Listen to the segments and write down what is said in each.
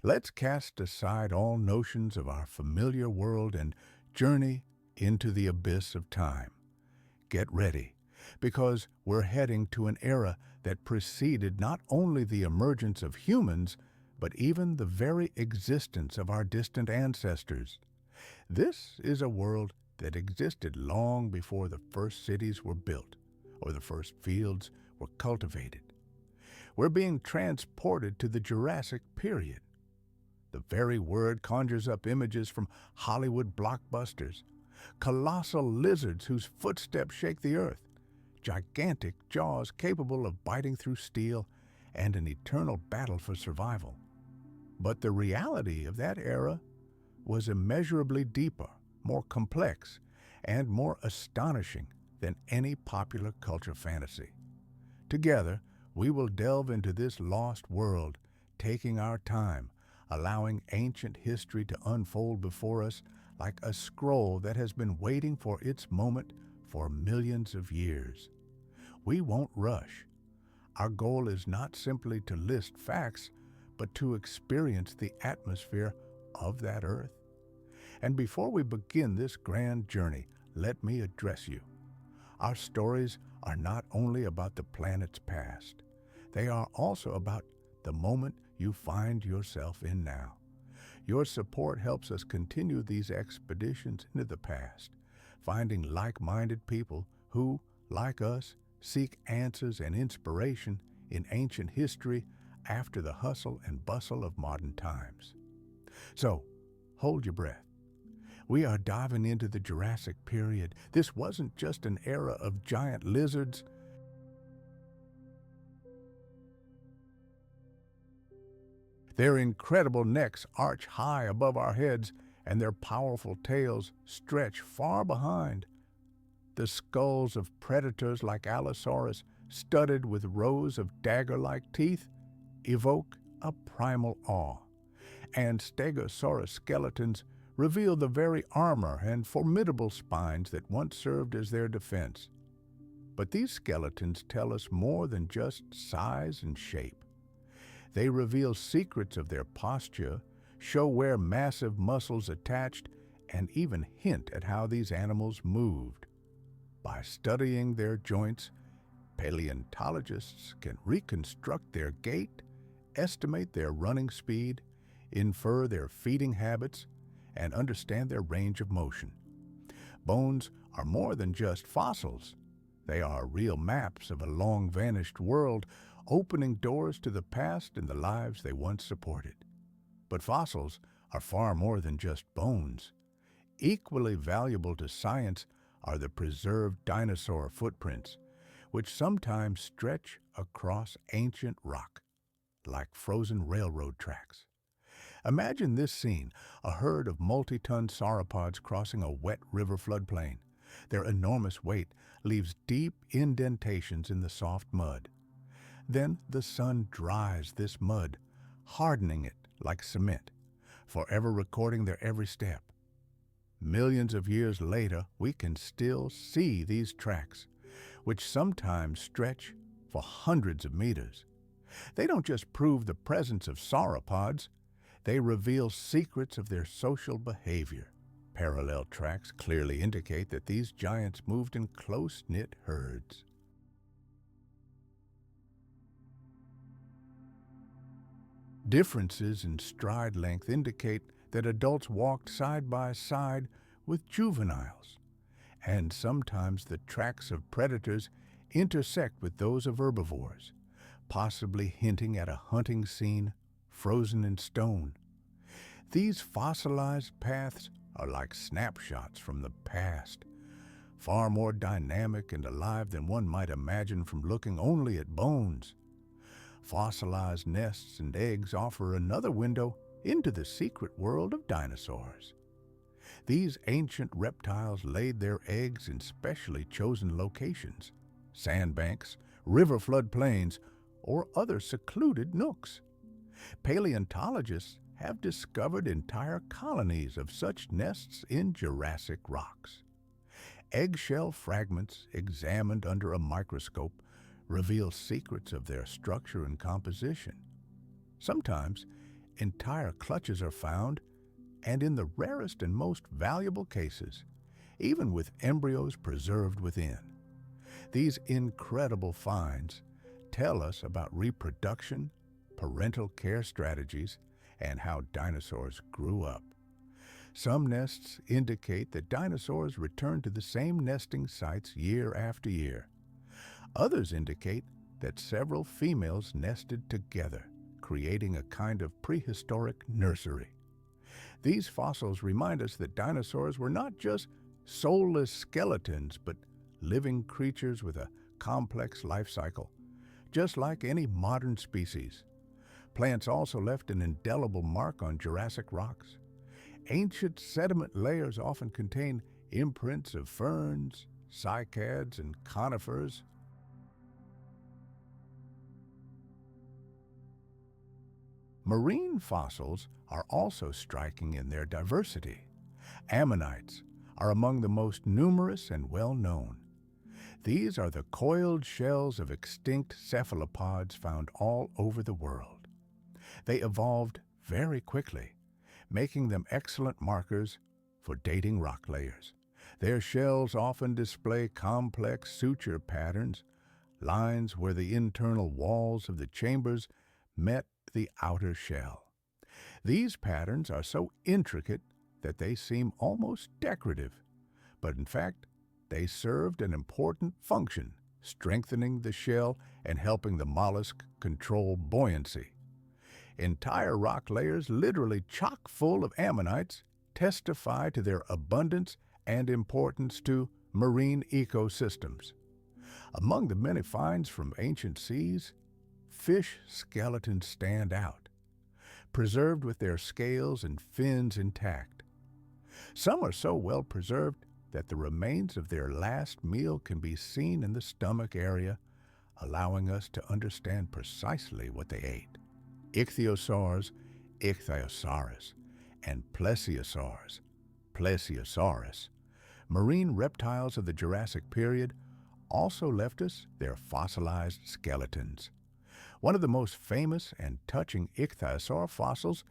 Let's cast aside all notions of our familiar world and journey into the abyss of time. Get ready, because we're heading to an era that preceded not only the emergence of humans, but even the very existence of our distant ancestors. This is a world that existed long before the first cities were built or the first fields were cultivated. We're being transported to the Jurassic Period. The very word conjures up images from Hollywood blockbusters. Colossal lizards whose footsteps shake the earth, gigantic jaws capable of biting through steel, and an eternal battle for survival. But the reality of that era was immeasurably deeper, more complex, and more astonishing than any popular culture fantasy. Together, we will delve into this lost world, taking our time, allowing ancient history to unfold before us like a scroll that has been waiting for its moment for millions of years. We won't rush. Our goal is not simply to list facts, but to experience the atmosphere of that earth. And before we begin this grand journey, let me address you. Our stories are not only about the planet's past, they are also about the moment you find yourself in now. Your support helps us continue these expeditions into the past, finding like-minded people who, like us, seek answers and inspiration in ancient history after the hustle and bustle of modern times. So, hold your breath. We are diving into the Jurassic Period. This wasn't just an era of giant lizards. Their incredible necks arch high above our heads, and their powerful tails stretch far behind. The skulls of predators like Allosaurus, studded with rows of dagger-like teeth, evoke a primal awe. And Stegosaurus skeletons reveal the very armor and formidable spines that once served as their defense. But these skeletons tell us more than just size and shape. They reveal secrets of their posture, show where massive muscles attached, and even hint at how these animals moved. By studying their joints, paleontologists can reconstruct their gait, estimate their running speed, infer their feeding habits, and understand their range of motion. Bones are more than just fossils. They are real maps of a long-vanished world, opening doors to the past and the lives they once supported. But fossils are far more than just bones. Equally valuable to science are the preserved dinosaur footprints, which sometimes stretch across ancient rock, like frozen railroad tracks. Imagine this scene, a herd of multi-ton sauropods crossing a wet river floodplain. Their enormous weight leaves deep indentations in the soft mud. Then the sun dries this mud, hardening it like cement, forever recording their every step. Millions of years later, we can still see these tracks, which sometimes stretch for hundreds of meters. They don't just prove the presence of sauropods, they reveal secrets of their social behavior. Parallel tracks clearly indicate that these giants moved in close-knit herds. Differences in stride length indicate that adults walked side by side with juveniles, and sometimes the tracks of predators intersect with those of herbivores, possibly hinting at a hunting scene frozen in stone. These fossilized paths are like snapshots from the past, far more dynamic and alive than one might imagine from looking only at bones. Fossilized nests and eggs offer another window into the secret world of dinosaurs. These ancient reptiles laid their eggs in specially chosen locations, sandbanks, river floodplains, or other secluded nooks. Paleontologists have discovered entire colonies of such nests in Jurassic rocks. Eggshell fragments examined under a microscope reveal secrets of their structure and composition. Sometimes, entire clutches are found, and in the rarest and most valuable cases, even with embryos preserved within. These incredible finds tell us about reproduction, parental care strategies, and how dinosaurs grew up. Some nests indicate that dinosaurs returned to the same nesting sites year after year. Others indicate that several females nested together, creating a kind of prehistoric nursery. These fossils remind us that dinosaurs were not just soulless skeletons, but living creatures with a complex life cycle, just like any modern species. Plants also left an indelible mark on Jurassic rocks. Ancient sediment layers often contain imprints of ferns, cycads, and conifers. Marine fossils are also striking in their diversity. Ammonites are among the most numerous and well-known. These are the coiled shells of extinct cephalopods found all over the world. They evolved very quickly, making them excellent markers for dating rock layers. Their shells often display complex suture patterns, lines where the internal walls of the chambers met the outer shell. These patterns are so intricate that they seem almost decorative, but in fact, they served an important function, strengthening the shell and helping the mollusk control buoyancy. Entire rock layers, literally chock full of ammonites, testify to their abundance and importance to marine ecosystems. Among the many finds from ancient seas, fish skeletons stand out, preserved with their scales and fins intact. Some are so well preserved that the remains of their last meal can be seen in the stomach area, allowing us to understand precisely what they ate. Ichthyosaurs, ichthyosaurs, and plesiosaurs, plesiosaurus, marine reptiles of the Jurassic period, also left us their fossilized skeletons. One of the most famous and touching ichthyosaur fossils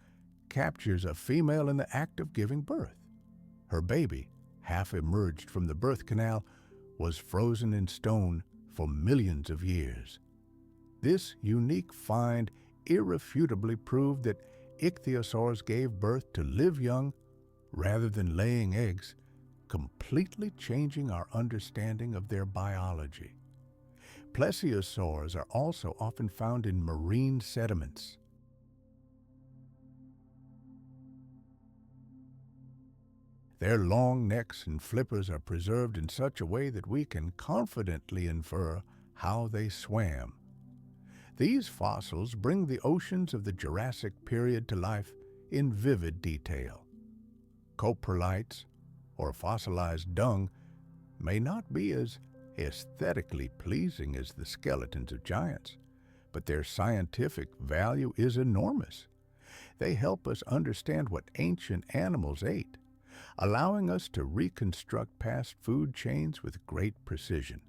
captures a female in the act of giving birth. Her baby, half emerged from the birth canal, was frozen in stone for millions of years. This unique find irrefutably proved that ichthyosaurs gave birth to live young rather than laying eggs, completely changing our understanding of their biology. Plesiosaurs are also often found in marine sediments. Their long necks and flippers are preserved in such a way that we can confidently infer how they swam. These fossils bring the oceans of the Jurassic period to life in vivid detail. Coprolites, or fossilized dung, may not be as aesthetically pleasing as the skeletons of giants, but their scientific value is enormous. They help us understand what ancient animals ate, allowing us to reconstruct past food chains with great precision.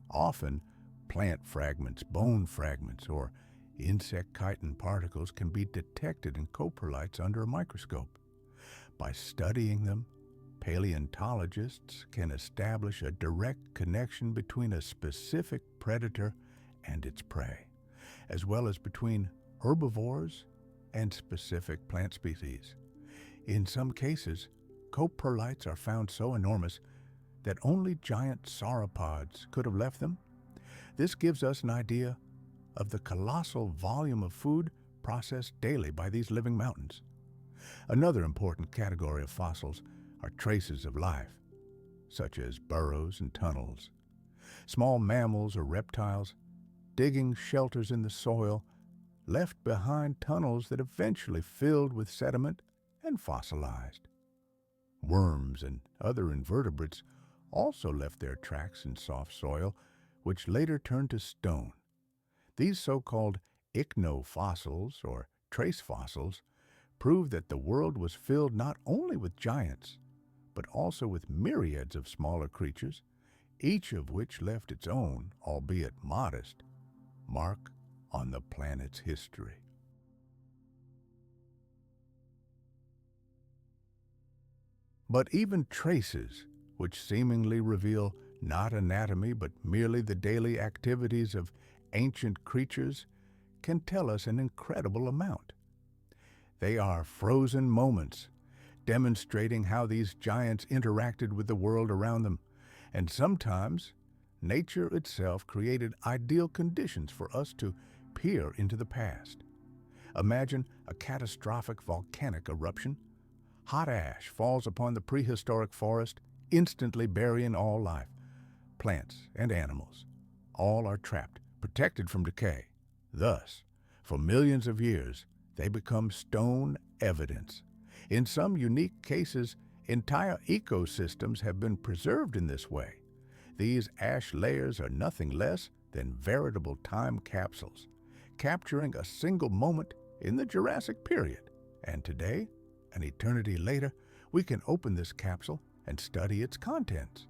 Often, plant fragments, bone fragments, or insect chitin particles can be detected in coprolites under a microscope. By studying them, paleontologists can establish a direct connection between a specific predator and its prey, as well as between herbivores and specific plant species. In some cases, coprolites are found so enormous that only giant sauropods could have left them. This gives us an idea of the colossal volume of food processed daily by these living mountains. Another important category of fossils are traces of life, such as burrows and tunnels. Small mammals or reptiles digging shelters in the soil left behind tunnels that eventually filled with sediment and fossilized. Worms and other invertebrates also left their tracks in soft soil, which later turned to stone. These so-called ichnofossils, or trace fossils, prove that the world was filled not only with giants, but also with myriads of smaller creatures, each of which left its own, albeit modest, mark on the planet's history. But even traces, which seemingly reveal not anatomy but merely the daily activities of ancient creatures, can tell us an incredible amount. They are frozen moments, demonstrating how these giants interacted with the world around them, and sometimes nature itself created ideal conditions for us to peer into the past. Imagine a catastrophic volcanic eruption. Hot ash falls upon the prehistoric forest, instantly burying all life. Plants and animals, all are trapped, protected from decay. Thus, for millions of years, they become stone evidence. In some unique cases, entire ecosystems have been preserved in this way. These ash layers are nothing less than veritable time capsules, capturing a single moment in the Jurassic Period. And today, an eternity later, we can open this capsule and study its contents.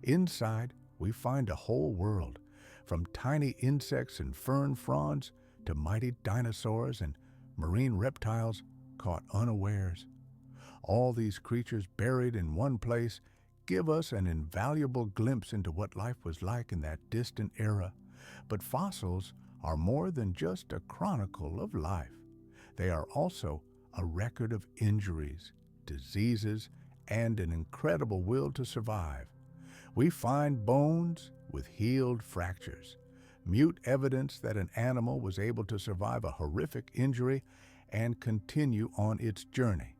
Inside, we find a whole world, from tiny insects and fern fronds to mighty dinosaurs and marine reptiles caught unawares. All these creatures buried in one place give us an invaluable glimpse into what life was like in that distant era. But fossils are more than just a chronicle of life. They are also a record of injuries, diseases, and an incredible will to survive. We find bones with healed fractures, mute evidence that an animal was able to survive a horrific injury and continue on its journey.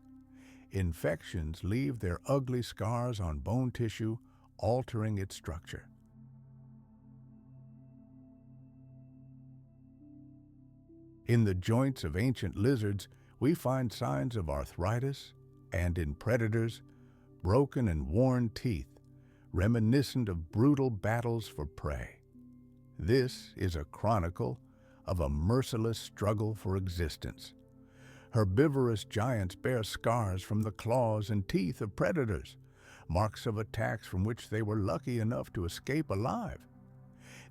Infections leave their ugly scars on bone tissue, altering its structure. In the joints of ancient lizards, we find signs of arthritis, and in predators, broken and worn teeth, reminiscent of brutal battles for prey. This is a chronicle of a merciless struggle for existence. Herbivorous giants bear scars from the claws and teeth of predators, marks of attacks from which they were lucky enough to escape alive.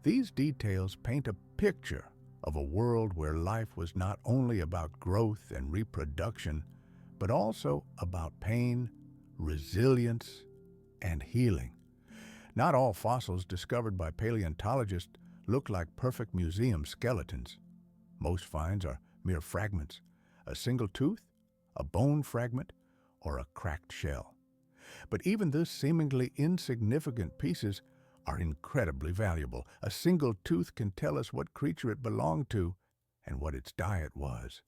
These details paint a picture of a world where life was not only about growth and reproduction, but also about pain, resilience, and healing. Not all fossils discovered by paleontologists look like perfect museum skeletons. Most finds are mere fragments, a single tooth, a bone fragment, or a cracked shell. But even these seemingly insignificant pieces are incredibly valuable. A single tooth can tell us what creature it belonged to and what its diet was.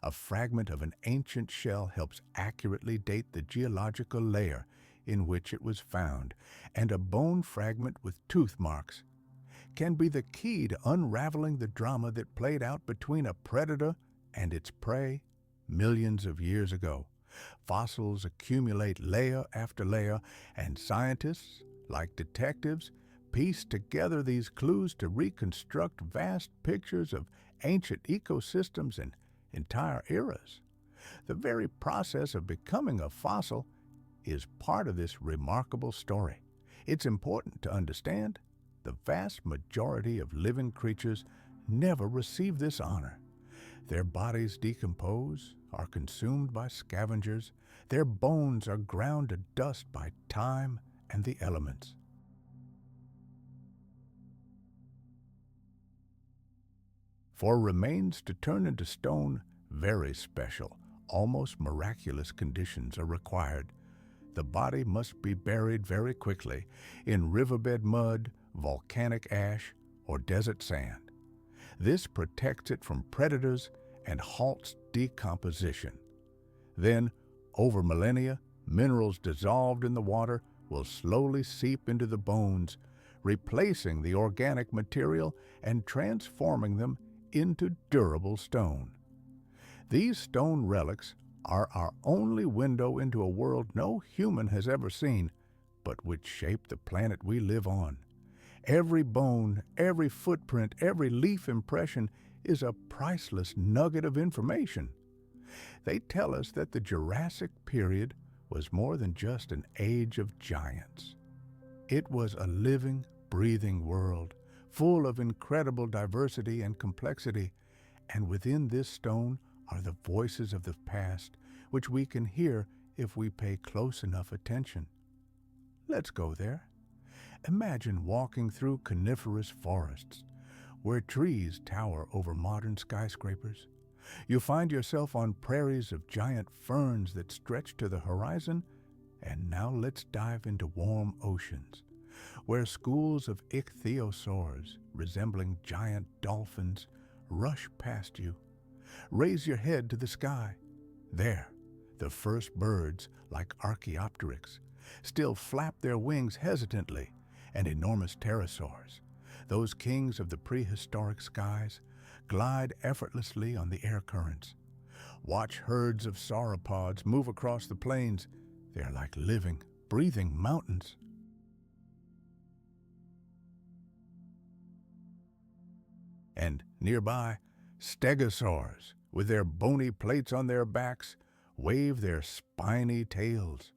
A fragment of an ancient shell helps accurately date the geological layer in which it was found, and a bone fragment with tooth marks can be the key to unraveling the drama that played out between a predator and its prey millions of years ago. Fossils accumulate layer after layer, and scientists, like detectives, piece together these clues to reconstruct vast pictures of ancient ecosystems and entire eras. The very process of becoming a fossil is part of this remarkable story. It's important to understand the vast majority of living creatures never receive this honor. Their bodies decompose, are consumed by scavengers, their bones are ground to dust by time and the elements. For remains to turn into stone, very special, almost miraculous conditions are required. The body must be buried very quickly in riverbed mud, volcanic ash, or desert sand. This protects it from predators and halts decomposition. Then, over millennia, minerals dissolved in the water will slowly seep into the bones, replacing the organic material and transforming them into durable stone. These stone relics are our only window into a world no human has ever seen, but which shape the planet we live on. Every bone, every footprint, every leaf impression is a priceless nugget of information. They tell us that the Jurassic Period was more than just an age of giants. It was a living, breathing world, full of incredible diversity and complexity, and within this stone are the voices of the past, which we can hear if we pay close enough attention. Let's go there. Imagine walking through coniferous forests, where trees tower over modern skyscrapers. You find yourself on prairies of giant ferns that stretch to the horizon. And now let's dive into warm oceans, where schools of ichthyosaurs, resembling giant dolphins, rush past you. Raise your head to the sky. There, the first birds, like Archaeopteryx, still flap their wings hesitantly, and enormous pterosaurs, those kings of the prehistoric skies, glide effortlessly on the air currents. Watch herds of sauropods move across the plains. They are like living, breathing mountains. And nearby, stegosaurs, with their bony plates on their backs, wave their spiny tails.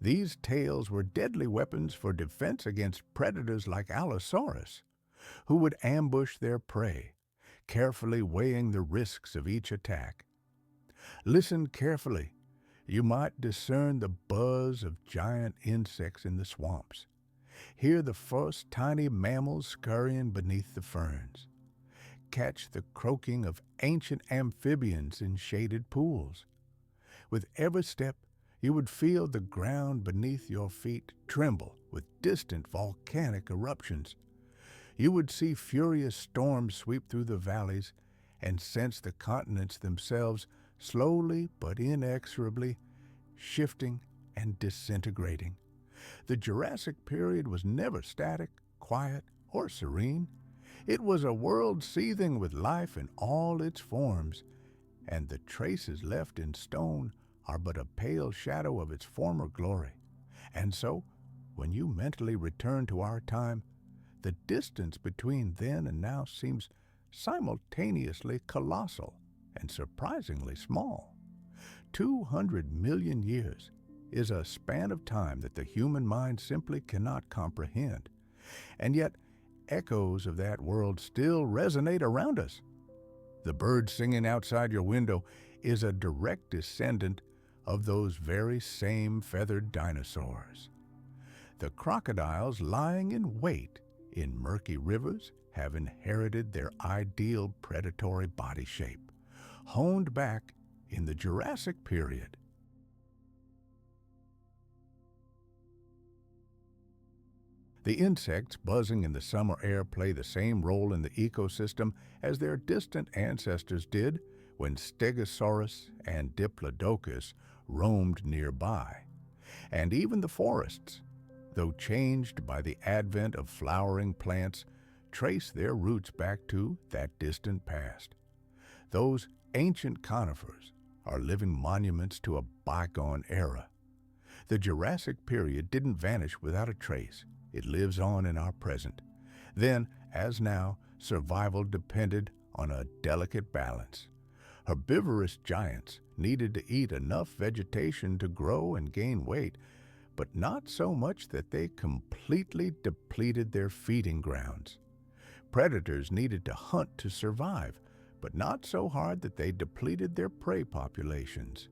These tails were deadly weapons for defense against predators like Allosaurus, who would ambush their prey, carefully weighing the risks of each attack. Listen carefully. You might discern the buzz of giant insects in the swamps. Hear the first tiny mammals scurrying beneath the ferns. Catch the croaking of ancient amphibians in shaded pools. With every step, you would feel the ground beneath your feet tremble with distant volcanic eruptions. You would see furious storms sweep through the valleys and sense the continents themselves slowly but inexorably shifting and disintegrating. The Jurassic Period was never static, quiet, or serene. It was a world seething with life in all its forms, and the traces left in stone are but a pale shadow of its former glory. And so, when you mentally return to our time, the distance between then and now seems simultaneously colossal and surprisingly small. 200 million years is a span of time that the human mind simply cannot comprehend. And yet, echoes of that world still resonate around us. The bird singing outside your window is a direct descendant of those very same feathered dinosaurs. The crocodiles lying in wait in murky rivers have inherited their ideal predatory body shape, honed back in the Jurassic Period. The insects buzzing in the summer air play the same role in the ecosystem as their distant ancestors did when Stegosaurus and Diplodocus roamed nearby. And even the forests, though changed by the advent of flowering plants, trace their roots back to that distant past. Those ancient conifers are living monuments to a bygone era. The Jurassic Period didn't vanish without a trace. It lives on in our present. Then, as now, survival depended on a delicate balance. Herbivorous giants needed to eat enough vegetation to grow and gain weight, but not so much that they completely depleted their feeding grounds. Predators needed to hunt to survive, but not so hard that they depleted their prey populations.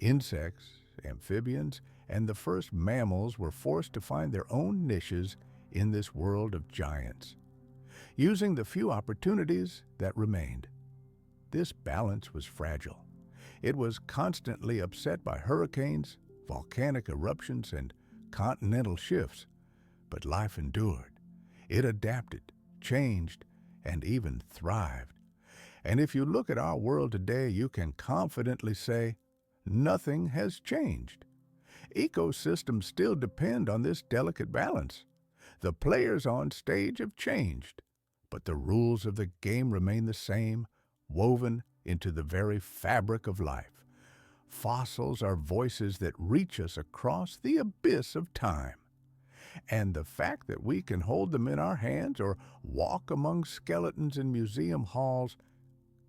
Insects, amphibians, and the first mammals were forced to find their own niches in this world of giants, using the few opportunities that remained. This balance was fragile. It was constantly upset by hurricanes, volcanic eruptions, and continental shifts, but life endured. It adapted, changed, and even thrived. And if you look at our world today, you can confidently say, nothing has changed. Ecosystems still depend on this delicate balance. The players on stage have changed, but the rules of the game remain the same, woven into the very fabric of life. Fossils are voices that reach us across the abyss of time. And the fact that we can hold them in our hands or walk among skeletons in museum halls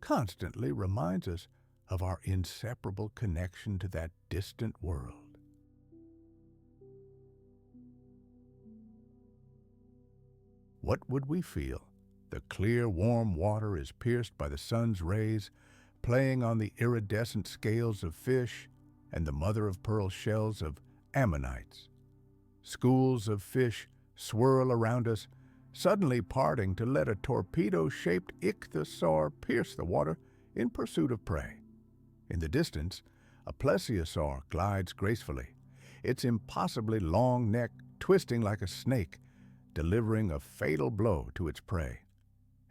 constantly reminds us of our inseparable connection to that distant world. What would we feel? The clear, warm water is pierced by the sun's rays, playing on the iridescent scales of fish, and the mother-of-pearl shells of ammonites. Schools of fish swirl around us, suddenly parting to let a torpedo-shaped ichthyosaur pierce the water in pursuit of prey. In the distance, a plesiosaur glides gracefully, its impossibly long neck twisting like a snake, delivering a fatal blow to its prey.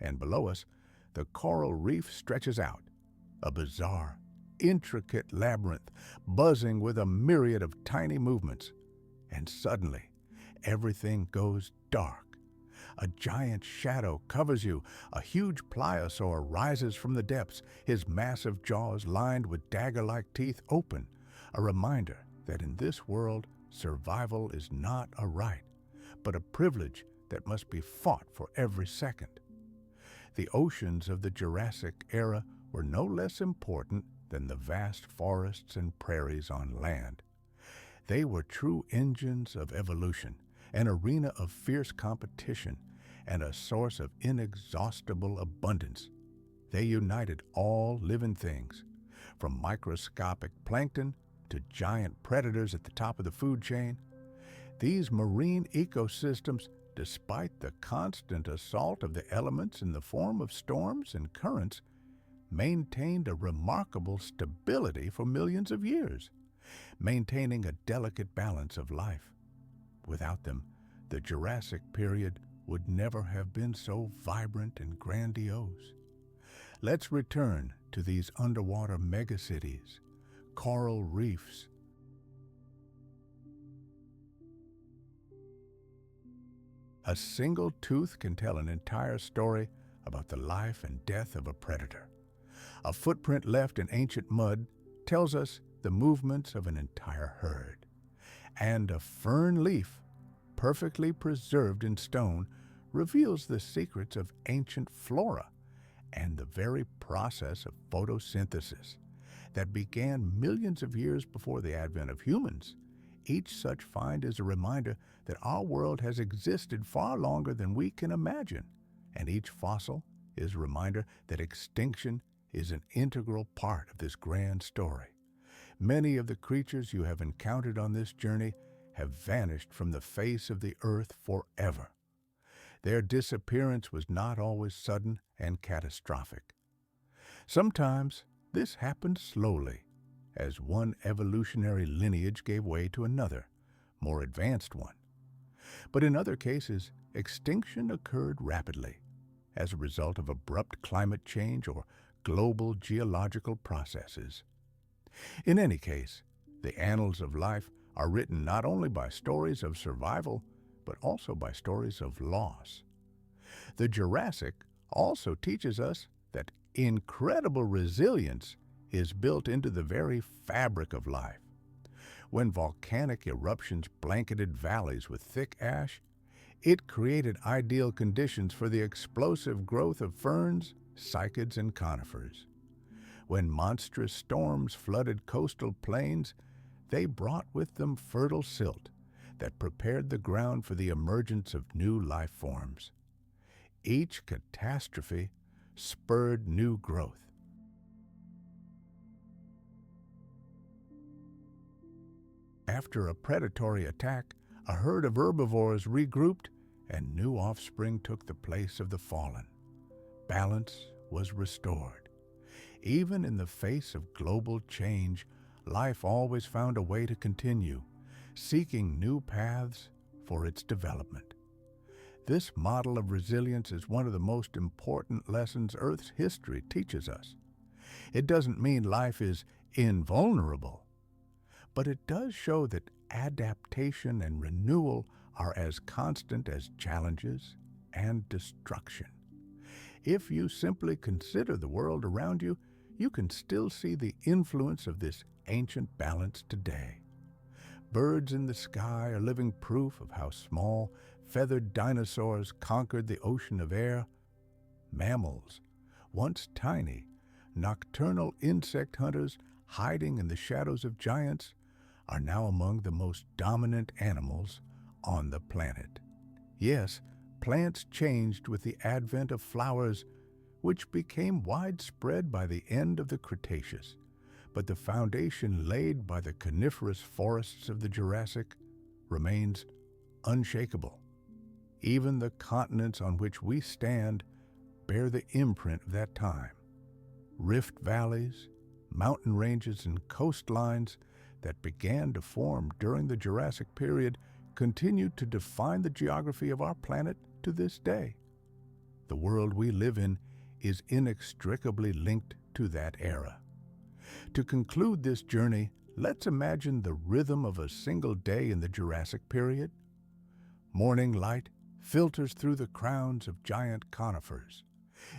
And below us, the coral reef stretches out, a bizarre, intricate labyrinth buzzing with a myriad of tiny movements. And suddenly, everything goes dark. A giant shadow covers you. A huge plesiosaur rises from the depths, his massive jaws lined with dagger-like teeth open, a reminder that in this world, survival is not a right, but a privilege that must be fought for every second. The oceans of the Jurassic era were no less important than the vast forests and prairies on land. They were true engines of evolution, an arena of fierce competition, and a source of inexhaustible abundance. They united all living things, from microscopic plankton to giant predators at the top of the food chain. These marine ecosystems, despite the constant assault of the elements in the form of storms and currents, maintained a remarkable stability for millions of years, maintaining a delicate balance of life. Without them, the Jurassic period would never have been so vibrant and grandiose. Let's return to these underwater megacities, coral reefs. A single tooth can tell an entire story about the life and death of a predator. A footprint left in ancient mud tells us the movements of an entire herd. And a fern leaf, perfectly preserved in stone, reveals the secrets of ancient flora and the very process of photosynthesis that began millions of years before the advent of humans. Each such find is a reminder that our world has existed far longer than we can imagine, and each fossil is a reminder that extinction is an integral part of this grand story. Many of the creatures you have encountered on this journey have vanished from the face of the earth forever. Their disappearance was not always sudden and catastrophic. Sometimes this happened slowly, as one evolutionary lineage gave way to another, more advanced one. But in other cases, extinction occurred rapidly, as a result of abrupt climate change or global geological processes. In any case, the annals of life are written not only by stories of survival, but also by stories of loss. The Jurassic also teaches us that incredible resilience is built into the very fabric of life. When volcanic eruptions blanketed valleys with thick ash, it created ideal conditions for the explosive growth of ferns, cycads, and conifers. When monstrous storms flooded coastal plains, they brought with them fertile silt that prepared the ground for the emergence of new life forms. Each catastrophe spurred new growth. After a predatory attack, a herd of herbivores regrouped and new offspring took the place of the fallen. Balance was restored. Even in the face of global change, life always found a way to continue, seeking new paths for its development. This model of resilience is one of the most important lessons Earth's history teaches us. It doesn't mean life is invulnerable, but it does show that adaptation and renewal are as constant as challenges and destruction. If you simply consider the world around you, you can still see the influence of this ancient balance today. Birds in the sky are living proof of how small, feathered dinosaurs conquered the ocean of air. Mammals, once tiny, nocturnal insect hunters hiding in the shadows of giants, are now among the most dominant animals on the planet. Yes, plants changed with the advent of flowers, which became widespread by the end of the Cretaceous. but the foundation laid by the coniferous forests of the Jurassic remains unshakable. Even the continents on which we stand bear the imprint of that time. Rift valleys, mountain ranges, and coastlines that began to form during the Jurassic period continue to define the geography of our planet to this day. The world we live in is inextricably linked to that era. To conclude this journey, let's imagine the rhythm of a single day in the Jurassic period. Morning light filters through the crowns of giant conifers.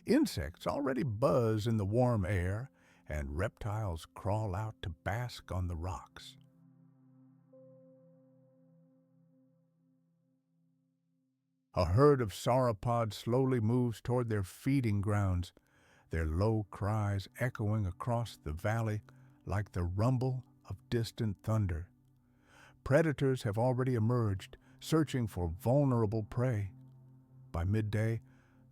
Insects already buzz in the warm air, and reptiles crawl out to bask on the rocks. A herd of sauropods slowly moves toward their feeding grounds, their low cries echoing across the valley like the rumble of distant thunder. Predators have already emerged, searching for vulnerable prey. By midday,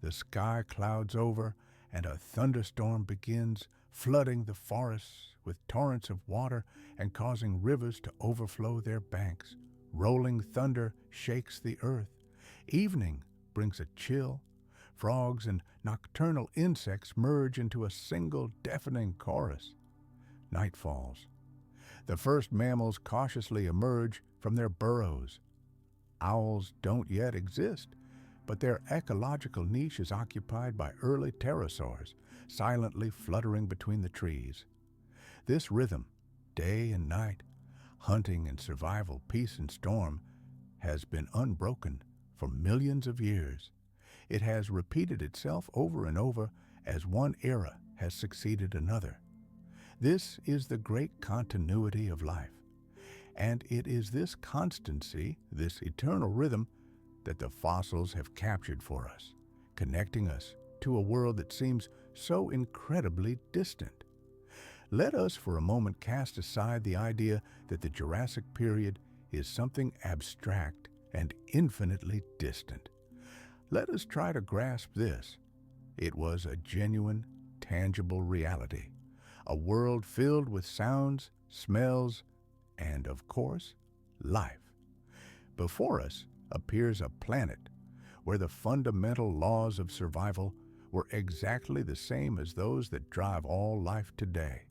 the sky clouds over and a thunderstorm begins, flooding the forests with torrents of water and causing rivers to overflow their banks. Rolling thunder shakes the earth. Evening brings a chill. Frogs and nocturnal insects merge into a single deafening chorus. Night falls. The first mammals cautiously emerge from their burrows. Owls don't yet exist, but their ecological niche is occupied by early pterosaurs, silently fluttering between the trees. This rhythm, day and night, hunting and survival, peace and storm, has been unbroken for millions of years. It has repeated itself over and over as one era has succeeded another. This is the great continuity of life, and it is this constancy, this eternal rhythm, that the fossils have captured for us, connecting us to a world that seems so incredibly distant. Let us for a moment cast aside the idea that the Jurassic period is something abstract and infinitely distant. Let us try to grasp this. It was a genuine, tangible reality, a world filled with sounds, smells, and, of course, life. Before us appears a planet where the fundamental laws of survival were exactly the same as those that drive all life today.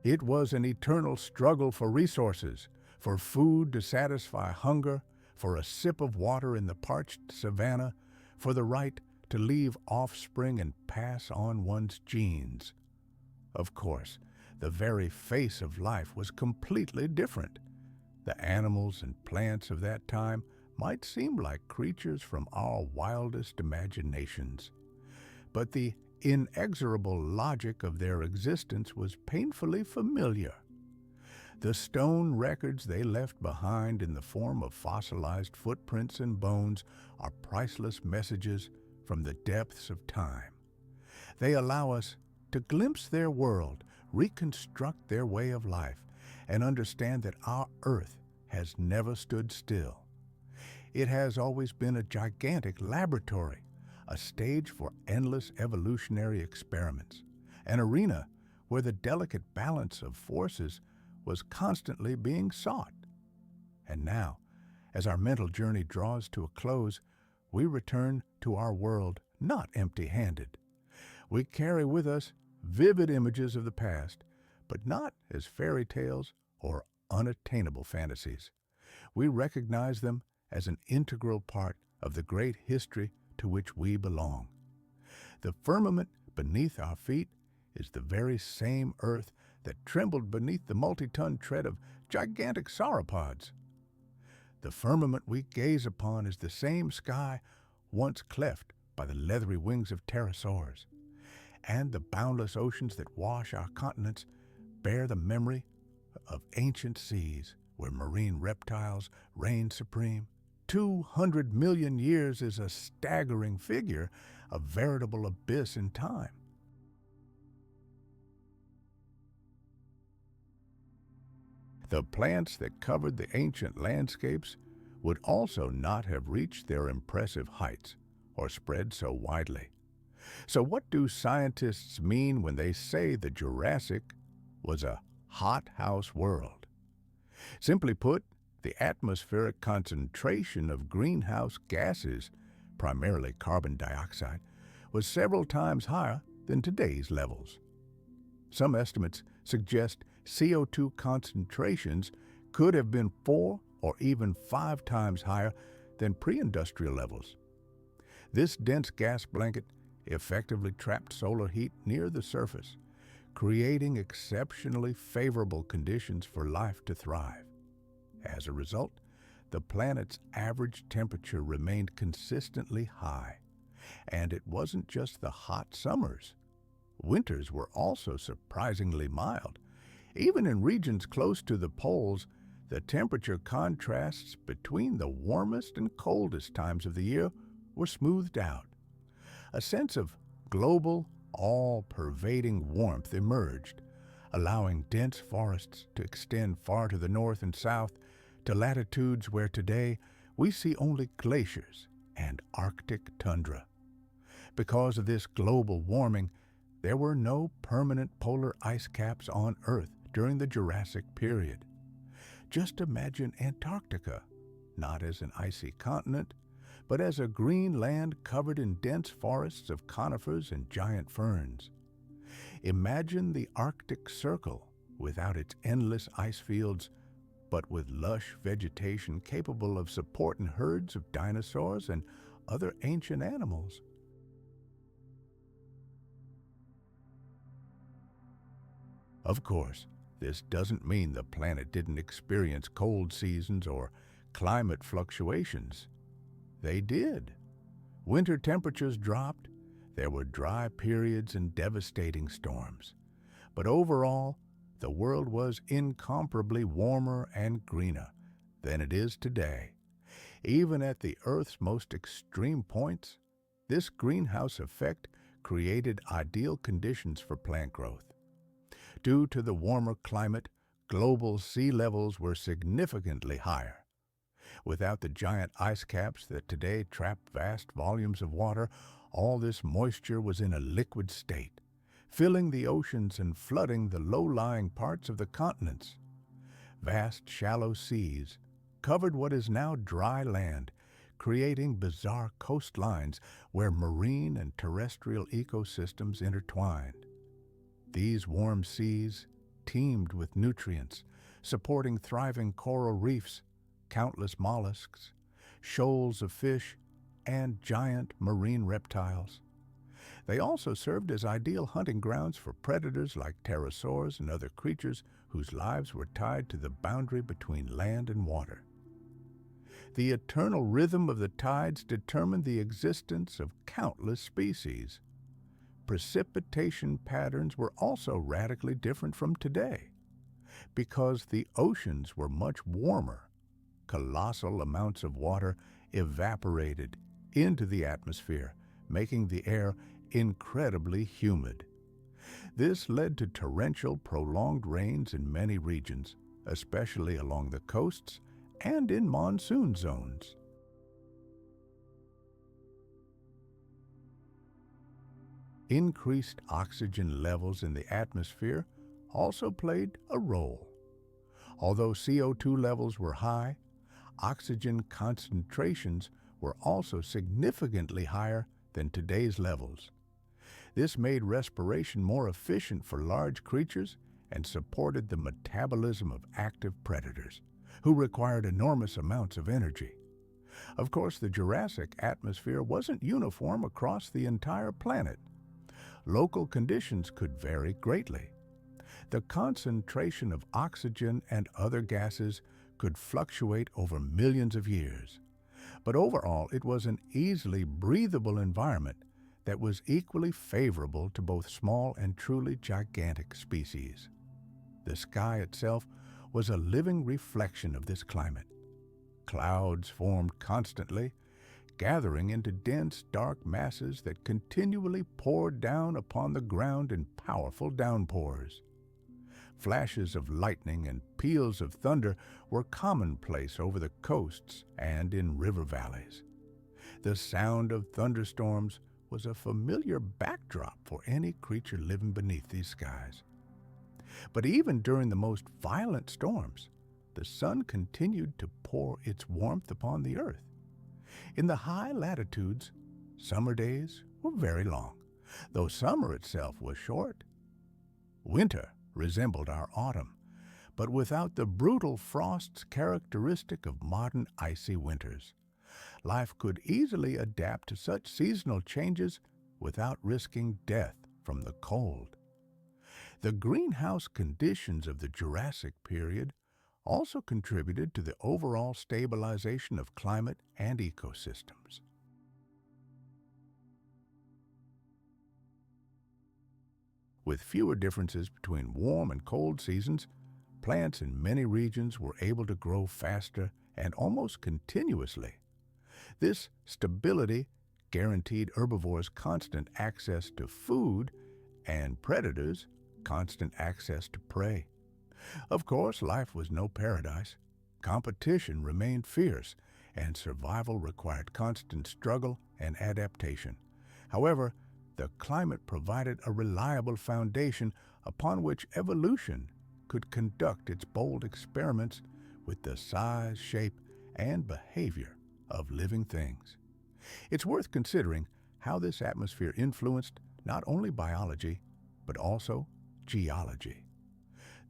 It was an eternal struggle for resources, for food to satisfy hunger, for a sip of water in the parched savanna, for the right to leave offspring and pass on one's genes. Of course, the very face of life was completely different. The animals and plants of that time might seem like creatures from our wildest imaginations, but the inexorable logic of their existence was painfully familiar. The stone records they left behind in the form of fossilized footprints and bones are priceless messages from the depths of time. They allow us to glimpse their world, reconstruct their way of life, and understand that our Earth has never stood still. It has always been a gigantic laboratory, a stage for endless evolutionary experiments, an arena where the delicate balance of forces was constantly being sought. And now, as our mental journey draws to a close, we return to our world not empty-handed. We carry with us vivid images of the past, but not as fairy tales or unattainable fantasies. We recognize them as an integral part of the great history to which we belong. The firmament beneath our feet is the very same earth that trembled beneath the multi-ton tread of gigantic sauropods. The firmament we gaze upon is the same sky once cleft by the leathery wings of pterosaurs, and the boundless oceans that wash our continents bear the memory of ancient seas where marine reptiles reigned supreme. 200 million years is a staggering figure, a veritable abyss in time. The plants that covered the ancient landscapes would also not have reached their impressive heights or spread so widely. So what do scientists mean when they say the Jurassic was a hothouse world? Simply put, the atmospheric concentration of greenhouse gases, primarily carbon dioxide, was several times higher than today's levels. Some estimates suggest CO2 concentrations could have been 4 or even 5 times higher than pre-industrial levels. This dense gas blanket effectively trapped solar heat near the surface, creating exceptionally favorable conditions for life to thrive. As a result, the planet's average temperature remained consistently high, and it wasn't just the hot summers. Winters were also surprisingly mild. Even in regions close to the poles, the temperature contrasts between the warmest and coldest times of the year were smoothed out. A sense of global, all-pervading warmth emerged, allowing dense forests to extend far to the north and south to latitudes where today we see only glaciers and Arctic tundra. Because of this global warming, there were no permanent polar ice caps on Earth during the Jurassic Period. Just imagine Antarctica, not as an icy continent, but as a green land covered in dense forests of conifers and giant ferns. Imagine the Arctic Circle without its endless ice fields, but with lush vegetation capable of supporting herds of dinosaurs and other ancient animals. Of course, this doesn't mean the planet didn't experience cold seasons or climate fluctuations. They did. Winter temperatures dropped, there were dry periods and devastating storms. But overall, the world was incomparably warmer and greener than it is today. Even at the Earth's most extreme points, this greenhouse effect created ideal conditions for plant growth. Due to the warmer climate, global sea levels were significantly higher. Without the giant ice caps that today trap vast volumes of water, all this moisture was in a liquid state, filling the oceans and flooding the low-lying parts of the continents. Vast shallow seas covered what is now dry land, creating bizarre coastlines where marine and terrestrial ecosystems intertwined. These warm seas teemed with nutrients, supporting thriving coral reefs, countless mollusks, shoals of fish, and giant marine reptiles. They also served as ideal hunting grounds for predators like pterosaurs and other creatures whose lives were tied to the boundary between land and water. The eternal rhythm of the tides determined the existence of countless species. Precipitation patterns were also radically different from today. Because the oceans were much warmer, colossal amounts of water evaporated into the atmosphere, making the air incredibly humid. This led to torrential, prolonged rains in many regions, especially along the coasts and in monsoon zones. Increased oxygen levels in the atmosphere also played a role. Although CO2 levels were high, oxygen concentrations were also significantly higher than today's levels. This made respiration more efficient for large creatures and supported the metabolism of active predators, who required enormous amounts of energy. Of course, the Jurassic atmosphere wasn't uniform across the entire planet. Local conditions could vary greatly. The concentration of oxygen and other gases could fluctuate over millions of years. But overall, it was an easily breathable environment that was equally favorable to both small and truly gigantic species. The sky itself was a living reflection of this climate. Clouds formed constantly, gathering into dense, dark masses that continually poured down upon the ground in powerful downpours. Flashes of lightning and peals of thunder were commonplace over the coasts and in river valleys. The sound of thunderstorms was a familiar backdrop for any creature living beneath these skies. But even during the most violent storms, the sun continued to pour its warmth upon the earth. In the high latitudes, summer days were very long, though summer itself was short. Winter resembled our autumn, but without the brutal frosts characteristic of modern icy winters. Life could easily adapt to such seasonal changes without risking death from the cold. The greenhouse conditions of the Jurassic period also contributed to the overall stabilization of climate and ecosystems. With fewer differences between warm and cold seasons, plants in many regions were able to grow faster and almost continuously. This stability guaranteed herbivores constant access to food and predators constant access to prey. Of course, life was no paradise. Competition remained fierce, and survival required constant struggle and adaptation. However, the climate provided a reliable foundation upon which evolution could conduct its bold experiments with the size, shape, and behavior of living things. It's worth considering how this atmosphere influenced not only biology, but also geology.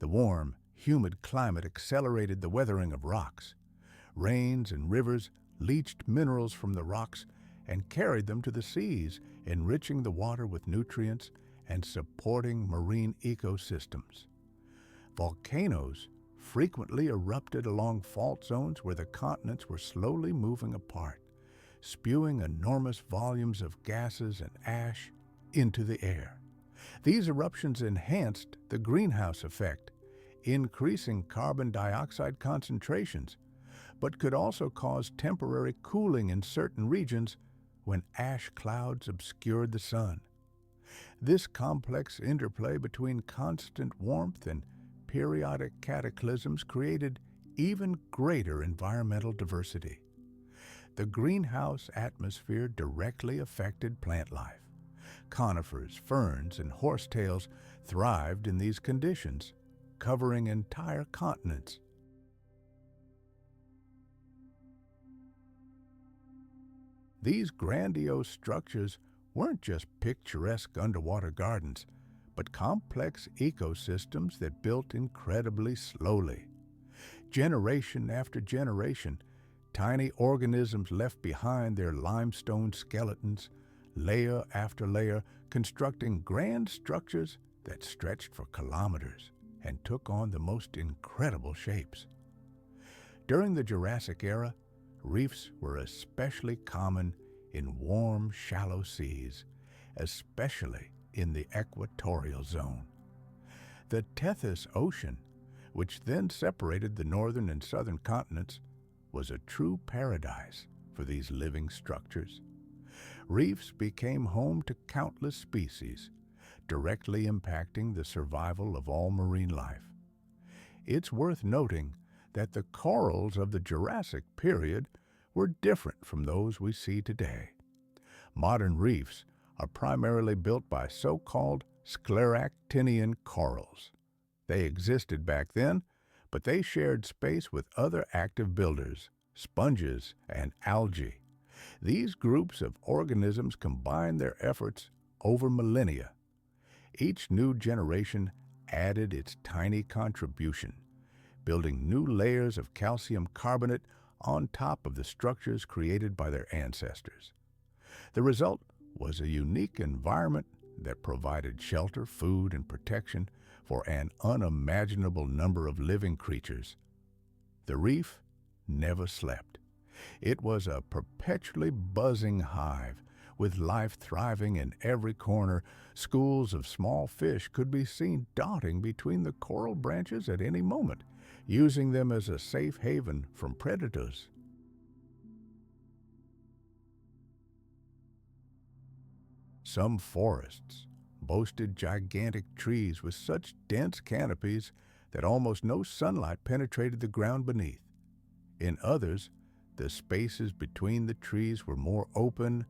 The warm, humid climate accelerated the weathering of rocks. Rains and rivers leached minerals from the rocks and carried them to the seas, enriching the water with nutrients and supporting marine ecosystems. Volcanoes frequently erupted along fault zones where the continents were slowly moving apart, spewing enormous volumes of gases and ash into the air. These eruptions enhanced the greenhouse effect, increasing carbon dioxide concentrations, but could also cause temporary cooling in certain regions when ash clouds obscured the sun. This complex interplay between constant warmth and periodic cataclysms created even greater environmental diversity. The greenhouse atmosphere directly affected plant life. Conifers, ferns, and horsetails thrived in these conditions, covering entire continents. These grandiose structures weren't just picturesque underwater gardens, but complex ecosystems that built incredibly slowly. Generation after generation, tiny organisms left behind their limestone skeletons, layer after layer, constructing grand structures that stretched for kilometers and took on the most incredible shapes. During the Jurassic era, reefs were especially common in warm, shallow seas, especially in the equatorial zone. The Tethys Ocean, which then separated the northern and southern continents, was a true paradise for these living structures. Reefs became home to countless species, directly impacting the survival of all marine life. It's worth noting that the corals of the Jurassic period were different from those we see today. Modern reefs are primarily built by so-called scleractinian corals. They existed back then, but they shared space with other active builders, sponges, and algae. These groups of organisms combined their efforts over millennia. Each new generation added its tiny contribution, building new layers of calcium carbonate on top of the structures created by their ancestors. The result was a unique environment that provided shelter, food, and protection for an unimaginable number of living creatures. The reef never slept. It was a perpetually buzzing hive, with life thriving in every corner. Schools of small fish could be seen dotting between the coral branches at any moment, using them as a safe haven from predators. Some forests boasted gigantic trees with such dense canopies that almost no sunlight penetrated the ground beneath. In others, the spaces between the trees were more open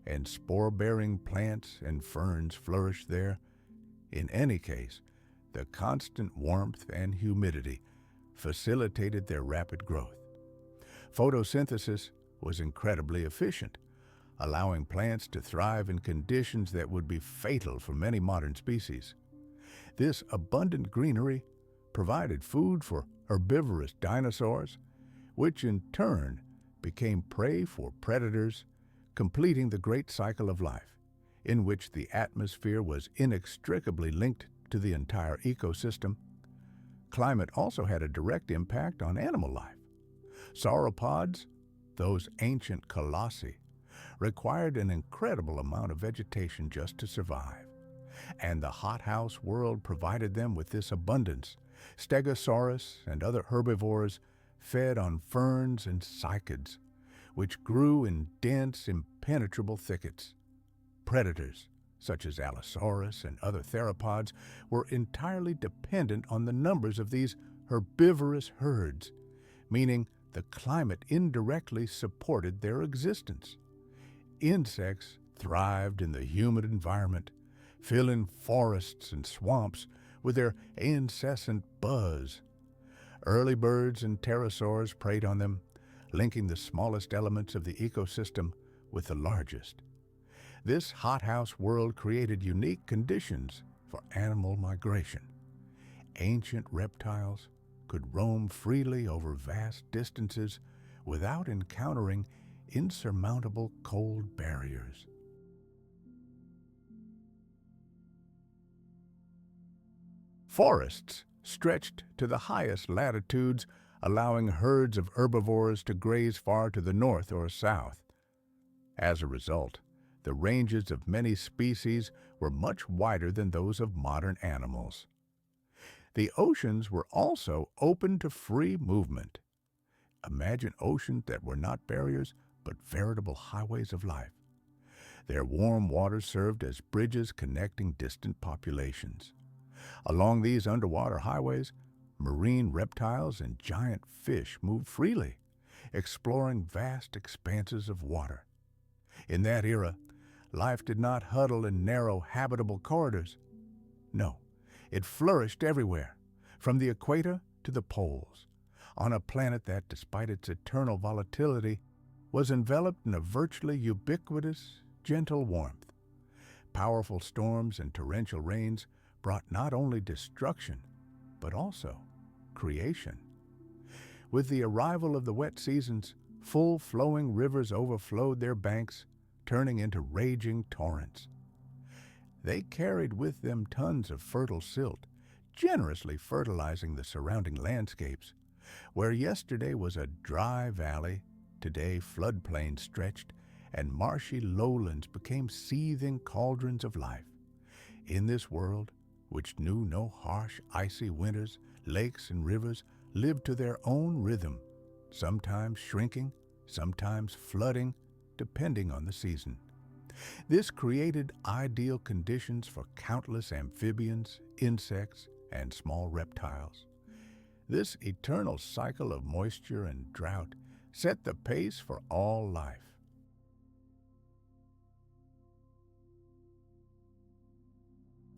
and spore-bearing plants and ferns flourished there. In any case, the constant warmth and humidity facilitated their rapid growth. Photosynthesis was incredibly efficient, allowing plants to thrive in conditions that would be fatal for many modern species. This abundant greenery provided food for herbivorous dinosaurs, which in turn became prey for predators, completing the great cycle of life, in which the atmosphere was inextricably linked to the entire ecosystem. Climate also had a direct impact on animal life. Sauropods, those ancient colossi, required an incredible amount of vegetation just to survive, and the hothouse world provided them with this abundance. Stegosaurus and other herbivores fed on ferns and cycads, which grew in dense, impenetrable thickets. Predators, such as Allosaurus and other theropods, were entirely dependent on the numbers of these herbivorous herds, meaning the climate indirectly supported their existence. Insects thrived in the humid environment, filling forests and swamps with their incessant buzz. Early birds and pterosaurs preyed on them, linking the smallest elements of the ecosystem with the largest. This hothouse world created unique conditions for animal migration. Ancient reptiles could roam freely over vast distances without encountering insurmountable cold barriers. Forests stretched to the highest latitudes, allowing herds of herbivores to graze far to the north or south. As a result, the ranges of many species were much wider than those of modern animals. The oceans were also open to free movement. Imagine oceans that were not barriers, but veritable highways of life. Their warm waters served as bridges connecting distant populations. Along these underwater highways, marine reptiles and giant fish moved freely, exploring vast expanses of water. In that era, life did not huddle in narrow, habitable corridors. No, it flourished everywhere, from the equator to the poles, on a planet that, despite its eternal volatility, was enveloped in a virtually ubiquitous, gentle warmth. Powerful storms and torrential rains brought not only destruction, but also creation. With the arrival of the wet seasons, full-flowing rivers overflowed their banks, turning into raging torrents. They carried with them tons of fertile silt, generously fertilizing the surrounding landscapes. Where yesterday was a dry valley, today floodplains stretched, and marshy lowlands became seething cauldrons of life. In this world, which knew no harsh, icy winters, lakes and rivers lived to their own rhythm, sometimes shrinking, sometimes flooding, depending on the season. This created ideal conditions for countless amphibians, insects, and small reptiles. This eternal cycle of moisture and drought set the pace for all life.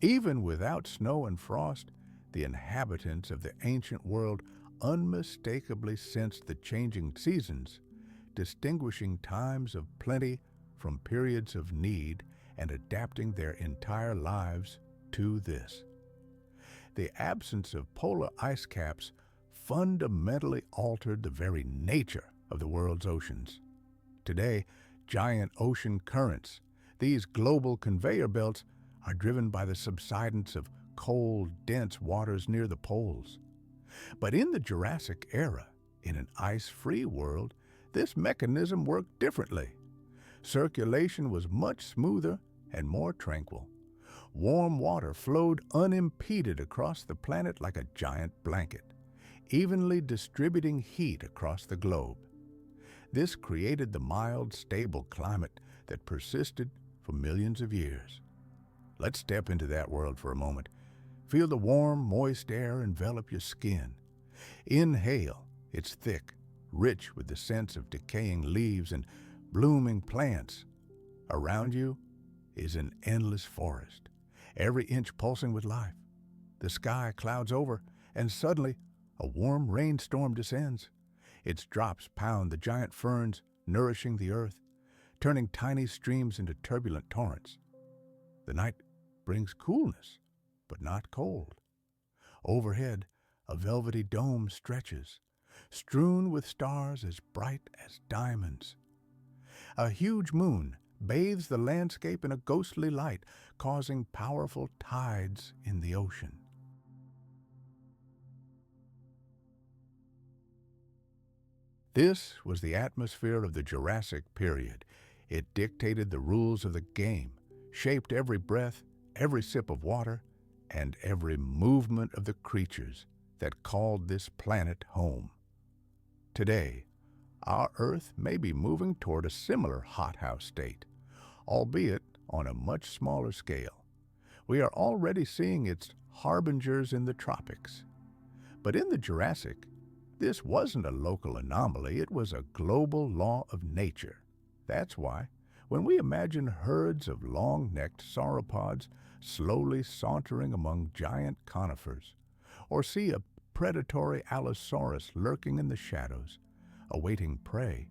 Even without snow and frost, the inhabitants of the ancient world unmistakably sensed the changing seasons, distinguishing times of plenty from periods of need and adapting their entire lives to this. The absence of polar ice caps fundamentally altered the very nature of the world's oceans. Today, giant ocean currents, these global conveyor belts, are driven by the subsidence of cold, dense waters near the poles. But in the Jurassic era, in an ice-free world, this mechanism worked differently. Circulation was much smoother and more tranquil. Warm water flowed unimpeded across the planet like a giant blanket, evenly distributing heat across the globe. This created the mild, stable climate that persisted for millions of years. Let's step into that world for a moment. Feel the warm, moist air envelop your skin. Inhale, it's thick, rich with the scents of decaying leaves and blooming plants. Around you is an endless forest, every inch pulsing with life. The sky clouds over, and suddenly a warm rainstorm descends. Its drops pound the giant ferns, nourishing the earth, turning tiny streams into turbulent torrents. The night brings coolness, but not cold. Overhead, a velvety dome stretches, strewn with stars as bright as diamonds. A huge moon bathes the landscape in a ghostly light, causing powerful tides in the ocean. This was the atmosphere of the Jurassic Period. It dictated the rules of the game, shaped every breath, every sip of water, and every movement of the creatures that called this planet home. Today, our Earth may be moving toward a similar hothouse state, albeit on a much smaller scale. We are already seeing its harbingers in the tropics. But in the Jurassic, this wasn't a local anomaly, it was a global law of nature. That's why, when we imagine herds of long-necked sauropods slowly sauntering among giant conifers, or see a predatory Allosaurus lurking in the shadows, awaiting prey,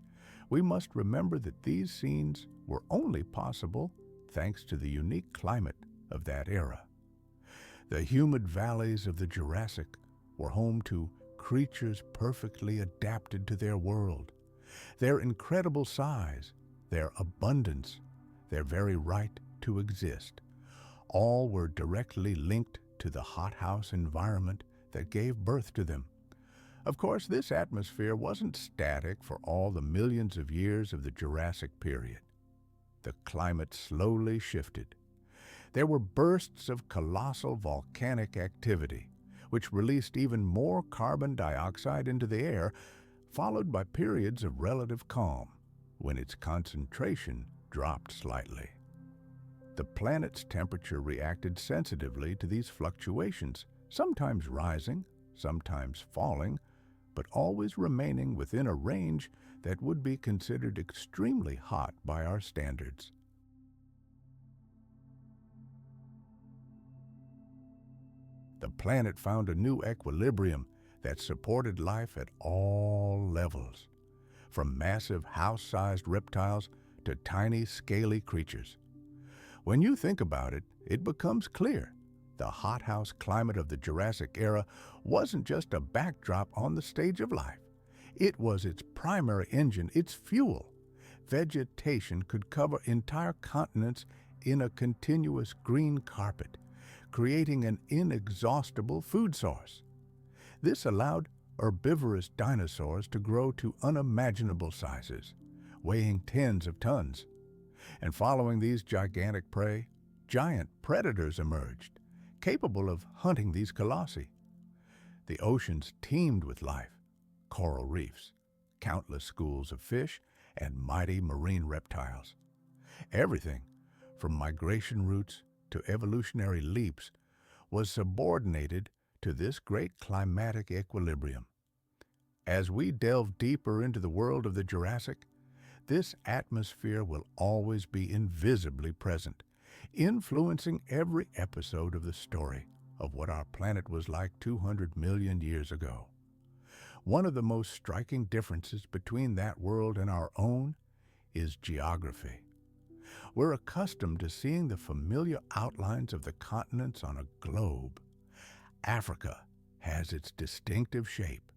we must remember that these scenes were only possible thanks to the unique climate of that era. The humid valleys of the Jurassic were home to creatures perfectly adapted to their world. Their incredible size, their abundance, their very right to exist, all were directly linked to the hothouse environment that gave birth to them. Of course, this atmosphere wasn't static for all the millions of years of the Jurassic Period. The climate slowly shifted. There were bursts of colossal volcanic activity, which released even more carbon dioxide into the air, followed by periods of relative calm, when its concentration dropped slightly. The planet's temperature reacted sensitively to these fluctuations, sometimes rising, sometimes falling, but always remaining within a range that would be considered extremely hot by our standards. The planet found a new equilibrium that supported life at all levels, from massive house-sized reptiles to tiny, scaly creatures. When you think about it, it becomes clear the hothouse climate of the Jurassic era wasn't just a backdrop on the stage of life. It was its primary engine, its fuel. Vegetation could cover entire continents in a continuous green carpet, creating an inexhaustible food source. This allowed herbivorous dinosaurs to grow to unimaginable sizes, weighing tens of tons. And following these gigantic prey, giant predators emerged, capable of hunting these colossi. The oceans teemed with life, coral reefs, countless schools of fish, and mighty marine reptiles. Everything, from migration routes to evolutionary leaps, was subordinated to this great climatic equilibrium. As we delve deeper into the world of the Jurassic, this atmosphere will always be invisibly present, influencing every episode of the story of what our planet was like 200 million years ago. One of the most striking differences between that world and our own is geography. We're accustomed to seeing the familiar outlines of the continents on a globe. Africa has its distinctive shape.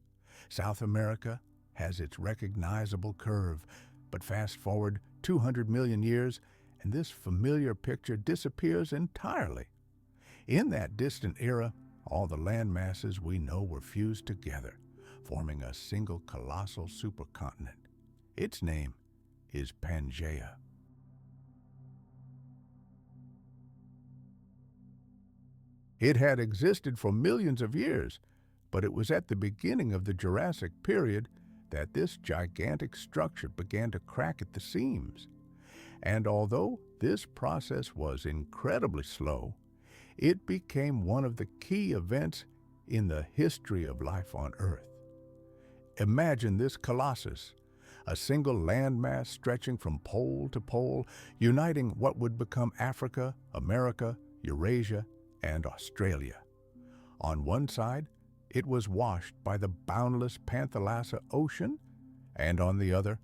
South America has its recognizable curve. But fast forward 200 million years, and this familiar picture disappears entirely. In that distant era, all the land masses we know were fused together, forming a single colossal supercontinent. Its name is Pangea. It had existed for millions of years, but it was at the beginning of the Jurassic Period that this gigantic structure began to crack at the seams. And although this process was incredibly slow, it became one of the key events in the history of life on Earth. Imagine this colossus, a single landmass stretching from pole to pole, uniting what would become Africa, America, Eurasia, and Australia. On one side, it was washed by the boundless Panthalassa Ocean, and on the other,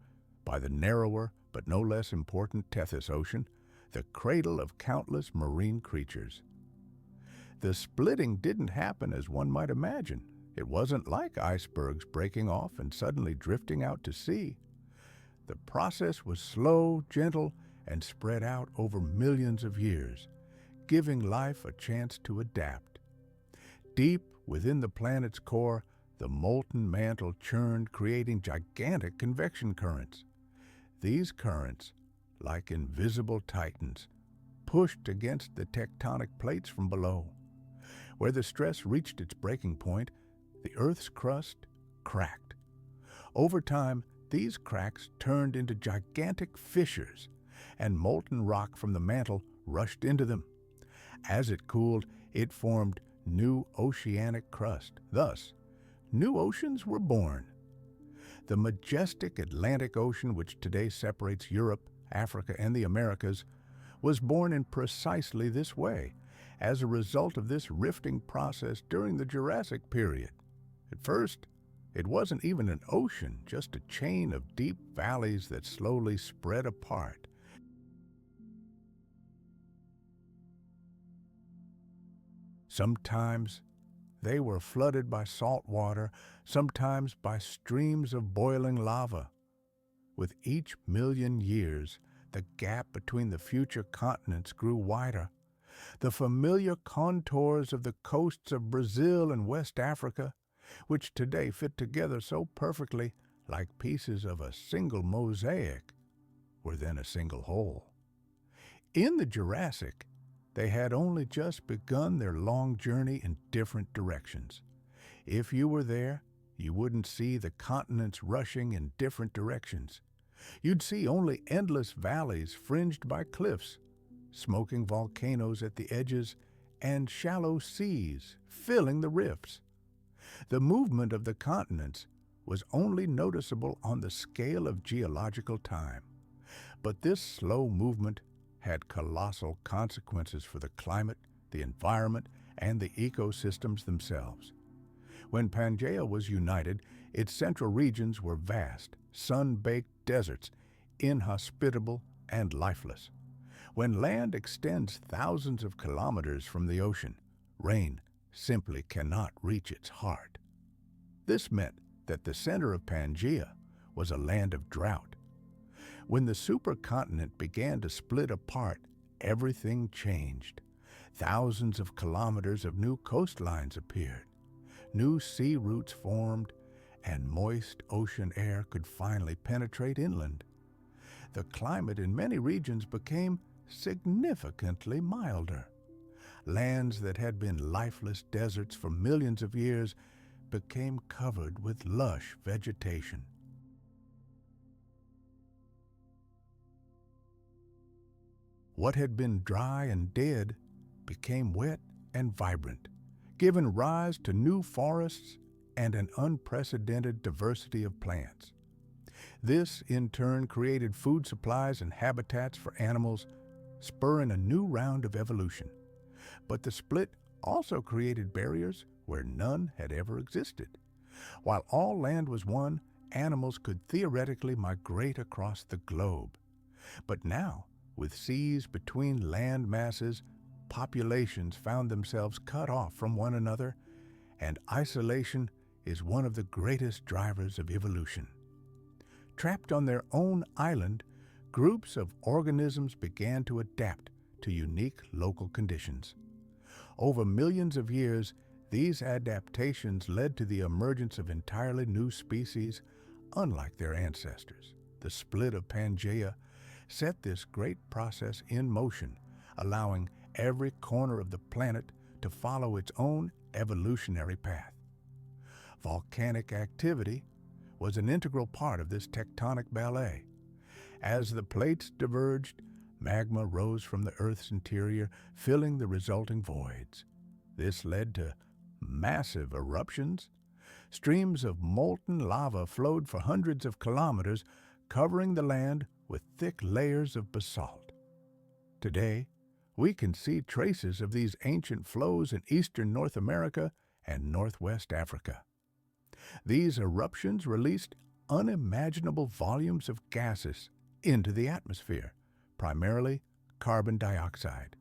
by the narrower but no less important Tethys Ocean, the cradle of countless marine creatures. The splitting didn't happen as one might imagine. It wasn't like icebergs breaking off and suddenly drifting out to sea. The process was slow, gentle, and spread out over millions of years, giving life a chance to adapt. Deep within the planet's core, the molten mantle churned, creating gigantic convection currents. These currents, like invisible titans, pushed against the tectonic plates from below. Where the stress reached its breaking point, the Earth's crust cracked. Over time, these cracks turned into gigantic fissures, and molten rock from the mantle rushed into them. As it cooled, it formed new oceanic crust. Thus, new oceans were born. The majestic Atlantic Ocean, which today separates Europe, Africa, and the Americas, was born in precisely this way, as a result of this rifting process during the Jurassic Period. At first, it wasn't even an ocean, just a chain of deep valleys that slowly spread apart. Sometimes they were flooded by salt water, sometimes by streams of boiling lava. With each million years, the gap between the future continents grew wider. The familiar contours of the coasts of Brazil and West Africa, which today fit together so perfectly like pieces of a single mosaic, were then a single whole. In the Jurassic, they had only just begun their long journey in different directions. If you were there, you wouldn't see the continents rushing in different directions. You'd see only endless valleys fringed by cliffs, smoking volcanoes at the edges, and shallow seas filling the rifts. The movement of the continents was only noticeable on the scale of geological time. But this slow movement had colossal consequences for the climate, the environment, and the ecosystems themselves. When Pangea was united, its central regions were vast, sun-baked deserts, inhospitable and lifeless. When land extends thousands of kilometers from the ocean, rain simply cannot reach its heart. This meant that the center of Pangea was a land of drought. When the supercontinent began to split apart, everything changed. Thousands of kilometers of new coastlines appeared. New sea routes formed, and moist ocean air could finally penetrate inland. The climate in many regions became significantly milder. Lands that had been lifeless deserts for millions of years became covered with lush vegetation. What had been dry and dead became wet and vibrant, giving rise to new forests and an unprecedented diversity of plants. This, in turn, created food supplies and habitats for animals, spurring a new round of evolution. But the split also created barriers where none had ever existed. While all land was one, animals could theoretically migrate across the globe. But now, with seas between land masses, populations found themselves cut off from one another, and isolation is one of the greatest drivers of evolution. Trapped on their own island, groups of organisms began to adapt to unique local conditions. Over millions of years, these adaptations led to the emergence of entirely new species, unlike their ancestors. The split of Pangea set this great process in motion, allowing every corner of the planet to follow its own evolutionary path. Volcanic activity was an integral part of this tectonic ballet. As the plates diverged, magma rose from the Earth's interior, filling the resulting voids. This led to massive eruptions. Streams of molten lava flowed for hundreds of kilometers, covering the land with thick layers of basalt. Today, we can see traces of these ancient flows in eastern North America and northwest Africa. These eruptions released unimaginable volumes of gases into the atmosphere, primarily carbon dioxide.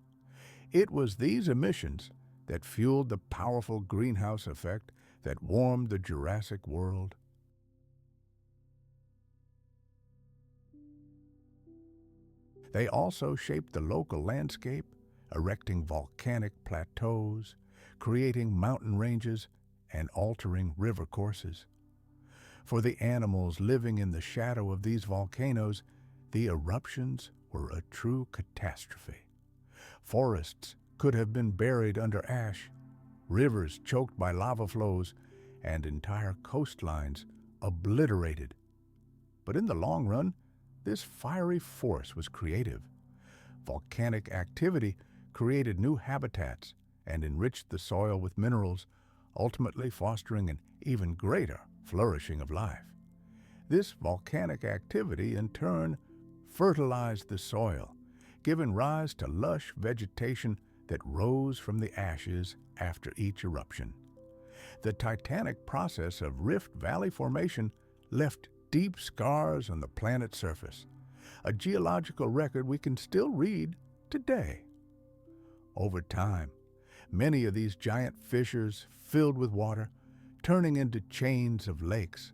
It was these emissions that fueled the powerful greenhouse effect that warmed the Jurassic world. They also shaped the local landscape, erecting volcanic plateaus, creating mountain ranges, and altering river courses. For the animals living in the shadow of these volcanoes, the eruptions were a true catastrophe. Forests could have been buried under ash, rivers choked by lava flows, and entire coastlines obliterated. But in the long run, this fiery force was creative. Volcanic activity created new habitats and enriched the soil with minerals, ultimately fostering an even greater flourishing of life. This volcanic activity, in turn, fertilized the soil, giving rise to lush vegetation that rose from the ashes after each eruption. The titanic process of rift valley formation left deep scars on the planet's surface, a geological record we can still read today. Over time, many of these giant fissures filled with water, turning into chains of lakes.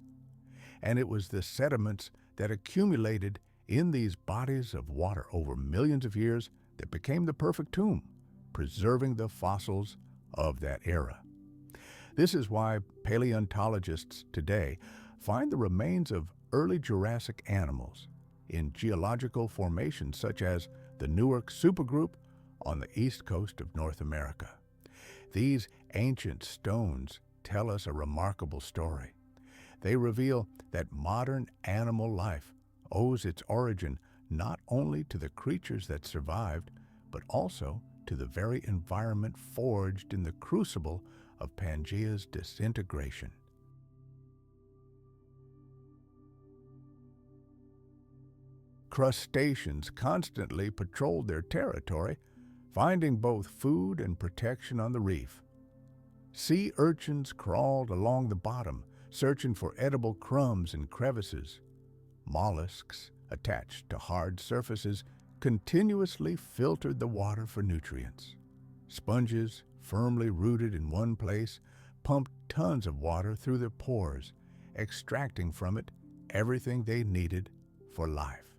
And it was the sediments that accumulated in these bodies of water over millions of years that became the perfect tomb, preserving the fossils of that era. This is why paleontologists today find the remains of early Jurassic animals in geological formations such as the Newark supergroup on the east coast of North America. These ancient stones tell us a remarkable story. They reveal that modern animal life owes its origin not only to the creatures that survived, but also to the very environment forged in the crucible of Pangea's disintegration. Crustaceans constantly patrolled their territory, finding both food and protection on the reef. Sea urchins crawled along the bottom, searching for edible crumbs in crevices. Mollusks, attached to hard surfaces, continuously filtered the water for nutrients. Sponges, firmly rooted in one place, pumped tons of water through their pores, extracting from it everything they needed for life.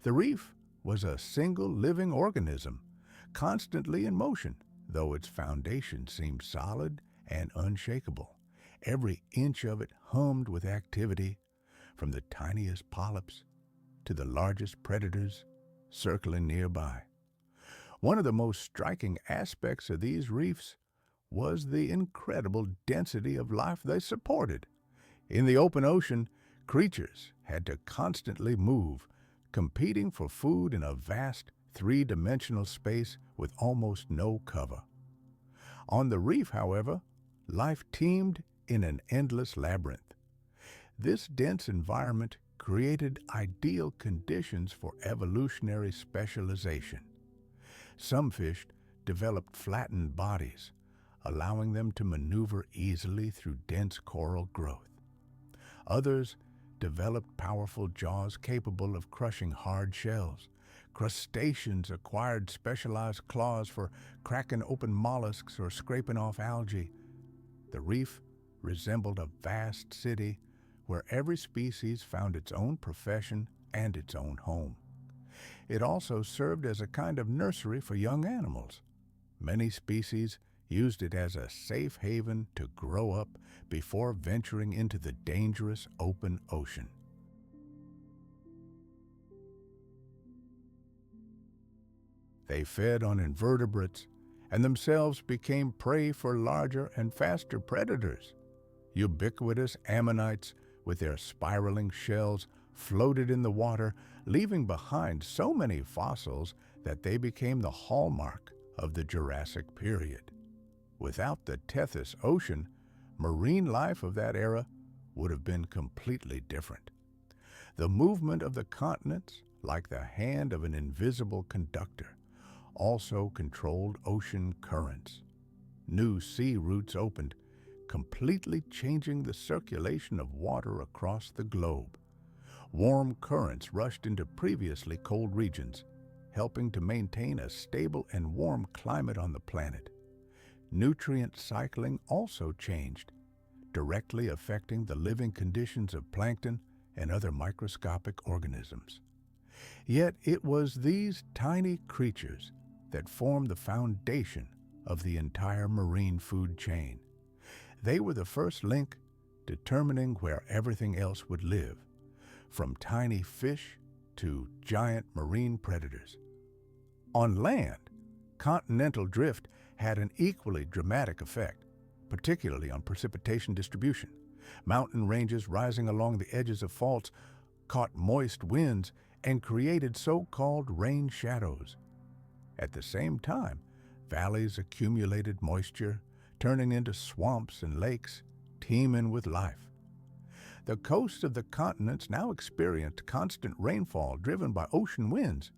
The reef was a single living organism, constantly in motion, though its foundation seemed solid and unshakable. Every inch of it hummed with activity, from the tiniest polyps to the largest predators circling nearby. One of the most striking aspects of these reefs was the incredible density of life they supported. In the open ocean, creatures had to constantly move, competing for food in a vast three-dimensional space with almost no cover. On the reef, however, life teemed in an endless labyrinth. This dense environment created ideal conditions for evolutionary specialization. Some fish developed flattened bodies, allowing them to maneuver easily through dense coral growth. Others developed powerful jaws capable of crushing hard shells. Crustaceans acquired specialized claws for cracking open mollusks or scraping off algae. The reef resembled a vast city where every species found its own profession and its own home. It also served as a kind of nursery for young animals. Many species used it as a safe haven to grow up before venturing into the dangerous open ocean. They fed on invertebrates and themselves became prey for larger and faster predators. Ubiquitous ammonites, with their spiraling shells, floated in the water, leaving behind so many fossils that they became the hallmark of the Jurassic Period. Without the Tethys Ocean, marine life of that era would have been completely different. The movement of the continents, like the hand of an invisible conductor, also controlled ocean currents. New sea routes opened, completely changing the circulation of water across the globe. Warm currents rushed into previously cold regions, helping to maintain a stable and warm climate on the planet. Nutrient cycling also changed, directly affecting the living conditions of plankton and other microscopic organisms. Yet it was these tiny creatures that formed the foundation of the entire marine food chain. They were the first link determining where everything else would live, from tiny fish to giant marine predators. On land, continental drift had an equally dramatic effect, particularly on precipitation distribution. Mountain ranges rising along the edges of faults caught moist winds and created so-called rain shadows. At the same time, valleys accumulated moisture, turning into swamps and lakes, teeming with life. The coasts of the continents now experienced constant rainfall driven by ocean winds.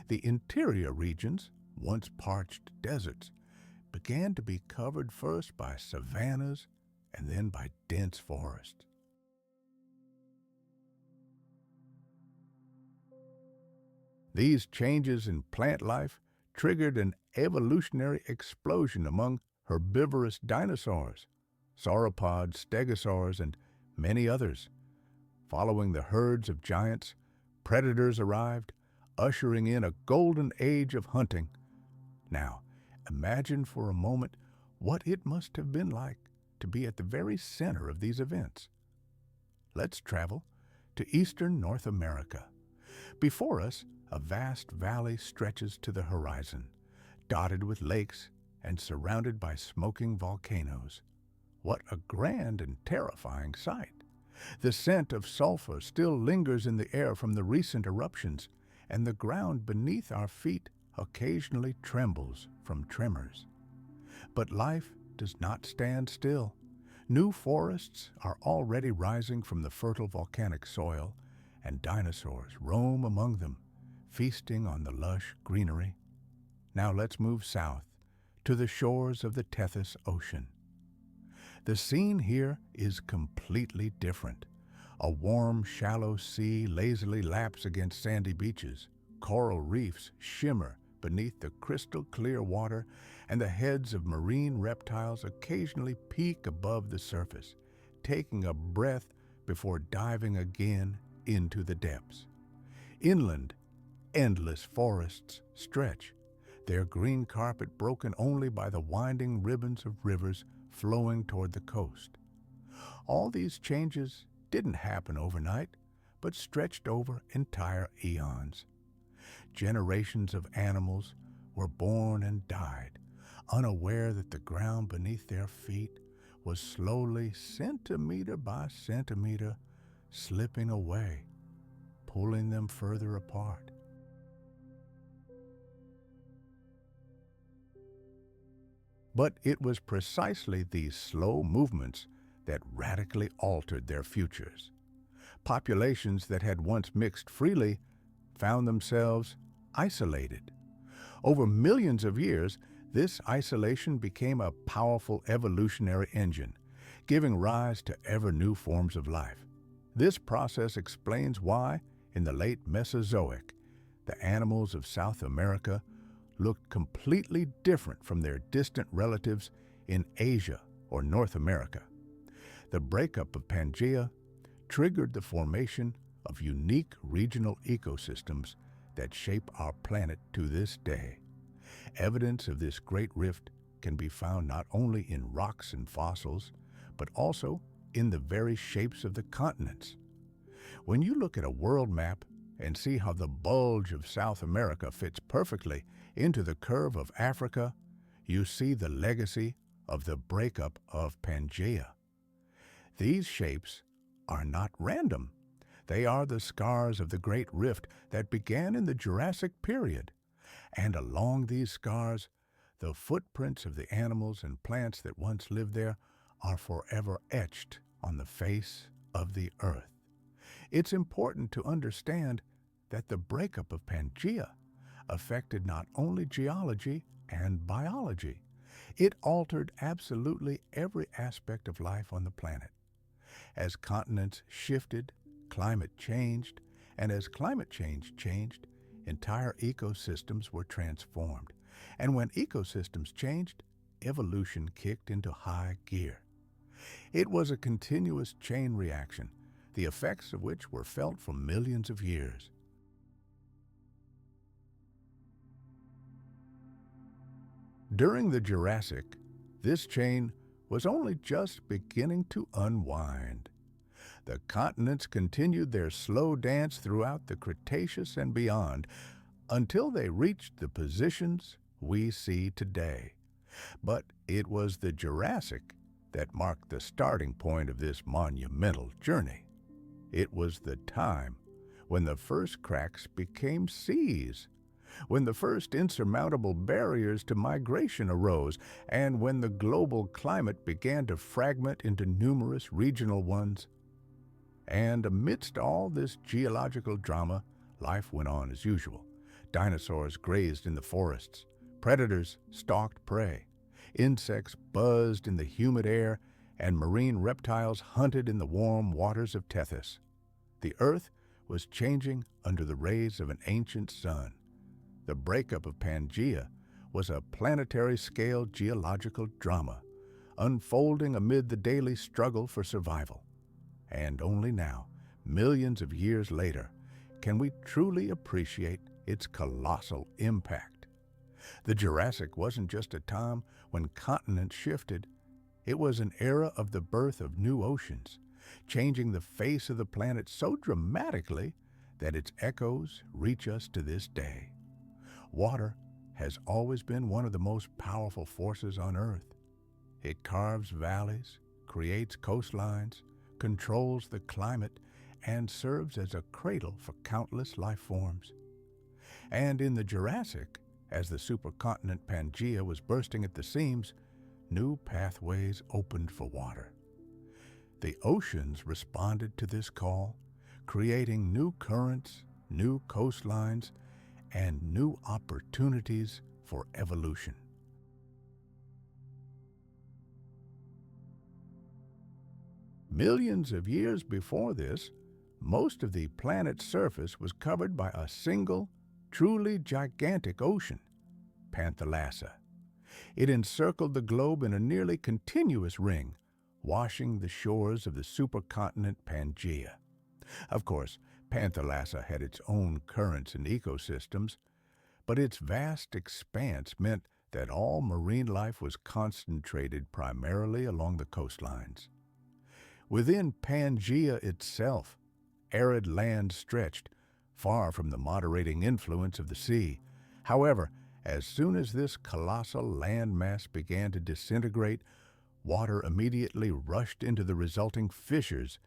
The interior regions, once parched deserts, began to be covered first by savannas and then by dense forests. These changes in plant life triggered an evolutionary explosion among herbivorous dinosaurs, sauropods, stegosaurs, and many others. Following the herds of giants, predators arrived, ushering in a golden age of hunting. Now, imagine for a moment what it must have been like to be at the very center of these events. Let's travel to eastern North America. Before us, a vast valley stretches to the horizon, dotted with lakes and surrounded by smoking volcanoes. What a grand and terrifying sight! The scent of sulfur still lingers in the air from the recent eruptions, and the ground beneath our feet occasionally trembles from tremors. But life does not stand still. New forests are already rising from the fertile volcanic soil, and dinosaurs roam among them, feasting on the lush greenery. Now let's move south to the shores of the Tethys Ocean. The scene here is completely different. A warm, shallow sea lazily laps against sandy beaches. Coral reefs shimmer beneath the crystal-clear water, and the heads of marine reptiles occasionally peek above the surface, taking a breath before diving again into the depths. Inland, endless forests stretch, their green carpet broken only by the winding ribbons of rivers flowing toward the coast. All these changes didn't happen overnight, but stretched over entire eons. Generations of animals were born and died, unaware that the ground beneath their feet was slowly, centimeter by centimeter, slipping away, pulling them further apart. But it was precisely these slow movements that radically altered their futures. Populations that had once mixed freely found themselves isolated. Over millions of years, this isolation became a powerful evolutionary engine, giving rise to ever new forms of life. This process explains why, in the late Mesozoic, the animals of South America looked completely different from their distant relatives in Asia or North America. The breakup of Pangea triggered the formation of unique regional ecosystems that shape our planet to this day. Evidence of this great rift can be found not only in rocks and fossils, but also in the very shapes of the continents. When you look at a world map and see how the bulge of South America fits perfectly into the curve of Africa, you see the legacy of the breakup of Pangea. These shapes are not random. They are the scars of the Great Rift that began in the Jurassic Period. And along these scars, the footprints of the animals and plants that once lived there are forever etched on the face of the earth. It's important to understand that the breakup of Pangea affected not only geology and biology, it altered absolutely every aspect of life on the planet. As continents shifted, climate changed, and as climate change changed, entire ecosystems were transformed. And when ecosystems changed, evolution kicked into high gear. It was a continuous chain reaction, the effects of which were felt for millions of years. During the Jurassic, this chain was only just beginning to unwind. The continents continued their slow dance throughout the Cretaceous and beyond until they reached the positions we see today. But it was the Jurassic that marked the starting point of this monumental journey. It was the time when the first cracks became seas, when the first insurmountable barriers to migration arose, and when the global climate began to fragment into numerous regional ones. And amidst all this geological drama, life went on as usual. Dinosaurs grazed in the forests, predators stalked prey, insects buzzed in the humid air, and marine reptiles hunted in the warm waters of Tethys. The Earth was changing under the rays of an ancient sun. The breakup of Pangea was a planetary-scale geological drama, unfolding amid the daily struggle for survival. And only now, millions of years later, can we truly appreciate its colossal impact. The Jurassic wasn't just a time when continents shifted. It was an era of the birth of new oceans, changing the face of the planet so dramatically that its echoes reach us to this day. Water has always been one of the most powerful forces on Earth. It carves valleys, creates coastlines, controls the climate, and serves as a cradle for countless life forms. And in the Jurassic, as the supercontinent Pangea was bursting at the seams, new pathways opened for water. The oceans responded to this call, creating new currents, new coastlines, and new opportunities for evolution. Millions of years before this, most of the planet's surface was covered by a single, truly gigantic ocean, Pangea. It encircled the globe in a nearly continuous ring, washing the shores of the supercontinent Pangea. Of course, Pangea had its own currents and ecosystems, but its vast expanse meant that all marine life was concentrated primarily along the coastlines. Within Pangea itself, arid land stretched, far from the moderating influence of the sea. However, as soon as this colossal landmass began to disintegrate, water immediately rushed into the resulting fissures,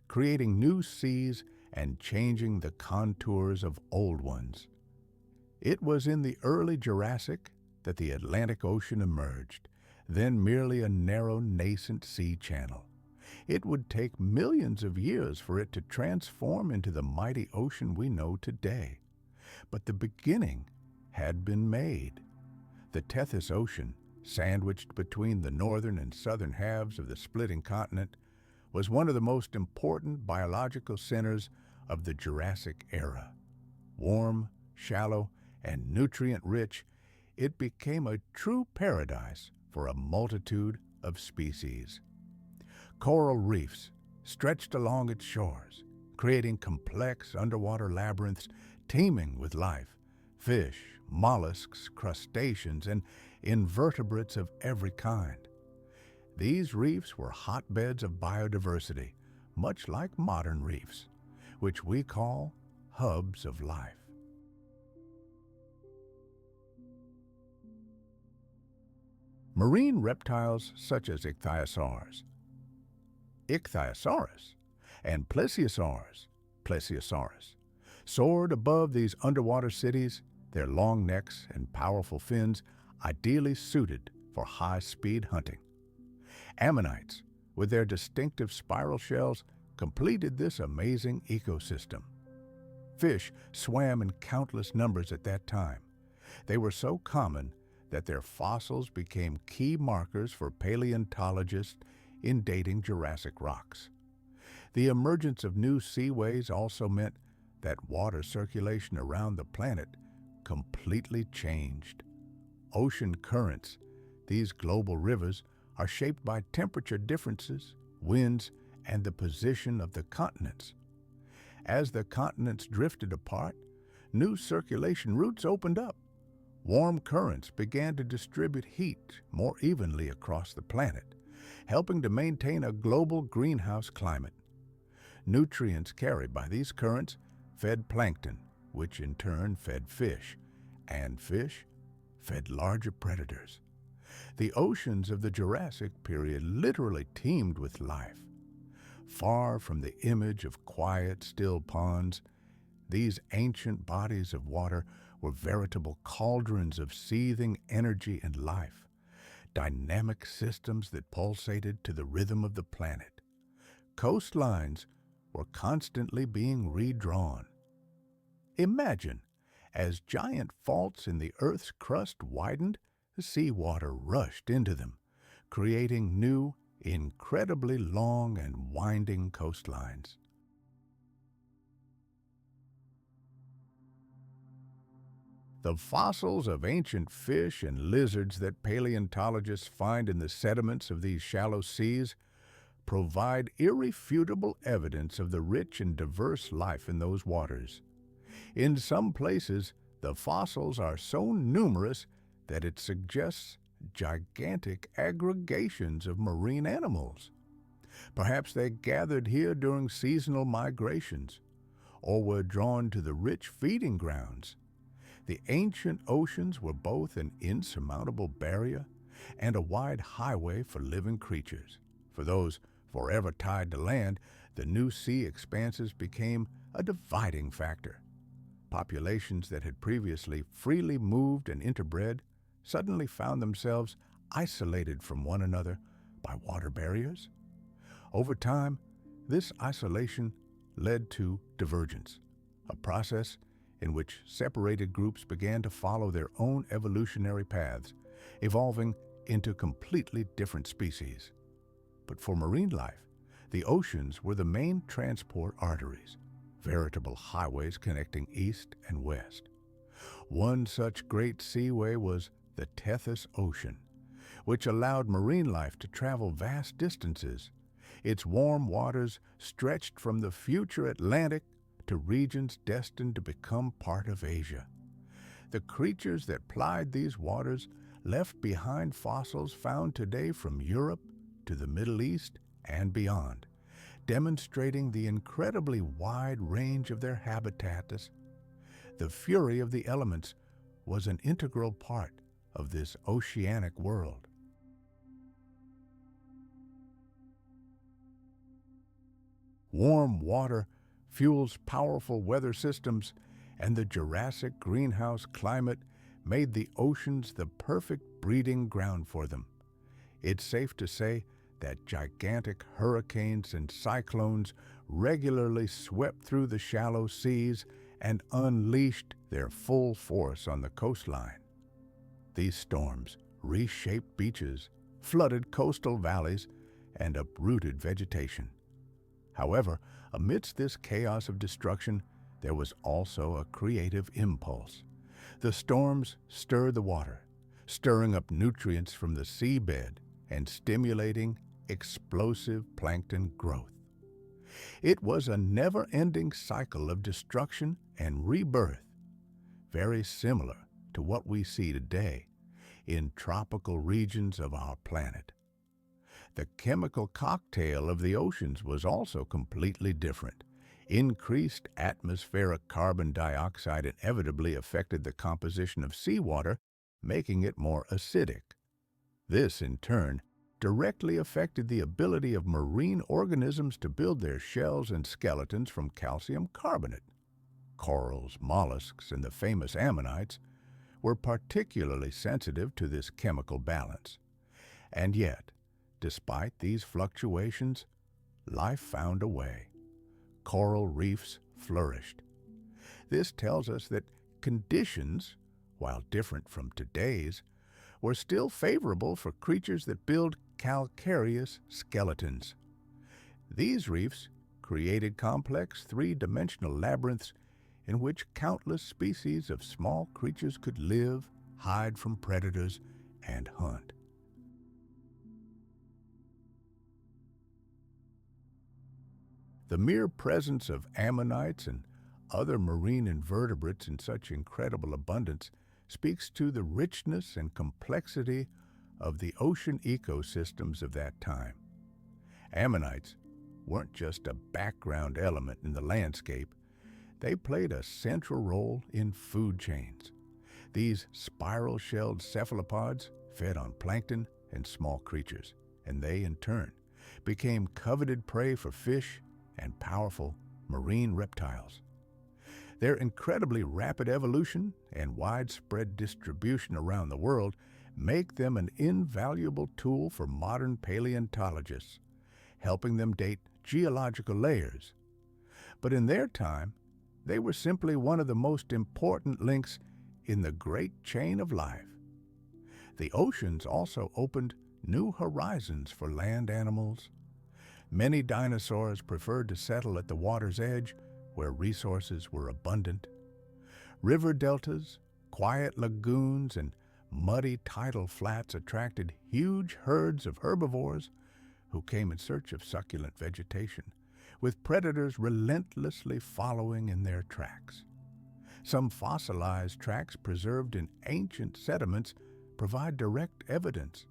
creating new seas and changing the contours of old ones. It was in the early Jurassic that the Atlantic Ocean emerged, then merely a narrow nascent sea channel. It would take millions of years for it to transform into the mighty ocean we know today. But the beginning had been made. The Tethys Ocean, sandwiched between the northern and southern halves of the splitting continent, was one of the most important biological centers of the Jurassic era. Warm, shallow, and nutrient-rich, it became a true paradise for a multitude of species. Coral reefs stretched along its shores, creating complex underwater labyrinths teeming with life, fish, mollusks, crustaceans, and invertebrates of every kind. These reefs were hotbeds of biodiversity, much like modern reefs, which we call hubs of life. Marine reptiles such as ichthyosaurs, and plesiosaurs, soared above these underwater cities, their long necks and powerful fins ideally suited for high-speed hunting. Ammonites, with their distinctive spiral shells, completed this amazing ecosystem. Fish swam in countless numbers at that time. They were so common that their fossils became key markers for paleontologists in dating Jurassic rocks. The emergence of new seaways also meant that water circulation around the planet completely changed. Ocean currents, these global rivers, are shaped by temperature differences, winds, and the position of the continents. As the continents drifted apart, new circulation routes opened up. Warm currents began to distribute heat more evenly across the planet, helping to maintain a global greenhouse climate. Nutrients carried by these currents fed plankton, which in turn fed fish, and fish fed larger predators. The oceans of the Jurassic period literally teemed with life. Far from the image of quiet, still ponds, these ancient bodies of water were veritable cauldrons of seething energy and life, dynamic systems that pulsated to the rhythm of the planet. Coastlines were constantly being redrawn. Imagine, as giant faults in the Earth's crust widened, the seawater rushed into them, creating new, incredibly long and winding coastlines. The fossils of ancient fish and lizards that paleontologists find in the sediments of these shallow seas provide irrefutable evidence of the rich and diverse life in those waters. In some places, the fossils are so numerous that it suggests gigantic aggregations of marine animals. Perhaps they gathered here during seasonal migrations, or were drawn to the rich feeding grounds. The ancient oceans were both an insurmountable barrier and a wide highway for living creatures. For those forever tied to land, the new sea expanses became a dividing factor. Populations that had previously freely moved and interbred suddenly found themselves isolated from one another by water barriers. Over time, this isolation led to divergence, a process in which separated groups began to follow their own evolutionary paths, evolving into completely different species. But for marine life, the oceans were the main transport arteries, veritable highways connecting east and west. One such great seaway was the Tethys Ocean, which allowed marine life to travel vast distances. Its warm waters stretched from the future Atlantic to regions destined to become part of Asia. The creatures that plied these waters left behind fossils found today from Europe to the Middle East and beyond, demonstrating the incredibly wide range of their habitats. The fury of the elements was an integral part of this oceanic world. Warm water fuels powerful weather systems, and the Jurassic greenhouse climate made the oceans the perfect breeding ground for them. It's safe to say that gigantic hurricanes and cyclones regularly swept through the shallow seas and unleashed their full force on the coastline. These storms reshaped beaches, flooded coastal valleys, and uprooted vegetation. However, amidst this chaos of destruction, there was also a creative impulse. The storms stirred the water, stirring up nutrients from the seabed and stimulating explosive plankton growth. It was a never-ending cycle of destruction and rebirth, very similar to what we see today in tropical regions of our planet. The chemical cocktail of the oceans was also completely different. Increased atmospheric carbon dioxide inevitably affected the composition of seawater, making it more acidic. This, in turn, directly affected the ability of marine organisms to build their shells and skeletons from calcium carbonate. Corals, mollusks, and the famous ammonites were particularly sensitive to this chemical balance. And yet, despite these fluctuations, life found a way. coral reefs flourished. This tells us that conditions, while different from today's, were still favorable for creatures that build calcareous skeletons. These reefs created complex three-dimensional labyrinths in which countless species of small creatures could live, hide from predators, and hunt. The mere presence of ammonites and other marine invertebrates in such incredible abundance speaks to the richness and complexity of the ocean ecosystems of that time. Ammonites weren't just a background element in the landscape, they played a central role in food chains. These spiral-shelled cephalopods fed on plankton and small creatures, and they, in turn, became coveted prey for fish and powerful marine reptiles. Their incredibly rapid evolution and widespread distribution around the world make them an invaluable tool for modern paleontologists, helping them date geological layers. But in their time, they were simply one of the most important links in the great chain of life. The oceans also opened new horizons for land animals. Many dinosaurs preferred to settle at the water's edge, where resources were abundant. River deltas, quiet lagoons, and muddy tidal flats attracted huge herds of herbivores who came in search of succulent vegetation, with predators relentlessly following in their tracks. Some fossilized tracks preserved in ancient sediments provide direct evidence.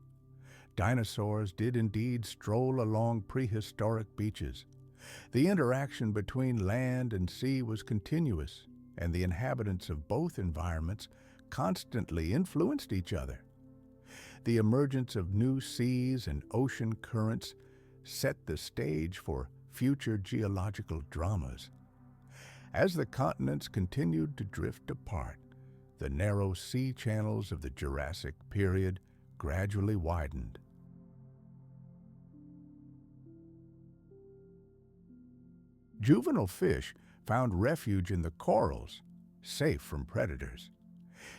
Dinosaurs did indeed stroll along prehistoric beaches. The interaction between land and sea was continuous, and the inhabitants of both environments constantly influenced each other. The emergence of new seas and ocean currents set the stage for future geological dramas. As the continents continued to drift apart, the narrow sea channels of the Jurassic Period gradually widened. Juvenile fish found refuge in the corals, safe from predators.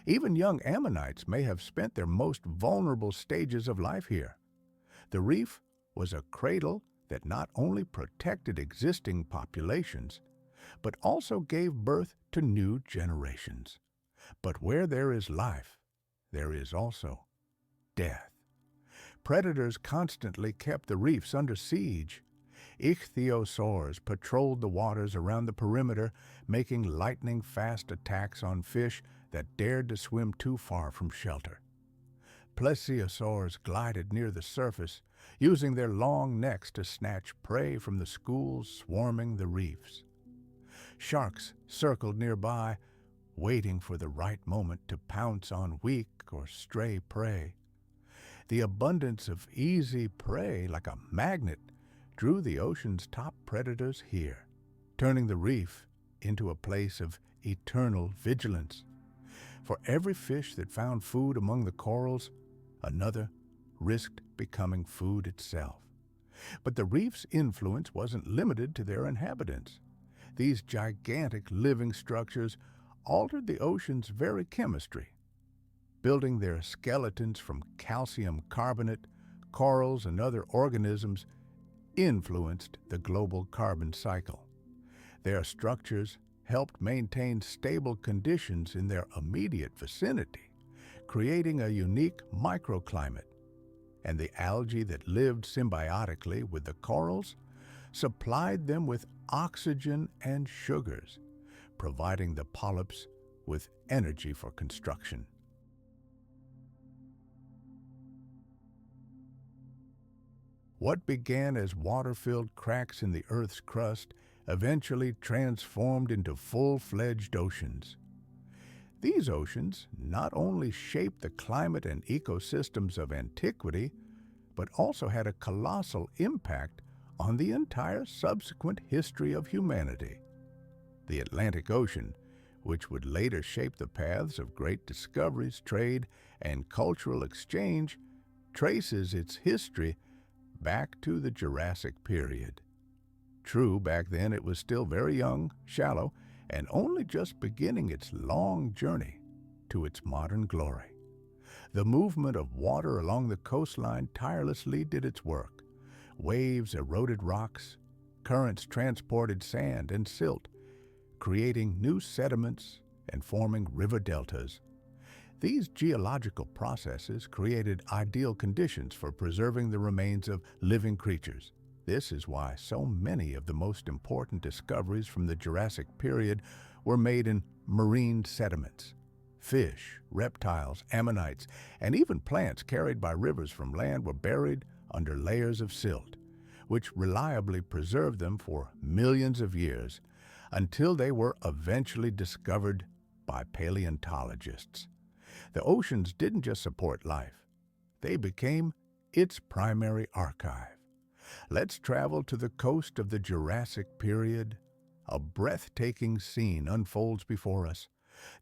Even young ammonites may have spent their most vulnerable stages of life here. The reef was a cradle that not only protected existing populations, but also gave birth to new generations. But where there is life, there is also death. Predators constantly kept the reefs under siege. Ichthyosaurs patrolled the waters around the perimeter, making lightning-fast attacks on fish that dared to swim too far from shelter. Plesiosaurs glided near the surface, using their long necks to snatch prey from the schools swarming the reefs. Sharks circled nearby, waiting for the right moment to pounce on weak or stray prey. The abundance of easy prey, like a magnet, drew the ocean's top predators here, turning the reef into a place of eternal vigilance. For every fish that found food among the corals, another risked becoming food itself. But the reef's influence wasn't limited to their inhabitants. These gigantic living structures altered the ocean's very chemistry. Building their skeletons from calcium carbonate, corals and other organisms influenced the global carbon cycle. Their structures helped maintain stable conditions in their immediate vicinity, creating a unique microclimate. And the algae that lived symbiotically with the corals supplied them with oxygen and sugars, providing the polyps with energy for construction. What began as water-filled cracks in the Earth's crust eventually transformed into full-fledged oceans. These oceans not only shaped the climate and ecosystems of antiquity, but also had a colossal impact on the entire subsequent history of humanity. The Atlantic Ocean, which would later shape the paths of great discoveries, trade, and cultural exchange, traces its history back to the Jurassic Period. True, back then it was still very young, shallow, and only just beginning its long journey to its modern glory. The movement of water along the coastline tirelessly did its work. Waves eroded rocks, currents transported sand and silt, creating new sediments and forming river deltas. These geological processes created ideal conditions for preserving the remains of living creatures. This is why so many of the most important discoveries from the Jurassic period were made in marine sediments. Fish, reptiles, ammonites, and even plants carried by rivers from land were buried under layers of silt, which reliably preserved them for millions of years until they were eventually discovered by paleontologists. The oceans didn't just support life, they became its primary archive. Let's travel to the coast of the Jurassic period. A breathtaking scene unfolds before us.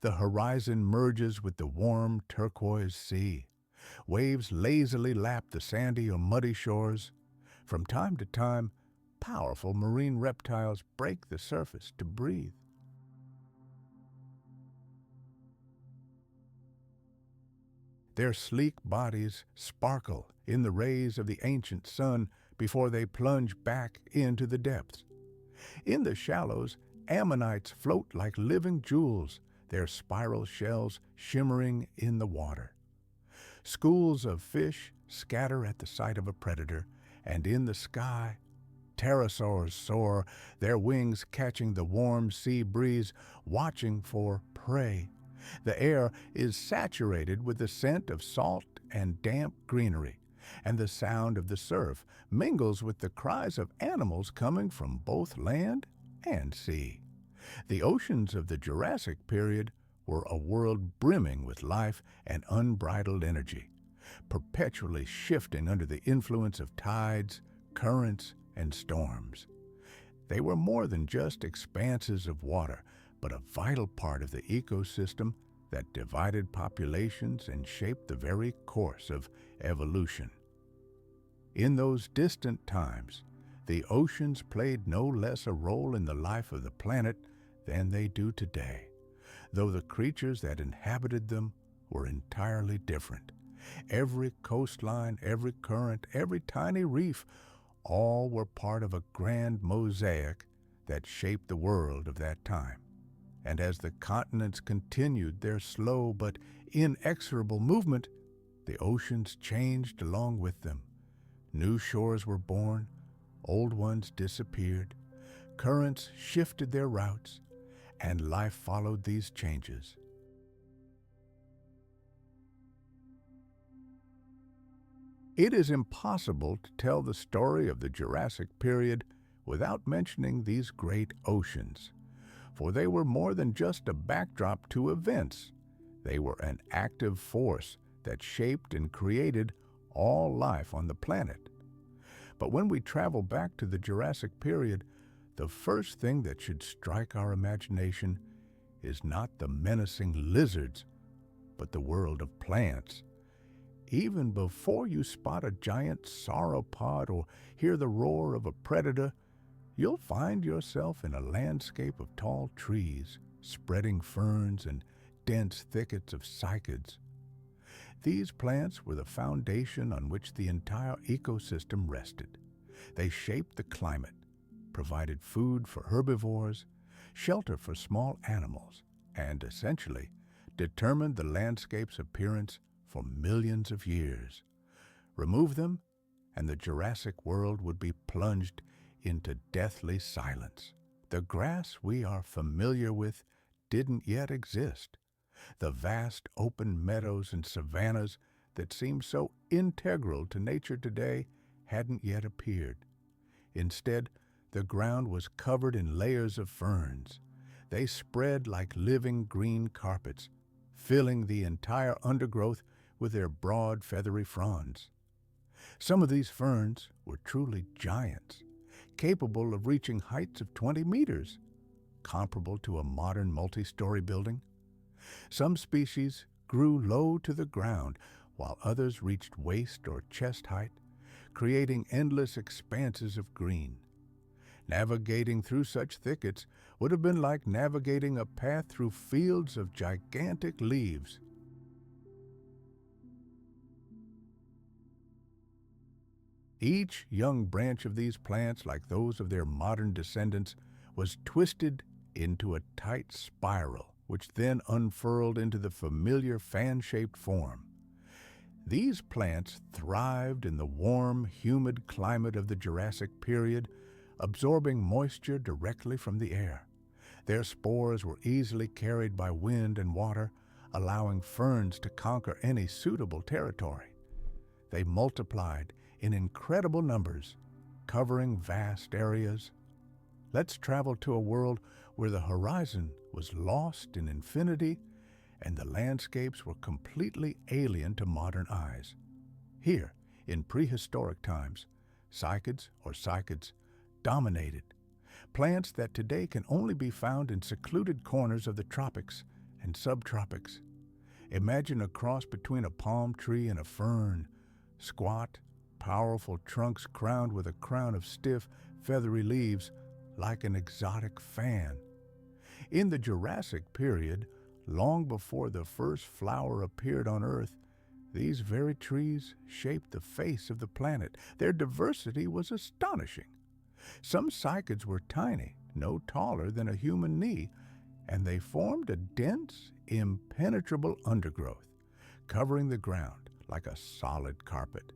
The horizon merges with the warm turquoise sea. Waves lazily lap the sandy or muddy shores. From time to time, powerful marine reptiles break the surface to breathe. Their sleek bodies sparkle in the rays of the ancient sun before they plunge back into the depths. In the shallows, ammonites float like living jewels, their spiral shells shimmering in the water. Schools of fish scatter at the sight of a predator, and in the sky, pterosaurs soar, their wings catching the warm sea breeze, watching for prey. The air is saturated with the scent of salt and damp greenery, and the sound of the surf mingles with the cries of animals coming from both land and sea. The oceans of the Jurassic period were a world brimming with life and unbridled energy, perpetually shifting under the influence of tides, currents, and storms. They were more than just expanses of water, but a vital part of the ecosystem that divided populations and shaped the very course of evolution. In those distant times, the oceans played no less a role in the life of the planet than they do today, though the creatures that inhabited them were entirely different. Every coastline, every current, every tiny reef, all were part of a grand mosaic that shaped the world of that time. And as the continents continued their slow but inexorable movement, the oceans changed along with them. New shores were born, old ones disappeared, currents shifted their routes, and life followed these changes. It is impossible to tell the story of the Jurassic period without mentioning these great oceans, for they were more than just a backdrop to events. They were an active force that shaped and created all life on the planet. But when we travel back to the Jurassic period, the first thing that should strike our imagination is not the menacing lizards, but the world of plants. Even before you spot a giant sauropod or hear the roar of a predator, you'll find yourself in a landscape of tall trees, spreading ferns and dense thickets of cycads. These plants were the foundation on which the entire ecosystem rested. They shaped the climate, provided food for herbivores, shelter for small animals, and essentially determined the landscape's appearance for millions of years. Remove them, and the Jurassic world would be plunged into deathly silence. The grass we are familiar with didn't yet exist. The vast open meadows and savannas that seem so integral to nature today hadn't yet appeared. Instead, the ground was covered in layers of ferns. They spread like living green carpets, filling the entire undergrowth with their broad, feathery fronds. Some of these ferns were truly giants, capable of reaching heights of 20 meters, comparable to a modern multi-story building. Some species grew low to the ground, while others reached waist or chest height, creating endless expanses of green. Navigating through such thickets would have been like navigating a path through fields of gigantic leaves. Each young branch of these plants, like those of their modern descendants, was twisted into a tight spiral, which then unfurled into the familiar fan-shaped form. These plants thrived in the warm, humid climate of the Jurassic period, absorbing moisture directly from the air. Their spores were easily carried by wind and water, allowing ferns to conquer any suitable territory. They multiplied in incredible numbers, covering vast areas. Let's travel to a world where the horizon was lost in infinity and the landscapes were completely alien to modern eyes. Here, in prehistoric times, cycads dominated, plants that today can only be found in secluded corners of the tropics and subtropics. Imagine a cross between a palm tree and a fern, squat, powerful trunks crowned with a crown of stiff, feathery leaves like an exotic fan. In the Jurassic period, long before the first flower appeared on Earth, these very trees shaped the face of the planet. Their diversity was astonishing. Some cycads were tiny, no taller than a human knee, and they formed a dense, impenetrable undergrowth, covering the ground like a solid carpet.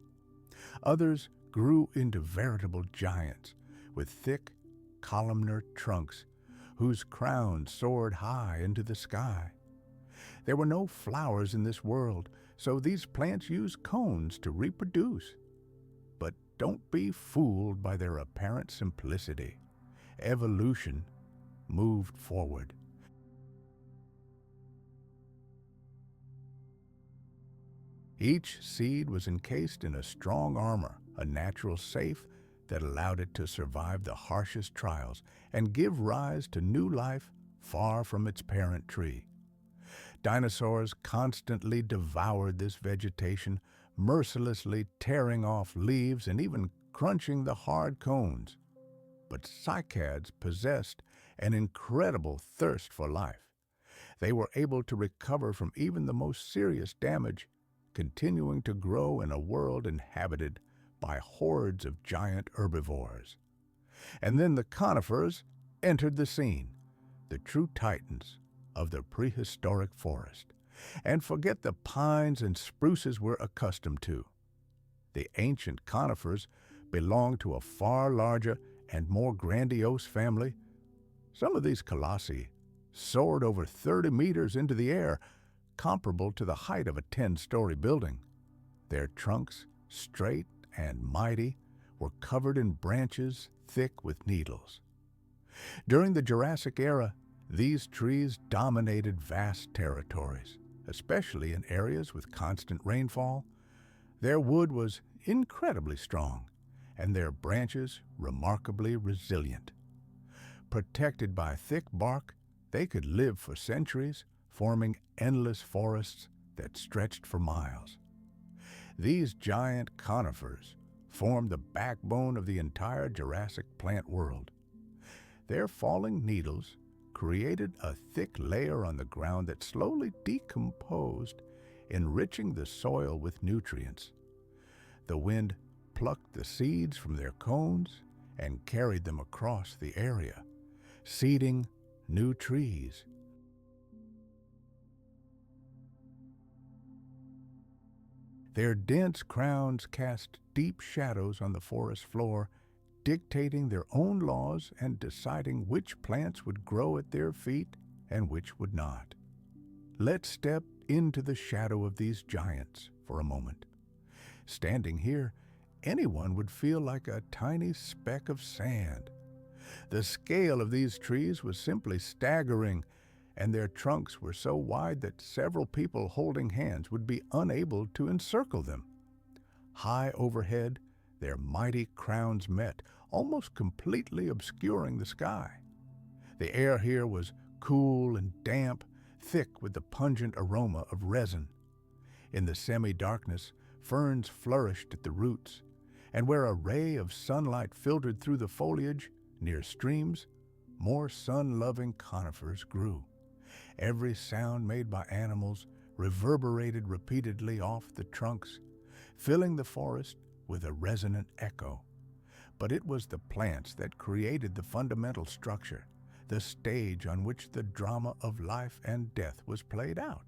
Others grew into veritable giants with thick, columnar trunks whose crowns soared high into the sky. There were no flowers in this world, so these plants used cones to reproduce. But don't be fooled by their apparent simplicity. Evolution moved forward. Each seed was encased in a strong armor, a natural safe that allowed it to survive the harshest trials and give rise to new life far from its parent tree. Dinosaurs constantly devoured this vegetation, mercilessly tearing off leaves and even crunching the hard cones. But cycads possessed an incredible thirst for life. They were able to recover from even the most serious damage, continuing to grow in a world inhabited by hordes of giant herbivores. And then the conifers entered the scene, the true titans of the prehistoric forest. And forget the pines and spruces we're accustomed to. The ancient conifers belonged to a far larger and more grandiose family. Some of these colossi soared over 30 meters into the air, comparable to the height of a 10-story building. Their trunks, straight and mighty, were covered in branches thick with needles. During the Jurassic era, these trees dominated vast territories, especially in areas with constant rainfall. Their wood was incredibly strong, and their branches remarkably resilient. Protected by thick bark, they could live for centuries, forming endless forests that stretched for miles. These giant conifers formed the backbone of the entire Jurassic plant world. Their falling needles created a thick layer on the ground that slowly decomposed, enriching the soil with nutrients. The wind plucked the seeds from their cones and carried them across the area, seeding new trees. Their dense crowns cast deep shadows on the forest floor, dictating their own laws and deciding which plants would grow at their feet and which would not. Let's step into the shadow of these giants for a moment. Standing here, anyone would feel like a tiny speck of sand. The scale of these trees was simply staggering, and their trunks were so wide that several people holding hands would be unable to encircle them. High overhead, their mighty crowns met, almost completely obscuring the sky. The air here was cool and damp, thick with the pungent aroma of resin. In the semi-darkness, ferns flourished at the roots, and where a ray of sunlight filtered through the foliage, Near streams, more sun-loving conifers grew. Every sound made by animals reverberated repeatedly off the trunks, filling the forest with a resonant echo. But it was the plants that created the fundamental structure, the stage on which the drama of life and death was played out.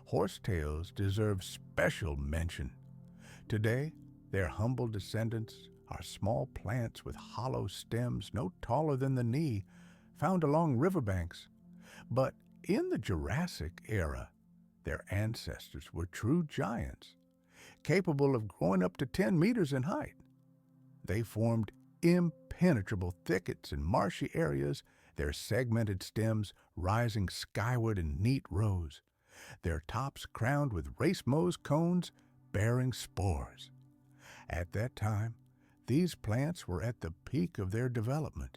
Horsetails deserve special mention. Today, their humble descendants are small plants with hollow stems no taller than the knee, found along riverbanks. But in the Jurassic era, their ancestors were true giants, capable of growing up to 10 meters in height. They formed impenetrable thickets in marshy areas, their segmented stems rising skyward in neat rows, their tops crowned with race-mose cones bearing spores. At that time, these plants were at the peak of their development.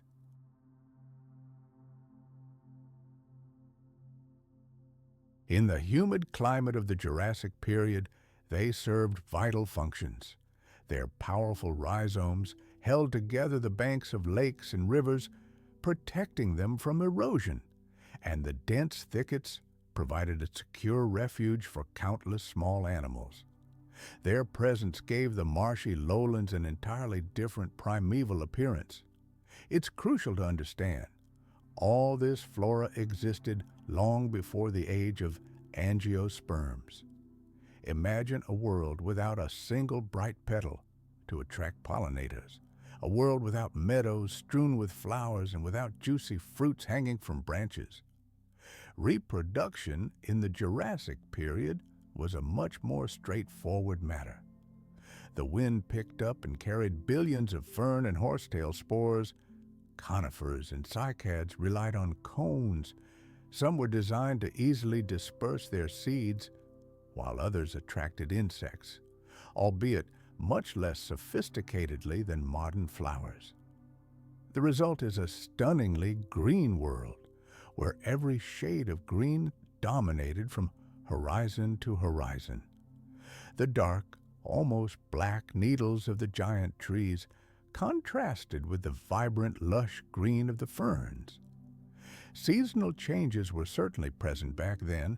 In the humid climate of the Jurassic period, they served vital functions. Their powerful rhizomes held together the banks of lakes and rivers, protecting them from erosion, and the dense thickets provided a secure refuge for countless small animals. Their presence gave the marshy lowlands an entirely different primeval appearance. It's crucial to understand, all this flora existed long before the age of angiosperms. Imagine a world without a single bright petal to attract pollinators, a world without meadows strewn with flowers and without juicy fruits hanging from branches. Reproduction in the Jurassic period was a much more straightforward matter. The wind picked up and carried billions of fern and horsetail spores. Conifers and cycads relied on cones. Some were designed to easily disperse their seeds, while others attracted insects, albeit much less sophisticatedly than modern flowers. The result is a stunningly green world, where every shade of green dominated from horizon to horizon. The dark, almost black needles of the giant trees contrasted with the vibrant, lush green of the ferns. Seasonal changes were certainly present back then,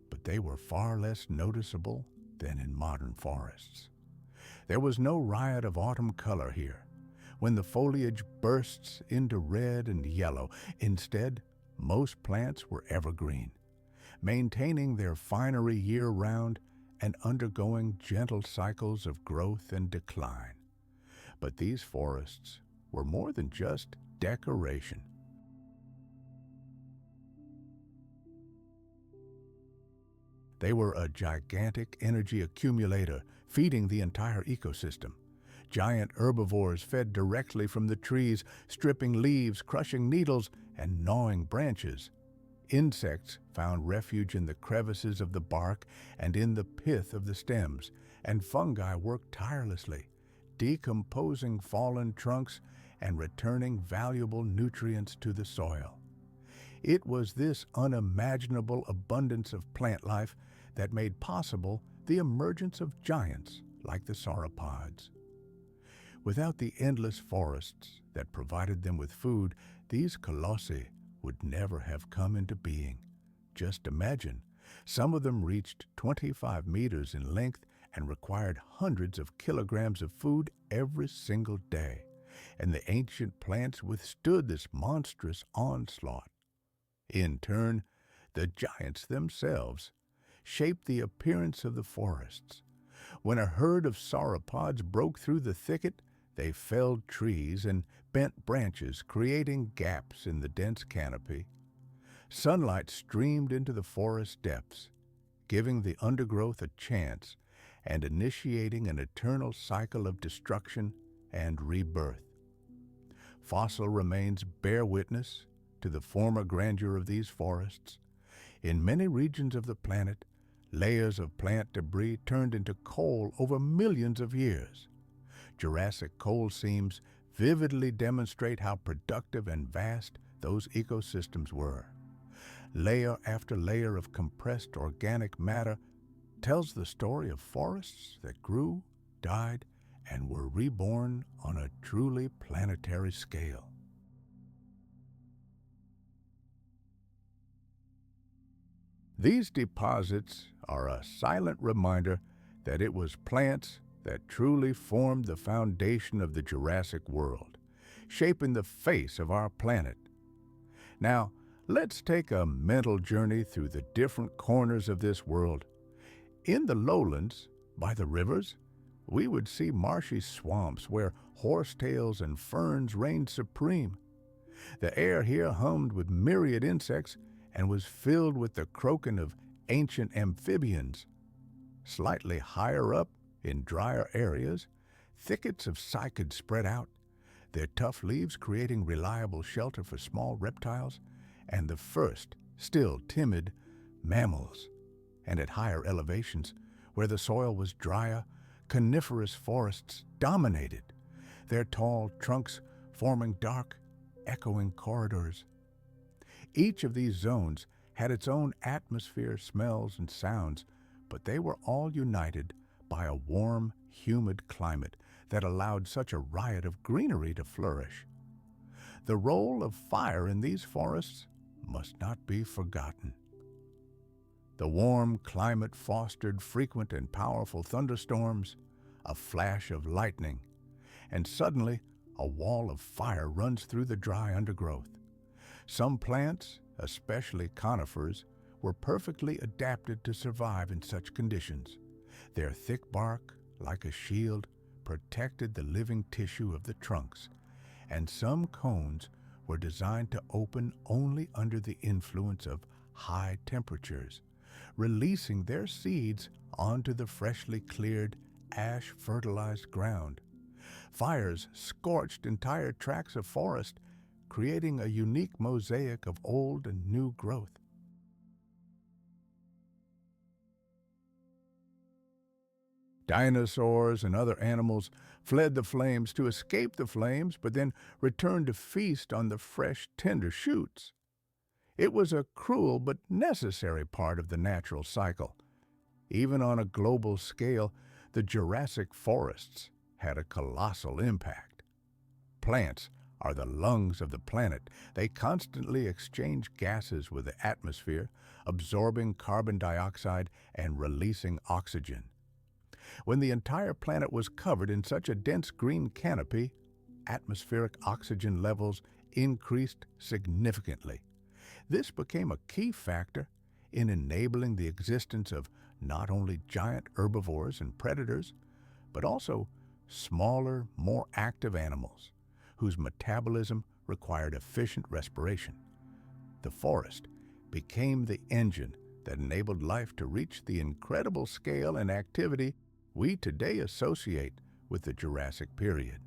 but they were far less noticeable than in modern forests. There was no riot of autumn color here, when the foliage bursts into red and yellow. Instead, most plants were evergreen, maintaining their finery year-round and undergoing gentle cycles of growth and decline. But these forests were more than just decoration. They were a gigantic energy accumulator, feeding the entire ecosystem. Giant herbivores fed directly from the trees, stripping leaves, crushing needles, and gnawing branches. Insects found refuge in the crevices of the bark and in the pith of the stems, and fungi worked tirelessly, decomposing fallen trunks and returning valuable nutrients to the soil. It was this unimaginable abundance of plant life that made possible the emergence of giants like the sauropods. Without the endless forests that provided them with food, these colossi would never have come into being. Just imagine, some of them reached 25 meters in length and required hundreds of kilograms of food every single day, and the ancient plants withstood this monstrous onslaught. In turn, the giants themselves shaped the appearance of the forests. When a herd of sauropods broke through the thicket, they felled trees and bent branches, creating gaps in the dense canopy. Sunlight streamed into the forest depths, giving the undergrowth a chance and initiating an eternal cycle of destruction and rebirth. Fossil remains bear witness to the former grandeur of these forests. In many regions of the planet, layers of plant debris turned into coal over millions of years. Jurassic coal seams vividly demonstrate how productive and vast those ecosystems were. Layer after layer of compressed organic matter tells the story of forests that grew, died, and were reborn on a truly planetary scale. These deposits are a silent reminder that it was plants that truly formed the foundation of the Jurassic world, shaping the face of our planet. Now, let's take a mental journey through the different corners of this world. In the lowlands, by the rivers, we would see marshy swamps where horsetails and ferns reigned supreme. The air here hummed with myriad insects and was filled with the croaking of ancient amphibians. Slightly higher up, in drier areas, thickets of cycads spread out, their tough leaves creating reliable shelter for small reptiles and the first, still timid, mammals. And at higher elevations, where the soil was drier, coniferous forests dominated, their tall trunks forming dark, echoing corridors. Each of these zones had its own atmosphere, smells, and sounds, but they were all united by a warm, humid climate that allowed such a riot of greenery to flourish. The role of fire in these forests must not be forgotten. The warm climate fostered frequent and powerful thunderstorms, a flash of lightning, and suddenly a wall of fire runs through the dry undergrowth. Some plants, especially conifers, were perfectly adapted to survive in such conditions. Their thick bark, like a shield, protected the living tissue of the trunks, and some cones were designed to open only under the influence of high temperatures, releasing their seeds onto the freshly cleared, ash-fertilized ground. Fires scorched entire tracts of forest, creating a unique mosaic of old and new growth. Dinosaurs and other animals fled the flames to escape the flames, but then returned to feast on the fresh, tender shoots. It was a cruel but necessary part of the natural cycle. Even on a global scale, the Jurassic forests had a colossal impact. Plants are the lungs of the planet. They constantly exchange gases with the atmosphere, absorbing carbon dioxide and releasing oxygen. When the entire planet was covered in such a dense green canopy, atmospheric oxygen levels increased significantly. This became a key factor in enabling the existence of not only giant herbivores and predators, but also smaller, more active animals whose metabolism required efficient respiration. The forest became the engine that enabled life to reach the incredible scale and activity we today associate with the Jurassic period.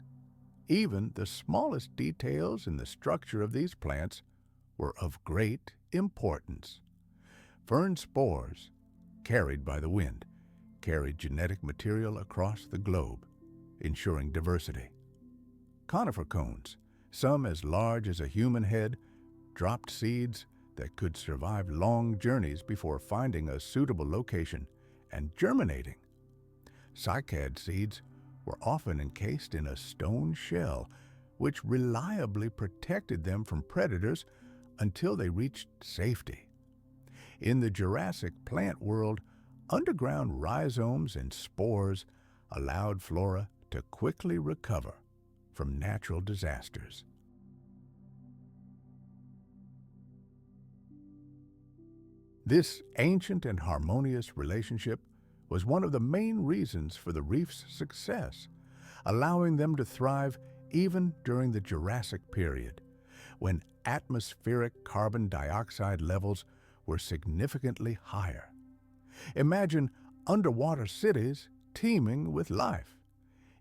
Even the smallest details in the structure of these plants were of great importance. Fern spores, carried by the wind, carried genetic material across the globe, ensuring diversity. Conifer cones, some as large as a human head, dropped seeds that could survive long journeys before finding a suitable location and germinating. Cycad seeds were often encased in a stone shell, which reliably protected them from predators until they reached safety. In the Jurassic plant world, underground rhizomes and spores allowed flora to quickly recover from natural disasters. This ancient and harmonious relationship was one of the main reasons for the reef's success, allowing them to thrive even during the Jurassic period, when atmospheric carbon dioxide levels were significantly higher. Imagine underwater cities teeming with life.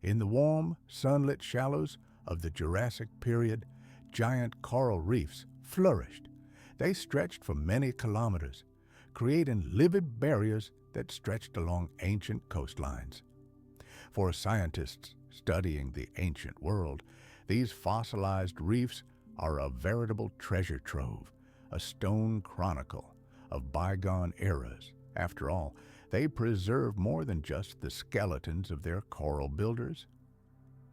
In the warm, sunlit shallows of the Jurassic period, giant coral reefs flourished. They stretched for many kilometers, creating livid barriers that stretched along ancient coastlines. For scientists studying the ancient world, these fossilized reefs are a veritable treasure trove, a stone chronicle of bygone eras. After all, they preserve more than just the skeletons of their coral builders.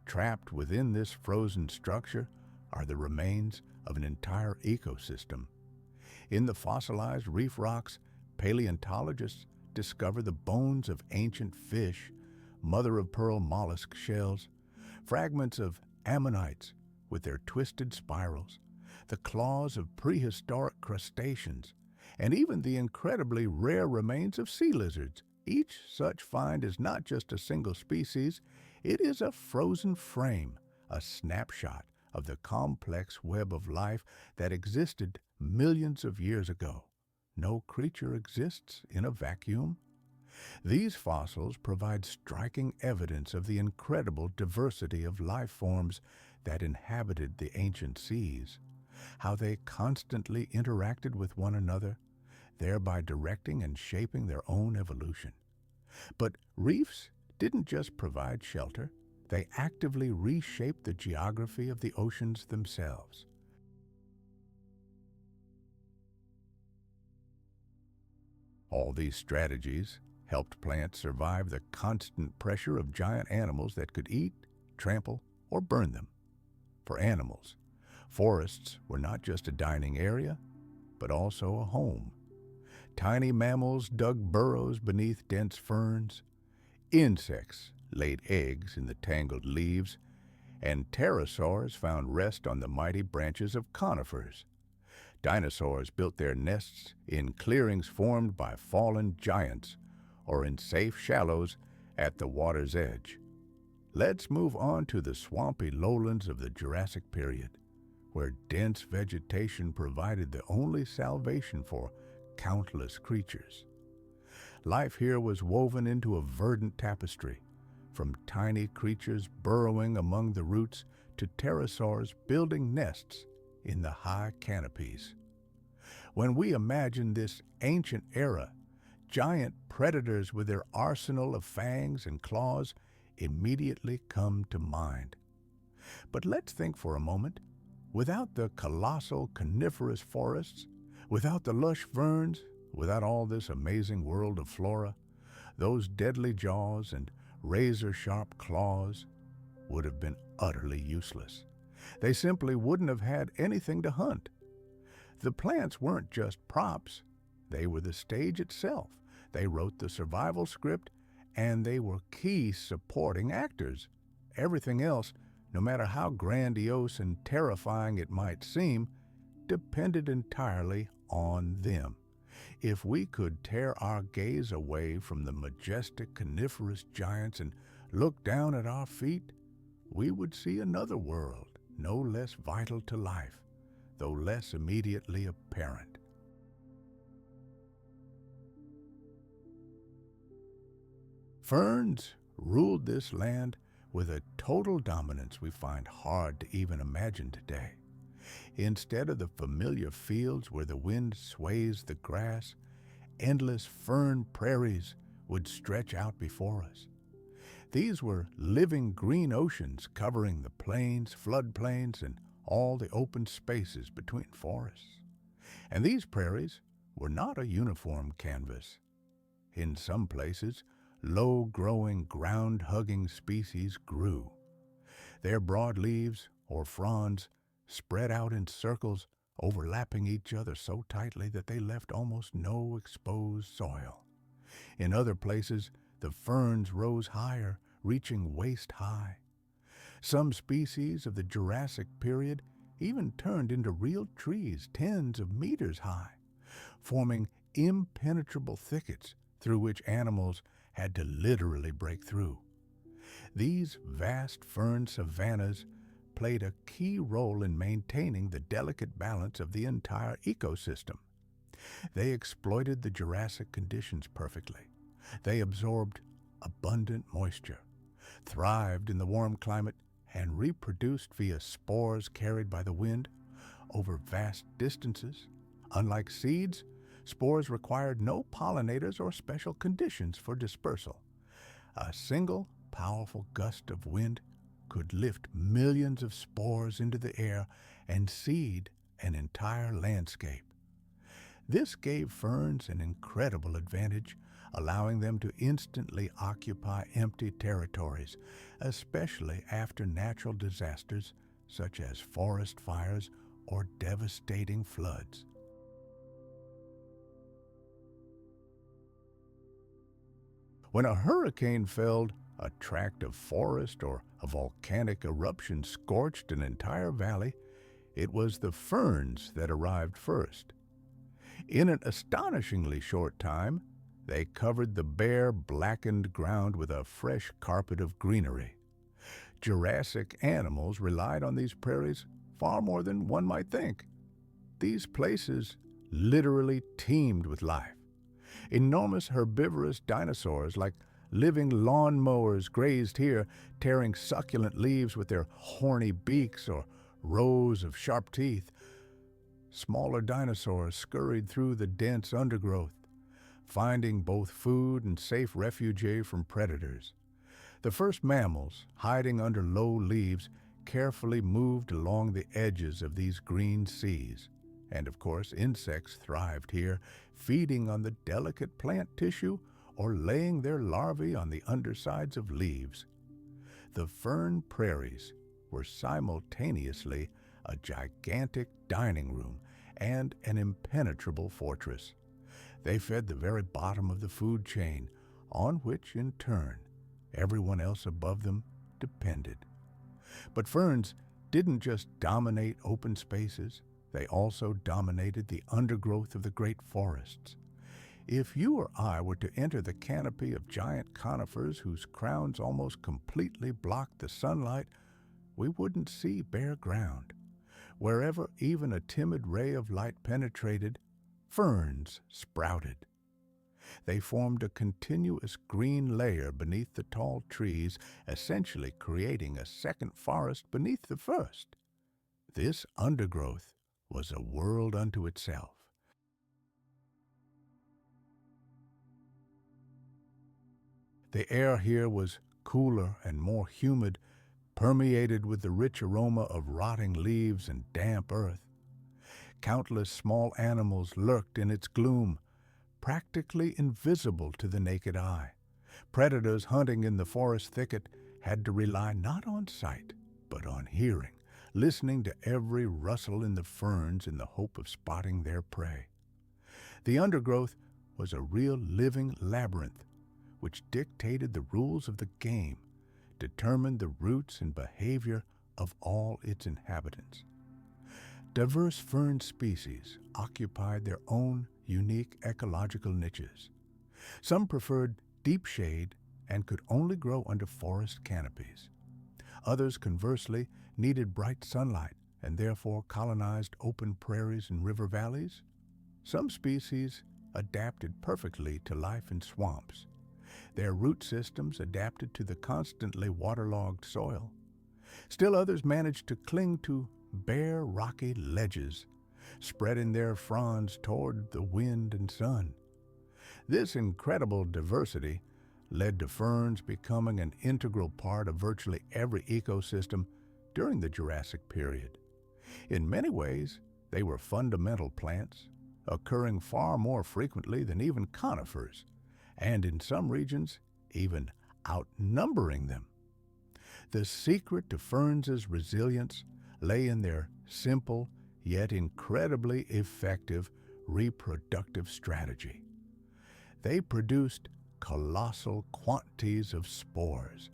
Trapped within this frozen structure are the remains of an entire ecosystem. In the fossilized reef rocks, Paleontologists discover the bones of ancient fish, mother-of-pearl mollusk shells, fragments of ammonites with their twisted spirals, the claws of prehistoric crustaceans, and even the incredibly rare remains of sea lizards. Each such find is not just a single species, it is a frozen frame, a snapshot of the complex web of life that existed millions of years ago. No creature exists in a vacuum. These fossils provide striking evidence of the incredible diversity of life forms that inhabited the ancient seas, how they constantly interacted with one another, thereby directing and shaping their own evolution. But reefs didn't just provide shelter, they actively reshaped the geography of the oceans themselves. All these strategies helped plants survive the constant pressure of giant animals that could eat, trample, or burn them. For animals, forests were not just a dining area, but also a home. Tiny mammals dug burrows beneath dense ferns, insects laid eggs in the tangled leaves, and pterosaurs found rest on the mighty branches of conifers. Dinosaurs built their nests in clearings formed by fallen giants or in safe shallows at the water's edge. Let's move on to the swampy lowlands of the Jurassic Period, where dense vegetation provided the only salvation for countless creatures. Life here was woven into a verdant tapestry, from tiny creatures burrowing among the roots to pterosaurs building nests in the high canopies. When we imagine this ancient era, giant predators with their arsenal of fangs and claws immediately come to mind. But let's think for a moment. Without the colossal coniferous forests, without the lush ferns, without all this amazing world of flora, those deadly jaws and razor-sharp claws would have been utterly useless. They simply wouldn't have had anything to hunt. The plants weren't just props, they were the stage itself. They wrote the survival script, and they were key supporting actors. Everything else, no matter how grandiose and terrifying it might seem, depended entirely on them. If we could tear our gaze away from the majestic coniferous giants and look down at our feet, we would see another world, no less vital to life, though less immediately apparent. Ferns ruled this land with a total dominance we find hard to even imagine today. Instead of the familiar fields where the wind sways the grass, endless fern prairies would stretch out before us. These were living green oceans covering the plains, floodplains, and all the open spaces between forests. And these prairies were not a uniform canvas. In some places, low-growing, ground-hugging species grew. Their broad leaves, or fronds, spread out in circles, overlapping each other so tightly that they left almost no exposed soil. In other places, the ferns rose higher, reaching waist-high. Some species of the Jurassic period even turned into real trees tens of meters high, forming impenetrable thickets through which animals had to literally break through. These vast fern savannas played a key role in maintaining the delicate balance of the entire ecosystem. They exploited the Jurassic conditions perfectly. They absorbed abundant moisture, thrived in the warm climate, and reproduced via spores carried by the wind over vast distances. Unlike seeds, spores required no pollinators or special conditions for dispersal. A single powerful gust of wind could lift millions of spores into the air and seed an entire landscape. This gave ferns an incredible advantage, allowing them to instantly occupy empty territories, especially after natural disasters such as forest fires or devastating floods. When a hurricane felled a tract of forest or a volcanic eruption scorched an entire valley, it was the ferns that arrived first. In an astonishingly short time, they covered the bare, blackened ground with a fresh carpet of greenery. Jurassic animals relied on these prairies far more than one might think. These places literally teemed with life. Enormous herbivorous dinosaurs like living lawn mowers grazed here, tearing succulent leaves with their horny beaks or rows of sharp teeth. Smaller dinosaurs scurried through the dense undergrowth, finding both food and safe refuge from predators. The first mammals, hiding under low leaves, carefully moved along the edges of these green seas. And of course, insects thrived here, feeding on the delicate plant tissue or laying their larvae on the undersides of leaves. The fern prairies were simultaneously a gigantic dining room and an impenetrable fortress. They fed the very bottom of the food chain, on which, in turn, everyone else above them depended. But ferns didn't just dominate open spaces, they also dominated the undergrowth of the great forests. If you or I were to enter the canopy of giant conifers whose crowns almost completely blocked the sunlight, we wouldn't see bare ground. Wherever even a timid ray of light penetrated, ferns sprouted. They formed a continuous green layer beneath the tall trees, essentially creating a second forest beneath the first. This undergrowth was a world unto itself. The air here was cooler and more humid, permeated with the rich aroma of rotting leaves and damp earth. Countless small animals lurked in its gloom, practically invisible to the naked eye. Predators hunting in the forest thicket had to rely not on sight, but on hearing, listening to every rustle in the ferns in the hope of spotting their prey. The undergrowth was a real living labyrinth, which dictated the rules of the game, determined the routes and behavior of all its inhabitants. Diverse fern species occupied their own unique ecological niches. Some preferred deep shade and could only grow under forest canopies. Others, conversely, needed bright sunlight and therefore colonized open prairies and river valleys. Some species adapted perfectly to life in swamps. Their root systems adapted to the constantly waterlogged soil. Still others managed to cling to bare, rocky ledges, spreading their fronds toward the wind and sun. This incredible diversity led to ferns becoming an integral part of virtually every ecosystem during the Jurassic Period. In many ways, they were fundamental plants, occurring far more frequently than even conifers, and in some regions, even outnumbering them. The secret to ferns' resilience lay in their simple yet incredibly effective reproductive strategy. They produced colossal quantities of spores,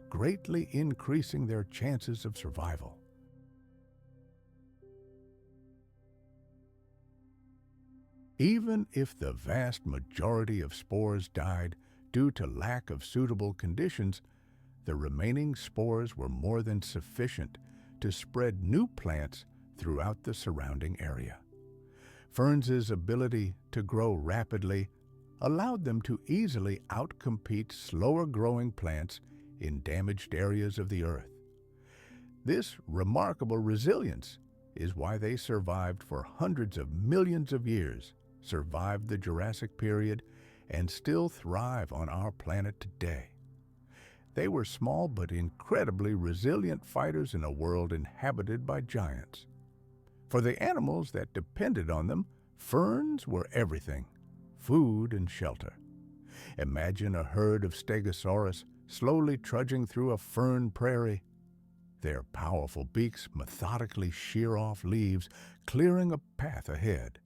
greatly increasing their chances of survival. Even if the vast majority of spores died due to lack of suitable conditions, the remaining spores were more than sufficient to spread new plants throughout the surrounding area. Ferns' ability to grow rapidly allowed them to easily outcompete slower-growing plants in damaged areas of the earth. This remarkable resilience is why they survived for hundreds of millions of years, survived the Jurassic Period, and still thrive on our planet today. They were small but incredibly resilient fighters in a world inhabited by giants. For the animals that depended on them, ferns were everything: food and shelter. Imagine a herd of stegosaurus slowly trudging through a fern prairie. Their powerful beaks methodically shear off leaves, clearing a path ahead.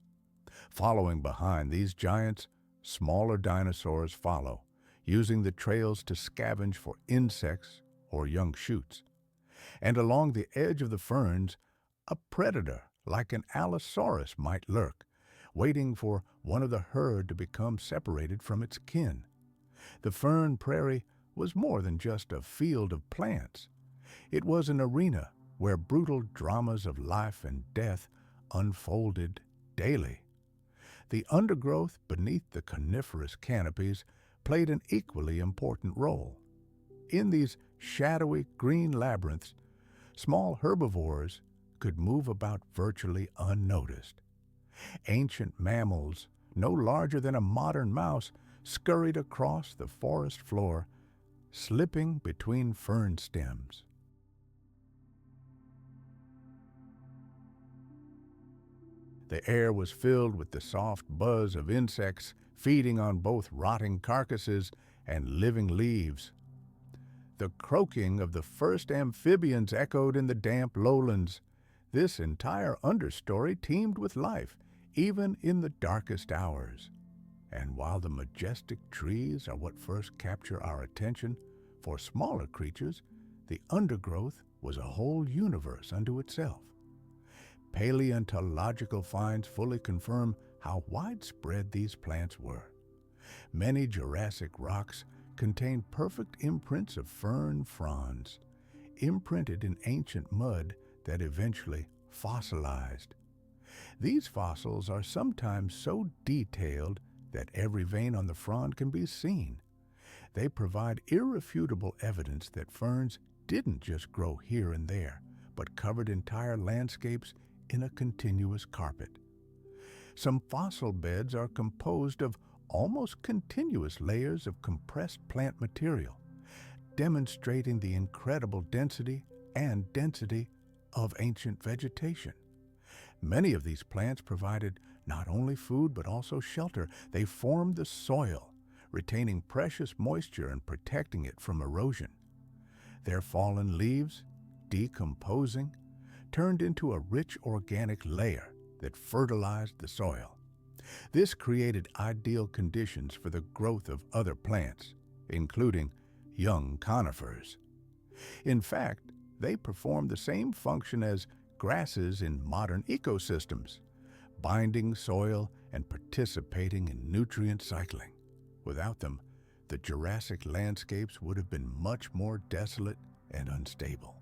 Following behind these giants, smaller dinosaurs follow, using the trails to scavenge for insects or young shoots. And along the edge of the ferns, a predator like an Allosaurus might lurk, waiting for one of the herd to become separated from its kin. The fern prairie was more than just a field of plants. It was an arena where brutal dramas of life and death unfolded daily. The undergrowth beneath the coniferous canopies played an equally important role. In these shadowy green labyrinths, small herbivores could move about virtually unnoticed. Ancient mammals, no larger than a modern mouse, scurried across the forest floor, slipping between fern stems. The air was filled with the soft buzz of insects feeding on both rotting carcasses and living leaves. The croaking of the first amphibians echoed in the damp lowlands. This entire understory teemed with life, even in the darkest hours. And while the majestic trees are what first capture our attention, for smaller creatures, the undergrowth was a whole universe unto itself. Paleontological finds fully confirm how widespread these plants were. Many Jurassic rocks contain perfect imprints of fern fronds, imprinted in ancient mud that eventually fossilized. These fossils are sometimes so detailed that every vein on the frond can be seen. They provide irrefutable evidence that ferns didn't just grow here and there, but covered entire landscapes in a continuous carpet. Some fossil beds are composed of almost continuous layers of compressed plant material, demonstrating the incredible density of ancient vegetation. Many of these plants provided not only food but also shelter. They formed the soil, retaining precious moisture and protecting it from erosion. Their fallen leaves, decomposing, turned into a rich organic layer that fertilized the soil. This created ideal conditions for the growth of other plants, including young conifers. In fact, they perform the same function as grasses in modern ecosystems, binding soil and participating in nutrient cycling. Without them, the Jurassic landscapes would have been much more desolate and unstable.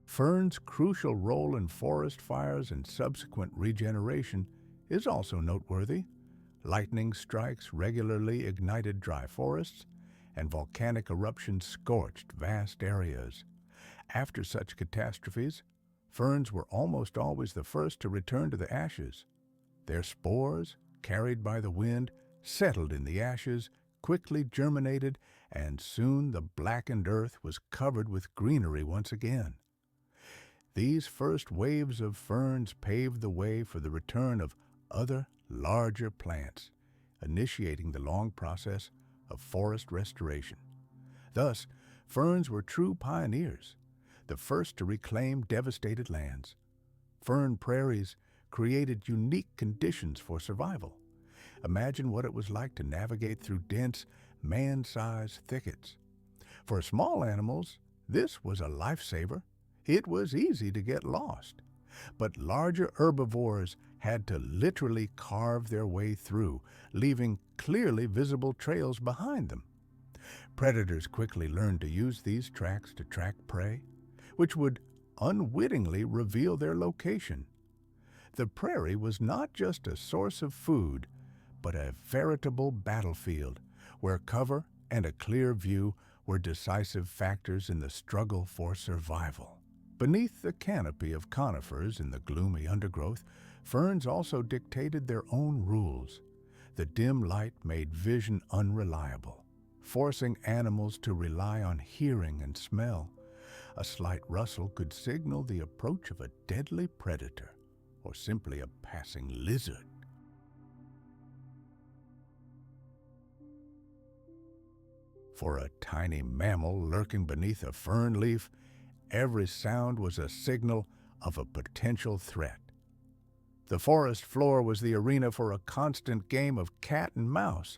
Ferns' crucial role in forest fires and subsequent regeneration is also noteworthy. Lightning strikes regularly ignited dry forests, and volcanic eruptions scorched vast areas. After such catastrophes, ferns were almost always the first to return to the ashes. Their spores, carried by the wind, settled in the ashes, quickly germinated, and soon the blackened earth was covered with greenery once again. These first waves of ferns paved the way for the return of other, larger plants, initiating the long process of forest restoration. Thus, ferns were true pioneers, the first to reclaim devastated lands. Fern prairies created unique conditions for survival. Imagine what it was like to navigate through dense, man-sized thickets. For small animals, this was a lifesaver. It was easy to get lost. But larger herbivores had to literally carve their way through, leaving clearly visible trails behind them. Predators quickly learned to use these tracks to track prey, which would unwittingly reveal their location. The prairie was not just a source of food, but a veritable battlefield where cover and a clear view were decisive factors in the struggle for survival. Beneath the canopy of conifers in the gloomy undergrowth, ferns also dictated their own rules. The dim light made vision unreliable, forcing animals to rely on hearing and smell. A slight rustle could signal the approach of a deadly predator or simply a passing lizard. For a tiny mammal lurking beneath a fern leaf, every sound was a signal of a potential threat. The forest floor was the arena for a constant game of cat and mouse,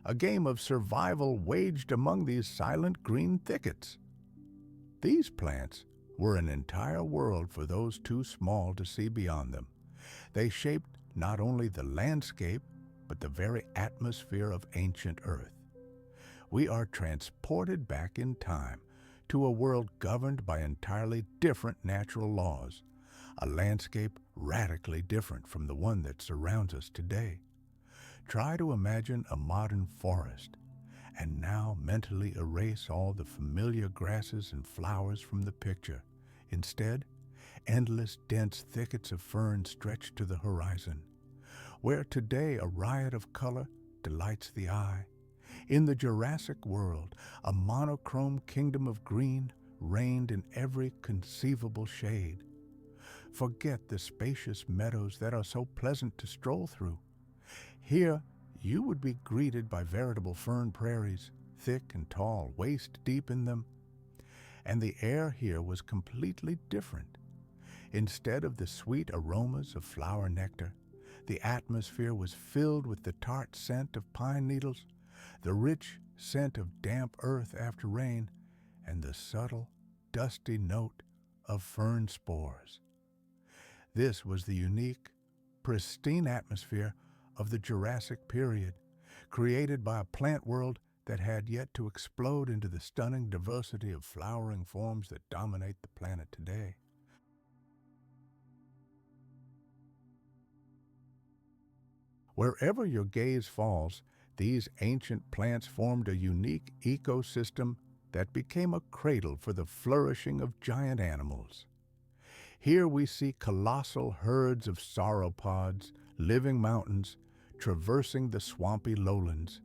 a game of survival waged among these silent green thickets. These plants were an entire world for those too small to see beyond them. They shaped not only the landscape, but the very atmosphere of ancient Earth. We are transported back in time to a world governed by entirely different natural laws, a landscape radically different from the one that surrounds us today. Try to imagine a modern forest, and now mentally erase all the familiar grasses and flowers from the picture. Instead, endless dense thickets of ferns stretch to the horizon. Where today a riot of color delights the eye, in the Jurassic world, a monochrome kingdom of green reigned in every conceivable shade. Forget the spacious meadows that are so pleasant to stroll through. Here, you would be greeted by veritable fern prairies, thick and tall, waist deep in them. And the air here was completely different. Instead of the sweet aromas of flower nectar, the atmosphere was filled with the tart scent of pine needles, the rich scent of damp earth after rain, and the subtle, dusty note of fern spores. This was the unique, pristine atmosphere of the Jurassic Period, created by a plant world that had yet to explode into the stunning diversity of flowering forms that dominate the planet today. Wherever your gaze falls, these ancient plants formed a unique ecosystem that became a cradle for the flourishing of giant animals. Here we see colossal herds of sauropods, living mountains, traversing the swampy lowlands.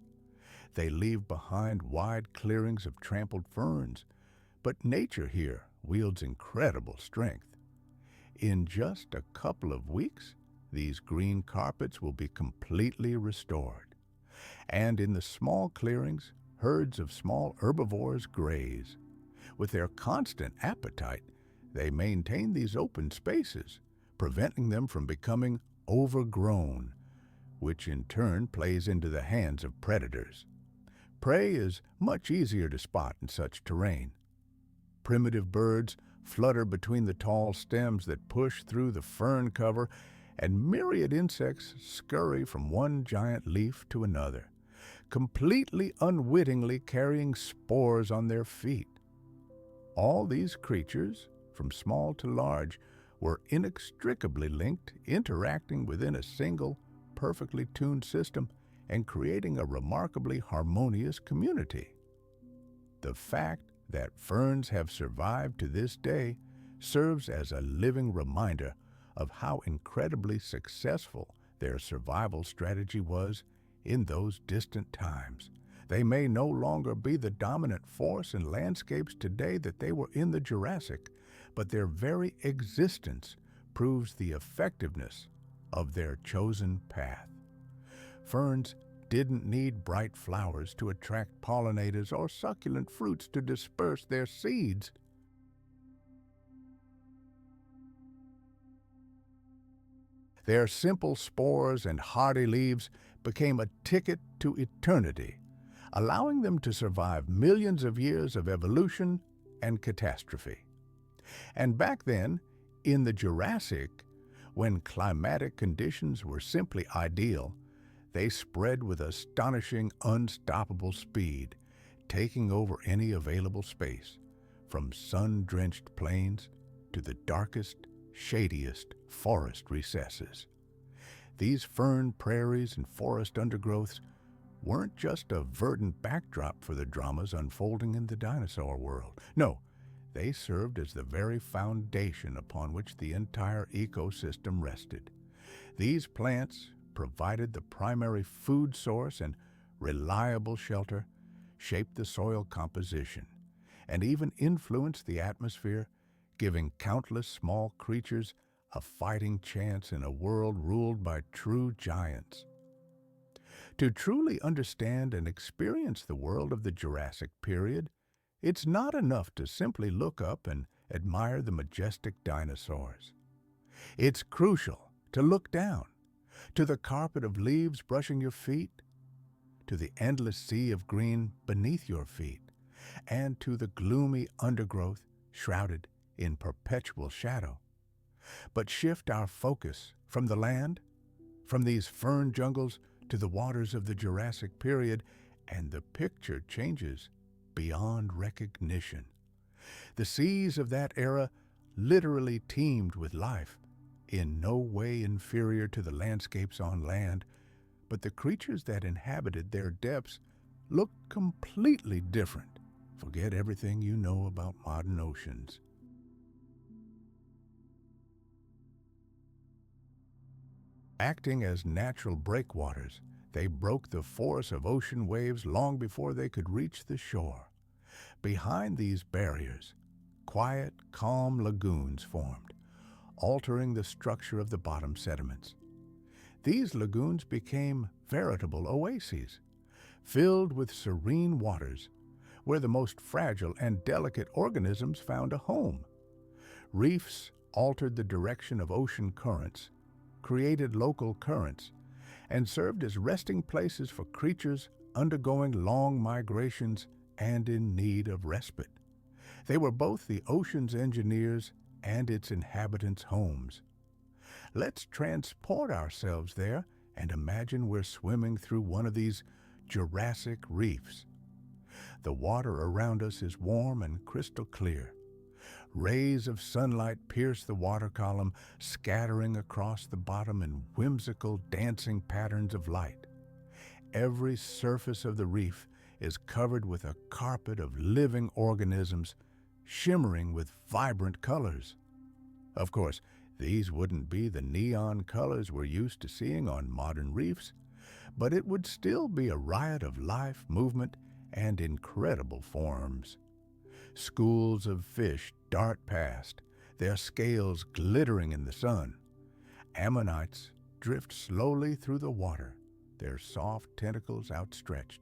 They leave behind wide clearings of trampled ferns, but nature here wields incredible strength. In just a couple of weeks, these green carpets will be completely restored. And in the small clearings, herds of small herbivores graze. With their constant appetite, they maintain these open spaces, preventing them from becoming overgrown, which in turn plays into the hands of predators. Prey is much easier to spot in such terrain. Primitive birds flutter between the tall stems that push through the fern cover, and myriad insects scurry from one giant leaf to another, completely unwittingly carrying spores on their feet. All these creatures, from small to large, were inextricably linked, interacting within a single, perfectly tuned system and creating a remarkably harmonious community. The fact that ferns have survived to this day serves as a living reminder of how incredibly successful their survival strategy was in those distant times. They may no longer be the dominant force in landscapes today that they were in the Jurassic, but their very existence proves the effectiveness of their chosen path. Ferns didn't need bright flowers to attract pollinators or succulent fruits to disperse their seeds. Their simple spores and hardy leaves became a ticket to eternity, allowing them to survive millions of years of evolution and catastrophe. And back then, in the Jurassic, when climatic conditions were simply ideal, they spread with astonishing, unstoppable speed, taking over any available space, from sun-drenched plains to the darkest, shadiest forest recesses. These fern prairies and forest undergrowths weren't just a verdant backdrop for the dramas unfolding in the dinosaur world. No, they served as the very foundation upon which the entire ecosystem rested. These plants provided the primary food source and reliable shelter, shaped the soil composition, and even influenced the atmosphere, giving countless small creatures a fighting chance in a world ruled by true giants. To truly understand and experience the world of the Jurassic Period, it's not enough to simply look up and admire the majestic dinosaurs. It's crucial to look down, to the carpet of leaves brushing your feet, to the endless sea of green beneath your feet, and to the gloomy undergrowth shrouded in perpetual shadow. But shift our focus from the land, from these fern jungles to the waters of the Jurassic period, and the picture changes beyond recognition. The seas of that era literally teemed with life, in no way inferior to the landscapes on land, but the creatures that inhabited their depths looked completely different. Forget everything you know about modern oceans. Acting as natural breakwaters, they broke the force of ocean waves long before they could reach the shore. Behind these barriers, quiet, calm lagoons formed, altering the structure of the bottom sediments. These lagoons became veritable oases, filled with serene waters, where the most fragile and delicate organisms found a home. Reefs altered the direction of ocean currents, created local currents, and served as resting places for creatures undergoing long migrations and in need of respite. They were both the ocean's engineers and its inhabitants' homes. Let's transport ourselves there and imagine we're swimming through one of these Jurassic reefs. The water around us is warm and crystal clear. Rays of sunlight pierce the water column, scattering across the bottom in whimsical dancing patterns of light. Every surface of the reef is covered with a carpet of living organisms, shimmering with vibrant colors. Of course, these wouldn't be the neon colors we're used to seeing on modern reefs, but it would still be a riot of life, movement, and incredible forms. Schools of fish dart past, their scales glittering in the sun. Ammonites drift slowly through the water, their soft tentacles outstretched.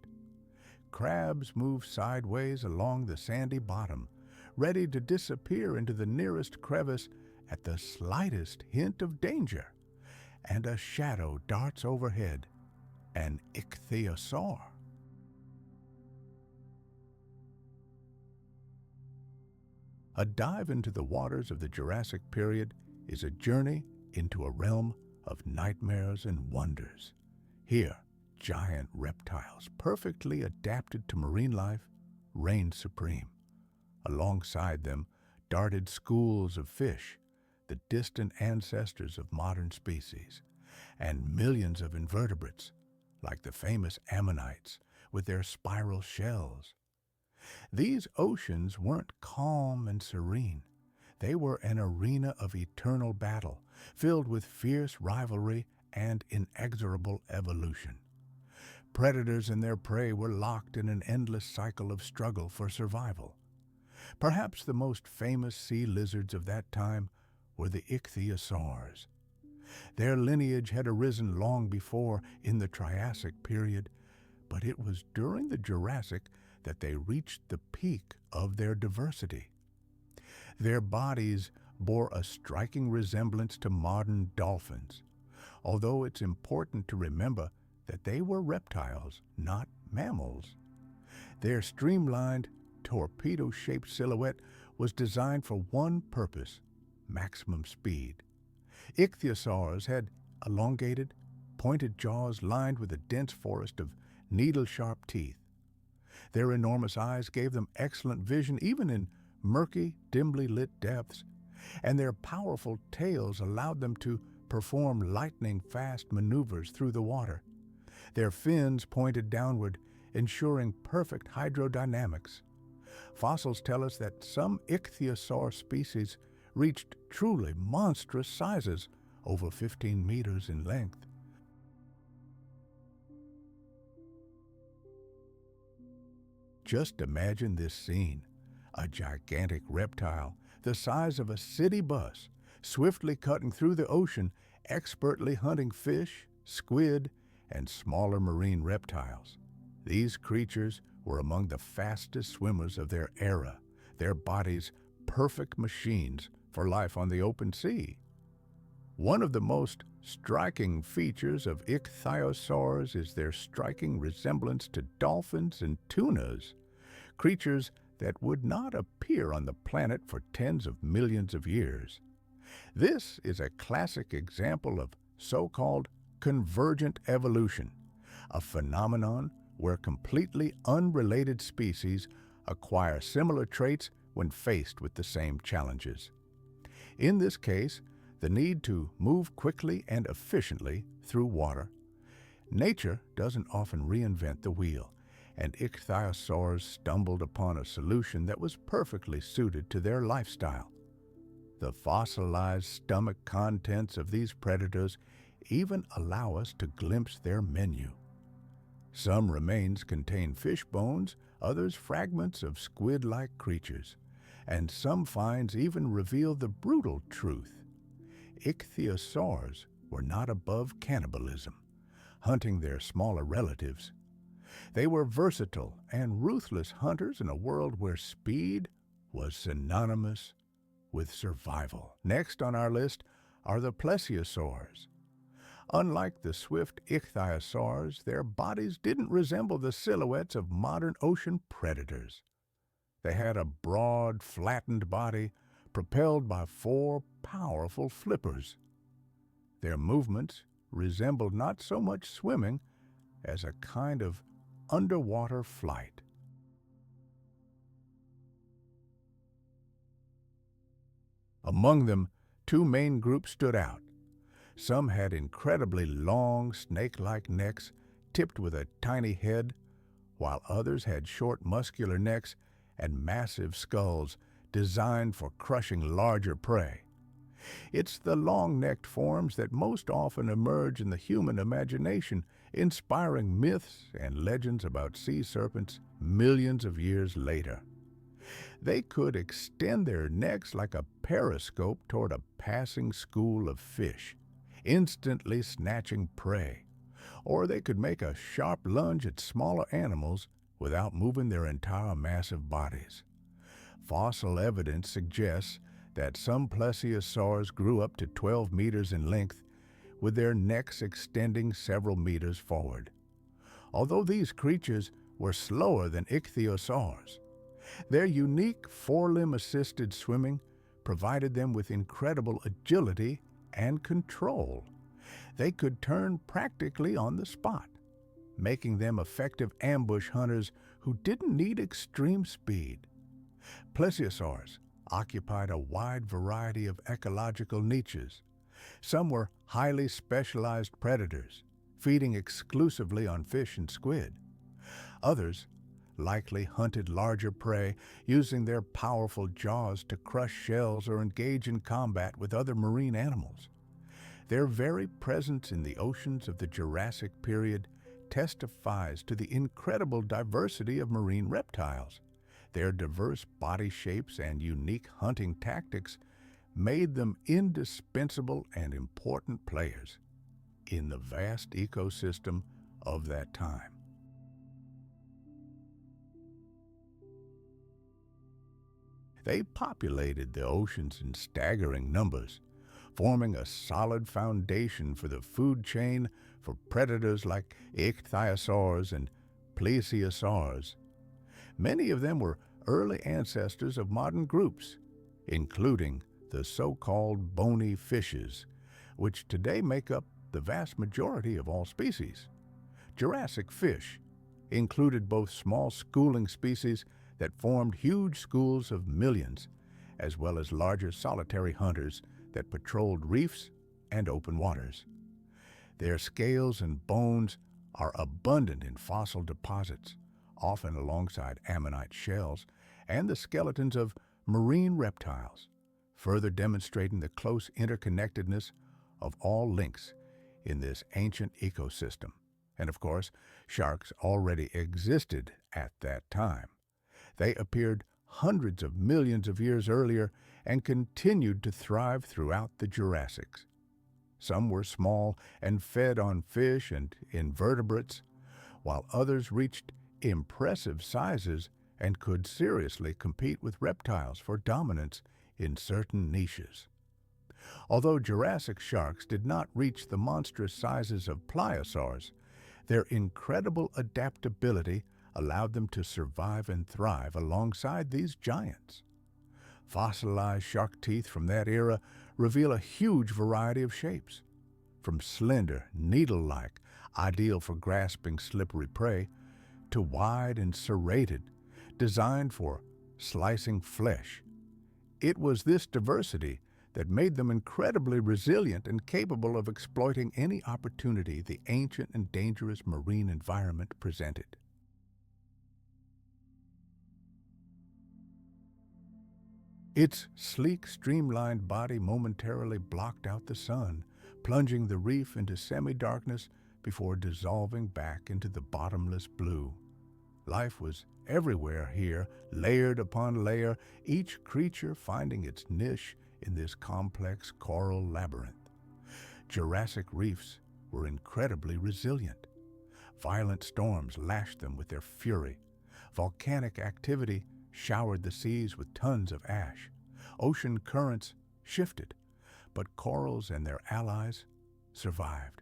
Crabs move sideways along the sandy bottom, ready to disappear into the nearest crevice at the slightest hint of danger. And a shadow darts overhead, an ichthyosaur. A dive into the waters of the Jurassic period is a journey into a realm of nightmares and wonders. Here, giant reptiles, perfectly adapted to marine life, reigned supreme. Alongside them darted schools of fish, the distant ancestors of modern species, and millions of invertebrates, like the famous ammonites with their spiral shells. These oceans weren't calm and serene. They were an arena of eternal battle, filled with fierce rivalry and inexorable evolution. Predators and their prey were locked in an endless cycle of struggle for survival. Perhaps the most famous sea lizards of that time were the ichthyosaurs. Their lineage had arisen long before in the Triassic period, but it was during the Jurassic that they reached the peak of their diversity. Their bodies bore a striking resemblance to modern dolphins, although it's important to remember that they were reptiles, not mammals. Their streamlined, torpedo-shaped silhouette was designed for one purpose: maximum speed. Ichthyosaurs had elongated, pointed jaws lined with a dense forest of needle-sharp teeth. Their enormous eyes gave them excellent vision even in murky, dimly lit depths, and their powerful tails allowed them to perform lightning-fast maneuvers through the water. Their fins pointed downward, ensuring perfect hydrodynamics. Fossils tell us that some ichthyosaur species reached truly monstrous sizes, over 15 meters in length. Just imagine this scene: a gigantic reptile, the size of a city bus, swiftly cutting through the ocean, expertly hunting fish, squid, and smaller marine reptiles. These creatures were among the fastest swimmers of their era, their bodies perfect machines for life on the open sea. One of the most striking features of ichthyosaurs is their striking resemblance to dolphins and tunas, creatures that would not appear on the planet for tens of millions of years. This is a classic example of so-called convergent evolution, a phenomenon where completely unrelated species acquire similar traits when faced with the same challenges. In this case, the need to move quickly and efficiently through water. Nature doesn't often reinvent the wheel, and ichthyosaurs stumbled upon a solution that was perfectly suited to their lifestyle. The fossilized stomach contents of these predators even allow us to glimpse their menu. Some remains contain fish bones, others fragments of squid-like creatures, and some finds even reveal the brutal truth. Ichthyosaurs were not above cannibalism, hunting their smaller relatives. They were versatile and ruthless hunters in a world where speed was synonymous with survival. Next on our list are the plesiosaurs. Unlike the swift ichthyosaurs, their bodies didn't resemble the silhouettes of modern ocean predators. They had a broad, flattened body propelled by four powerful flippers. Their movements resembled not so much swimming as a kind of underwater flight. Among them, two main groups stood out. Some had incredibly long, snake-like necks tipped with a tiny head, while others had short, muscular necks and massive skulls designed for crushing larger prey. It's the long-necked forms that most often emerge in the human imagination, inspiring myths and legends about sea serpents millions of years later. They could extend their necks like a periscope toward a passing school of fish, instantly snatching prey, or they could make a sharp lunge at smaller animals without moving their entire massive bodies. Fossil evidence suggests that some plesiosaurs grew up to 12 meters in length, with their necks extending several meters forward. Although these creatures were slower than ichthyosaurs, their unique four-limb-assisted swimming provided them with incredible agility and control. They could turn practically on the spot, making them effective ambush hunters who didn't need extreme speed. Plesiosaurs occupied a wide variety of ecological niches. Some were highly specialized predators, feeding exclusively on fish and squid. Others likely hunted larger prey, using their powerful jaws to crush shells or engage in combat with other marine animals. Their very presence in the oceans of the Jurassic Period testifies to the incredible diversity of marine reptiles. Their diverse body shapes and unique hunting tactics made them indispensable and important players in the vast ecosystem of that time. They populated the oceans in staggering numbers, forming a solid foundation for the food chain for predators like ichthyosaurs and plesiosaurs. Many of them were early ancestors of modern groups, including the so-called bony fishes, which today make up the vast majority of all species. Jurassic fish included both small schooling species that formed huge schools of millions, as well as larger solitary hunters that patrolled reefs and open waters. Their scales and bones are abundant in fossil deposits, often alongside ammonite shells, and the skeletons of marine reptiles, further demonstrating the close interconnectedness of all links in this ancient ecosystem. And of course, sharks already existed at that time. They appeared hundreds of millions of years earlier and continued to thrive throughout the Jurassics. Some were small and fed on fish and invertebrates, while others reached impressive sizes and could seriously compete with reptiles for dominance in certain niches. Although Jurassic sharks did not reach the monstrous sizes of plesiosaurs, their incredible adaptability allowed them to survive and thrive alongside these giants. Fossilized shark teeth from that era reveal a huge variety of shapes, from slender, needle-like, ideal for grasping slippery prey, to wide and serrated, designed for slicing flesh. It was this diversity that made them incredibly resilient and capable of exploiting any opportunity the ancient and dangerous marine environment presented. Its sleek, streamlined body momentarily blocked out the sun, plunging the reef into semi-darkness before dissolving back into the bottomless blue. Life was everywhere here, layered upon layer, each creature finding its niche in this complex coral labyrinth. Jurassic reefs were incredibly resilient. Violent storms lashed them with their fury. Volcanic activity showered the seas with tons of ash. Ocean currents shifted, but corals and their allies survived.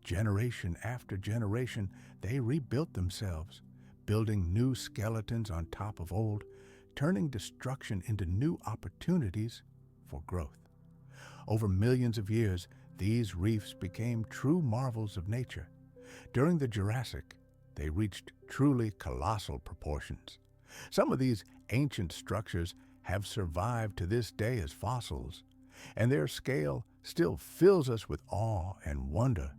Generation after generation, they rebuilt themselves, building new skeletons on top of old, turning destruction into new opportunities for growth. Over millions of years, these reefs became true marvels of nature. During the Jurassic, they reached truly colossal proportions. Some of these ancient structures have survived to this day as fossils, and their scale still fills us with awe and wonder.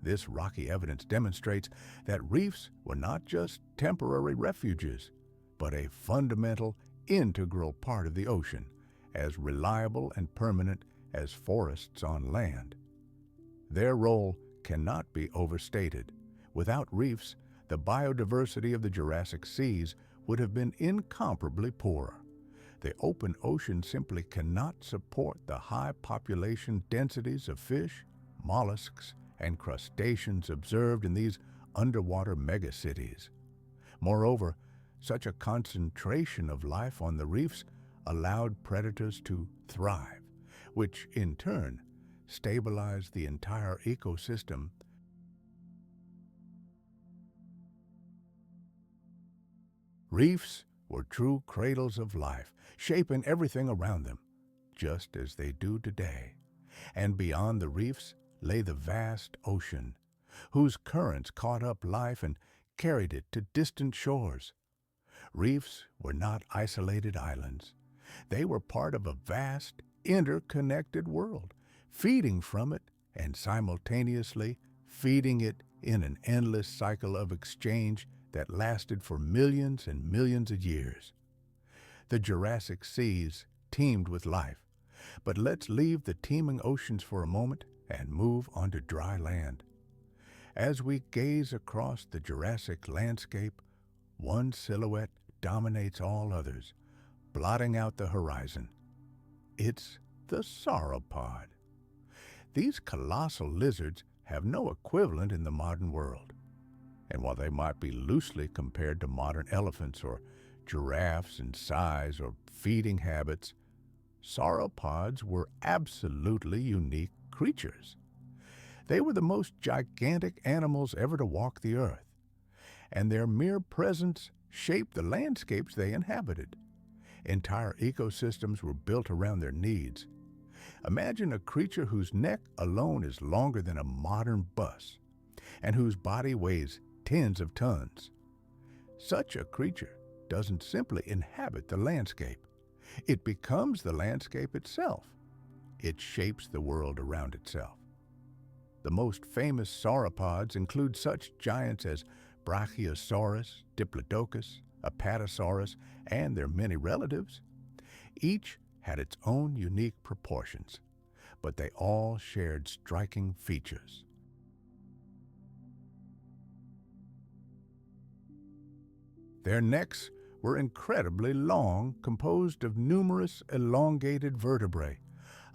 This rocky evidence demonstrates that reefs were not just temporary refuges, but a fundamental, integral part of the ocean, as reliable and permanent as forests on land. Their role cannot be overstated. Without reefs, the biodiversity of the Jurassic seas would have been incomparably poorer. The open ocean simply cannot support the high population densities of fish, mollusks, and crustaceans observed in these underwater megacities. Moreover, such a concentration of life on the reefs allowed predators to thrive, which in turn stabilized the entire ecosystem. Reefs were true cradles of life, shaping everything around them, just as they do today. And beyond the reefs lay the vast ocean, whose currents caught up life and carried it to distant shores. Reefs were not isolated islands. They were part of a vast, interconnected world, feeding from it and simultaneously feeding it in an endless cycle of exchange that lasted for millions and millions of years. The Jurassic seas teemed with life, but let's leave the teeming oceans for a moment and move onto dry land. As we gaze across the Jurassic landscape, one silhouette dominates all others, blotting out the horizon. It's the sauropod. These colossal lizards have no equivalent in the modern world. And while they might be loosely compared to modern elephants or giraffes in size or feeding habits, sauropods were absolutely unique creatures. They were the most gigantic animals ever to walk the earth, and their mere presence shaped the landscapes they inhabited. Entire ecosystems were built around their needs. Imagine a creature whose neck alone is longer than a modern bus, and whose body weighs tens of tons. Such a creature doesn't simply inhabit the landscape. It becomes the landscape itself. It shapes the world around itself. The most famous sauropods include such giants as Brachiosaurus, Diplodocus, Apatosaurus, and their many relatives. Each had its own unique proportions, but they all shared striking features. Their necks were incredibly long, composed of numerous elongated vertebrae,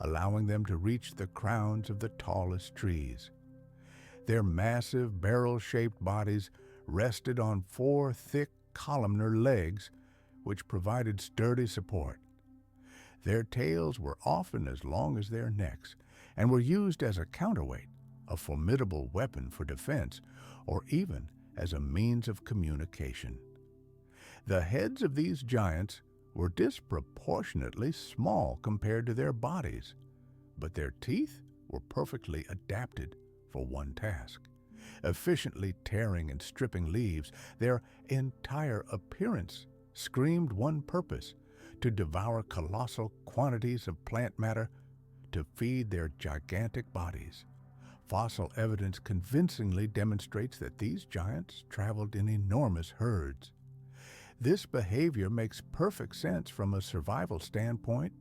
allowing them to reach the crowns of the tallest trees. Their massive barrel-shaped bodies rested on 4 thick columnar legs, which provided sturdy support. Their tails were often as long as their necks and were used as a counterweight, a formidable weapon for defense, or even as a means of communication. The heads of these giants were disproportionately small compared to their bodies, but their teeth were perfectly adapted for one task. Efficiently tearing and stripping leaves, their entire appearance screamed one purpose: to devour colossal quantities of plant matter to feed their gigantic bodies. Fossil evidence convincingly demonstrates that these giants traveled in enormous herds. This behavior makes perfect sense from a survival standpoint.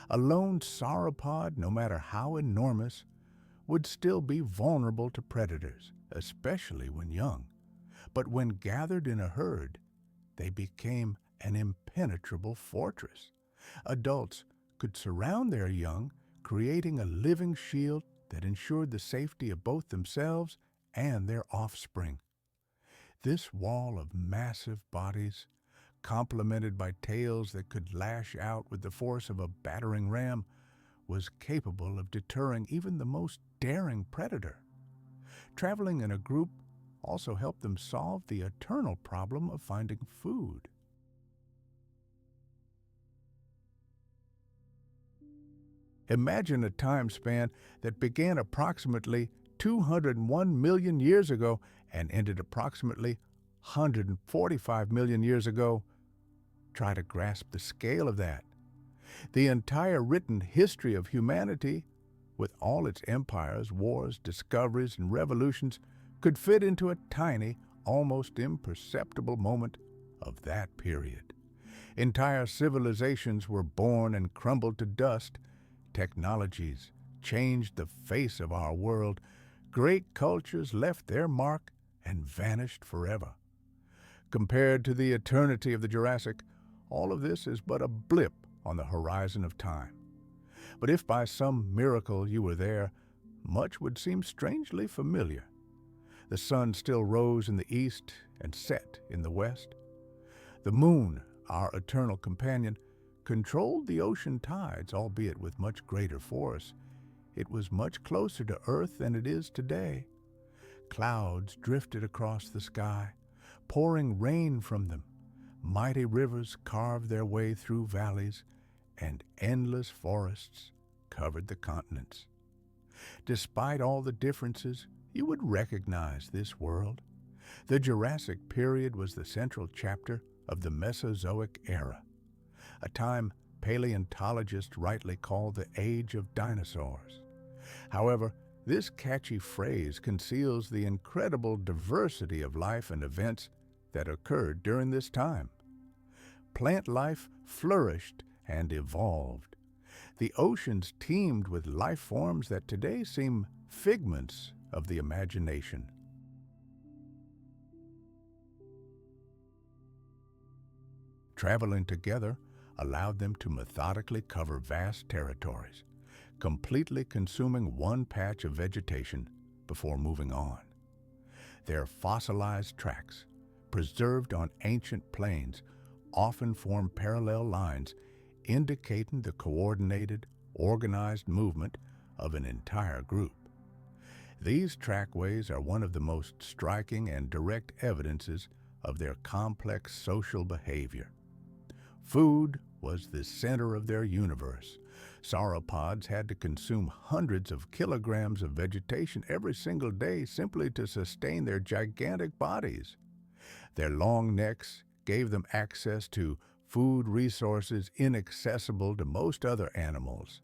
A lone sauropod, no matter how enormous, would still be vulnerable to predators, especially when young. But when gathered in a herd, they became an impenetrable fortress. Adults could surround their young, creating a living shield that ensured the safety of both themselves and their offspring. This wall of massive bodies, complemented by tails that could lash out with the force of a battering ram, was capable of deterring even the most daring predator. Traveling in a group also helped them solve the eternal problem of finding food. Imagine a time span that began approximately 201 million years ago and ended approximately 145 million years ago. Try to grasp the scale of that. The entire written history of humanity, with all its empires, wars, discoveries, and revolutions, could fit into a tiny, almost imperceptible moment of that period. Entire civilizations were born and crumbled to dust. Technologies changed the face of our world. Great cultures left their mark and vanished forever. Compared to the eternity of the Jurassic, all of this is but a blip on the horizon of time. But if by some miracle you were there, much would seem strangely familiar. The sun still rose in the east and set in the west. The moon, our eternal companion, controlled the ocean tides, albeit with much greater force. It was much closer to Earth than it is today. Clouds drifted across the sky, pouring rain from them. Mighty rivers carved their way through valleys, and endless forests covered the continents. Despite all the differences, you would recognize this world. The Jurassic Period was the central chapter of the Mesozoic era, a time paleontologists rightly call the age of dinosaurs. However, this catchy phrase conceals the incredible diversity of life and events that occurred during this time. Plant life flourished and evolved. The oceans teemed with life forms that today seem figments of the imagination. Traveling together allowed them to methodically cover vast territories, completely consuming one patch of vegetation before moving on. Their fossilized tracks, preserved on ancient plains, often form parallel lines indicating the coordinated, organized movement of an entire group. These trackways are one of the most striking and direct evidences of their complex social behavior. Food was the center of their universe. Sauropods had to consume hundreds of kilograms of vegetation every single day simply to sustain their gigantic bodies. Their long necks gave them access to food resources inaccessible to most other animals.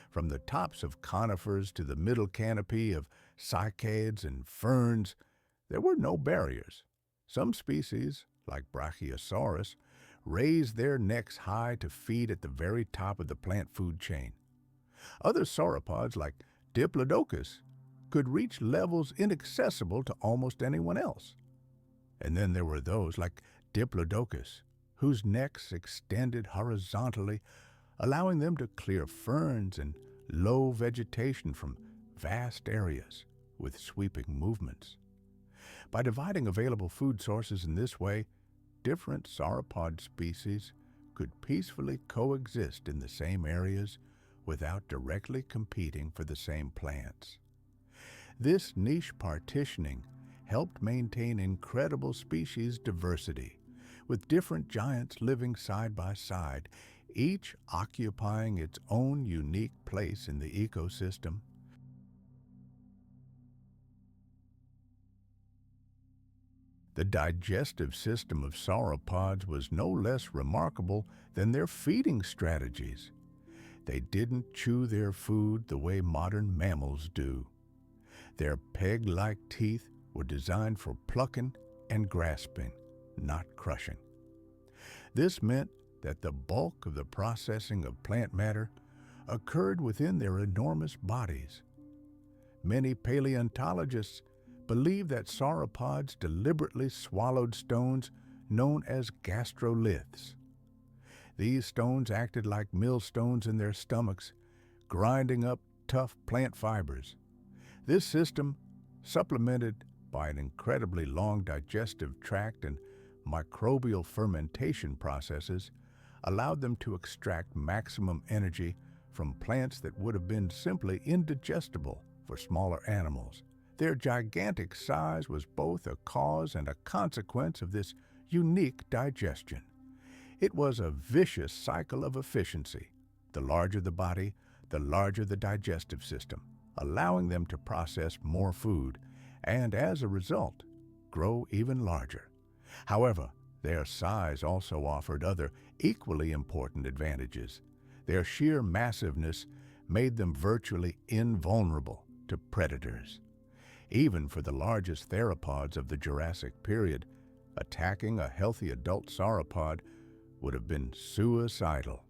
From the tops of conifers to the middle canopy of cycads and ferns, there were no barriers. Some species, like Brachiosaurus, raised their necks high to feed at the very top of the plant food chain. Other sauropods, like Diplodocus, could reach levels inaccessible to almost anyone else. And then there were those, like Diplodocus, whose necks extended horizontally, allowing them to clear ferns and low vegetation from vast areas with sweeping movements. By dividing available food sources in this way, different sauropod species could peacefully coexist in the same areas without directly competing for the same plants. This niche partitioning helped maintain incredible species diversity, with different giants living side by side, each occupying its own unique place in the ecosystem. The digestive system of sauropods was no less remarkable than their feeding strategies. They didn't chew their food the way modern mammals do. Their peg-like teeth were designed for plucking and grasping, not crushing. This meant that the bulk of the processing of plant matter occurred within their enormous bodies. Many paleontologists believe that sauropods deliberately swallowed stones known as gastroliths. These stones acted like millstones in their stomachs, grinding up tough plant fibers. This system, supplemented by an incredibly long digestive tract and microbial fermentation processes, allowed them to extract maximum energy from plants that would have been simply indigestible for smaller animals. Their gigantic size was both a cause and a consequence of this unique digestion. It was a vicious cycle of efficiency. The larger the body, the larger the digestive system, allowing them to process more food and, as a result, grow even larger. However, their size also offered other equally important advantages. Their sheer massiveness made them virtually invulnerable to predators. Even for the largest theropods of the Jurassic Period, attacking a healthy adult sauropod would have been suicidal.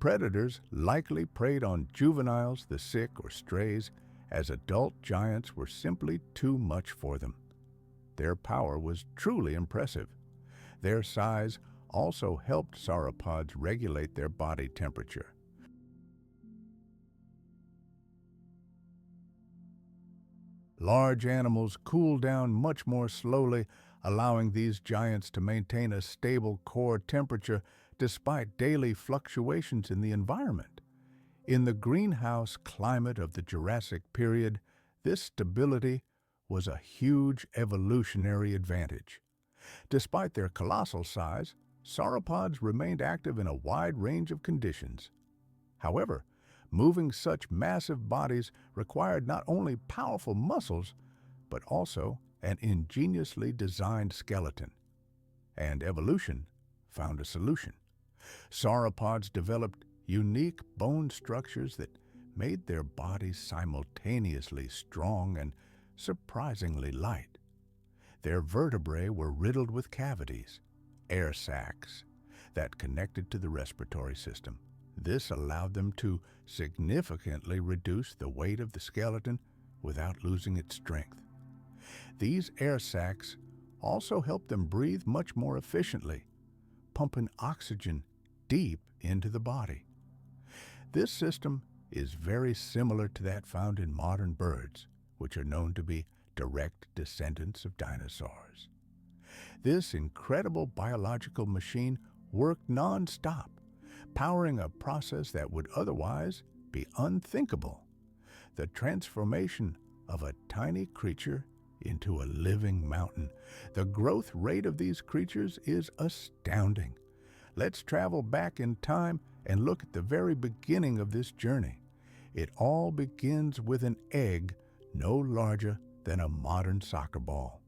Predators likely preyed on juveniles, the sick, or strays, as adult giants were simply too much for them. Their power was truly impressive. Their size also helped sauropods regulate their body temperature. Large animals cool down much more slowly, allowing these giants to maintain a stable core temperature despite daily fluctuations in the environment. In the greenhouse climate of the Jurassic Period, this stability was a huge evolutionary advantage. Despite their colossal size, sauropods remained active in a wide range of conditions. However, moving such massive bodies required not only powerful muscles, but also an ingeniously designed skeleton. And evolution found a solution. Sauropods developed unique bone structures that made their bodies simultaneously strong and surprisingly light. Their vertebrae were riddled with cavities, air sacs, that connected to the respiratory system. This allowed them to significantly reduce the weight of the skeleton without losing its strength. These air sacs also helped them breathe much more efficiently, pumping oxygen deep into the body. This system is very similar to that found in modern birds, which are known to be direct descendants of dinosaurs. This incredible biological machine worked non-stop, powering a process that would otherwise be unthinkable: the transformation of a tiny creature into a living mountain. The growth rate of these creatures is astounding. Let's travel back in time and look at the very beginning of this journey. It all begins with an egg no larger than a modern soccer ball.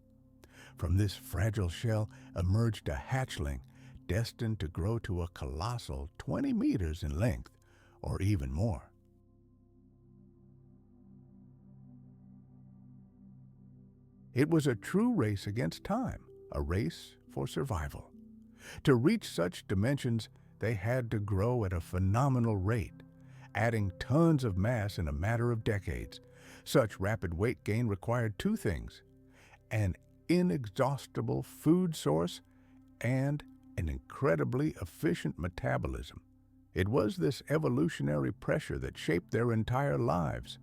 From this fragile shell emerged a hatchling destined to grow to a colossal 20 meters in length, or even more. It was a true race against time, a race for survival. To reach such dimensions, they had to grow at a phenomenal rate, adding tons of mass in a matter of decades. Such rapid weight gain required two things: an inexhaustible food source and an incredibly efficient metabolism. It was this evolutionary pressure that shaped their entire lives.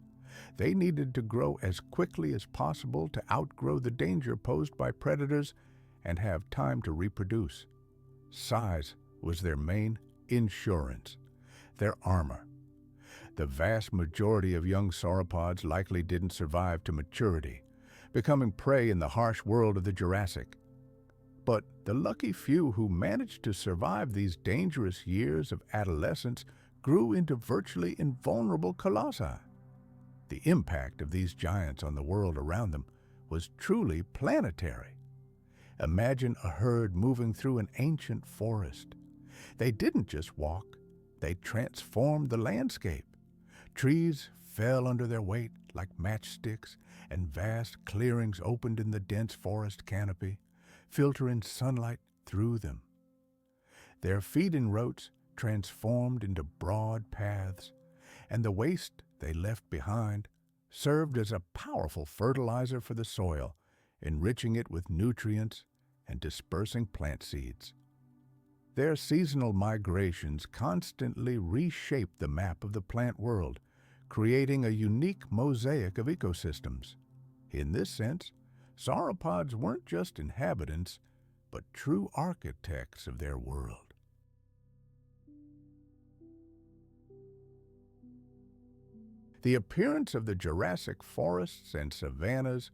They needed to grow as quickly as possible to outgrow the danger posed by predators and have time to reproduce. Size was their main insurance, their armor. The vast majority of young sauropods likely didn't survive to maturity, becoming prey in the harsh world of the Jurassic. But the lucky few who managed to survive these dangerous years of adolescence grew into virtually invulnerable colossi. The impact of these giants on the world around them was truly planetary. Imagine a herd moving through an ancient forest. They didn't just walk, they transformed the landscape. Trees fell under their weight like matchsticks, and vast clearings opened in the dense forest canopy, filtering sunlight through them. Their feeding routes transformed into broad paths, and the waste they left behind served as a powerful fertilizer for the soil, enriching it with nutrients and dispersing plant seeds. Their seasonal migrations constantly reshaped the map of the plant world, creating a unique mosaic of ecosystems. In this sense, sauropods weren't just inhabitants, but true architects of their world. The appearance of the Jurassic forests and savannas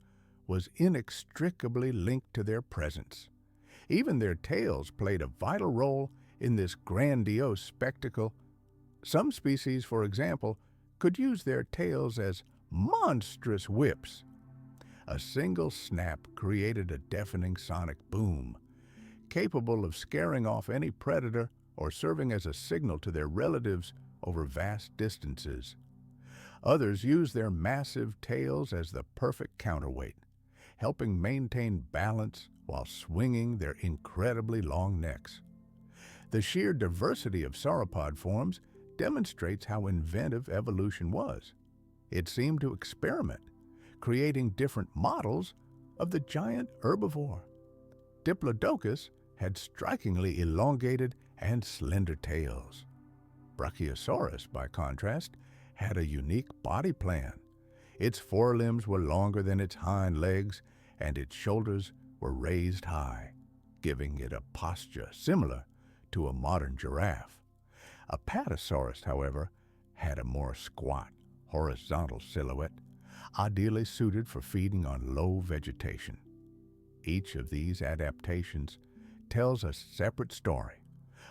was inextricably linked to their presence. Even their tails played a vital role in this grandiose spectacle. Some species, for example, could use their tails as monstrous whips. A single snap created a deafening sonic boom, capable of scaring off any predator or serving as a signal to their relatives over vast distances. Others use their massive tails as the perfect counterweight, helping maintain balance while swinging their incredibly long necks. The sheer diversity of sauropod forms demonstrates how inventive evolution was. It seemed to experiment, creating different models of the giant herbivore. Diplodocus had strikingly elongated and slender tails. Brachiosaurus, by contrast, had a unique body plan. Its forelimbs were longer than its hind legs, and its shoulders were raised high, giving it a posture similar to a modern giraffe. Apatosaurus, however, had a more squat, horizontal silhouette, ideally suited for feeding on low vegetation. Each of these adaptations tells a separate story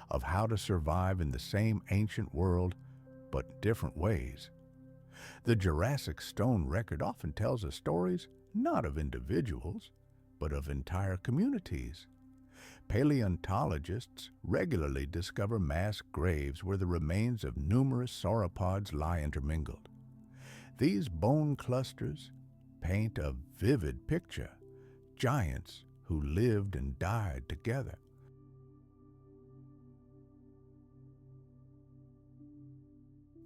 of how to survive in the same ancient world, but different ways. The Jurassic stone record often tells us stories not of individuals, but of entire communities. Paleontologists regularly discover mass graves where the remains of numerous sauropods lie intermingled. These bone clusters paint a vivid picture, giants who lived and died together.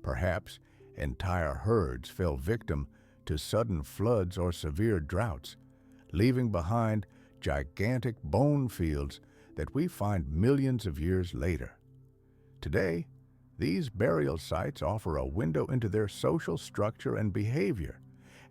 Perhaps entire herds fell victim to sudden floods or severe droughts, leaving behind gigantic bone fields that we find millions of years later. Today, these burial sites offer a window into their social structure and behavior,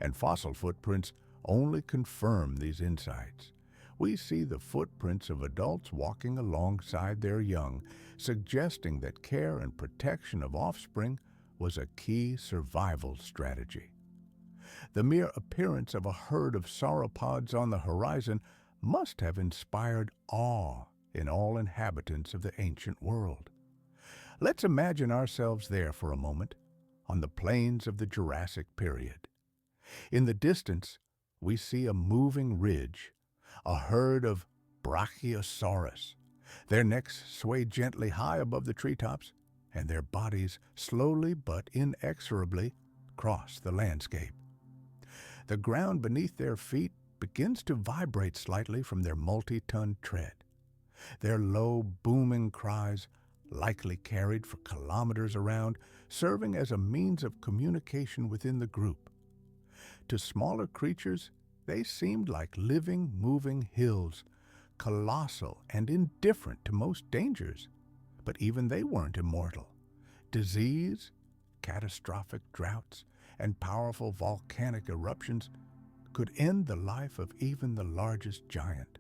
and fossil footprints only confirm these insights. We see the footprints of adults walking alongside their young, suggesting that care and protection of offspring was a key survival strategy. The mere appearance of a herd of sauropods on the horizon must have inspired awe in all inhabitants of the ancient world. Let's imagine ourselves there for a moment, on the plains of the Jurassic Period. In the distance, we see a moving ridge, a herd of Brachiosaurus. Their necks sway gently high above the treetops, and their bodies slowly but inexorably cross the landscape. The ground beneath their feet begins to vibrate slightly from their multi-ton tread. Their low, booming cries, likely carried for kilometers around, serving as a means of communication within the group. To smaller creatures, they seemed like living, moving hills, colossal and indifferent to most dangers. But even they weren't immortal. Disease, catastrophic droughts, and powerful volcanic eruptions could end the life of even the largest giant.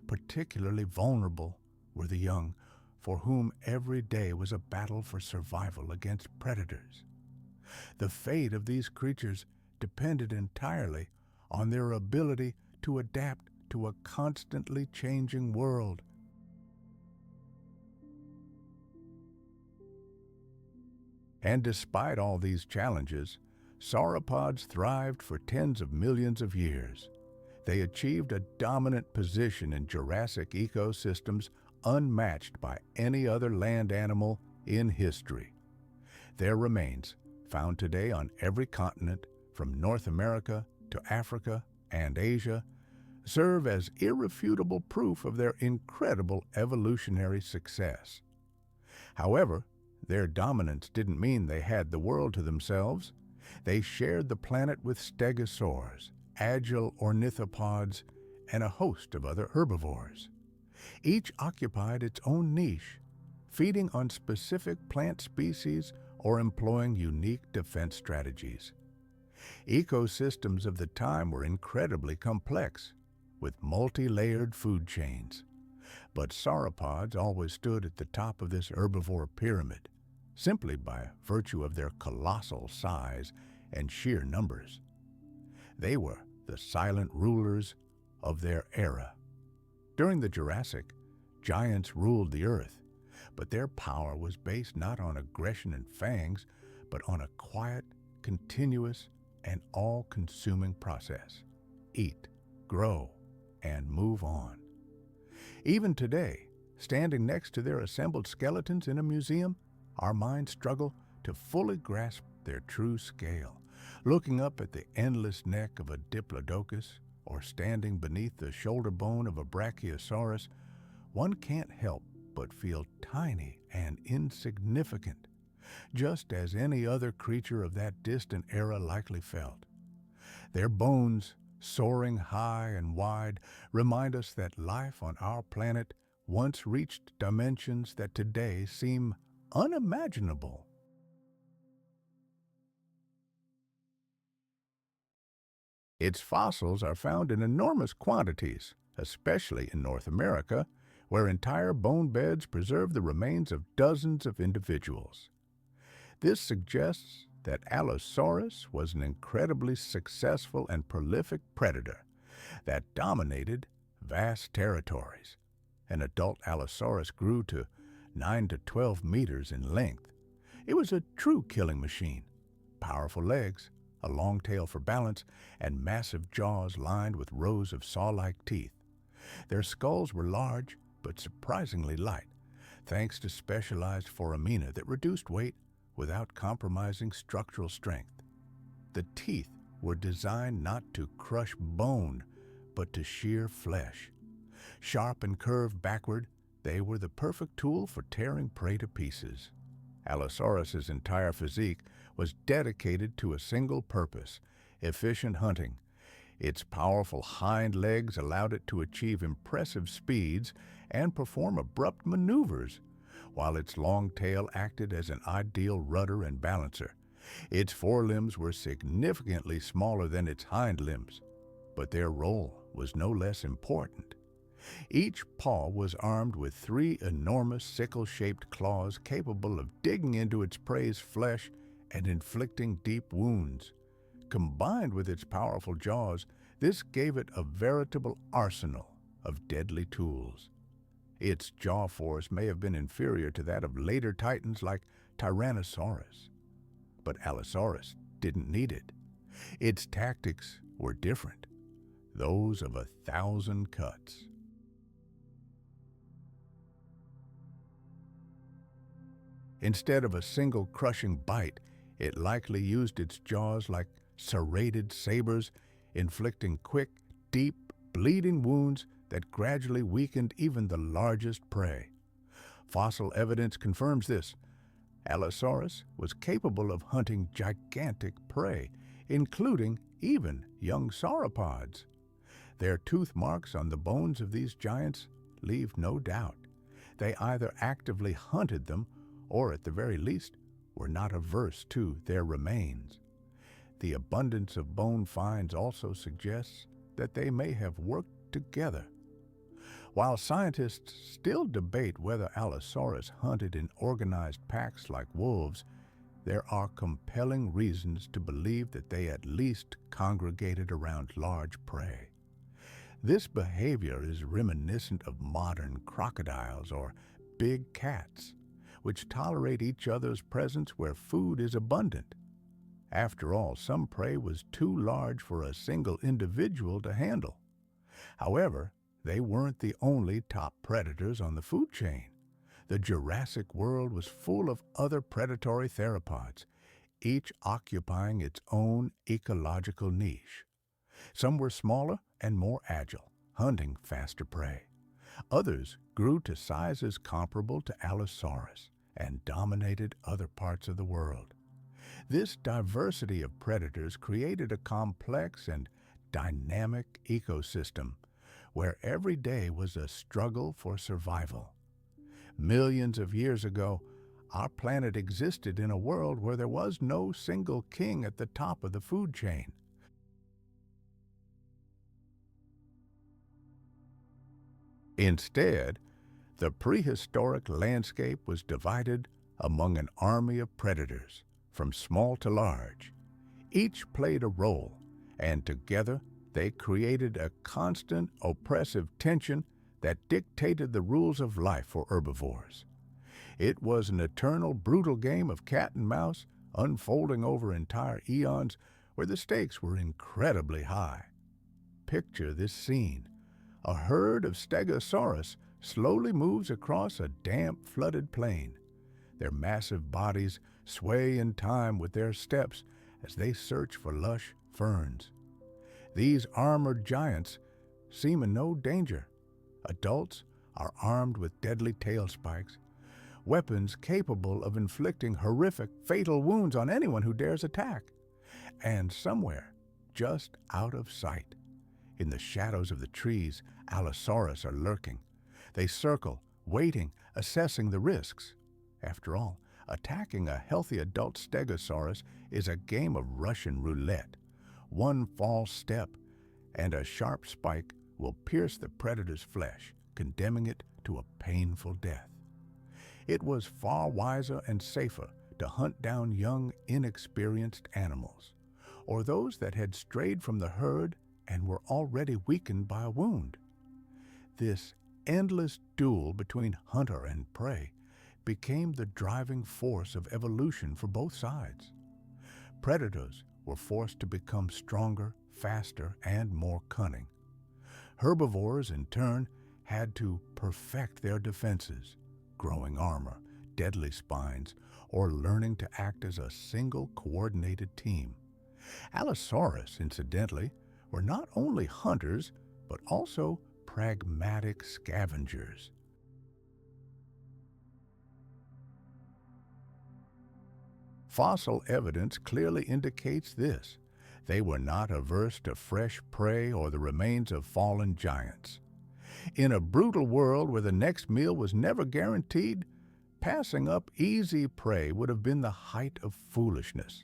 Particularly vulnerable were the young, for whom every day was a battle for survival against predators. The fate of these creatures depended entirely on their ability to adapt to a constantly changing world. And despite all these challenges, sauropods thrived for tens of millions of years. They achieved a dominant position in Jurassic ecosystems unmatched by any other land animal in history. Their remains, found today on every continent from North America to Africa and Asia, serve as irrefutable proof of their incredible evolutionary success. However, their dominance didn't mean they had the world to themselves. They shared the planet with stegosaurs, agile ornithopods, and a host of other herbivores. Each occupied its own niche, feeding on specific plant species or employing unique defense strategies. Ecosystems of the time were incredibly complex, with multi-layered food chains. But sauropods always stood at the top of this herbivore pyramid, simply by virtue of their colossal size and sheer numbers. They were the silent rulers of their era. During the Jurassic, giants ruled the earth, but their power was based not on aggression and fangs, but on a quiet, continuous, and all-consuming process. Eat, grow, and move on. Even today, standing next to their assembled skeletons in a museum, our minds struggle to fully grasp their true scale. Looking up at the endless neck of a diplodocus or standing beneath the shoulder bone of a brachiosaurus, one can't help but feel tiny and insignificant, just as any other creature of that distant era likely felt. Their bones, soaring high and wide, remind us that life on our planet once reached dimensions that today seem unimaginable. Its fossils are found in enormous quantities, especially in North America, where entire bone beds preserve the remains of dozens of individuals. This suggests that Allosaurus was an incredibly successful and prolific predator that dominated vast territories. An adult Allosaurus grew to 9 to 12 meters in length. It was a true killing machine. Powerful legs, a long tail for balance, and massive jaws lined with rows of saw-like teeth. Their skulls were large but surprisingly light, thanks to specialized foramina that reduced weight without compromising structural strength. The teeth were designed not to crush bone, but to shear flesh. Sharp and curved backward, they were the perfect tool for tearing prey to pieces. Allosaurus's entire physique was dedicated to a single purpose: efficient hunting. Its powerful hind legs allowed it to achieve impressive speeds and perform abrupt maneuvers, while its long tail acted as an ideal rudder and balancer. Its forelimbs were significantly smaller than its hind limbs, but their role was no less important. Each paw was armed with 3 enormous sickle-shaped claws capable of digging into its prey's flesh and inflicting deep wounds. Combined with its powerful jaws, this gave it a veritable arsenal of deadly tools. Its jaw force may have been inferior to that of later titans like Tyrannosaurus, but Allosaurus didn't need it. Its tactics were different, those of 1,000 cuts. Instead of a single crushing bite, it likely used its jaws like serrated sabers, inflicting quick, deep, bleeding wounds that gradually weakened even the largest prey. Fossil evidence confirms this. Allosaurus was capable of hunting gigantic prey, including even young sauropods. Their tooth marks on the bones of these giants leave no doubt. They either actively hunted them or at the very least were not averse to their remains. The abundance of bone finds also suggests that they may have worked together. While scientists still debate whether Allosaurus hunted in organized packs like wolves, there are compelling reasons to believe that they at least congregated around large prey. This behavior is reminiscent of modern crocodiles or big cats, which tolerate each other's presence where food is abundant. After all, some prey was too large for a single individual to handle. However, they weren't the only top predators on the food chain. The Jurassic world was full of other predatory theropods, each occupying its own ecological niche. Some were smaller and more agile, hunting faster prey. Others grew to sizes comparable to Allosaurus and dominated other parts of the world. This diversity of predators created a complex and dynamic ecosystem where every day was a struggle for survival. Millions of years ago, our planet existed in a world where there was no single king at the top of the food chain. Instead, the prehistoric landscape was divided among an army of predators, from small to large. Each played a role, and together they created a constant, oppressive tension that dictated the rules of life for herbivores. It was an eternal, brutal game of cat and mouse, unfolding over entire eons where the stakes were incredibly high. Picture this scene. A herd of stegosaurus slowly moves across a damp, flooded plain. Their massive bodies sway in time with their steps as they search for lush ferns. These armored giants seem in no danger. Adults are armed with deadly tail spikes, weapons capable of inflicting horrific, fatal wounds on anyone who dares attack. And somewhere, just out of sight, in the shadows of the trees, Allosaurus are lurking. They circle, waiting, assessing the risks. After all, attacking a healthy adult stegosaurus is a game of Russian roulette. One false step, and a sharp spike will pierce the predator's flesh, condemning it to a painful death. It was far wiser and safer to hunt down young, inexperienced animals, or those that had strayed from the herd and were already weakened by a wound. This endless duel between hunter and prey became the driving force of evolution for both sides. Predators were forced to become stronger, faster, and more cunning. Herbivores, in turn, had to perfect their defenses, growing armor, deadly spines, or learning to act as a single coordinated team. Allosaurus, incidentally, were not only hunters, but also pragmatic scavengers. Fossil evidence clearly indicates this. They were not averse to fresh prey or the remains of fallen giants. In a brutal world where the next meal was never guaranteed, passing up easy prey would have been the height of foolishness.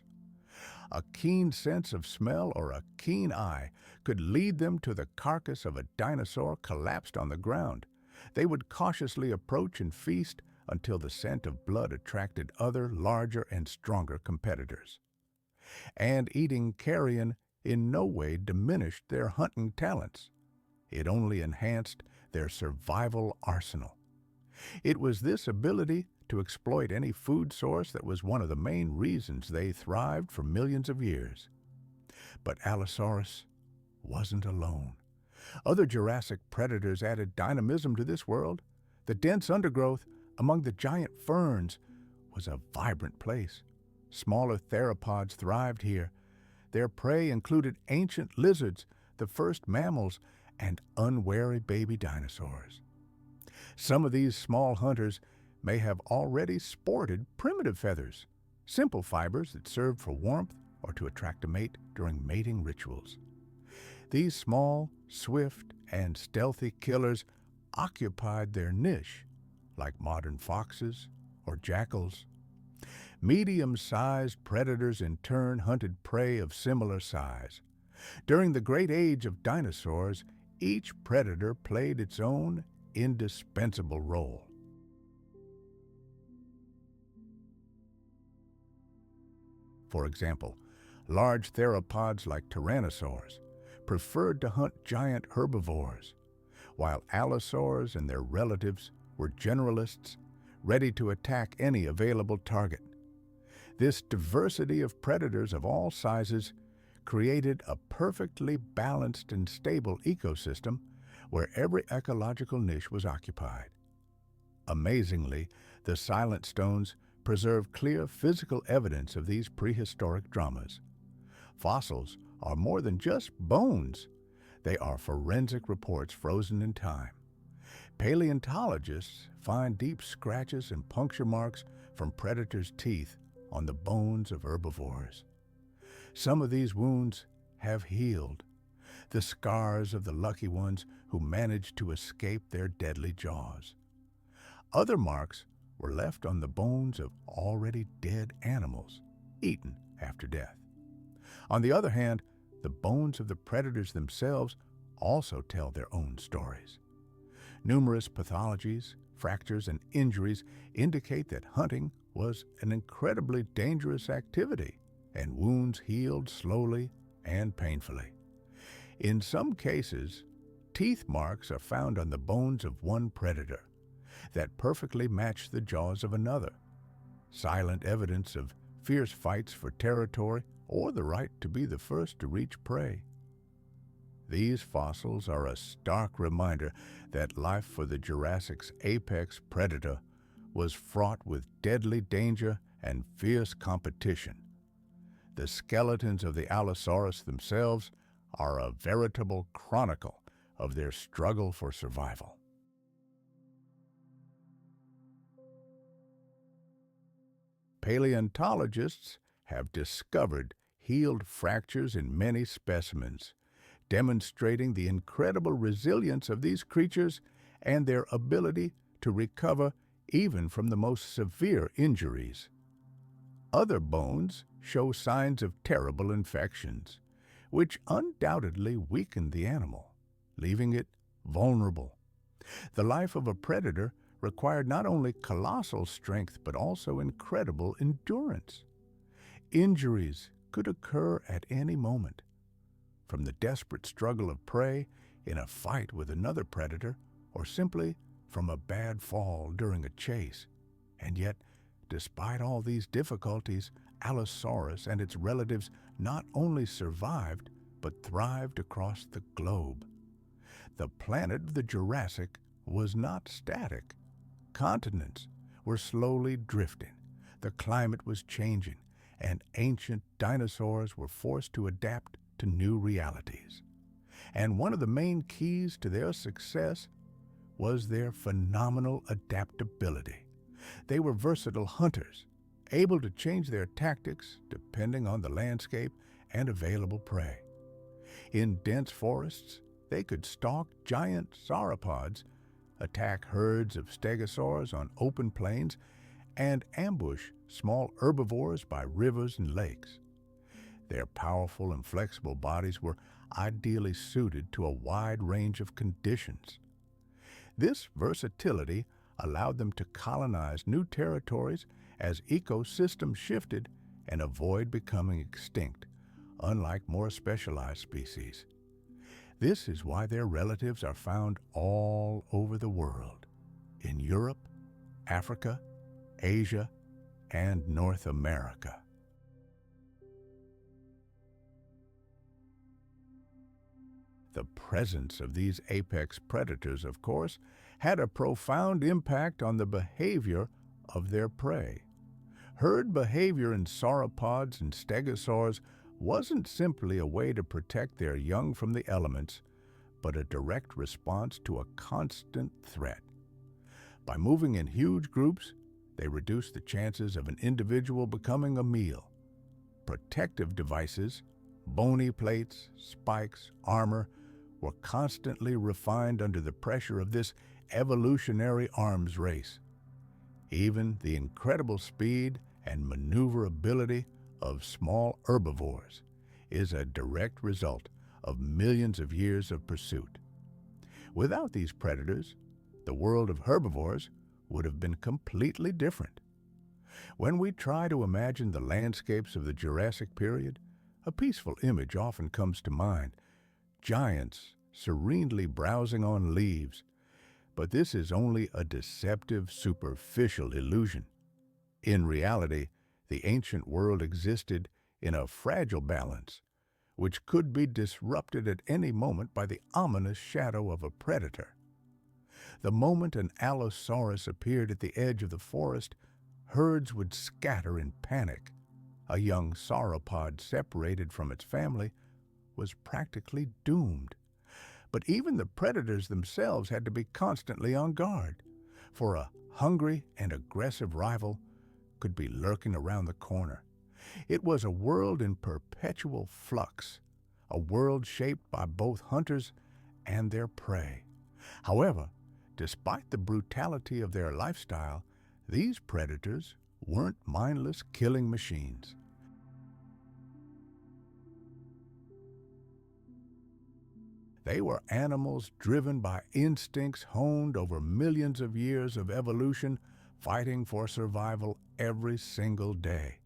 A keen sense of smell or a keen eye could lead them to the carcass of a dinosaur collapsed on the ground. They would cautiously approach and feast until the scent of blood attracted other, larger and stronger competitors. And eating carrion in no way diminished their hunting talents. It only enhanced their survival arsenal. It was this ability to exploit any food source that was one of the main reasons they thrived for millions of years. But Allosaurus wasn't alone. Other Jurassic predators added dynamism to this world. The dense undergrowth among the giant ferns was a vibrant place. Smaller theropods thrived here. Their prey included ancient lizards, the first mammals, and unwary baby dinosaurs. Some of these small hunters may have already sported primitive feathers, simple fibers that served for warmth or to attract a mate during mating rituals. These small, swift, and stealthy killers occupied their niche, like modern foxes or jackals. Medium-sized predators in turn hunted prey of similar size. During the great age of dinosaurs, each predator played its own indispensable role. For example, large theropods like tyrannosaurs preferred to hunt giant herbivores, while allosaurs and their relatives were generalists ready to attack any available target. This diversity of predators of all sizes created a perfectly balanced and stable ecosystem where every ecological niche was occupied. Amazingly, the silent stones preserve clear physical evidence of these prehistoric dramas. Fossils are more than just bones. They are forensic reports frozen in time. Paleontologists find deep scratches and puncture marks from predators' teeth on the bones of herbivores. Some of these wounds have healed, the scars of the lucky ones who managed to escape their deadly jaws. Other marks were left on the bones of already dead animals, eaten after death. On the other hand, the bones of the predators themselves also tell their own stories. Numerous pathologies, fractures, and injuries indicate that hunting was an incredibly dangerous activity, and wounds healed slowly and painfully. In some cases, teeth marks are found on the bones of one predator that perfectly match the jaws of another, silent evidence of fierce fights for territory or the right to be the first to reach prey. These fossils are a stark reminder that life for the Jurassic's apex predator was fraught with deadly danger and fierce competition. The skeletons of the Allosaurus themselves are a veritable chronicle of their struggle for survival. Paleontologists have discovered healed fractures in many specimens, demonstrating the incredible resilience of these creatures and their ability to recover even from the most severe injuries. Other bones show signs of terrible infections, which undoubtedly weakened the animal, leaving it vulnerable. The life of a predator required not only colossal strength but also incredible endurance. Injuries could occur at any moment, from the desperate struggle of prey in a fight with another predator or simply from a bad fall during a chase. And yet, despite all these difficulties, Allosaurus and its relatives not only survived but thrived across the globe. The planet of the Jurassic was not static. Continents were slowly drifting, the climate was changing, and ancient dinosaurs were forced to adapt to new realities. And one of the main keys to their success was their phenomenal adaptability. They were versatile hunters, able to change their tactics depending on the landscape and available prey. In dense forests, they could stalk giant sauropods, attack herds of stegosaurs on open plains, and ambush small herbivores by rivers and lakes. Their powerful and flexible bodies were ideally suited to a wide range of conditions. This versatility allowed them to colonize new territories as ecosystems shifted and avoid becoming extinct, unlike more specialized species. This is why their relatives are found all over the world, in Europe, Africa, Asia, and North America. The presence of these apex predators, of course, had a profound impact on the behavior of their prey. Herd behavior in sauropods and stegosaurs wasn't simply a way to protect their young from the elements, but a direct response to a constant threat. By moving in huge groups, they reduced the chances of an individual becoming a meal. Protective devices, bony plates, spikes, armor, were constantly refined under the pressure of this evolutionary arms race. Even the incredible speed and maneuverability of small herbivores is a direct result of millions of years of pursuit. Without these predators, the world of herbivores would have been completely different. When we try to imagine the landscapes of the Jurassic period, a peaceful image often comes to mind: giants serenely browsing on leaves. But this is only a deceptive, superficial illusion. In reality, the ancient world existed in a fragile balance, which could be disrupted at any moment by the ominous shadow of a predator. The moment an Allosaurus appeared at the edge of the forest, herds would scatter in panic. A young sauropod separated from its family was practically doomed. But even the predators themselves had to be constantly on guard, for a hungry and aggressive rival could be lurking around the corner. It was a world in perpetual flux, a world shaped by both hunters and their prey. However, despite the brutality of their lifestyle, these predators weren't mindless killing machines. They were animals driven by instincts honed over millions of years of evolution, fighting for survival every single day.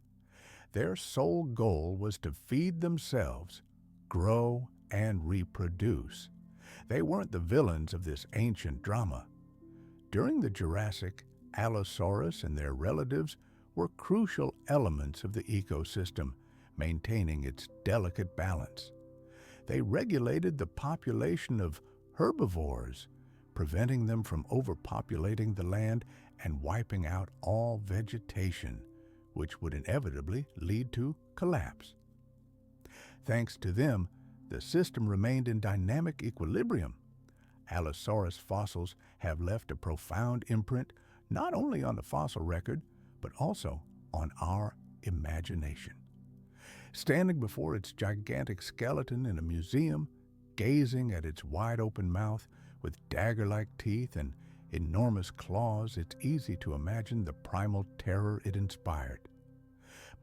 Their sole goal was to feed themselves, grow, and reproduce. They weren't the villains of this ancient drama. During the Jurassic, Allosaurus and their relatives were crucial elements of the ecosystem, maintaining its delicate balance. They regulated the population of herbivores, preventing them from overpopulating the land and wiping out all vegetation, which would inevitably lead to collapse. Thanks to them, the system remained in dynamic equilibrium. Allosaurus fossils have left a profound imprint not only on the fossil record, but also on our imagination. Standing before its gigantic skeleton in a museum, gazing at its wide-open mouth with dagger-like teeth and enormous claws, it's easy to imagine the primal terror it inspired.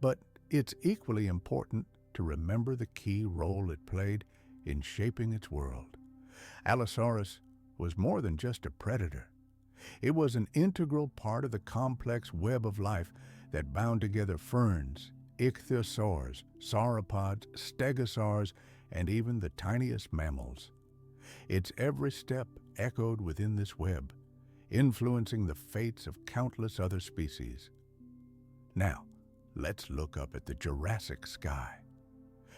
But it's equally important to remember the key role it played in shaping its world. Allosaurus was more than just a predator. It was an integral part of the complex web of life that bound together ferns, ichthyosaurs, sauropods, stegosaurs, and even the tiniest mammals. Its every step echoed within this web, influencing the fates of countless other species. Now, let's look up at the Jurassic sky.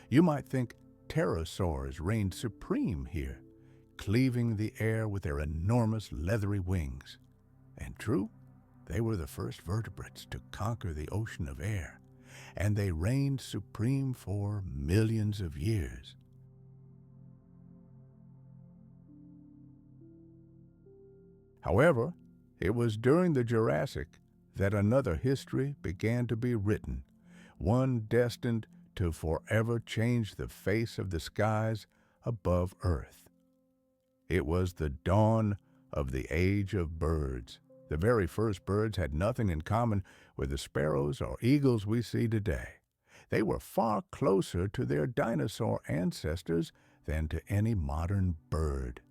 You might think pterosaurs reigned supreme here, cleaving the air with their enormous leathery wings. And true, they were the first vertebrates to conquer the ocean of air, and they reigned supreme for millions of years. However, it was during the Jurassic that another history began to be written, one destined to forever change the face of the skies above Earth. It was the dawn of the age of birds. The very first birds had nothing in common with the sparrows or eagles we see today. They were far closer to their dinosaur ancestors than to any modern bird.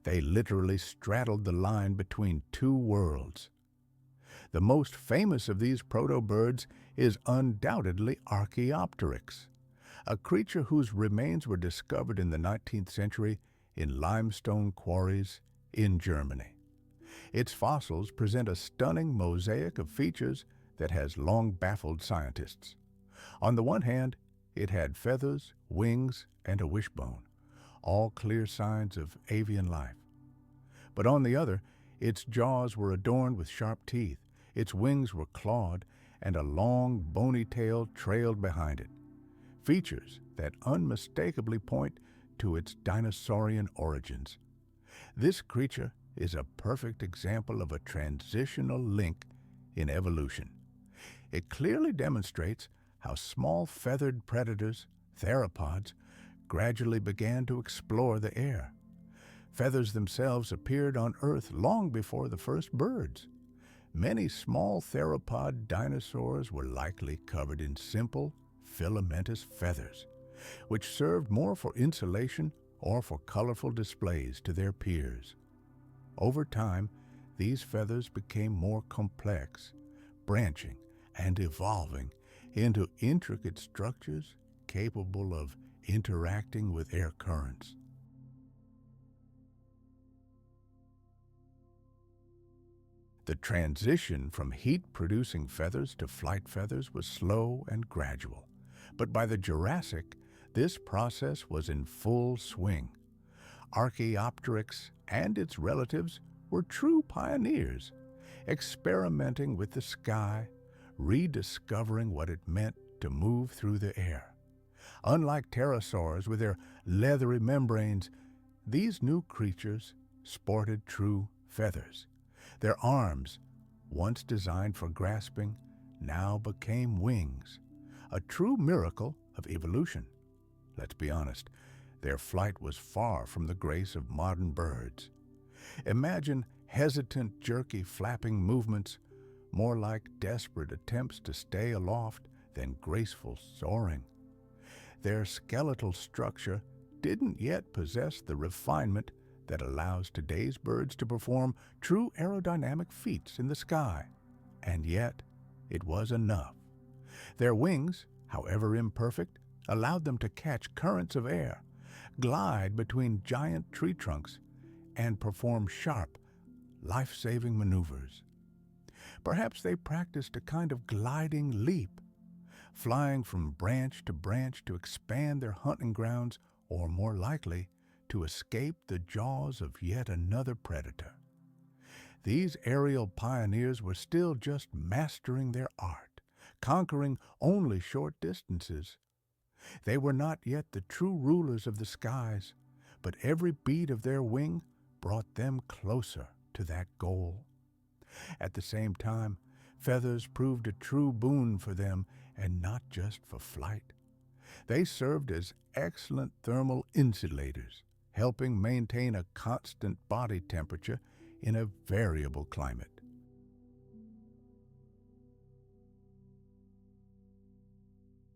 They literally straddled the line between two worlds. The most famous of these proto-birds is undoubtedly Archaeopteryx, a creature whose remains were discovered in the 19th century in limestone quarries in Germany. Its fossils present a stunning mosaic of features that has long baffled scientists. On the one hand, it had feathers, wings, and a wishbone, all clear signs of avian life. But on the other, its jaws were adorned with sharp teeth, its wings were clawed, and a long, bony tail trailed behind it, features that unmistakably point to its dinosaurian origins. This creature is a perfect example of a transitional link in evolution. It clearly demonstrates how small feathered predators, theropods, gradually began to explore the air. Feathers themselves appeared on Earth long before the first birds. Many small theropod dinosaurs were likely covered in simple, filamentous feathers, which served more for insulation or for colorful displays to their peers. Over time, these feathers became more complex, branching and evolving into intricate structures capable of interacting with air currents. The transition from heat-producing feathers to flight feathers was slow and gradual, but by the Jurassic, this process was in full swing. Archaeopteryx and its relatives were true pioneers, experimenting with the sky, rediscovering what it meant to move through the air. Unlike pterosaurs with their leathery membranes, these new creatures sported true feathers. Their arms, once designed for grasping, now became wings, a true miracle of evolution. Let's be honest, their flight was far from the grace of modern birds. Imagine hesitant, jerky flapping movements, more like desperate attempts to stay aloft than graceful soaring. Their skeletal structure didn't yet possess the refinement that allows today's birds to perform true aerodynamic feats in the sky, and yet it was enough. Their wings, however imperfect, allowed them to catch currents of air, glide between giant tree trunks, and perform sharp, life-saving maneuvers. Perhaps they practiced a kind of gliding leap, flying from branch to expand their hunting grounds, or more likely, to escape the jaws of yet another predator. These aerial pioneers were still just mastering their art, conquering only short distances. They were not yet the true rulers of the skies, but every beat of their wing brought them closer to that goal. At the same time, feathers proved a true boon for them, and not just for flight. They served as excellent thermal insulators, helping maintain a constant body temperature in a variable climate.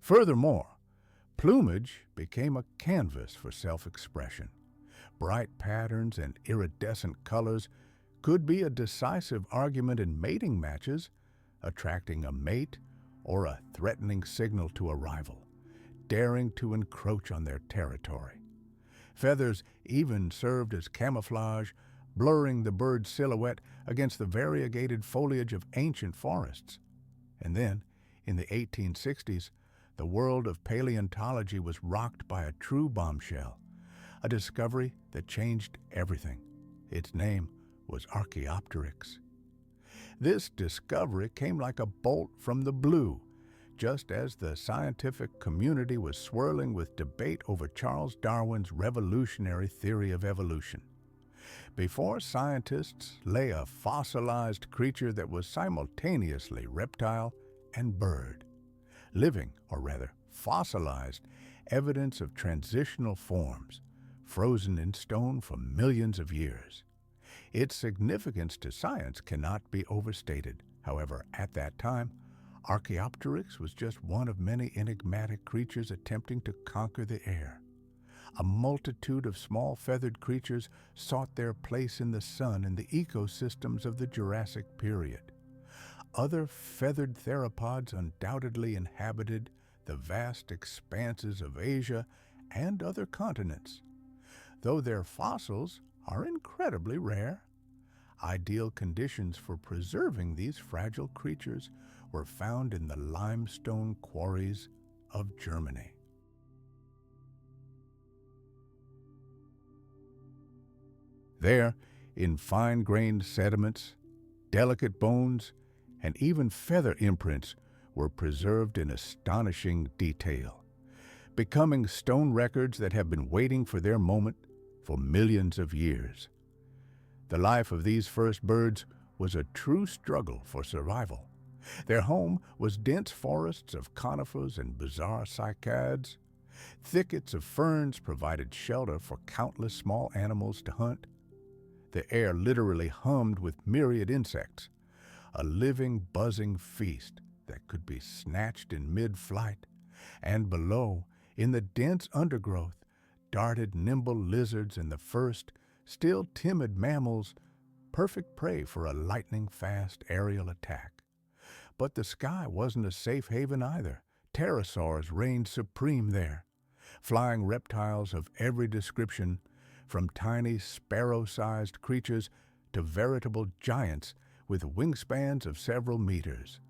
Furthermore, plumage became a canvas for self-expression. Bright patterns and iridescent colors could be a decisive argument in mating matches, attracting a mate or a threatening signal to a rival, daring to encroach on their territory. Feathers even served as camouflage, blurring the bird's silhouette against the variegated foliage of ancient forests. And then, in the 1860s, the world of paleontology was rocked by a true bombshell, a discovery that changed everything. Its name was Archaeopteryx. This discovery came like a bolt from the blue, just as the scientific community was swirling with debate over Charles Darwin's revolutionary theory of evolution. Before scientists lay a fossilized creature that was simultaneously reptile and bird, living, or rather fossilized, evidence of transitional forms, frozen in stone for millions of years. Its significance to science cannot be overstated. However, at that time, Archaeopteryx was just one of many enigmatic creatures attempting to conquer the air. A multitude of small feathered creatures sought their place in the sun in the ecosystems of the Jurassic Period. Other feathered theropods undoubtedly inhabited the vast expanses of Asia and other continents. Though their fossils are incredibly rare, ideal conditions for preserving these fragile creatures were found in the limestone quarries of Germany. There, in fine-grained sediments, delicate bones, and even feather imprints were preserved in astonishing detail, becoming stone records that have been waiting for their moment for millions of years. The life of these first birds was a true struggle for survival. Their home was dense forests of conifers and bizarre cycads. Thickets of ferns provided shelter for countless small animals to hunt. The air literally hummed with myriad insects, a living, buzzing feast that could be snatched in mid-flight. And below, in the dense undergrowth, darted nimble lizards and the first, still timid mammals, perfect prey for a lightning-fast aerial attack. But the sky wasn't a safe haven either. Pterosaurs reigned supreme there. Flying reptiles of every description, from tiny sparrow-sized creatures to veritable giants with wingspans of several meters.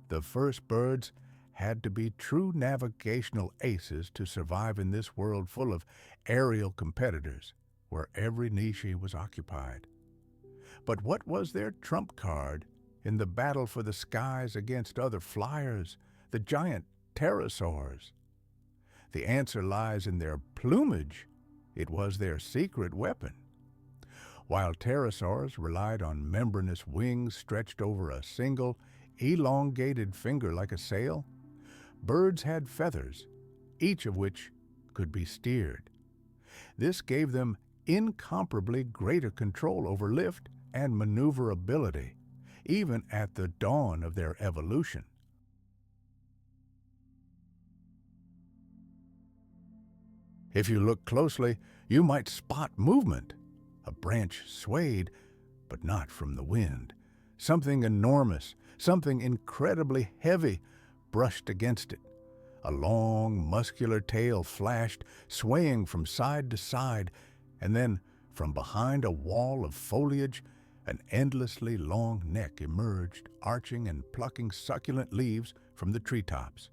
The first birds had to be true navigational aces to survive in this world full of aerial competitors, where every niche was occupied. But what was their trump card in the battle for the skies against other flyers, the giant pterosaurs? The answer lies in their plumage. It was their secret weapon. While pterosaurs relied on membranous wings stretched over a single, elongated finger like a sail, birds had feathers, each of which could be steered. This gave them incomparably greater control over lift and maneuverability, even at the dawn of their evolution. If you look closely, you might spot movement. A branch swayed, but not from the wind. Something enormous, something incredibly heavy, brushed against it. A long, muscular tail flashed, swaying from side to side, and then, from behind a wall of foliage, an endlessly long neck emerged, arching and plucking succulent leaves from the treetops.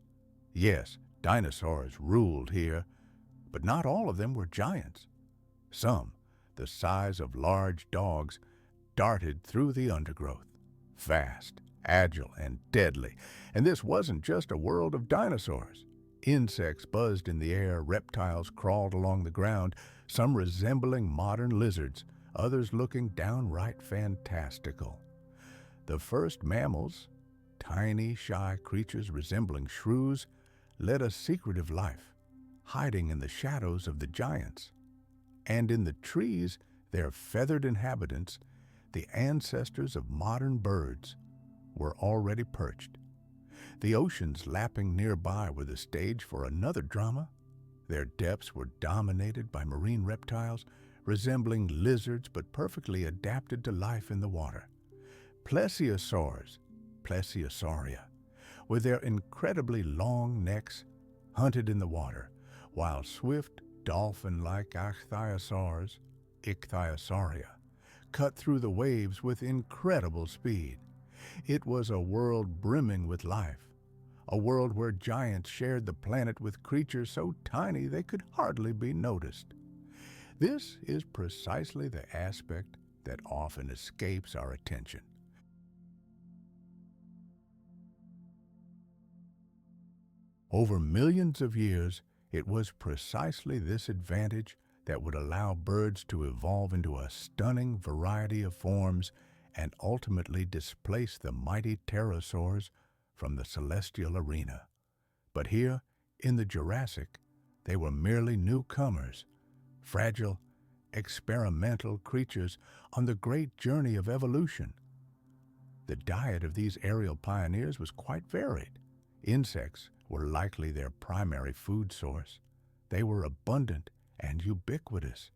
Yes, dinosaurs ruled here, but not all of them were giants. Some, the size of large dogs, darted through the undergrowth, fast, agile, and deadly. And this wasn't just a world of dinosaurs. Insects buzzed in the air, reptiles crawled along the ground, some resembling modern lizards, others looking downright fantastical. The first mammals, tiny, shy creatures resembling shrews, led a secretive life, hiding in the shadows of the giants. And in the trees, their feathered inhabitants, the ancestors of modern birds, were already perched. The oceans lapping nearby were the stage for another drama. Their depths were dominated by marine reptiles, resembling lizards but perfectly adapted to life in the water. Plesiosaurs, Plesiosauria, with their incredibly long necks, hunted in the water, while swift, dolphin-like ichthyosaurs, ichthyosauria, cut through the waves with incredible speed. It was a world brimming with life, a world where giants shared the planet with creatures so tiny they could hardly be noticed. This is precisely the aspect that often escapes our attention. Over millions of years, it was precisely this advantage that would allow birds to evolve into a stunning variety of forms and ultimately displace the mighty pterosaurs from the celestial arena. But here, in the Jurassic, they were merely newcomers, fragile, experimental creatures on the great journey of evolution. The diet of these aerial pioneers was quite varied. Insects were likely their primary food source. They were abundant and ubiquitous.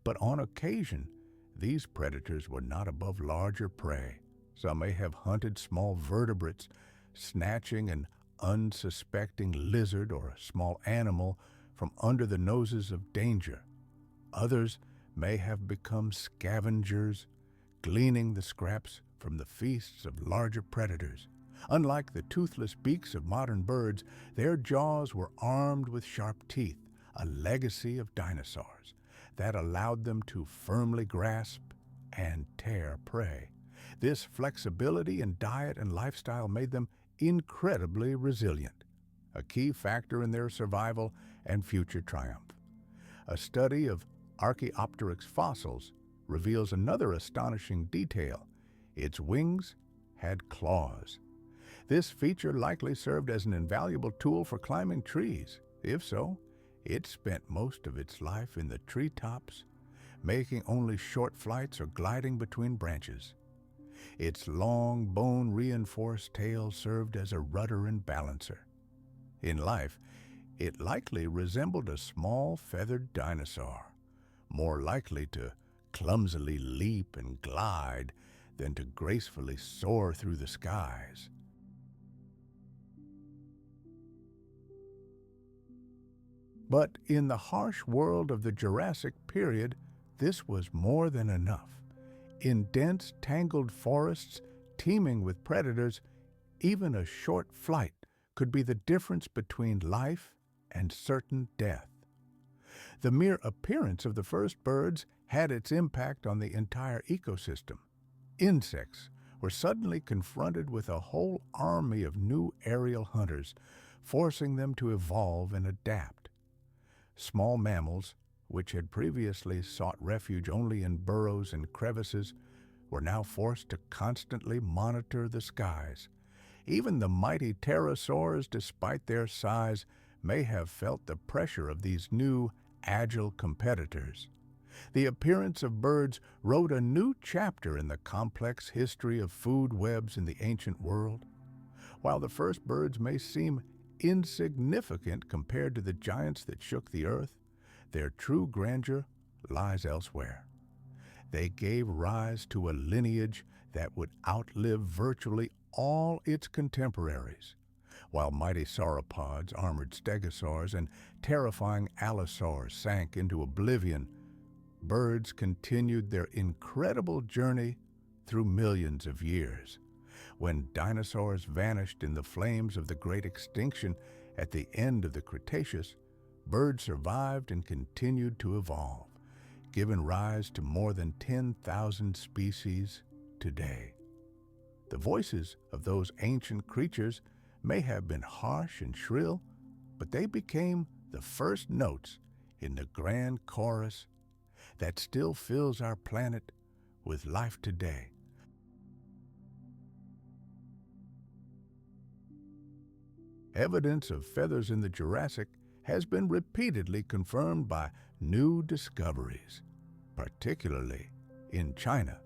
But on occasion, these predators were not above larger prey. Some may have hunted small vertebrates, snatching an unsuspecting lizard or a small animal from under the noses of danger. Others may have become scavengers, gleaning the scraps from the feasts of larger predators. Unlike the toothless beaks of modern birds, their jaws were armed with sharp teeth, a legacy of dinosaurs that allowed them to firmly grasp and tear prey. This flexibility in diet and lifestyle made them incredibly resilient, a key factor in their survival and future triumph. A study of Archaeopteryx fossils reveals another astonishing detail. Its wings had claws. This feature likely served as an invaluable tool for climbing trees. If so, it spent most of its life in the treetops, making only short flights or gliding between branches. Its long, bone-reinforced tail served as a rudder and balancer. In life, it likely resembled a small feathered dinosaur, more likely to clumsily leap and glide than to gracefully soar through the skies. But in the harsh world of the Jurassic period, this was more than enough. In dense, tangled forests, teeming with predators, even a short flight could be the difference between life and certain death. The mere appearance of the first birds had its impact on the entire ecosystem. Insects were suddenly confronted with a whole army of new aerial hunters, forcing them to evolve and adapt. Small mammals, which had previously sought refuge only in burrows and crevices, were now forced to constantly monitor the skies. Even the mighty pterosaurs, despite their size, may have felt the pressure of these new, agile competitors. The appearance of birds wrote a new chapter in the complex history of food webs in the ancient world. While the first birds may seem insignificant compared to the giants that shook the earth, their true grandeur lies elsewhere. They gave rise to a lineage that would outlive virtually all its contemporaries. While mighty sauropods, armored stegosaurs, and terrifying Allosaurus sank into oblivion, birds continued their incredible journey through millions of years. When dinosaurs vanished in the flames of the Great Extinction at the end of the Cretaceous, birds survived and continued to evolve, giving rise to more than 10,000 species today. The voices of those ancient creatures may have been harsh and shrill, but they became the first notes in the grand chorus that still fills our planet with life today. Evidence of feathers in the Jurassic has been repeatedly confirmed by new discoveries, particularly in China.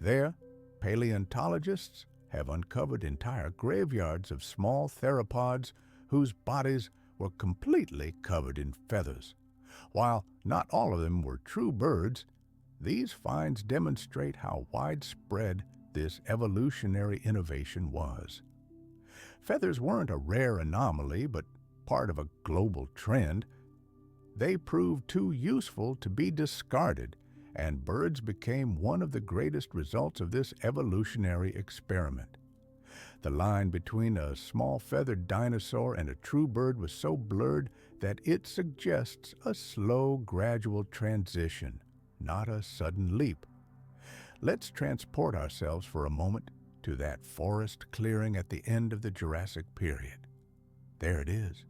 There, paleontologists have uncovered entire graveyards of small theropods whose bodies were completely covered in feathers. While not all of them were true birds, these finds demonstrate how widespread this evolutionary innovation was. Feathers weren't a rare anomaly, but part of a global trend. They proved too useful to be discarded, and birds became one of the greatest results of this evolutionary experiment. The line between a small feathered dinosaur and a true bird was so blurred that it suggests a slow, gradual transition, not a sudden leap. Let's transport ourselves for a moment to that forest clearing at the end of the Jurassic period. There it is,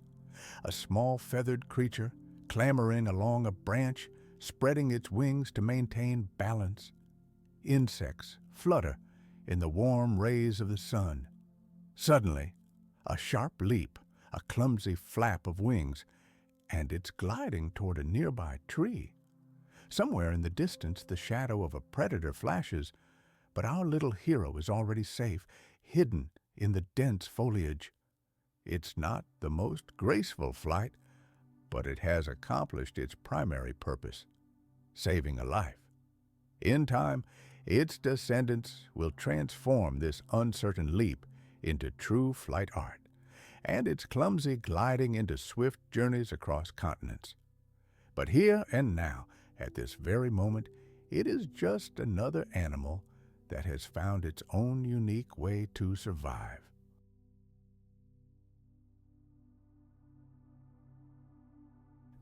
a small feathered creature clambering along a branch, spreading its wings to maintain balance. Insects flutter in the warm rays of the sun. Suddenly, a sharp leap, a clumsy flap of wings, and it's gliding toward a nearby tree. Somewhere in the distance, the shadow of a predator flashes, but our little hero is already safe, hidden in the dense foliage. It's not the most graceful flight, but it has accomplished its primary purpose, saving a life. In time, its descendants will transform this uncertain leap into true flight art, and its clumsy gliding into swift journeys across continents. But here and now, at this very moment, it is just another animal that has found its own unique way to survive.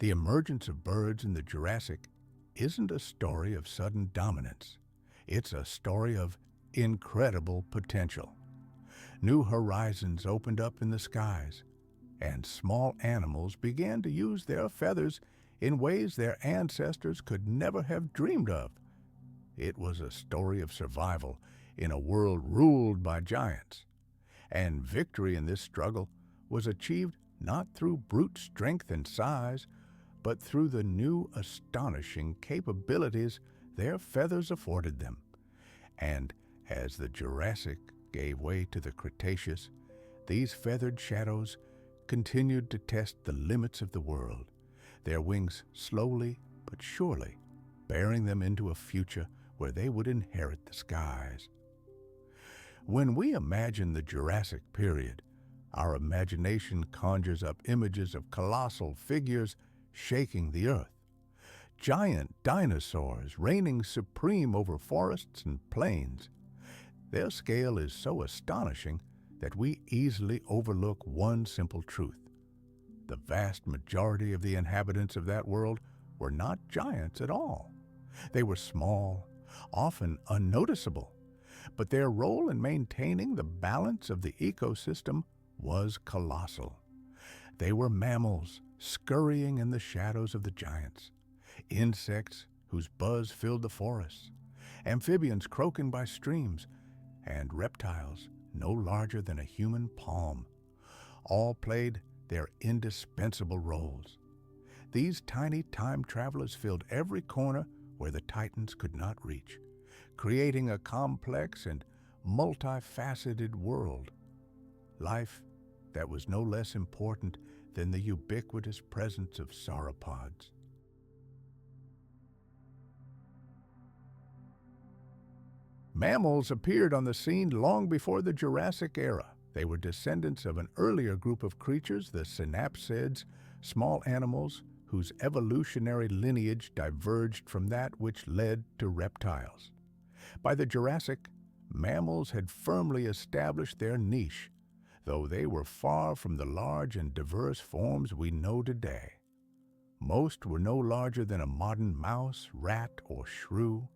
The emergence of birds in the Jurassic isn't a story of sudden dominance. It's a story of incredible potential. New horizons opened up in the skies, and small animals began to use their feathers in ways their ancestors could never have dreamed of. It was a story of survival in a world ruled by giants. And victory in this struggle was achieved not through brute strength and size, but through the new astonishing capabilities their feathers afforded them. And as the Jurassic gave way to the Cretaceous, these feathered shadows continued to test the limits of the world, their wings slowly but surely bearing them into a future where they would inherit the skies. When we imagine the Jurassic Period, our imagination conjures up images of colossal figures shaking the earth. Giant dinosaurs reigning supreme over forests and plains. Their scale is so astonishing that we easily overlook one simple truth. The vast majority of the inhabitants of that world were not giants at all. They were small, often unnoticeable, but their role in maintaining the balance of the ecosystem was colossal. They were mammals scurrying in the shadows of the giants, insects whose buzz filled the forests, amphibians croaking by streams, and reptiles no larger than a human palm. All played their indispensable roles. These tiny time travelers filled every corner where the Titans could not reach, creating a complex and multifaceted world. Life that was no less important than the ubiquitous presence of sauropods. Mammals appeared on the scene long before the Jurassic era. They were descendants of an earlier group of creatures, the synapsids, small animals whose evolutionary lineage diverged from that which led to reptiles. By the Jurassic, mammals had firmly established their niche, though they were far from the large and diverse forms we know today. Most were no larger than a modern mouse, rat, or shrew.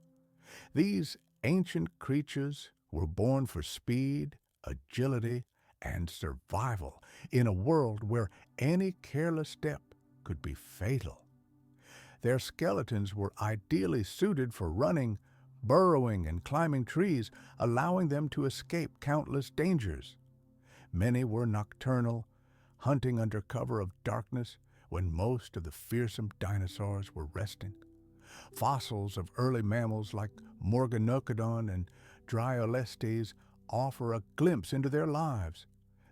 These ancient creatures were born for speed, agility, and survival in a world where any careless step could be fatal. Their skeletons were ideally suited for running, burrowing, and climbing trees, allowing them to escape countless dangers. Many were nocturnal, hunting under cover of darkness when most of the fearsome dinosaurs were resting. Fossils of early mammals like Morganocodon and Dryolestes offer a glimpse into their lives.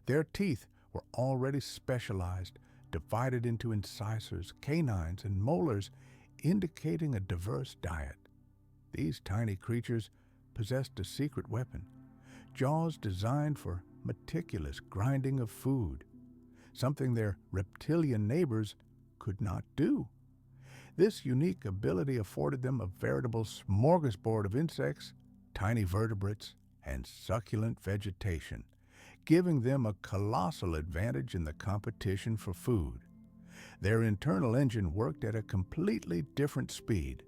Their teeth were already specialized, divided into incisors, canines, and molars, indicating a diverse diet. These tiny creatures possessed a secret weapon, jaws designed for meticulous grinding of food, something their reptilian neighbors could not do. This unique ability afforded them a veritable smorgasbord of insects, tiny vertebrates, and succulent vegetation, giving them a colossal advantage in the competition for food. Their internal engine worked at a completely different speed.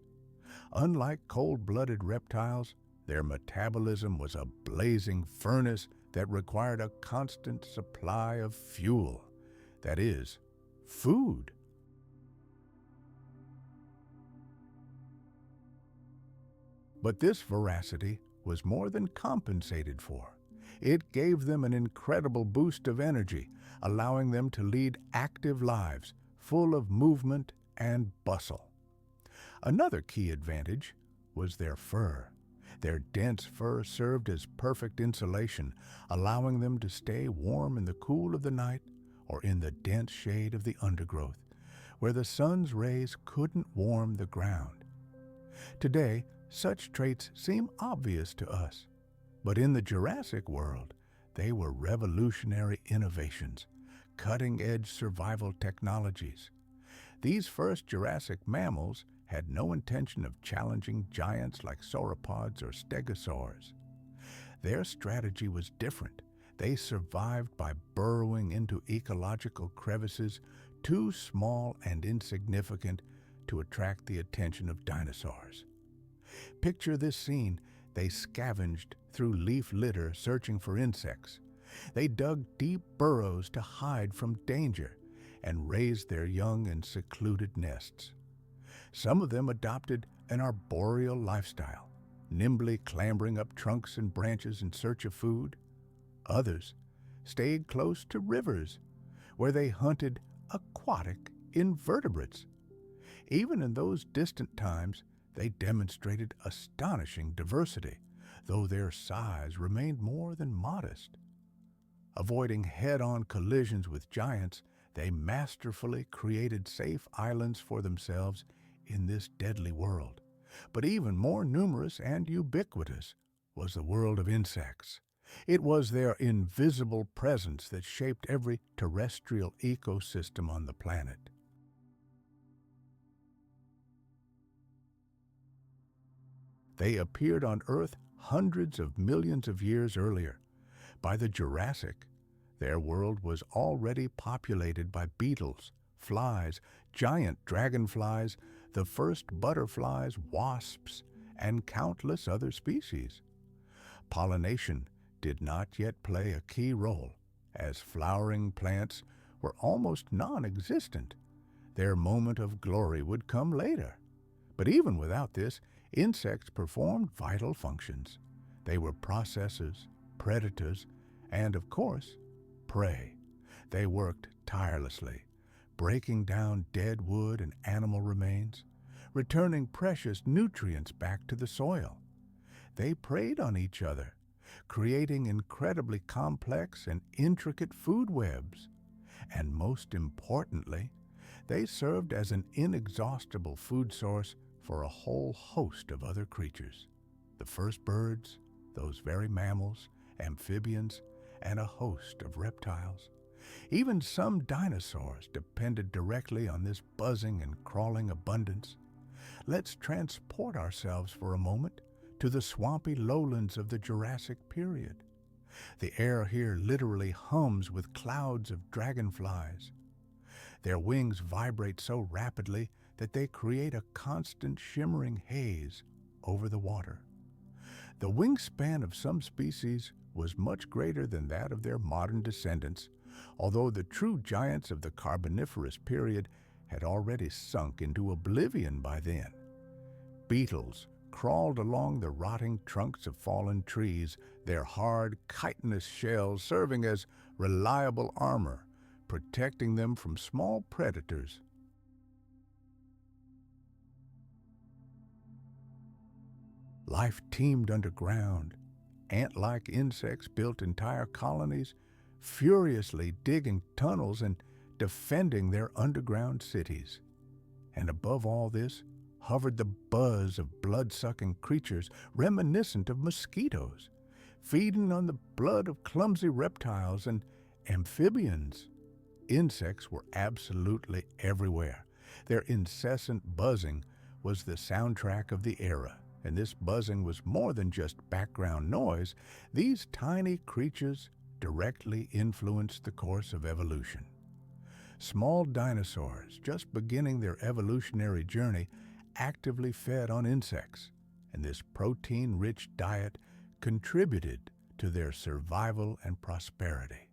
Unlike cold-blooded reptiles, their metabolism was a blazing furnace that required a constant supply of fuel, that is, food. But this voracity was more than compensated for. It gave them an incredible boost of energy, allowing them to lead active lives, full of movement and bustle. Another key advantage was their fur. Their dense fur served as perfect insulation, allowing them to stay warm in the cool of the night or in the dense shade of the undergrowth, where the sun's rays couldn't warm the ground. Today, such traits seem obvious to us, but in the Jurassic world, they were revolutionary innovations, cutting-edge survival technologies. These first Jurassic mammals had no intention of challenging giants like sauropods or stegosaurs. Their strategy was different. They survived by burrowing into ecological crevices too small and insignificant to attract the attention of dinosaurs. Picture this scene. They scavenged through leaf litter searching for insects. They dug deep burrows to hide from danger and raised their young in secluded nests. Some of them adopted an arboreal lifestyle, nimbly clambering up trunks and branches in search of food. Others stayed close to rivers, where they hunted aquatic invertebrates. Even in those distant times, they demonstrated astonishing diversity, though their size remained more than modest. Avoiding head-on collisions with giants, they masterfully created safe islands for themselves in this deadly world, But even more numerous and ubiquitous was the world of insects. It was their invisible presence that shaped every terrestrial ecosystem on the planet. They appeared on Earth hundreds of millions of years earlier. By the Jurassic, their world was already populated by beetles, flies, giant dragonflies, the first butterflies, wasps, and countless other species. Pollination did not yet play a key role, as flowering plants were almost non-existent. Their moment of glory would come later. But even without this, insects performed vital functions. They were processors, predators, and, of course, prey. They worked tirelessly, breaking down dead wood and animal remains, returning precious nutrients back to the soil. They preyed on each other, creating incredibly complex and intricate food webs. And most importantly, they served as an inexhaustible food source for a whole host of other creatures. The first birds, those very mammals, amphibians, and a host of reptiles. Even some dinosaurs depended directly on this buzzing and crawling abundance. Let's transport ourselves for a moment to the swampy lowlands of the Jurassic Period. The air here literally hums with clouds of dragonflies. Their wings vibrate so rapidly that they create a constant shimmering haze over the water. The wingspan of some species was much greater than that of their modern descendants, although the true giants of the Carboniferous period had already sunk into oblivion by then. Beetles crawled along the rotting trunks of fallen trees, their hard, chitinous shells serving as reliable armor, protecting them from small predators. Life teemed underground. Ant-like insects built entire colonies, furiously digging tunnels and defending their underground cities. And above all this hovered the buzz of blood-sucking creatures reminiscent of mosquitoes, feeding on the blood of clumsy reptiles and amphibians. Insects were absolutely everywhere. Their incessant buzzing was the soundtrack of the era. And this buzzing was more than just background noise. These tiny creatures directly influenced the course of evolution. Small dinosaurs, just beginning their evolutionary journey, actively fed on insects, and this protein-rich diet contributed to their survival and prosperity.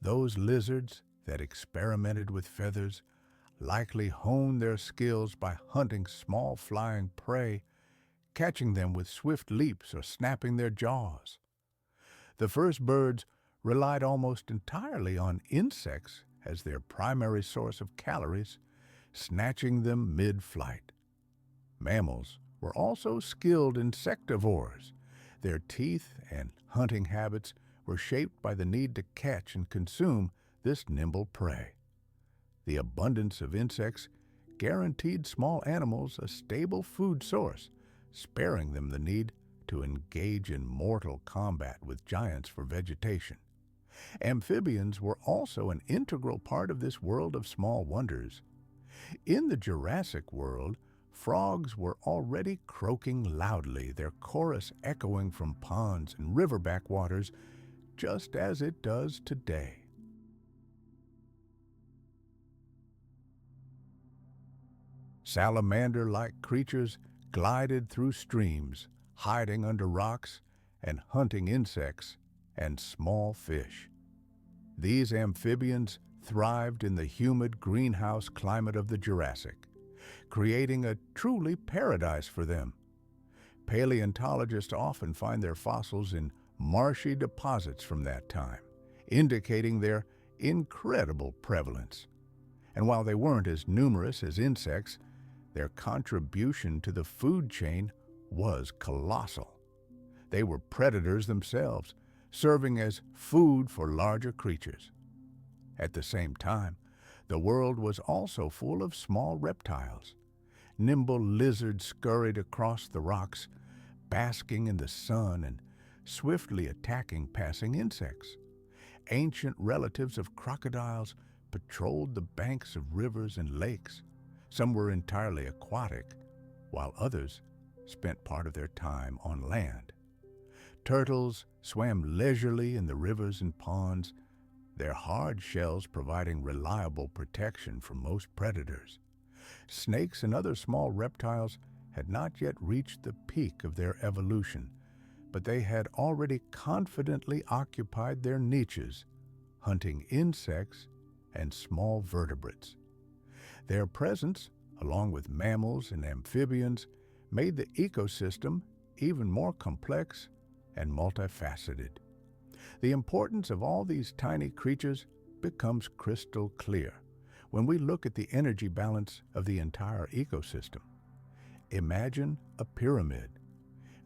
Those lizards that experimented with feathers likely honed their skills by hunting small flying prey, catching them with swift leaps or snapping their jaws. The first birds relied almost entirely on insects as their primary source of calories, snatching them mid-flight. Mammals were also skilled insectivores. Their teeth and hunting habits were shaped by the need to catch and consume this nimble prey. The abundance of insects guaranteed small animals a stable food source, sparing them the need to engage in mortal combat with giants for vegetation. Amphibians were also an integral part of this world of small wonders. In the Jurassic world, frogs were already croaking loudly, their chorus echoing from ponds and river backwaters, just as it does today. Salamander-like creatures glided through streams, hiding under rocks and hunting insects and small fish. These amphibians thrived in the humid greenhouse climate of the Jurassic, creating a truly paradise for them. Paleontologists often find their fossils in marshy deposits from that time, indicating their incredible prevalence. And while they weren't as numerous as insects, their contribution to the food chain was colossal. They were predators themselves, serving as food for larger creatures. At the same time, the world was also full of small reptiles. nimble lizards scurried across the rocks, basking in the sun and swiftly attacking passing insects. Ancient relatives of crocodiles patrolled the banks of rivers and lakes. Some were entirely aquatic, while others spent part of their time on land. Turtles swam leisurely in the rivers and ponds, their hard shells providing reliable protection from most predators. Snakes and other small reptiles had not yet reached the peak of their evolution, but they had already confidently occupied their niches, hunting insects and small vertebrates. Their presence, along with mammals and amphibians, made the ecosystem even more complex and multifaceted. The importance of all these tiny creatures becomes crystal clear when we look at the energy balance of the entire ecosystem. Imagine a pyramid.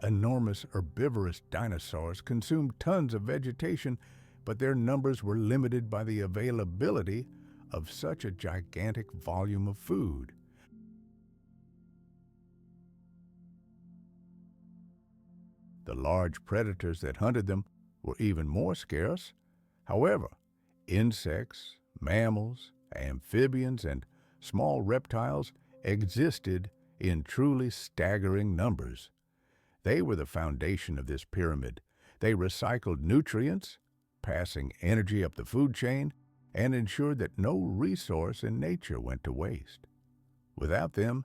Enormous herbivorous dinosaurs consumed tons of vegetation, but their numbers were limited by the availability of such a gigantic volume of food. The large predators that hunted them were even more scarce. However, insects, mammals, amphibians, and small reptiles existed in truly staggering numbers. They were the foundation of this pyramid. They recycled nutrients, passing energy up the food chain, and ensured that no resource in nature went to waste. Without them,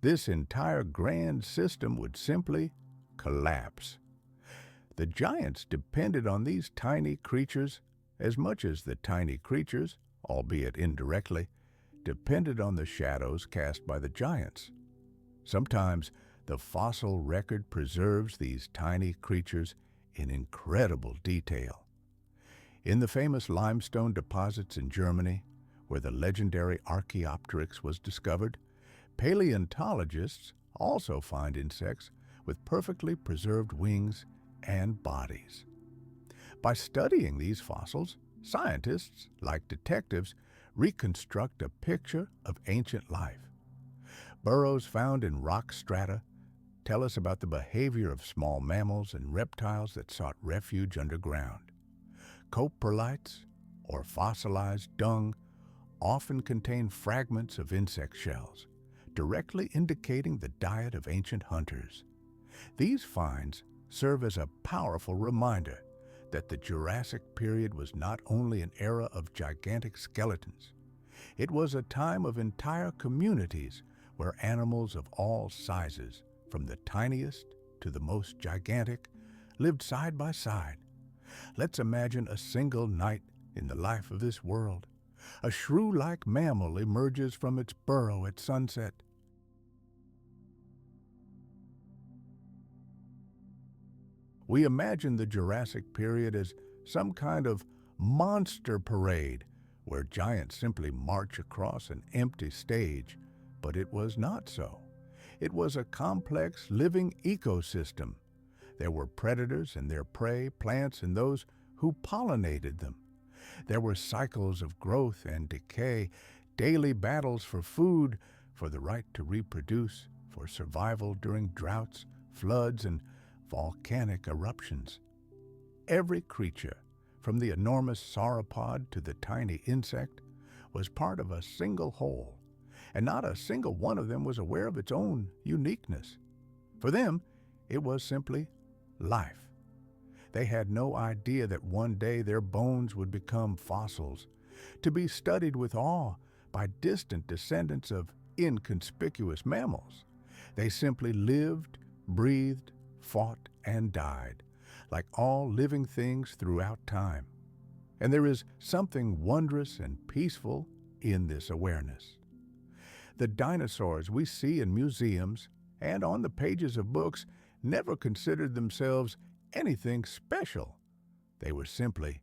this entire grand system would simply collapse. The giants depended on these tiny creatures as much as the tiny creatures, albeit indirectly, depended on the shadows cast by the giants. Sometimes the fossil record preserves these tiny creatures in incredible detail. In the famous limestone deposits in Germany, where the legendary Archaeopteryx was discovered, paleontologists also find insects with perfectly preserved wings and bodies. By studying these fossils, scientists, like detectives, reconstruct a picture of ancient life. Burrows found in rock strata tell us about the behavior of small mammals and reptiles that sought refuge underground. Coprolites, or fossilized dung, often contain fragments of insect shells, directly indicating the diet of ancient hunters. These finds serve as a powerful reminder that the Jurassic Period was not only an era of gigantic skeletons, it was a time of entire communities where animals of all sizes, from the tiniest to the most gigantic, lived side by side. Let's imagine a single night in the life of this world. A shrew-like mammal emerges from its burrow at sunset. We imagine the Jurassic Period as some kind of monster parade where giants simply march across an empty stage, but it was not so. It was a complex living ecosystem. There were predators and their prey, plants and those who pollinated them. There were cycles of growth and decay, daily battles for food, for the right to reproduce, for survival during droughts, floods, and volcanic eruptions. Every creature, from the enormous sauropod to the tiny insect, was part of a single whole, and not a single one of them was aware of its own uniqueness. For them, it was simply life. They had no idea that one day their bones would become fossils, to be studied with awe by distant descendants of inconspicuous mammals. They simply lived, breathed, fought, and died, like all living things throughout time. And there is something wondrous and peaceful in this awareness. The dinosaurs we see in museums and on the pages of books never considered themselves anything special. They were simply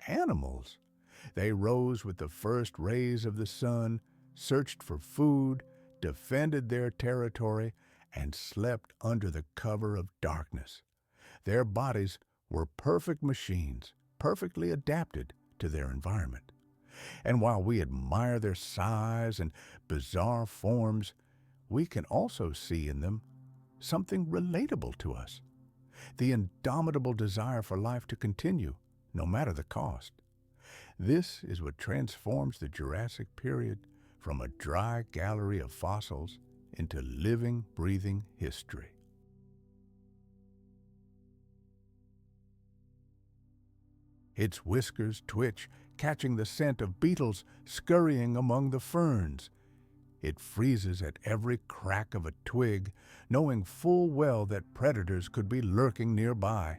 animals. They rose with the first rays of the sun, searched for food, defended their territory, and slept under the cover of darkness. Their bodies were perfect machines, perfectly adapted to their environment. And while we admire their size and bizarre forms, we can also see in them something relatable to us, the indomitable desire for life to continue, no matter the cost. This is what transforms the Jurassic period from a dry gallery of fossils into living, breathing history. Its whiskers twitch, catching the scent of beetles scurrying among the ferns. It freezes at every crack of a twig, knowing full well that predators could be lurking nearby.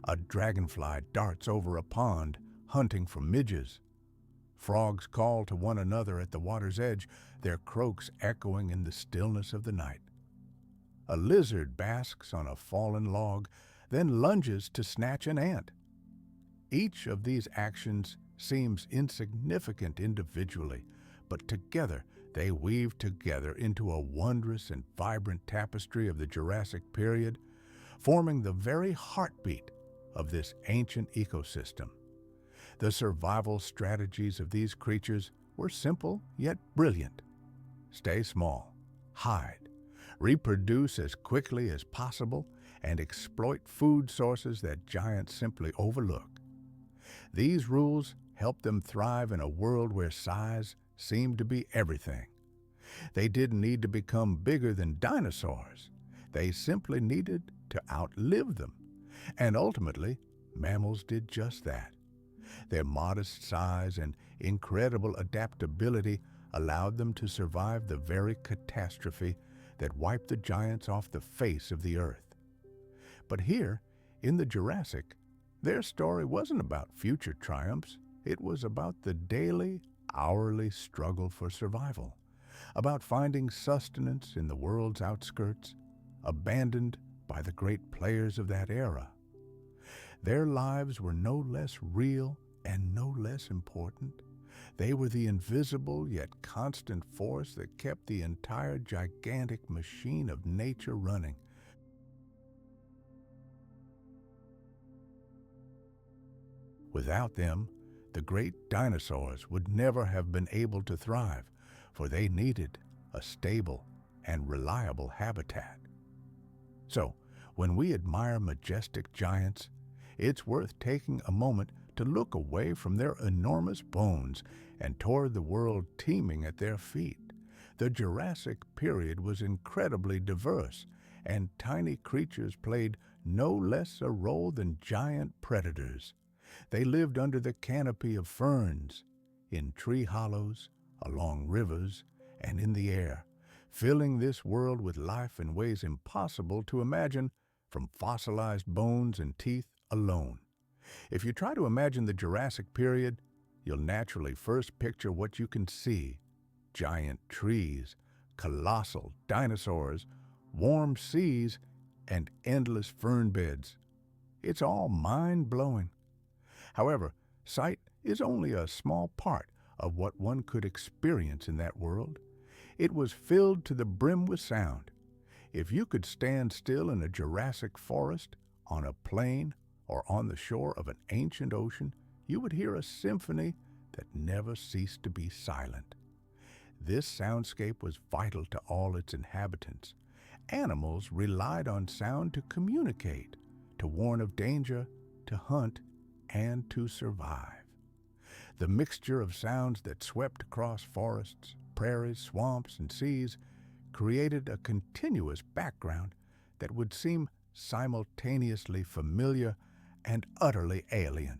A dragonfly darts over a pond, hunting for midges. Frogs call to one another at the water's edge, their croaks echoing in the stillness of the night. A lizard basks on a fallen log, then lunges to snatch an ant. Each of these actions seems insignificant individually, but together they weave together into a wondrous and vibrant tapestry of the Jurassic period, forming the very heartbeat of this ancient ecosystem. The survival strategies of these creatures were simple yet brilliant. Stay small, hide, reproduce as quickly as possible, and exploit food sources that giants simply overlook. These rules helped them thrive in a world where size seemed to be everything. They didn't need to become bigger than dinosaurs. They simply needed to outlive them. And ultimately, mammals did just that. Their modest size and incredible adaptability allowed them to survive the very catastrophe that wiped the giants off the face of the earth. But here, in the Jurassic, their story wasn't about future triumphs. It was about the daily, hourly struggle for survival, about finding sustenance in the world's outskirts, abandoned by the great players of that era. Their lives were no less real and no less important. They were the invisible yet constant force that kept the entire gigantic machine of nature running. Without them, the great dinosaurs would never have been able to thrive, for they needed a stable and reliable habitat. So, when we admire majestic giants, it's worth taking a moment to look away from their enormous bones and toward the world teeming at their feet. The Jurassic period was incredibly diverse, and tiny creatures played no less a role than giant predators. They lived under the canopy of ferns, in tree hollows, along rivers, and in the air, filling this world with life in ways impossible to imagine from fossilized bones and teeth alone. If you try to imagine the Jurassic period, you'll naturally first picture what you can see: giant trees, colossal dinosaurs, warm seas, and endless fern beds. It's all mind-blowing. However, sight is only a small part of what one could experience in that world. It was filled to the brim with sound. If you could stand still in a Jurassic forest, on a plain, or on the shore of an ancient ocean, you would hear a symphony that never ceased to be silent. This soundscape was vital to all its inhabitants. Animals relied on sound to communicate, to warn of danger, to hunt, and to survive. The mixture of sounds that swept across forests, prairies, swamps, and seas created a continuous background that would seem simultaneously familiar and utterly alien.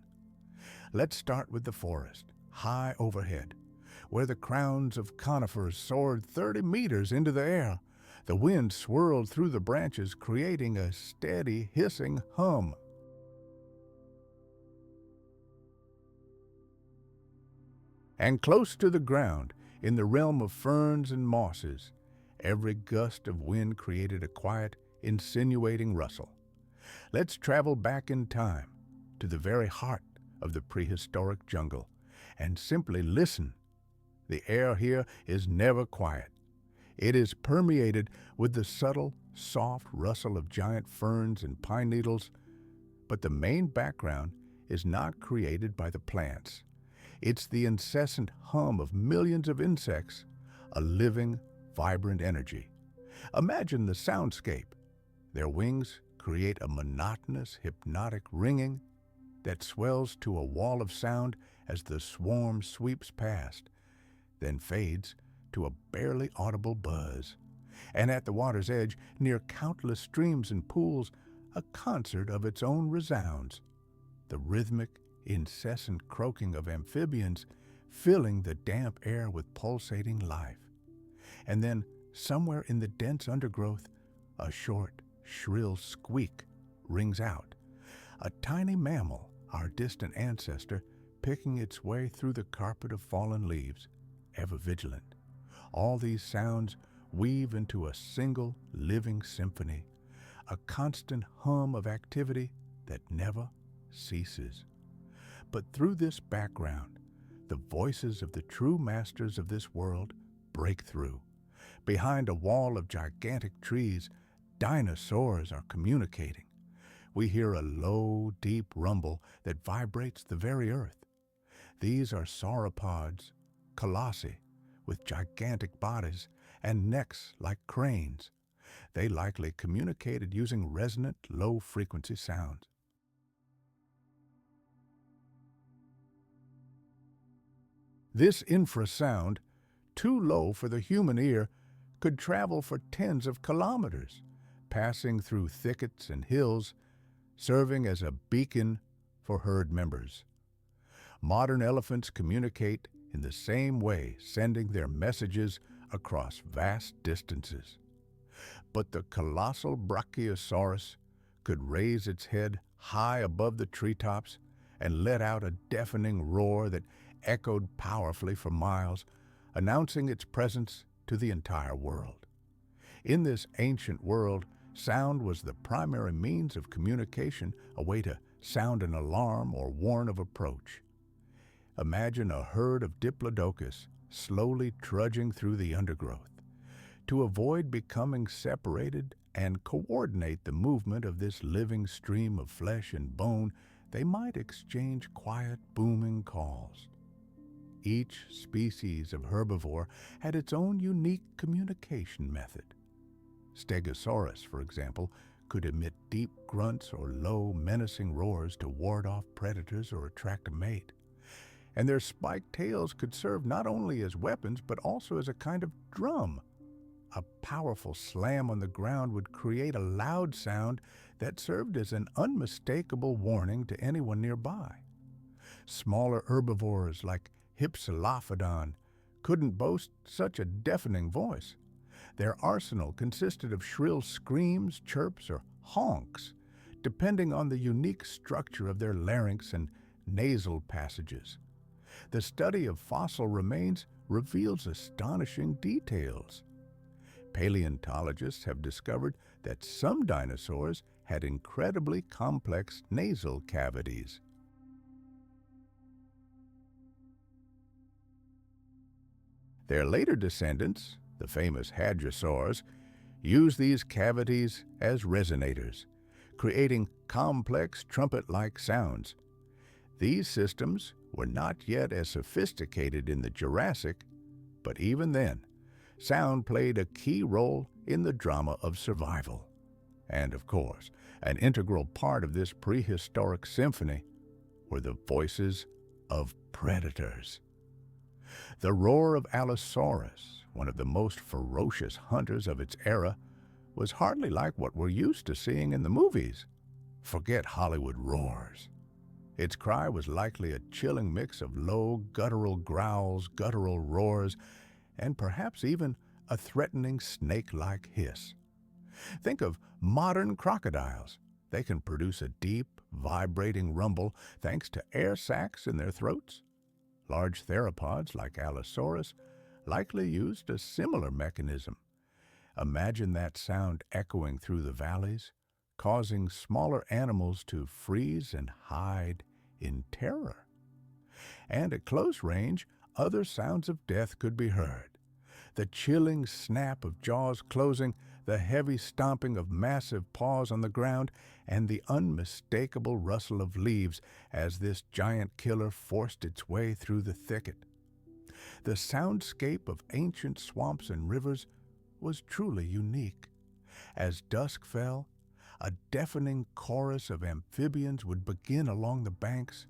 Let's start with the forest, high overhead, where the crowns of conifers soared 30 meters into the air. The wind swirled through the branches, creating a steady, hissing hum. And close to the ground, in the realm of ferns and mosses, every gust of wind created a quiet, insinuating rustle. Let's travel back in time to the very heart of the prehistoric jungle and simply listen. The air here is never quiet. It is permeated with the subtle, soft rustle of giant ferns and pine needles, but the main background is not created by the plants. It's the incessant hum of millions of insects, a living, vibrant energy. Imagine the soundscape. Their wings create a monotonous, hypnotic ringing that swells to a wall of sound as the swarm sweeps past, then fades to a barely audible buzz. And at the water's edge, near countless streams and pools, a concert of its own resounds, the rhythmic, incessant croaking of amphibians filling the damp air with pulsating life. And then, somewhere in the dense undergrowth, a short, shrill squeak rings out. A tiny mammal, our distant ancestor, picking its way through the carpet of fallen leaves, ever vigilant. All these sounds weave into a single living symphony, a constant hum of activity that never ceases. But through this background, the voices of the true masters of this world break through. Behind a wall of gigantic trees, dinosaurs are communicating. We hear a low, deep rumble that vibrates the very earth. These are sauropods, colossi, with gigantic bodies and necks like cranes. They likely communicated using resonant, low-frequency sounds. This infrasound, too low for the human ear, could travel for tens of kilometers, passing through thickets and hills, serving as a beacon for herd members. Modern elephants communicate in the same way, sending their messages across vast distances. But the colossal Brachiosaurus could raise its head high above the treetops and let out a deafening roar that echoed powerfully for miles, announcing its presence to the entire world. In this ancient world, sound was the primary means of communication, a way to sound an alarm or warn of approach. Imagine a herd of diplodocus slowly trudging through the undergrowth. To avoid becoming separated and coordinate the movement of this living stream of flesh and bone, they might exchange quiet, booming calls. Each species of herbivore had its own unique communication method. Stegosaurus, for example, could emit deep grunts or low, menacing roars to ward off predators or attract a mate. And their spiked tails could serve not only as weapons, but also as a kind of drum. A powerful slam on the ground would create a loud sound that served as an unmistakable warning to anyone nearby. Smaller herbivores like Hypsilophodon couldn't boast such a deafening voice. Their arsenal consisted of shrill screams, chirps, or honks, depending on the unique structure of their larynx and nasal passages. The study of fossil remains reveals astonishing details. Paleontologists have discovered that some dinosaurs had incredibly complex nasal cavities. Their later descendants, the famous hadrosaurs, used these cavities as resonators, creating complex trumpet-like sounds. These systems were not yet as sophisticated in the Jurassic, but even then, sound played a key role in the drama of survival. And of course, an integral part of this prehistoric symphony were the voices of predators. The roar of Allosaurus, one of the most ferocious hunters of its era, was hardly like what we're used to seeing in the movies. Forget Hollywood roars. Its cry was likely a chilling mix of low, guttural growls, guttural roars, and perhaps even a threatening snake-like hiss. Think of modern crocodiles. They can produce a deep, vibrating rumble thanks to air sacs in their throats. Large theropods like Allosaurus likely used a similar mechanism. Imagine that sound echoing through the valleys, causing smaller animals to freeze and hide in terror. And at close range, other sounds of death could be heard. The chilling snap of jaws closing, the heavy stomping of massive paws on the ground, and the unmistakable rustle of leaves as this giant killer forced its way through the thicket. The soundscape of ancient swamps and rivers was truly unique. As dusk fell, a deafening chorus of amphibians would begin along the banks,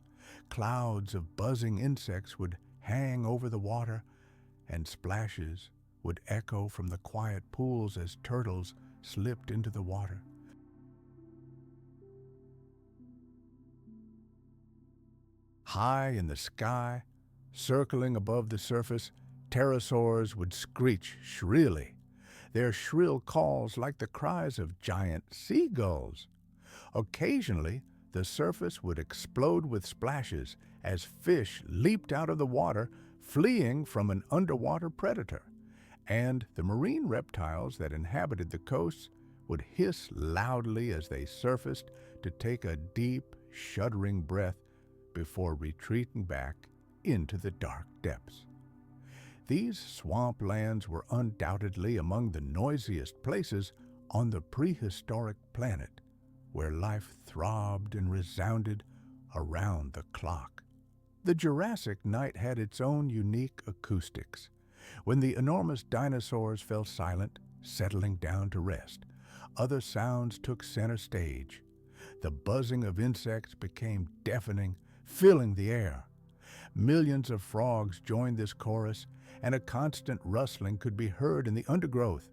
clouds of buzzing insects would hang over the water, and splashes would echo from the quiet pools as turtles slipped into the water. High in the sky, circling above the surface, pterosaurs would screech shrilly, their shrill calls like the cries of giant seagulls. Occasionally, the surface would explode with splashes as fish leaped out of the water, fleeing from an underwater predator, and the marine reptiles that inhabited the coasts would hiss loudly as they surfaced to take a deep, shuddering breath before retreating back into the dark depths. These swamplands were undoubtedly among the noisiest places on the prehistoric planet, where life throbbed and resounded around the clock. The Jurassic night had its own unique acoustics. When the enormous dinosaurs fell silent, settling down to rest, other sounds took center stage. The buzzing of insects became deafening, filling the air. Millions of frogs joined this chorus, and a constant rustling could be heard in the undergrowth.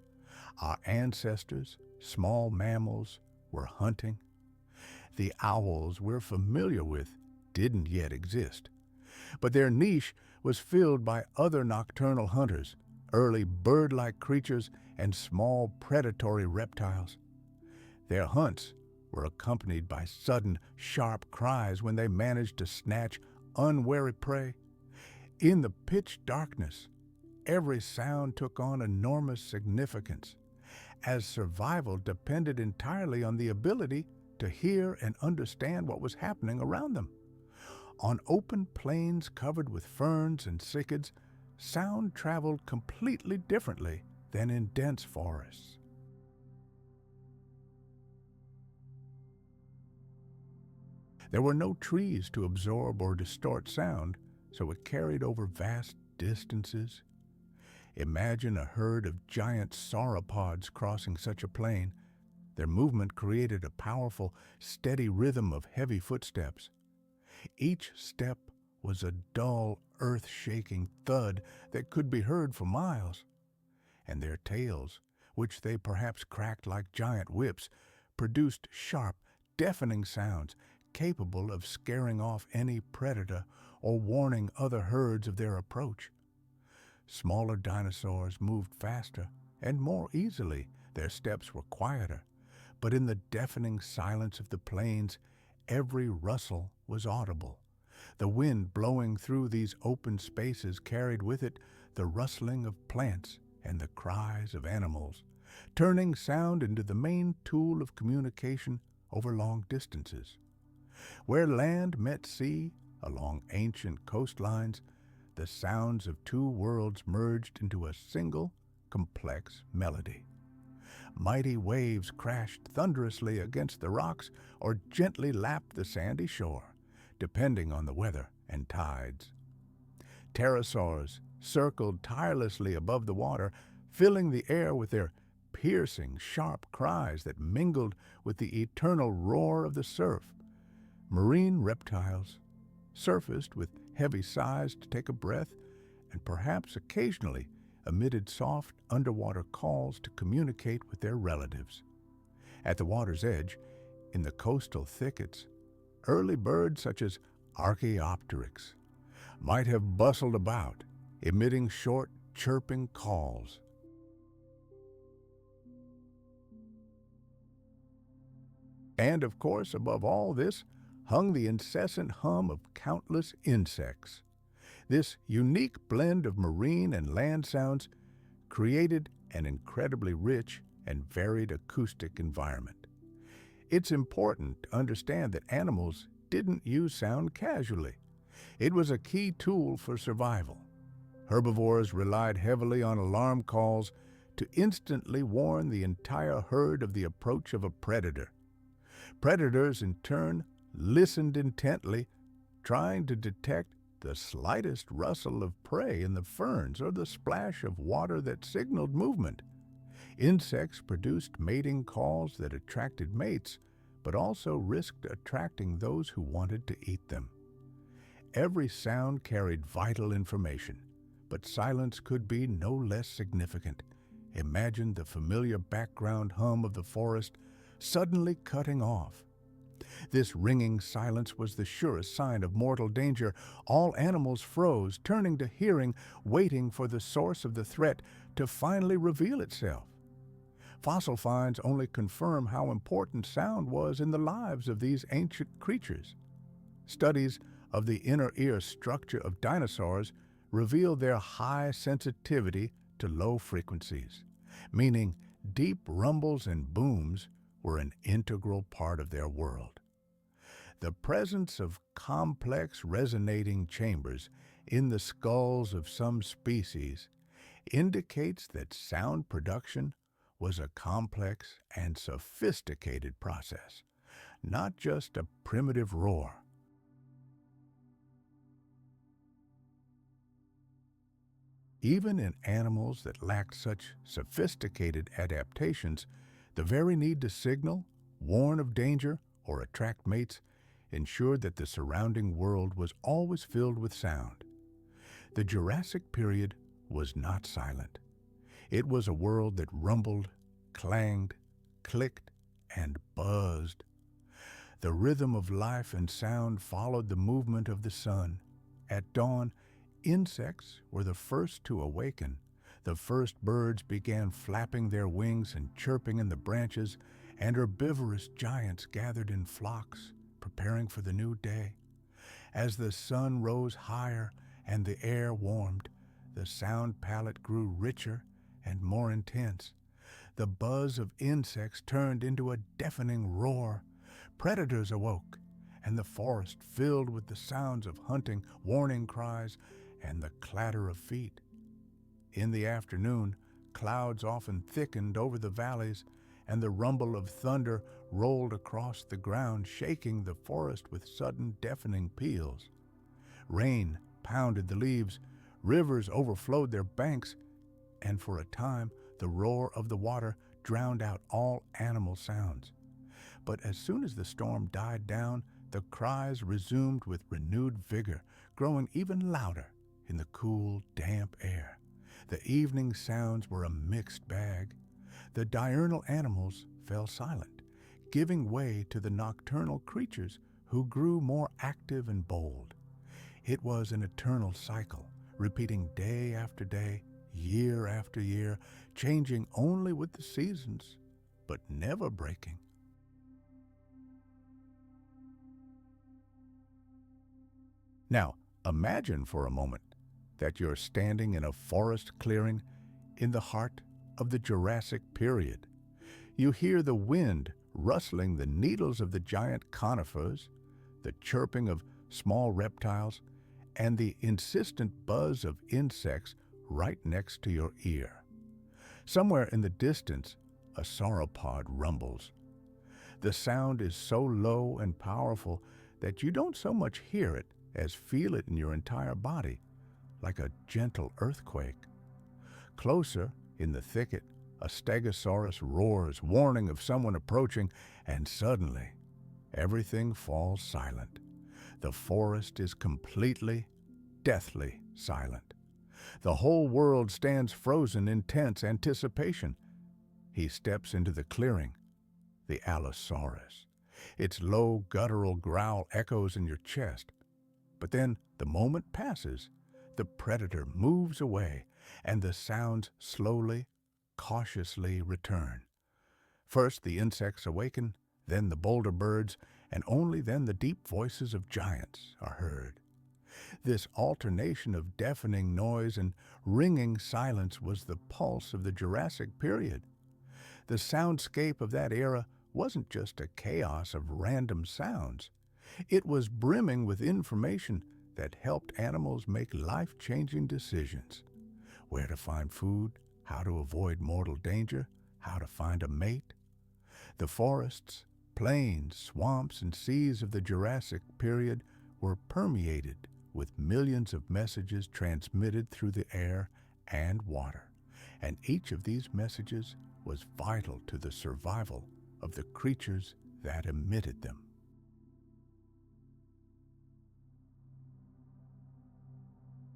Our ancestors, small mammals, were hunting. The owls we're familiar with didn't yet exist, but their niche was filled by other nocturnal hunters, early bird-like creatures, and small predatory reptiles. Their hunts were accompanied by sudden, sharp cries when they managed to snatch unwary prey. In the pitch darkness, every sound took on enormous significance, as survival depended entirely on the ability to hear and understand what was happening around them. On open plains covered with ferns and cicads, sound traveled completely differently than in dense forests. There were no trees to absorb or distort sound, so it carried over vast distances. Imagine a herd of giant sauropods crossing such a plain. Their movement created a powerful, steady rhythm of heavy footsteps. Each step was a dull, earth-shaking thud that could be heard for miles. And their tails, which they perhaps cracked like giant whips, produced sharp, deafening sounds capable of scaring off any predator or warning other herds of their approach. Smaller dinosaurs moved faster and more easily. Their steps were quieter, but in the deafening silence of the plains, every rustle was audible. The wind blowing through these open spaces carried with it the rustling of plants and the cries of animals, turning sound into the main tool of communication over long distances. Where land met sea, along ancient coastlines, the sounds of two worlds merged into a single, complex melody. Mighty waves crashed thunderously against the rocks or gently lapped the sandy shore, depending on the weather and tides. Pterosaurs circled tirelessly above the water, filling the air with their piercing, sharp cries that mingled with the eternal roar of the surf. Marine reptiles surfaced with heavy sighs to take a breath, and perhaps occasionally emitted soft underwater calls to communicate with their relatives. At the water's edge, in the coastal thickets, early birds such as Archaeopteryx might have bustled about, emitting short, chirping calls. And of course, above all this, hung the incessant hum of countless insects. This unique blend of marine and land sounds created an incredibly rich and varied acoustic environment. It's important to understand that animals didn't use sound casually. It was a key tool for survival. Herbivores relied heavily on alarm calls to instantly warn the entire herd of the approach of a predator. Predators, in turn, listened intently, trying to detect the slightest rustle of prey in the ferns or the splash of water that signaled movement. Insects produced mating calls that attracted mates, but also risked attracting those who wanted to eat them. Every sound carried vital information, but silence could be no less significant. Imagine the familiar background hum of the forest suddenly cutting off. This ringing silence was the surest sign of mortal danger. All animals froze, turning to hearing, waiting for the source of the threat to finally reveal itself. Fossil finds only confirm how important sound was in the lives of these ancient creatures. Studies of the inner ear structure of dinosaurs reveal their high sensitivity to low frequencies, meaning deep rumbles and booms were an integral part of their world. The presence of complex resonating chambers in the skulls of some species indicates that sound production was a complex and sophisticated process, not just a primitive roar. Even in animals that lacked such sophisticated adaptations, the very need to signal, warn of danger, or attract mates ensured that the surrounding world was always filled with sound. The Jurassic Period was not silent. It was a world that rumbled, clanged, clicked, and buzzed. The rhythm of life and sound followed the movement of the sun. At dawn, insects were the first to awaken. The first birds began flapping their wings and chirping in the branches, and herbivorous giants gathered in flocks, preparing for the new day. As the sun rose higher and the air warmed, the sound palette grew richer and more intense. The buzz of insects turned into a deafening roar. Predators awoke, and the forest filled with the sounds of hunting, warning cries, and the clatter of feet. In the afternoon, clouds often thickened over the valleys, and the rumble of thunder rolled across the ground, shaking the forest with sudden deafening peals. Rain pounded the leaves, rivers overflowed their banks, and for a time the roar of the water drowned out all animal sounds. But as soon as the storm died down, the cries resumed with renewed vigor, growing even louder in the cool, damp air. The evening sounds were a mixed bag. The diurnal animals fell silent, giving way to the nocturnal creatures who grew more active and bold. It was an eternal cycle, repeating day after day, year after year, changing only with the seasons, but never breaking. Now, imagine for a moment that you're standing in a forest clearing in the heart of the Jurassic Period. You hear the wind rustling the needles of the giant conifers, the chirping of small reptiles, and the insistent buzz of insects right next to your ear. Somewhere in the distance, a sauropod rumbles. The sound is so low and powerful that you don't so much hear it as feel it in your entire body, like a gentle earthquake. Closer, in the thicket, a stegosaurus roars, warning of someone approaching, and suddenly, everything falls silent. The forest is completely, deathly silent. The whole world stands frozen in tense anticipation. He steps into the clearing, the Allosaurus. Its low, guttural growl echoes in your chest. But then the moment passes, the predator moves away, and the sounds slowly, cautiously return. First the insects awaken, then the bolder birds, and only then the deep voices of giants are heard. This alternation of deafening noise and ringing silence was the pulse of the Jurassic Period. The soundscape of that era wasn't just a chaos of random sounds. It was brimming with information that helped animals make life-changing decisions. Where to find food, how to avoid mortal danger, how to find a mate. The forests, plains, swamps, and seas of the Jurassic Period were permeated with millions of messages transmitted through the air and water, and each of these messages was vital to the survival of the creatures that emitted them.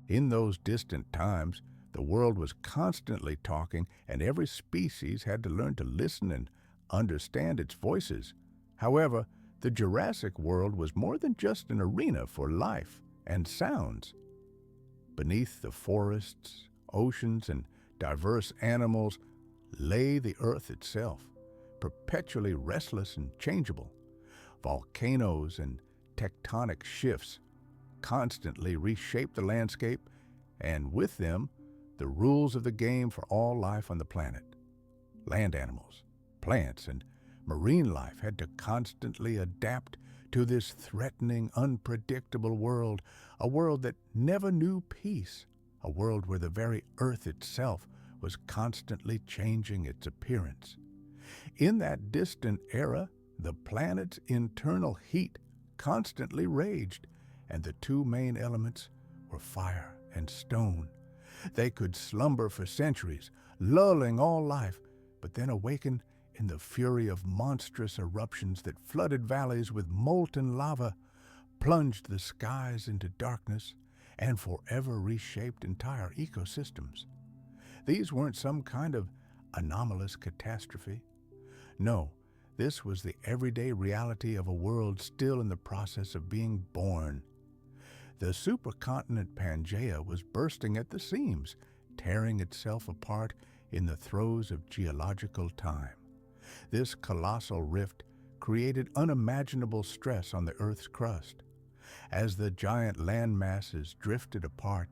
In those distant times, the world was constantly talking, and every species had to learn to listen and understand its voices. However, the Jurassic world was more than just an arena for life and sounds. Beneath the forests, oceans, and diverse animals lay the earth itself, perpetually restless and changeable. Volcanoes and tectonic shifts constantly reshape the landscape, and with them, the rules of the game for all life on the planet. Land animals, plants, and marine life had to constantly adapt to this threatening, unpredictable world, a world that never knew peace, a world where the very earth itself was constantly changing its appearance. In that distant era, the planet's internal heat constantly raged, and the two main elements were fire and stone. They could slumber for centuries, lulling all life, but then awaken in the fury of monstrous eruptions that flooded valleys with molten lava, plunged the skies into darkness, and forever reshaped entire ecosystems. These weren't some kind of anomalous catastrophe. No, this was the everyday reality of a world still in the process of being born. The supercontinent Pangea was bursting at the seams, tearing itself apart in the throes of geological time. This colossal rift created unimaginable stress on the Earth's crust. As the giant land masses drifted apart,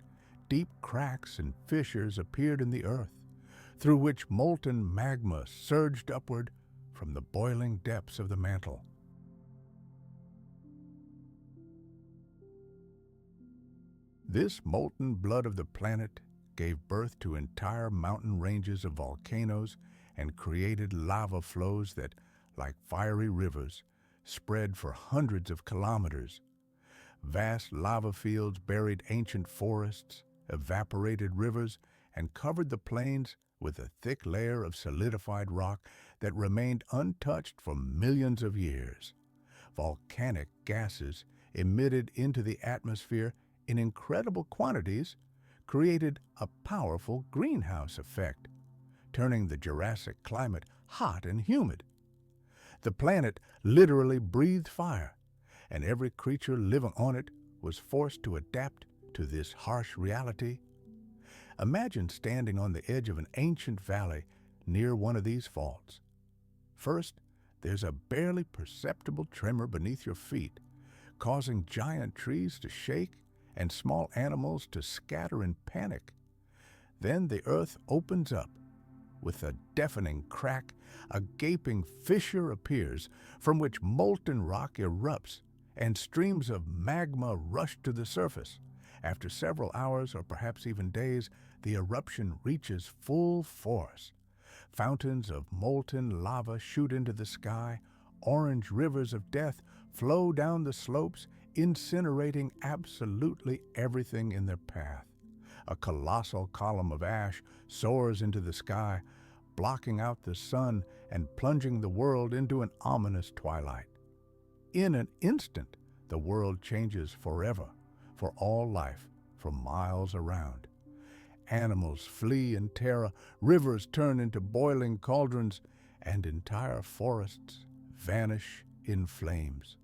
deep cracks and fissures appeared in the Earth, through which molten magma surged upward from the boiling depths of the mantle. This molten blood of the planet gave birth to entire mountain ranges of volcanoes and created lava flows that, like fiery rivers, spread for hundreds of kilometers. Vast lava fields buried ancient forests, evaporated rivers, and covered the plains with a thick layer of solidified rock that remained untouched for millions of years. Volcanic gases emitted into the atmosphere in incredible quantities created a powerful greenhouse effect, turning the Jurassic climate hot and humid. The planet literally breathed fire, and every creature living on it was forced to adapt to this harsh reality. Imagine standing on the edge of an ancient valley near one of these faults. First, there's a barely perceptible tremor beneath your feet, causing giant trees to shake and small animals to scatter in panic. Then the earth opens up. With a deafening crack, a gaping fissure appears from which molten rock erupts and streams of magma rush to the surface. After several hours or perhaps even days, the eruption reaches full force. Fountains of molten lava shoot into the sky, orange rivers of death flow down the slopes, incinerating absolutely everything in their path. A colossal column of ash soars into the sky, blocking out the sun and plunging the world into an ominous twilight. In an instant, the world changes forever, for all life, for miles around. Animals flee in terror, rivers turn into boiling cauldrons, and entire forests vanish in flames.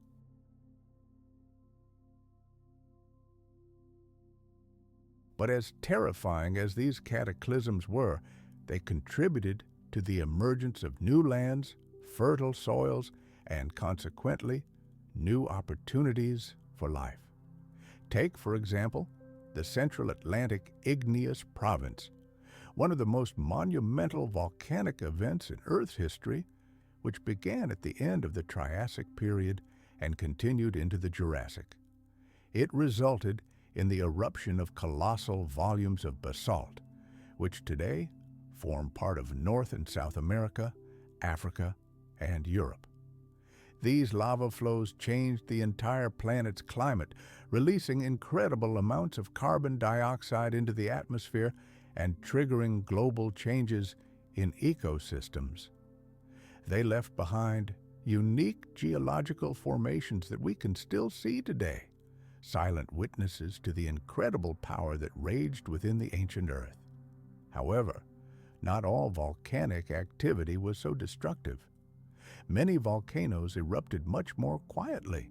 But as terrifying as these cataclysms were, they contributed to the emergence of new lands, fertile soils, and consequently, new opportunities for life. Take, for example, the Central Atlantic Igneous Province, one of the most monumental volcanic events in Earth's history, which began at the end of the Triassic period and continued into the Jurassic. It resulted in the eruption of colossal volumes of basalt, which today form part of North and South America, Africa, and Europe. These lava flows changed the entire planet's climate, releasing incredible amounts of carbon dioxide into the atmosphere and triggering global changes in ecosystems. They left behind unique geological formations that we can still see today, silent witnesses to the incredible power that raged within the ancient earth. However, not all volcanic activity was so destructive. Many volcanoes erupted much more quietly,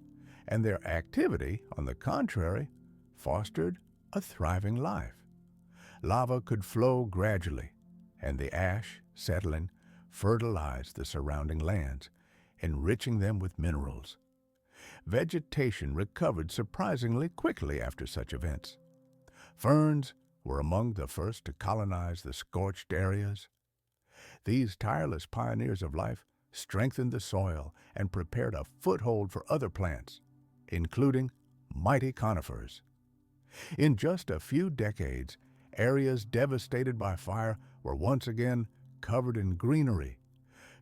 and their activity, on the contrary, fostered a thriving life. Lava could flow gradually, and the ash, settling, fertilized the surrounding lands, enriching them with minerals. Vegetation recovered surprisingly quickly after such events. Ferns were among the first to colonize the scorched areas. These tireless pioneers of life strengthened the soil and prepared a foothold for other plants, including mighty conifers. In just a few decades, areas devastated by fire were once again covered in greenery,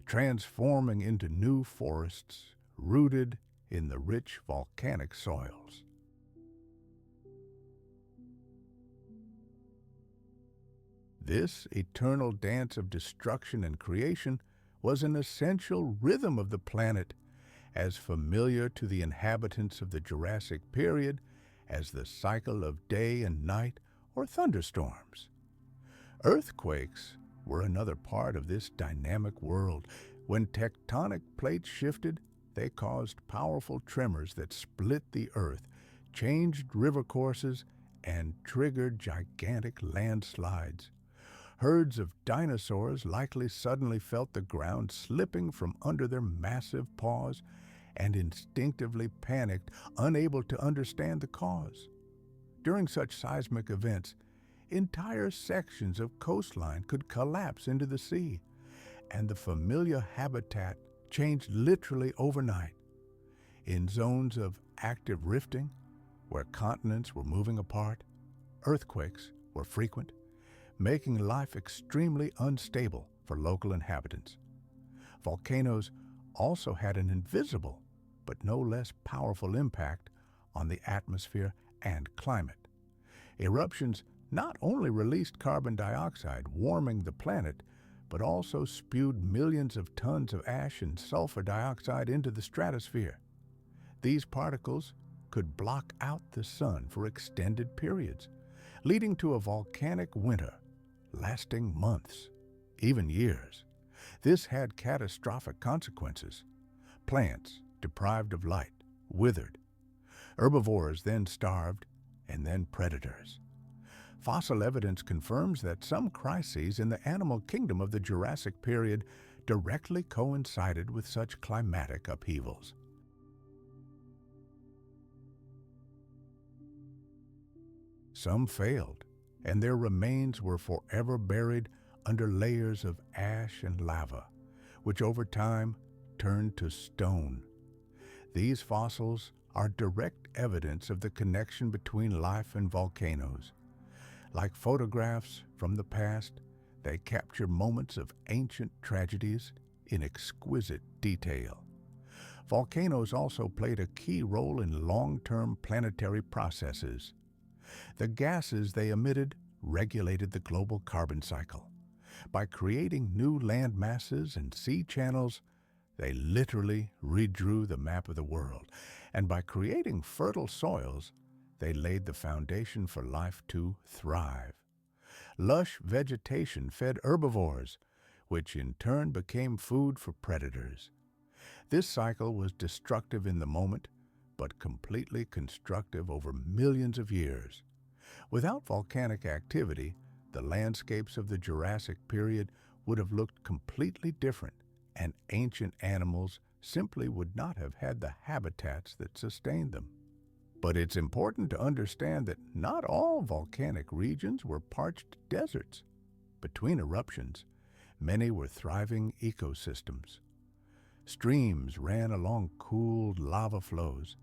transforming into new forests rooted in the rich volcanic soils. This eternal dance of destruction and creation was an essential rhythm of the planet, as familiar to the inhabitants of the Jurassic period as the cycle of day and night or thunderstorms. Earthquakes were another part of this dynamic world. When tectonic plates shifted, they caused powerful tremors that split the earth, changed river courses, and triggered gigantic landslides. Herds of dinosaurs likely suddenly felt the ground slipping from under their massive paws and instinctively panicked, unable to understand the cause. During such seismic events, entire sections of coastline could collapse into the sea, and the familiar habitat changed literally overnight. In zones of active rifting, where continents were moving apart, earthquakes were frequent, making life extremely unstable for local inhabitants. Volcanoes also had an invisible, but no less powerful impact on the atmosphere and climate. Eruptions not only released carbon dioxide, warming the planet, but also spewed millions of tons of ash and sulfur dioxide into the stratosphere. These particles could block out the sun for extended periods, leading to a volcanic winter lasting months, even years. This had catastrophic consequences. Plants, deprived of light, withered. Herbivores then starved, and then predators. Fossil evidence confirms that some crises in the animal kingdom of the Jurassic period directly coincided with such climatic upheavals. Some failed, and their remains were forever buried under layers of ash and lava, which over time turned to stone. These fossils are direct evidence of the connection between life and volcanoes. Like photographs from the past, they capture moments of ancient tragedies in exquisite detail. Volcanoes also played a key role in long-term planetary processes. The gases they emitted regulated the global carbon cycle. By creating new land masses and sea channels, they literally redrew the map of the world. And by creating fertile soils, they laid the foundation for life to thrive. Lush vegetation fed herbivores, which in turn became food for predators. This cycle was destructive in the moment, but completely constructive over millions of years. Without volcanic activity, the landscapes of the Jurassic period would have looked completely different, and ancient animals simply would not have had the habitats that sustained them. But it's important to understand that not all volcanic regions were parched deserts. Between eruptions, many were thriving ecosystems. Streams ran along cooled lava flows,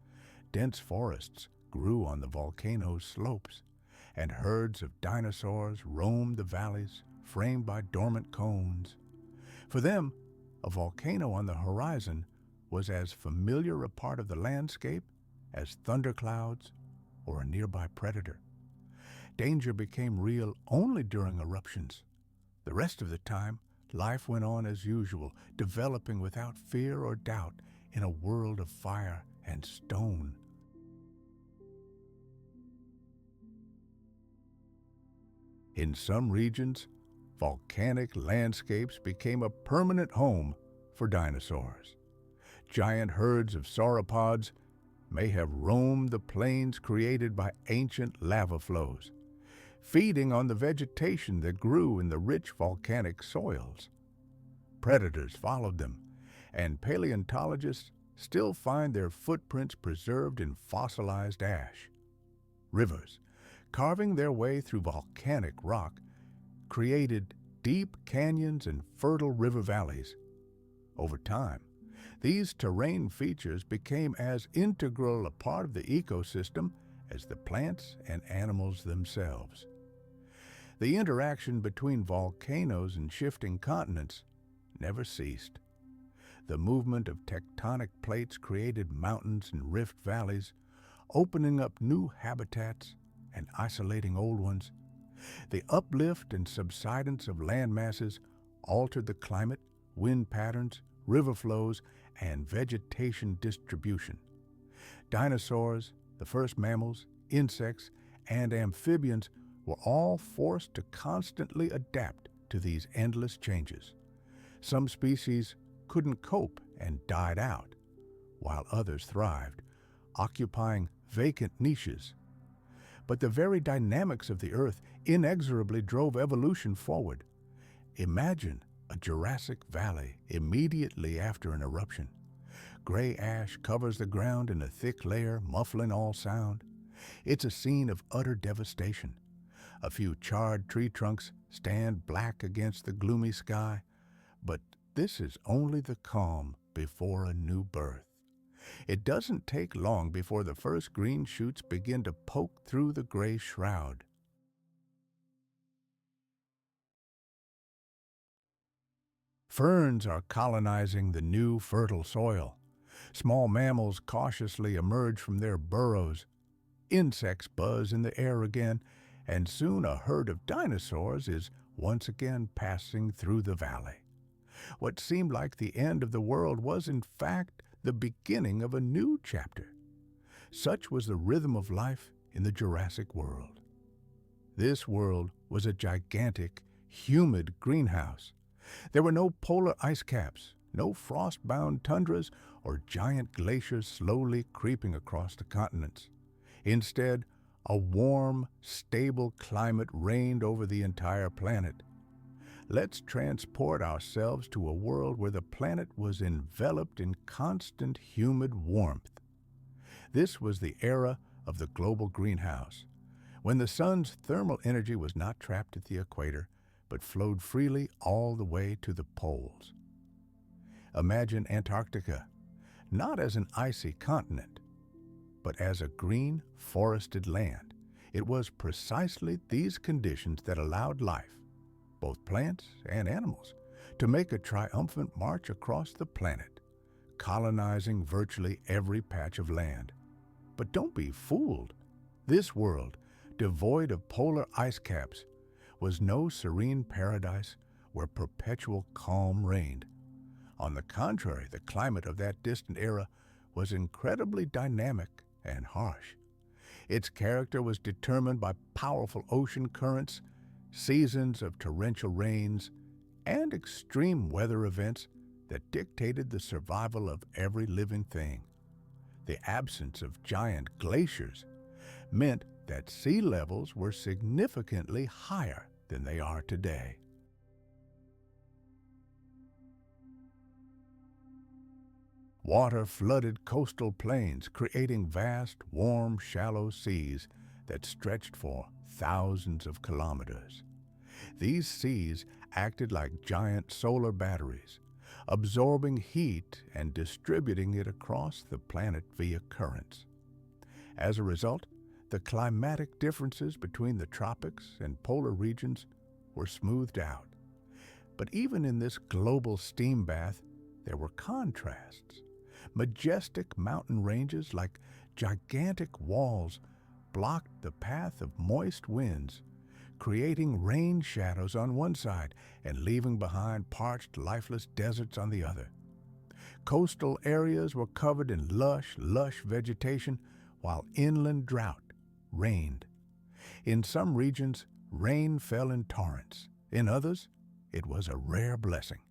dense forests grew on the volcano's slopes, and herds of dinosaurs roamed the valleys framed by dormant cones. For them, a volcano on the horizon was as familiar a part of the landscape as thunderclouds or a nearby predator. Danger became real only during eruptions. The rest of the time, life went on as usual, developing without fear or doubt in a world of fire and stone. In some regions, volcanic landscapes became a permanent home for dinosaurs. Giant herds of sauropods may have roamed the plains created by ancient lava flows, feeding on the vegetation that grew in the rich volcanic soils. Predators followed them, and paleontologists still find their footprints preserved in fossilized ash. Rivers, carving their way through volcanic rock, created deep canyons and fertile river valleys. Over time, these terrain features became as integral a part of the ecosystem as the plants and animals themselves. The interaction between volcanoes and shifting continents never ceased. The movement of tectonic plates created mountains and rift valleys, opening up new habitats and isolating old ones. The uplift and subsidence of land masses altered the climate, wind patterns, river flows, and vegetation distribution. Dinosaurs, the first mammals, insects, and amphibians were all forced to constantly adapt to these endless changes. Some species couldn't cope and died out, while others thrived, occupying vacant niches. But the very dynamics of the Earth inexorably drove evolution forward. Imagine a Jurassic Valley immediately after an eruption. Gray ash covers the ground in a thick layer, muffling all sound. It's a scene of utter devastation. A few charred tree trunks stand black against the gloomy sky, but this is only the calm before a new birth. It doesn't take long before the first green shoots begin to poke through the gray shroud. Ferns are colonizing the new fertile soil. Small mammals cautiously emerge from their burrows. Insects buzz in the air again, and soon a herd of dinosaurs is once again passing through the valley. What seemed like the end of the world was, in fact, the beginning of a new chapter. Such was the rhythm of life in the Jurassic world. This world was a gigantic, humid greenhouse. There were no polar ice caps, no frost-bound tundras, or giant glaciers slowly creeping across the continents. Instead, a warm, stable climate reigned over the entire planet. Let's transport ourselves to a world where the planet was enveloped in constant humid warmth. This was the era of the global greenhouse, when the sun's thermal energy was not trapped at the equator, but flowed freely all the way to the poles. Imagine Antarctica, not as an icy continent, but as a green, forested land. It was precisely these conditions that allowed life, both plants and animals, to make a triumphant march across the planet, colonizing virtually every patch of land. But don't be fooled. This world, devoid of polar ice caps, was no serene paradise where perpetual calm reigned. On the contrary, the climate of that distant era was incredibly dynamic and harsh. Its character was determined by powerful ocean currents, seasons of torrential rains, and extreme weather events that dictated the survival of every living thing. The absence of giant glaciers meant that sea levels were significantly higher than they are today. Water flooded coastal plains, creating vast, warm, shallow seas that stretched for thousands of kilometers. These seas acted like giant solar batteries, absorbing heat and distributing it across the planet via currents. As a result, the climatic differences between the tropics and polar regions were smoothed out. But even in this global steam bath, there were contrasts. Majestic mountain ranges like gigantic walls blocked the path of moist winds, creating rain shadows on one side and leaving behind parched, lifeless deserts on the other. Coastal areas were covered in lush vegetation, while inland drought reigned. In some regions, rain fell in torrents. In others, it was a rare blessing.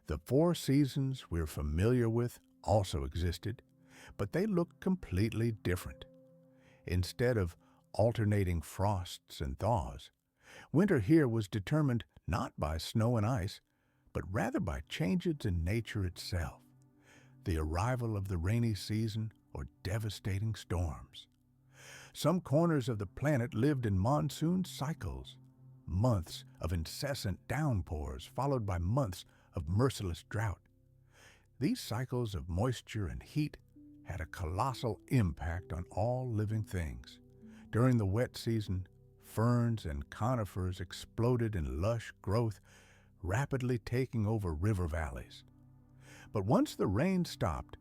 The four seasons we're familiar with also existed, but they looked completely different. Instead of alternating frosts and thaws, winter here was determined not by snow and ice, but rather by changes in nature itself, the arrival of the rainy season or devastating storms. Some corners of the planet lived in monsoon cycles, months of incessant downpours followed by months of merciless drought. These cycles of moisture and heat had a colossal impact on all living things. During the wet season, ferns and conifers exploded in lush growth, rapidly taking over river valleys. But once the rain stopped,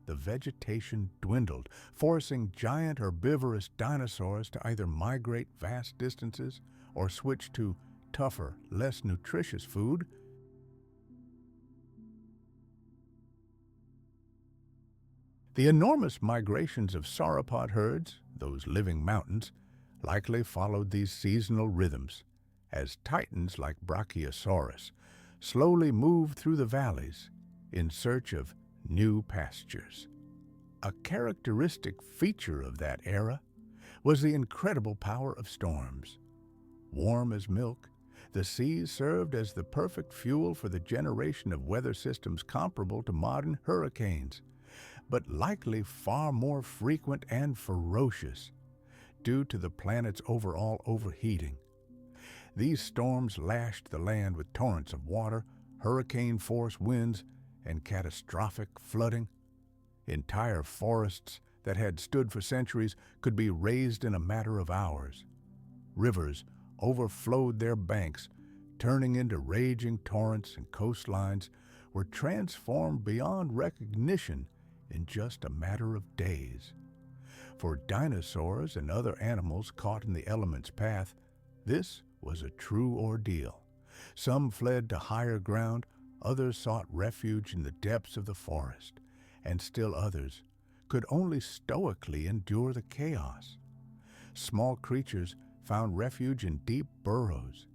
the vegetation dwindled, forcing giant herbivorous dinosaurs to either migrate vast distances or switch to tougher, less nutritious food. The enormous migrations of sauropod herds, those living mountains, likely followed these seasonal rhythms, as titans like Brachiosaurus slowly moved through the valleys in search of new pastures. A characteristic feature of that era was the incredible power of storms. Warm as milk, the seas served as the perfect fuel for the generation of weather systems comparable to modern hurricanes, but likely far more frequent and ferocious due to the planet's overall overheating. These storms lashed the land with torrents of water, hurricane-force winds, and catastrophic flooding. Entire forests that had stood for centuries could be razed in a matter of hours. Rivers overflowed their banks, turning into raging torrents, and coastlines were transformed beyond recognition in just a matter of days. For dinosaurs and other animals caught in the elements' path, this was a true ordeal. Some fled to higher ground, others sought refuge in the depths of the forest, and still others could only stoically endure the chaos. Small creatures found refuge in deep burrows,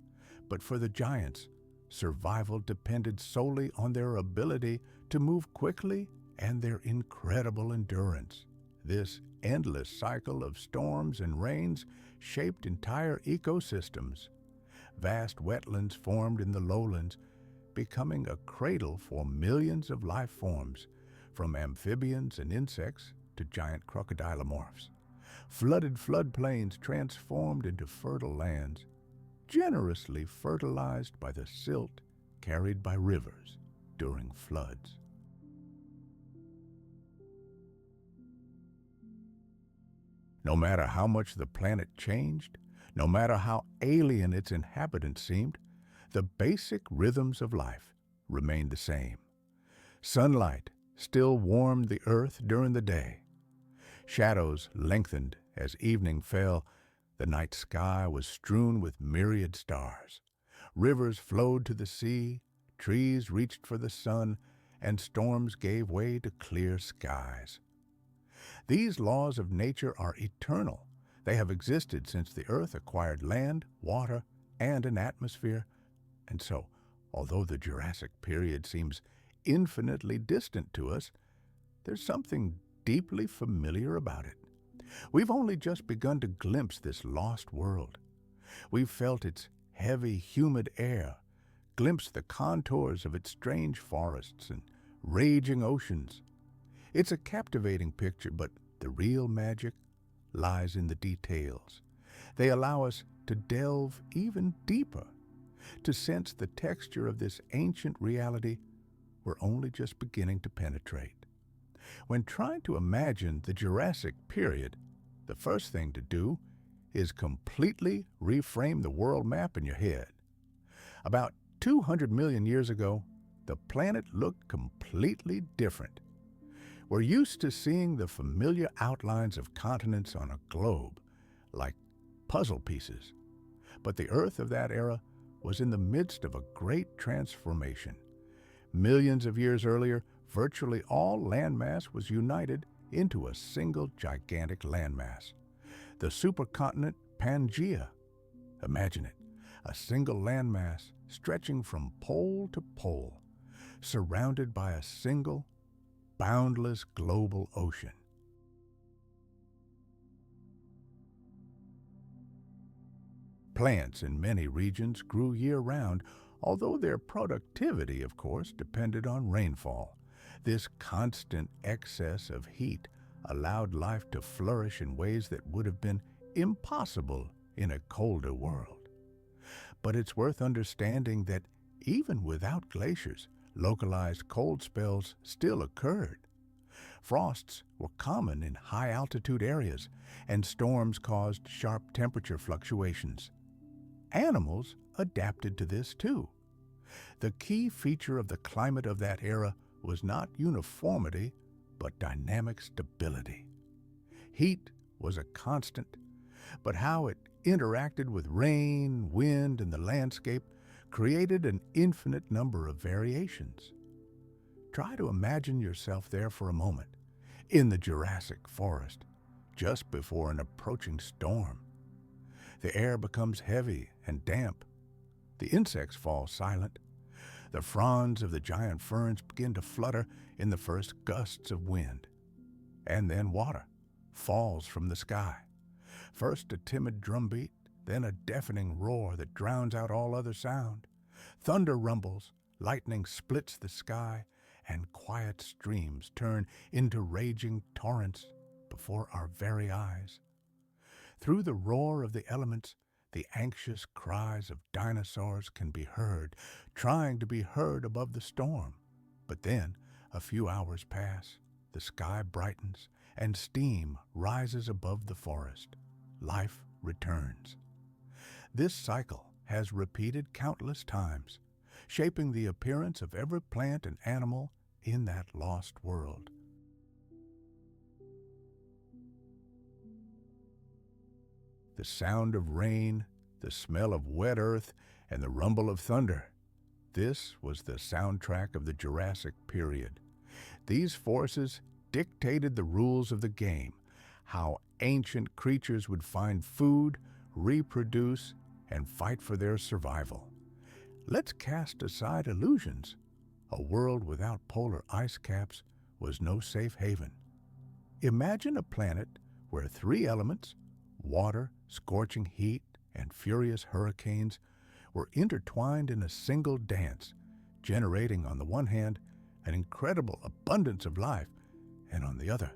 but for the giants, survival depended solely on their ability to move quickly and their incredible endurance. This endless cycle of storms and rains shaped entire ecosystems. Vast wetlands formed in the lowlands, becoming a cradle for millions of life forms, from amphibians and insects to giant crocodilomorphs. Flooded floodplains transformed into fertile lands, generously fertilized by the silt carried by rivers during floods. No matter how much the planet changed, no matter how alien its inhabitants seemed, the basic rhythms of life remained the same. Sunlight still warmed the earth during the day. Shadows lengthened as evening fell. The night sky was strewn with myriad stars. Rivers flowed to the sea, trees reached for the sun, and storms gave way to clear skies. These laws of nature are eternal. They have existed since the earth acquired land, water, and an atmosphere. And so, although the Jurassic Period seems infinitely distant to us, there's something deeply familiar about it. We've only just begun to glimpse this lost world. We've felt its heavy, humid air, glimpsed the contours of its strange forests and raging oceans. It's a captivating picture, but the real magic lies in the details. They allow us to delve even deeper, to sense the texture of this ancient reality we're only just beginning to penetrate. When trying to imagine the Jurassic Period, the first thing to do is completely reframe the world map in your head. About 200 million years ago, the planet looked completely different. We're used to seeing the familiar outlines of continents on a globe, like puzzle pieces. But the Earth of that era was in the midst of a great transformation. Millions of years earlier, virtually all landmass was united into a single gigantic landmass, the supercontinent Pangea. Imagine it, a single landmass stretching from pole to pole, surrounded by a single, boundless global ocean. Plants in many regions grew year-round, although their productivity, of course, depended on rainfall. This constant excess of heat allowed life to flourish in ways that would have been impossible in a colder world. But it's worth understanding that even without glaciers, localized cold spells still occurred. Frosts were common in high-altitude areas, and storms caused sharp temperature fluctuations. Animals adapted to this too. The key feature of the climate of that era was not uniformity, but dynamic stability. Heat was a constant, but how it interacted with rain, wind, and the landscape created an infinite number of variations. Try to imagine yourself there for a moment, in the Jurassic forest, just before an approaching storm. The air becomes heavy and damp. The insects fall silent. The fronds of the giant ferns begin to flutter in the first gusts of wind. And then water falls from the sky. First a timid drumbeat, then a deafening roar that drowns out all other sound. Thunder rumbles, lightning splits the sky, and quiet streams turn into raging torrents before our very eyes. Through the roar of the elements, the anxious cries of dinosaurs can be heard, trying to be heard above the storm. But then, a few hours pass, the sky brightens, and steam rises above the forest. Life returns. This cycle has repeated countless times, shaping the appearance of every plant and animal in that lost world. The sound of rain, the smell of wet earth, and the rumble of thunder. This was the soundtrack of the Jurassic Period. These forces dictated the rules of the game, how ancient creatures would find food, reproduce, and fight for their survival. Let's cast aside illusions. A world without polar ice caps was no safe haven. Imagine a planet where three elements, water, scorching heat, and furious hurricanes, were intertwined in a single dance, generating on the one hand an incredible abundance of life, and on the other,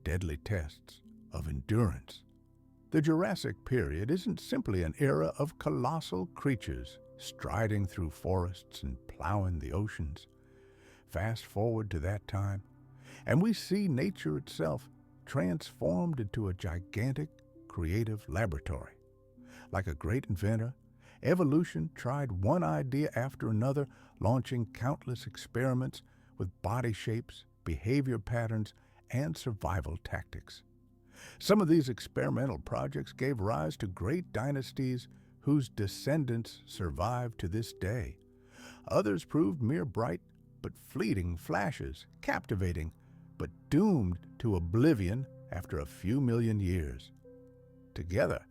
deadly tests of endurance. The Jurassic Period isn't simply an era of colossal creatures striding through forests and plowing the oceans. Fast forward to that time, and we see nature itself transformed into a gigantic creative laboratory. Like a great inventor, evolution tried one idea after another, launching countless experiments with body shapes, behavior patterns, and survival tactics. Some of these experimental projects gave rise to great dynasties whose descendants survive to this day. Others proved mere bright but fleeting flashes, captivating but doomed to oblivion after a few million years. Together,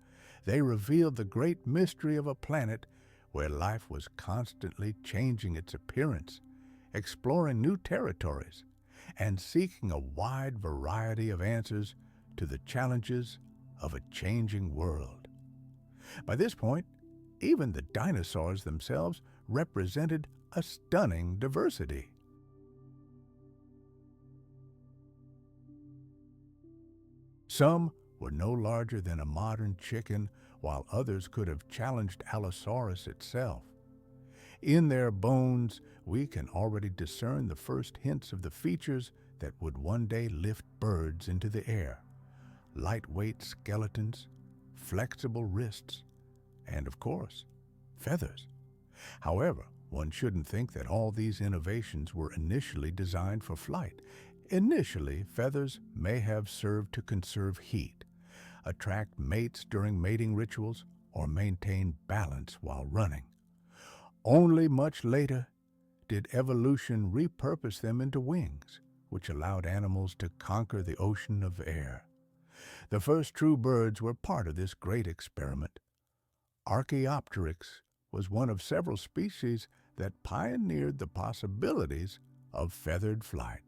they revealed the great mystery of a planet where life was constantly changing its appearance, exploring new territories, and seeking a wide variety of answers to the challenges of a changing world. By this point, even the dinosaurs themselves represented a stunning diversity. Some were no larger than a modern chicken, while others could have challenged Allosaurus itself. In their bones, we can already discern the first hints of the features that would one day lift birds into the air. Lightweight skeletons, flexible wrists, and of course, feathers. However, one shouldn't think that all these innovations were initially designed for flight. Initially, feathers may have served to conserve heat, attract mates during mating rituals, or maintain balance while running. Only much later did evolution repurpose them into wings, which allowed animals to conquer the ocean of air. The first true birds were part of this great experiment. Archaeopteryx was one of several species that pioneered the possibilities of feathered flight.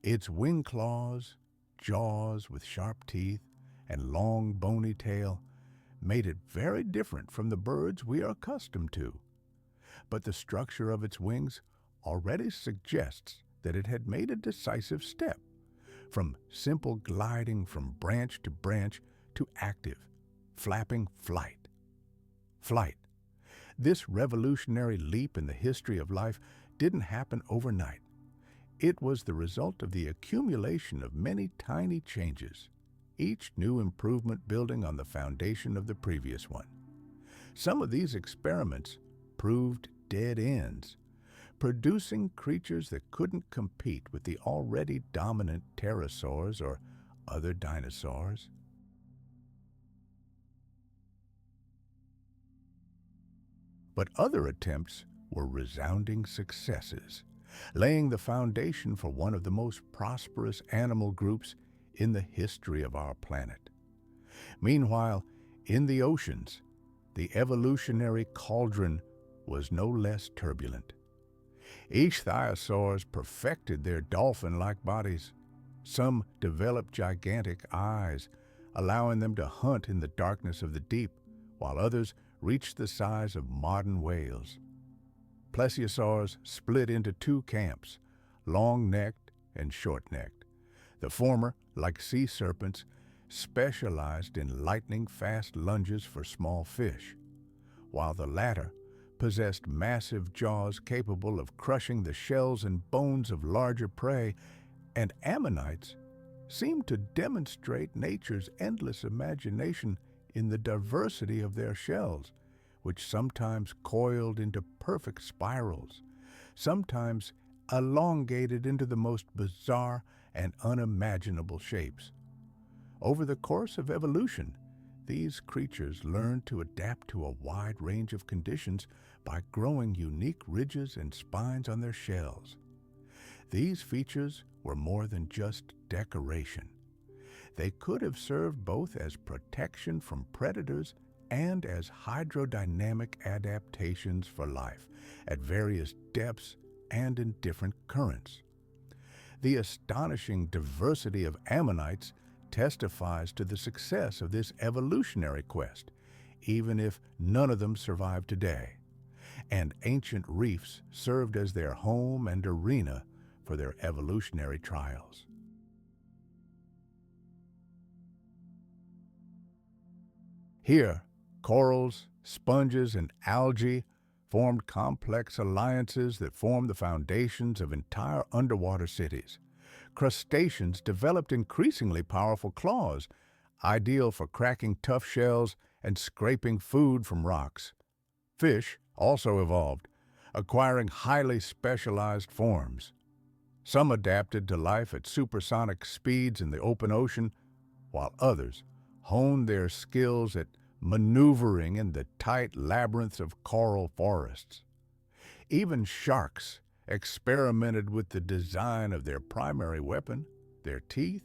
Its wing claws, jaws with sharp teeth, and long bony tail made it very different from the birds we are accustomed to. But the structure of its wings already suggests that it had made a decisive step from simple gliding from branch to branch to active, flapping flight. Flight. This revolutionary leap in the history of life didn't happen overnight. It was the result of the accumulation of many tiny changes, each new improvement building on the foundation of the previous one. Some of these experiments proved dead ends, producing creatures that couldn't compete with the already dominant pterosaurs or other dinosaurs. But other attempts were resounding successes, laying the foundation for one of the most prosperous animal groups in the history of our planet. Meanwhile, in the oceans, the evolutionary cauldron was no less turbulent. Ichthyosaurs perfected their dolphin-like bodies. Some developed gigantic eyes, allowing them to hunt in the darkness of the deep, while others reached the size of modern whales. Plesiosaurs split into two camps, long-necked and short-necked. The former, like sea serpents, specialized in lightning-fast lunges for small fish, while the latter possessed massive jaws capable of crushing the shells and bones of larger prey, and ammonites seemed to demonstrate nature's endless imagination in the diversity of their shells, which sometimes coiled into perfect spirals, sometimes elongated into the most bizarre and unimaginable shapes. Over the course of evolution, these creatures learned to adapt to a wide range of conditions by growing unique ridges and spines on their shells. These features were more than just decoration. They could have served both as protection from predators and as hydrodynamic adaptations for life at various depths and in different currents. The astonishing diversity of ammonites testifies to the success of this evolutionary quest, even if none of them survive today. And ancient reefs served as their home and arena for their evolutionary trials. Here, corals, sponges, and algae formed complex alliances that formed the foundations of entire underwater cities. Crustaceans developed increasingly powerful claws, ideal for cracking tough shells and scraping food from rocks. Fish also evolved, acquiring highly specialized forms. Some adapted to life at supersonic speeds in the open ocean, while others honed their skills at maneuvering in the tight labyrinths of coral forests. Even sharks experimented with the design of their primary weapon, their teeth,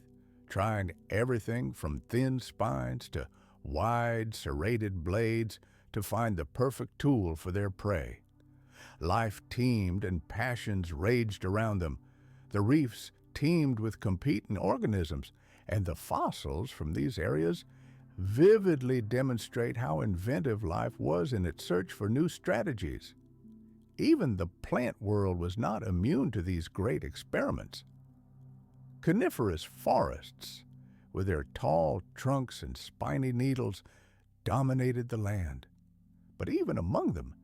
trying everything from thin spines to wide, serrated blades to find the perfect tool for their prey. Life teemed and passions raged around them. The reefs teemed with competing organisms, and the fossils from these areas vividly demonstrate how inventive life was in its search for new strategies. Even the plant world was not immune to these great experiments. Coniferous forests, with their tall trunks and spiny needles, dominated the land. But even among them,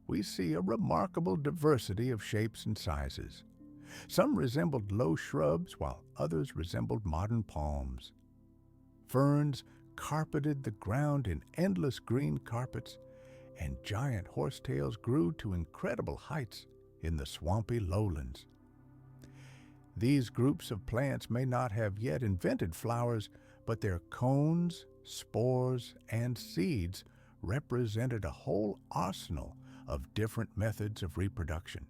we see a remarkable diversity of shapes and sizes. Some resembled low shrubs, while others resembled modern palms. Ferns carpeted the ground in endless green carpets, and giant horsetails grew to incredible heights in the swampy lowlands. These groups of plants may not have yet invented flowers, but their cones, spores, and seeds represented a whole arsenal of different methods of reproduction.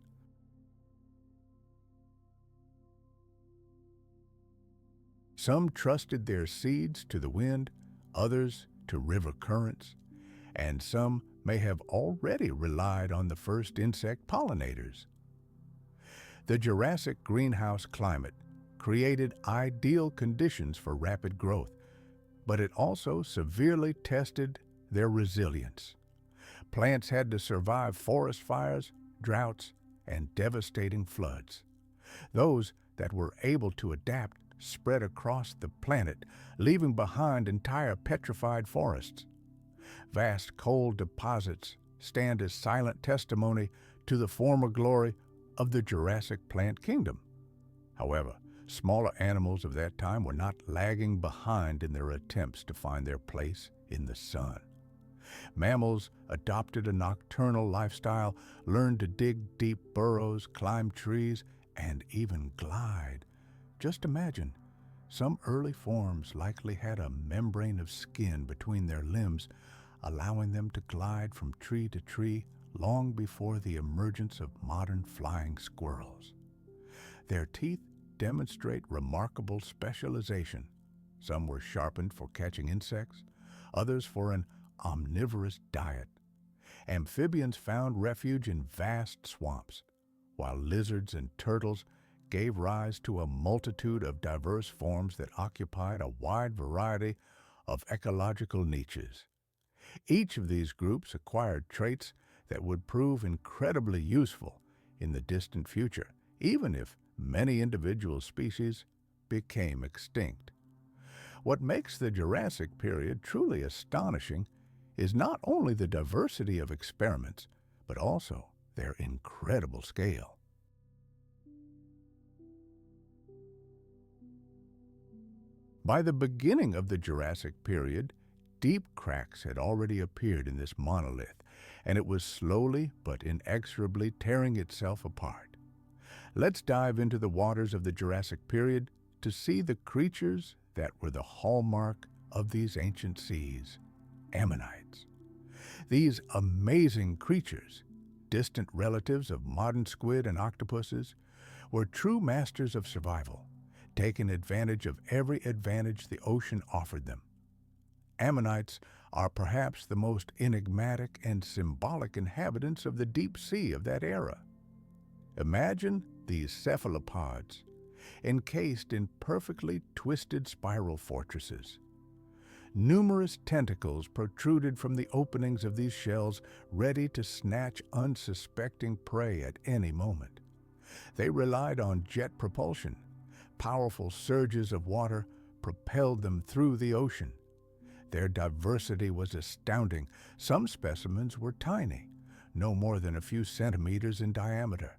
Some trusted their seeds to the wind, others to river currents, and some may have already relied on the first insect pollinators. The Jurassic greenhouse climate created ideal conditions for rapid growth, but it also severely tested their resilience. Plants had to survive forest fires, droughts, and devastating floods. Those that were able to adapt spread across the planet, leaving behind entire petrified forests. Vast coal deposits stand as silent testimony to the former glory of the Jurassic plant kingdom. However, smaller animals of that time were not lagging behind in their attempts to find their place in the sun. Mammals adopted a nocturnal lifestyle, learned to dig deep burrows, climb trees, and even glide. Just imagine, some early forms likely had a membrane of skin between their limbs, allowing them to glide from tree to tree long before the emergence of modern flying squirrels. Their teeth demonstrate remarkable specialization. Some were sharpened for catching insects, others for an omnivorous diet. Amphibians found refuge in vast swamps, while lizards and turtles gave rise to a multitude of diverse forms that occupied a wide variety of ecological niches. Each of these groups acquired traits that would prove incredibly useful in the distant future, even if many individual species became extinct. What makes the Jurassic period truly astonishing is not only the diversity of experiments, but also their incredible scale. By the beginning of the Jurassic period, deep cracks had already appeared in this monolith, and it was slowly but inexorably tearing itself apart. Let's dive into the waters of the Jurassic period to see the creatures that were the hallmark of these ancient seas, ammonites. These amazing creatures, distant relatives of modern squid and octopuses, were true masters of survival, taking advantage of every advantage the ocean offered them. Ammonites are perhaps the most enigmatic and symbolic inhabitants of the deep sea of that era. Imagine these cephalopods, encased in perfectly twisted spiral fortresses. Numerous tentacles protruded from the openings of these shells, ready to snatch unsuspecting prey at any moment. They relied on jet propulsion. Powerful surges of water propelled them through the ocean. Their diversity was astounding. Some specimens were tiny, no more than a few centimeters in diameter,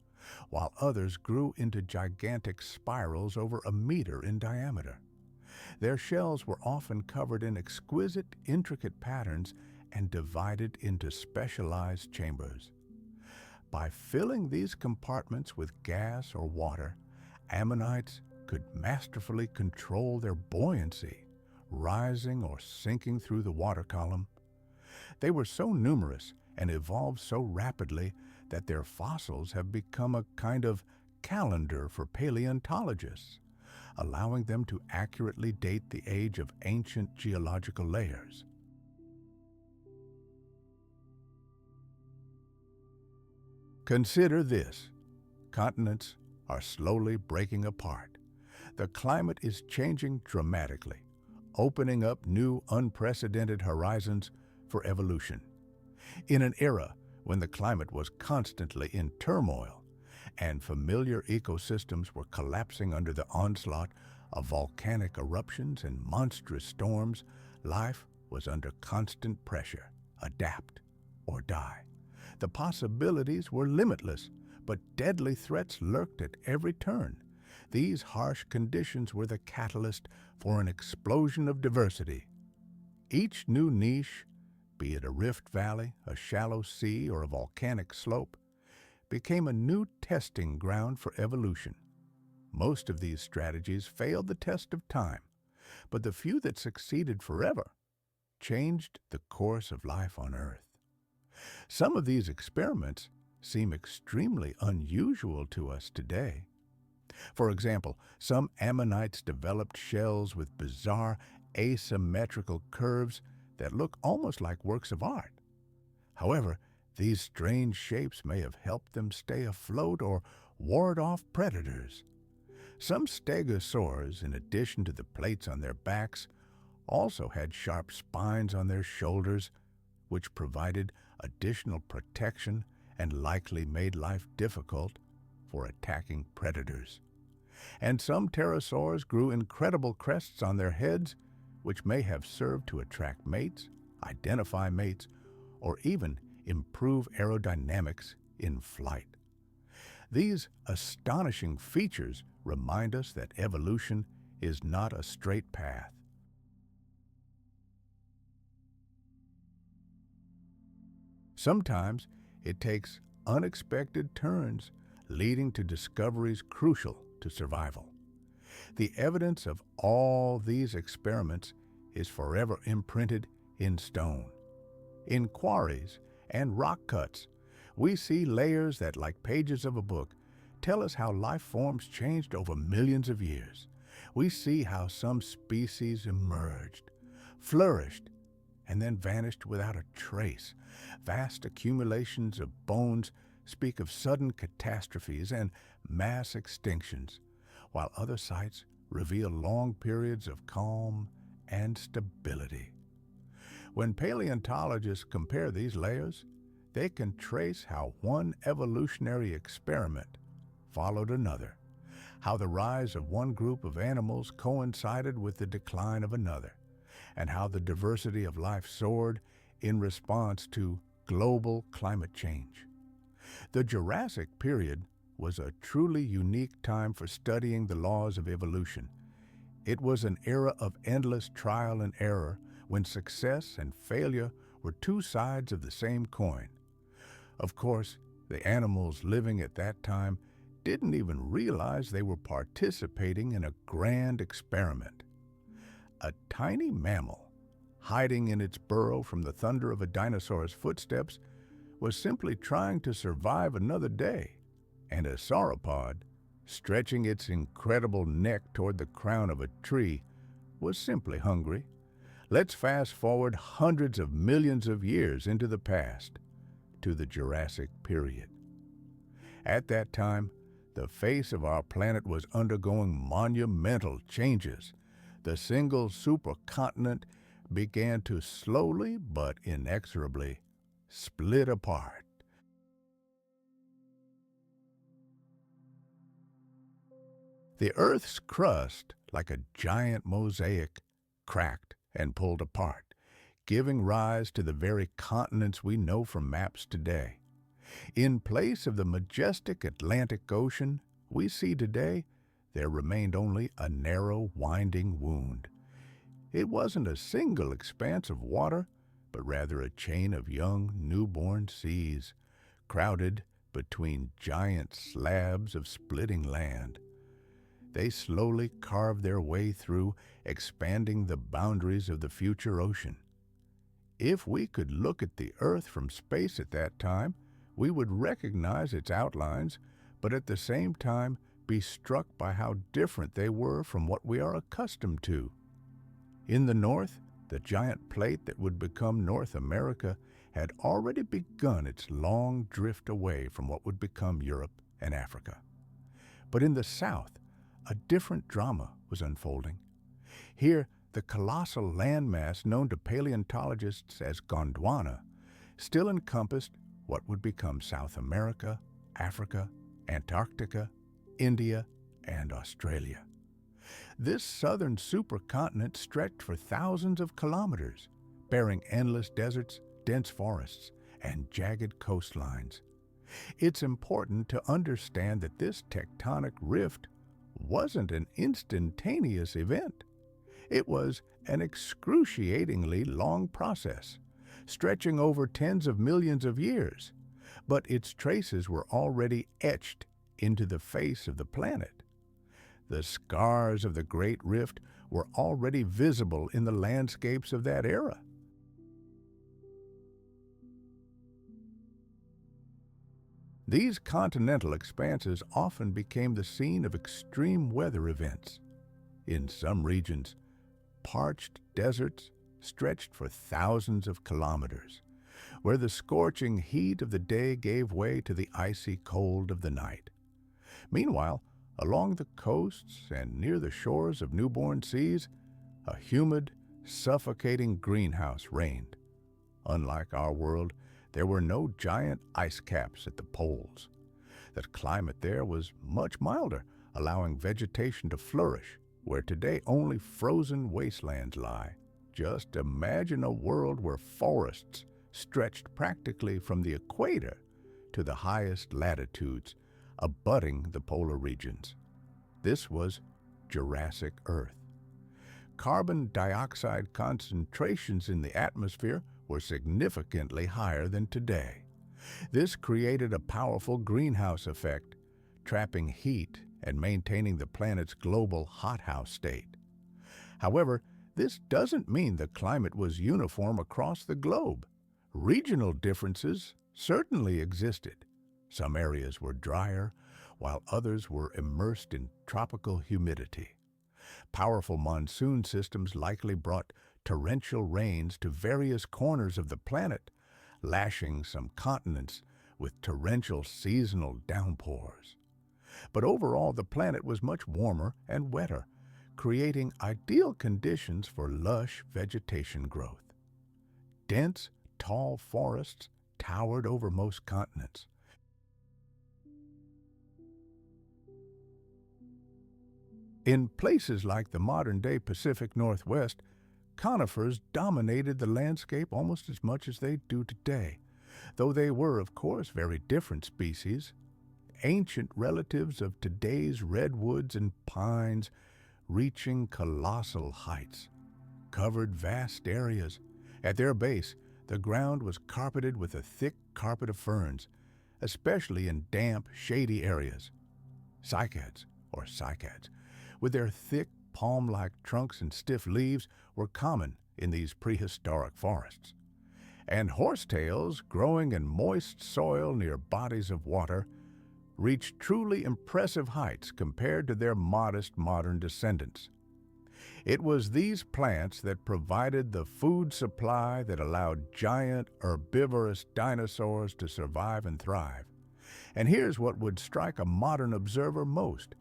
while others grew into gigantic spirals over a meter in diameter. Their shells were often covered in exquisite, intricate patterns and divided into specialized chambers. By filling these compartments with gas or water, ammonites could masterfully control their buoyancy, rising or sinking through the water column. They were so numerous and evolved so rapidly that their fossils have become a kind of calendar for paleontologists, allowing them to accurately date the age of ancient geological layers. Consider this: continents are slowly breaking apart. The climate is changing dramatically, opening up new unprecedented horizons for evolution. In an era when the climate was constantly in turmoil and familiar ecosystems were collapsing under the onslaught of volcanic eruptions and monstrous storms, life was under constant pressure: adapt or die. The possibilities were limitless, but deadly threats lurked at every turn. These harsh conditions were the catalyst for an explosion of diversity. Each new niche, be it a rift valley, a shallow sea, or a volcanic slope, became a new testing ground for evolution. Most of these strategies failed the test of time, but the few that succeeded forever changed the course of life on Earth. Some of these experiments seem extremely unusual to us today. For example, some ammonites developed shells with bizarre asymmetrical curves that look almost like works of art. However, these strange shapes may have helped them stay afloat or ward off predators. Some stegosaurs, in addition to the plates on their backs, also had sharp spines on their shoulders, which provided additional protection and likely made life difficult for attacking predators. And some pterosaurs grew incredible crests on their heads, which may have served to attract mates, identify mates, or even improve aerodynamics in flight. These astonishing features remind us that evolution is not a straight path. Sometimes it takes unexpected turns, leading to discoveries crucial to survival. The evidence of all these experiments is forever imprinted in stone. In quarries and rock cuts, we see layers that, like pages of a book, tell us how life forms changed over millions of years. We see how some species emerged, flourished, and then vanished without a trace. Vast accumulations of bones speak of sudden catastrophes and mass extinctions, while other sites reveal long periods of calm and stability. When paleontologists compare these layers, they can trace how one evolutionary experiment followed another, how the rise of one group of animals coincided with the decline of another, and how the diversity of life soared in response to global climate change. The Jurassic Period was a truly unique time for studying the laws of evolution. It was an era of endless trial and error when success and failure were two sides of the same coin. Of course, the animals living at that time didn't even realize they were participating in a grand experiment. A tiny mammal, hiding in its burrow from the thunder of a dinosaur's footsteps, was simply trying to survive another day, and a sauropod, stretching its incredible neck toward the crown of a tree, was simply hungry. Let's fast forward hundreds of millions of years into the past, to the Jurassic Period. At that time, the face of our planet was undergoing monumental changes. The single supercontinent began to slowly but inexorably split apart. The Earth's crust, like a giant mosaic, cracked and pulled apart, giving rise to the very continents we know from maps today. In place of the majestic Atlantic Ocean we see today, there remained only a narrow, winding wound. It wasn't a single expanse of water, but rather a chain of young, newborn seas, crowded between giant slabs of splitting land. They slowly carved their way through, expanding the boundaries of the future ocean. If we could look at the Earth from space at that time, we would recognize its outlines, but at the same time be struck by how different they were from what we are accustomed to. In the north, the giant plate that would become North America had already begun its long drift away from what would become Europe and Africa. But in the south, a different drama was unfolding. Here, the colossal landmass known to paleontologists as Gondwana still encompassed what would become South America, Africa, Antarctica, India, and Australia. This southern supercontinent stretched for thousands of kilometers, bearing endless deserts, dense forests, and jagged coastlines. It's important to understand that this tectonic rift wasn't an instantaneous event. It was an excruciatingly long process, stretching over tens of millions of years, but its traces were already etched into the face of the planet. The scars of the Great Rift were already visible in the landscapes of that era. These continental expanses often became the scene of extreme weather events. In some regions, parched deserts stretched for thousands of kilometers, where the scorching heat of the day gave way to the icy cold of the night. Meanwhile, along the coasts and near the shores of newborn seas, a humid, suffocating greenhouse reigned. Unlike our world, there were no giant ice caps at the poles. The climate there was much milder, allowing vegetation to flourish, where today only frozen wastelands lie. Just imagine a world where forests stretched practically from the equator to the highest latitudes, abutting the polar regions. This was Jurassic Earth. Carbon dioxide concentrations in the atmosphere were significantly higher than today. This created a powerful greenhouse effect, trapping heat and maintaining the planet's global hothouse state. However, this doesn't mean the climate was uniform across the globe. Regional differences certainly existed. Some areas were drier, while others were immersed in tropical humidity. Powerful monsoon systems likely brought torrential rains to various corners of the planet, lashing some continents with torrential seasonal downpours. But overall, the planet was much warmer and wetter, creating ideal conditions for lush vegetation growth. Dense, tall forests towered over most continents. In places like the modern-day Pacific Northwest, conifers dominated the landscape almost as much as they do today, though they were, of course, very different species. Ancient relatives of today's redwoods and pines, reaching colossal heights, covered vast areas. At their base, the ground was carpeted with a thick carpet of ferns, especially in damp, shady areas. Cycads, with their thick, palm-like trunks and stiff leaves, were common in these prehistoric forests. And horsetails, growing in moist soil near bodies of water, reached truly impressive heights compared to their modest modern descendants. It was these plants that provided the food supply that allowed giant herbivorous dinosaurs to survive and thrive. And here's what would strike a modern observer most.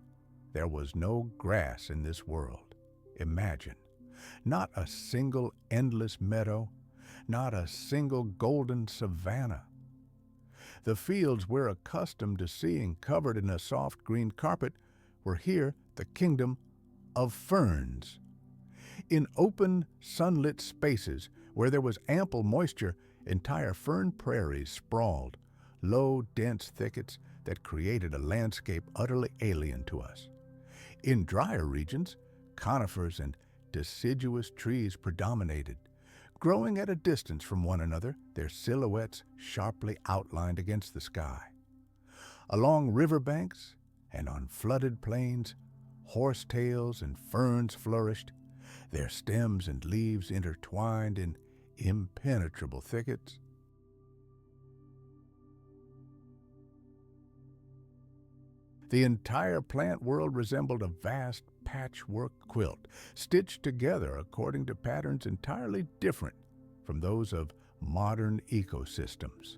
There was no grass in this world. Imagine. Not a single endless meadow, not a single golden savanna. The fields we're accustomed to seeing covered in a soft green carpet were here the kingdom of ferns. In open, sunlit spaces where there was ample moisture, entire fern prairies sprawled, low, dense thickets that created a landscape utterly alien to us. In drier regions, conifers and deciduous trees predominated, growing at a distance from one another, their silhouettes sharply outlined against the sky. Along riverbanks and on flooded plains, horsetails and ferns flourished, their stems and leaves intertwined in impenetrable thickets. The entire plant world resembled a vast patchwork quilt, stitched together according to patterns entirely different from those of modern ecosystems.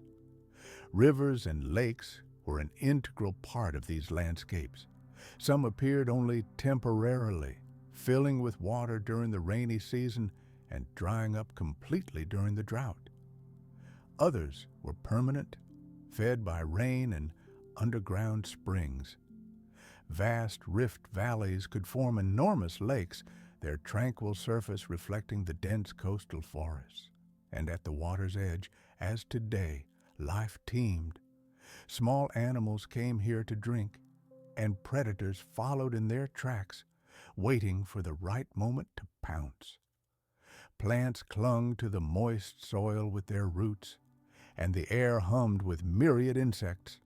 Rivers and lakes were an integral part of these landscapes. Some appeared only temporarily, filling with water during the rainy season and drying up completely during the drought. Others were permanent, fed by rain and underground springs. Vast rift valleys could form enormous lakes, their tranquil surface reflecting the dense coastal forests. And at the water's edge, as today, life teemed. Small animals came here to drink, and predators followed in their tracks, waiting for the right moment to pounce. Plants clung to the moist soil with their roots, and the air hummed with myriad insects.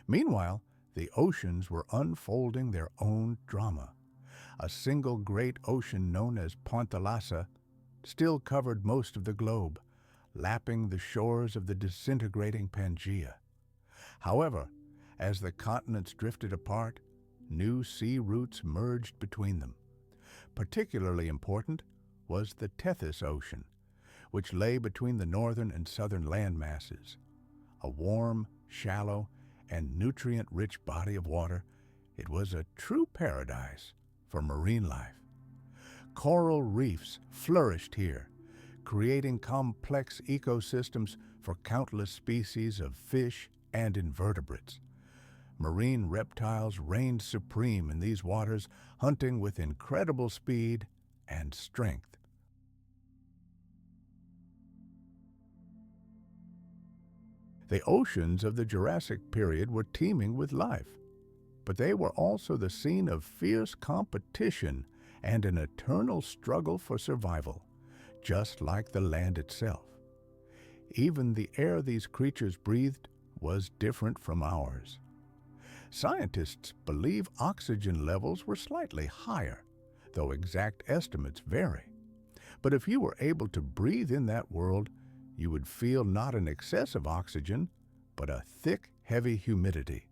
Meanwhile, the oceans were unfolding their own drama. A single great ocean known as Pangea still covered most of the globe, lapping the shores of the disintegrating Pangea. However, as the continents drifted apart, new sea routes merged between them. Particularly important was the Tethys Ocean, which lay between the northern and southern land masses. A warm, shallow, and nutrient-rich body of water, it was a true paradise for marine life. Coral reefs flourished here, creating complex ecosystems for countless species of fish and invertebrates. Marine reptiles reigned supreme in these waters, hunting with incredible speed and strength. The oceans of the Jurassic period were teeming with life, but they were also the scene of fierce competition and an eternal struggle for survival, just like the land itself. Even the air these creatures breathed was different from ours. Scientists believe oxygen levels were slightly higher, though exact estimates vary. But if you were able to breathe in that world, you would feel not an excess of oxygen, but a thick, heavy humidity.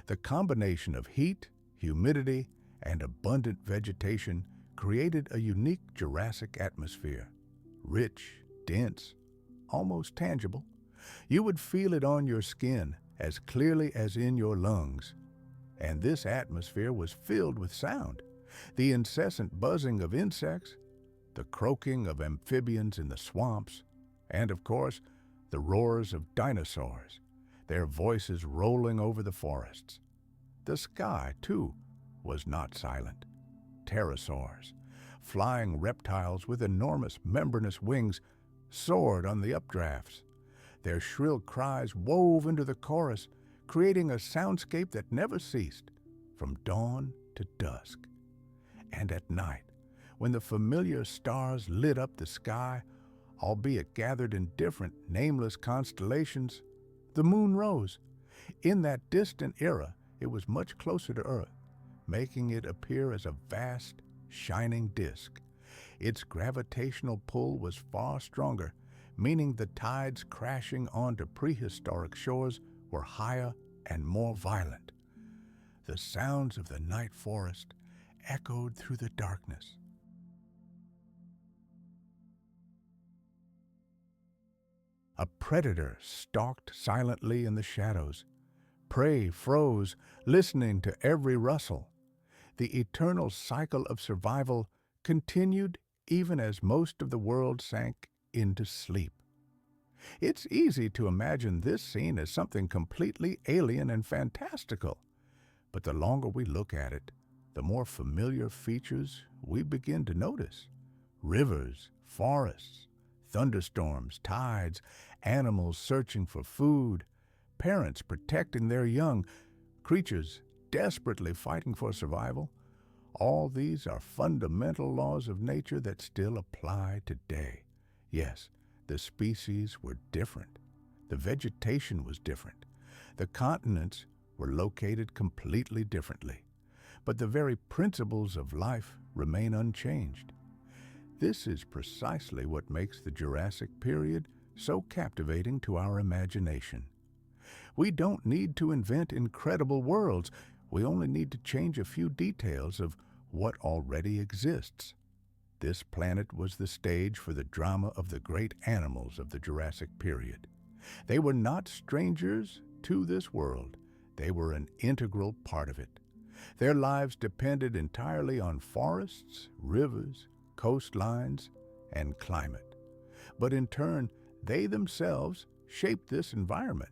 The combination of heat, humidity, and abundant vegetation created a unique Jurassic atmosphere. Rich, dense, almost tangible. You would feel it on your skin as clearly as in your lungs. And this atmosphere was filled with sound. The incessant buzzing of insects, the croaking of amphibians in the swamps, and of course, the roars of dinosaurs, their voices rolling over the forests. The sky, too, was not silent. Pterosaurs, flying reptiles with enormous membranous wings, soared on the updrafts. Their shrill cries wove into the chorus, creating a soundscape that never ceased, from dawn to dusk. And at night, when the familiar stars lit up the sky, albeit gathered in different, nameless constellations, the moon rose. In that distant era, it was much closer to Earth, making it appear as a vast, shining disk. Its gravitational pull was far stronger, meaning the tides crashing onto prehistoric shores were higher and more violent. The sounds of the night forest echoed through the darkness. A predator stalked silently in the shadows. Prey froze, listening to every rustle. The eternal cycle of survival continued even as most of the world sank into sleep. It's easy to imagine this scene as something completely alien and fantastical, but the longer we look at it, the more familiar features we begin to notice. Rivers, forests, thunderstorms, tides, animals searching for food, parents protecting their young, creatures desperately fighting for survival. All these are fundamental laws of nature that still apply today. Yes, the species were different. The vegetation was different. The continents were located completely differently. But the very principles of life remain unchanged. This is precisely what makes the Jurassic period so captivating to our imagination. We don't need to invent incredible worlds. We only need to change a few details of what already exists. This planet was the stage for the drama of the great animals of the Jurassic period. They were not strangers to this world. They were an integral part of it. Their lives depended entirely on forests, rivers, coastlines, and climate. But in turn, they themselves shaped this environment.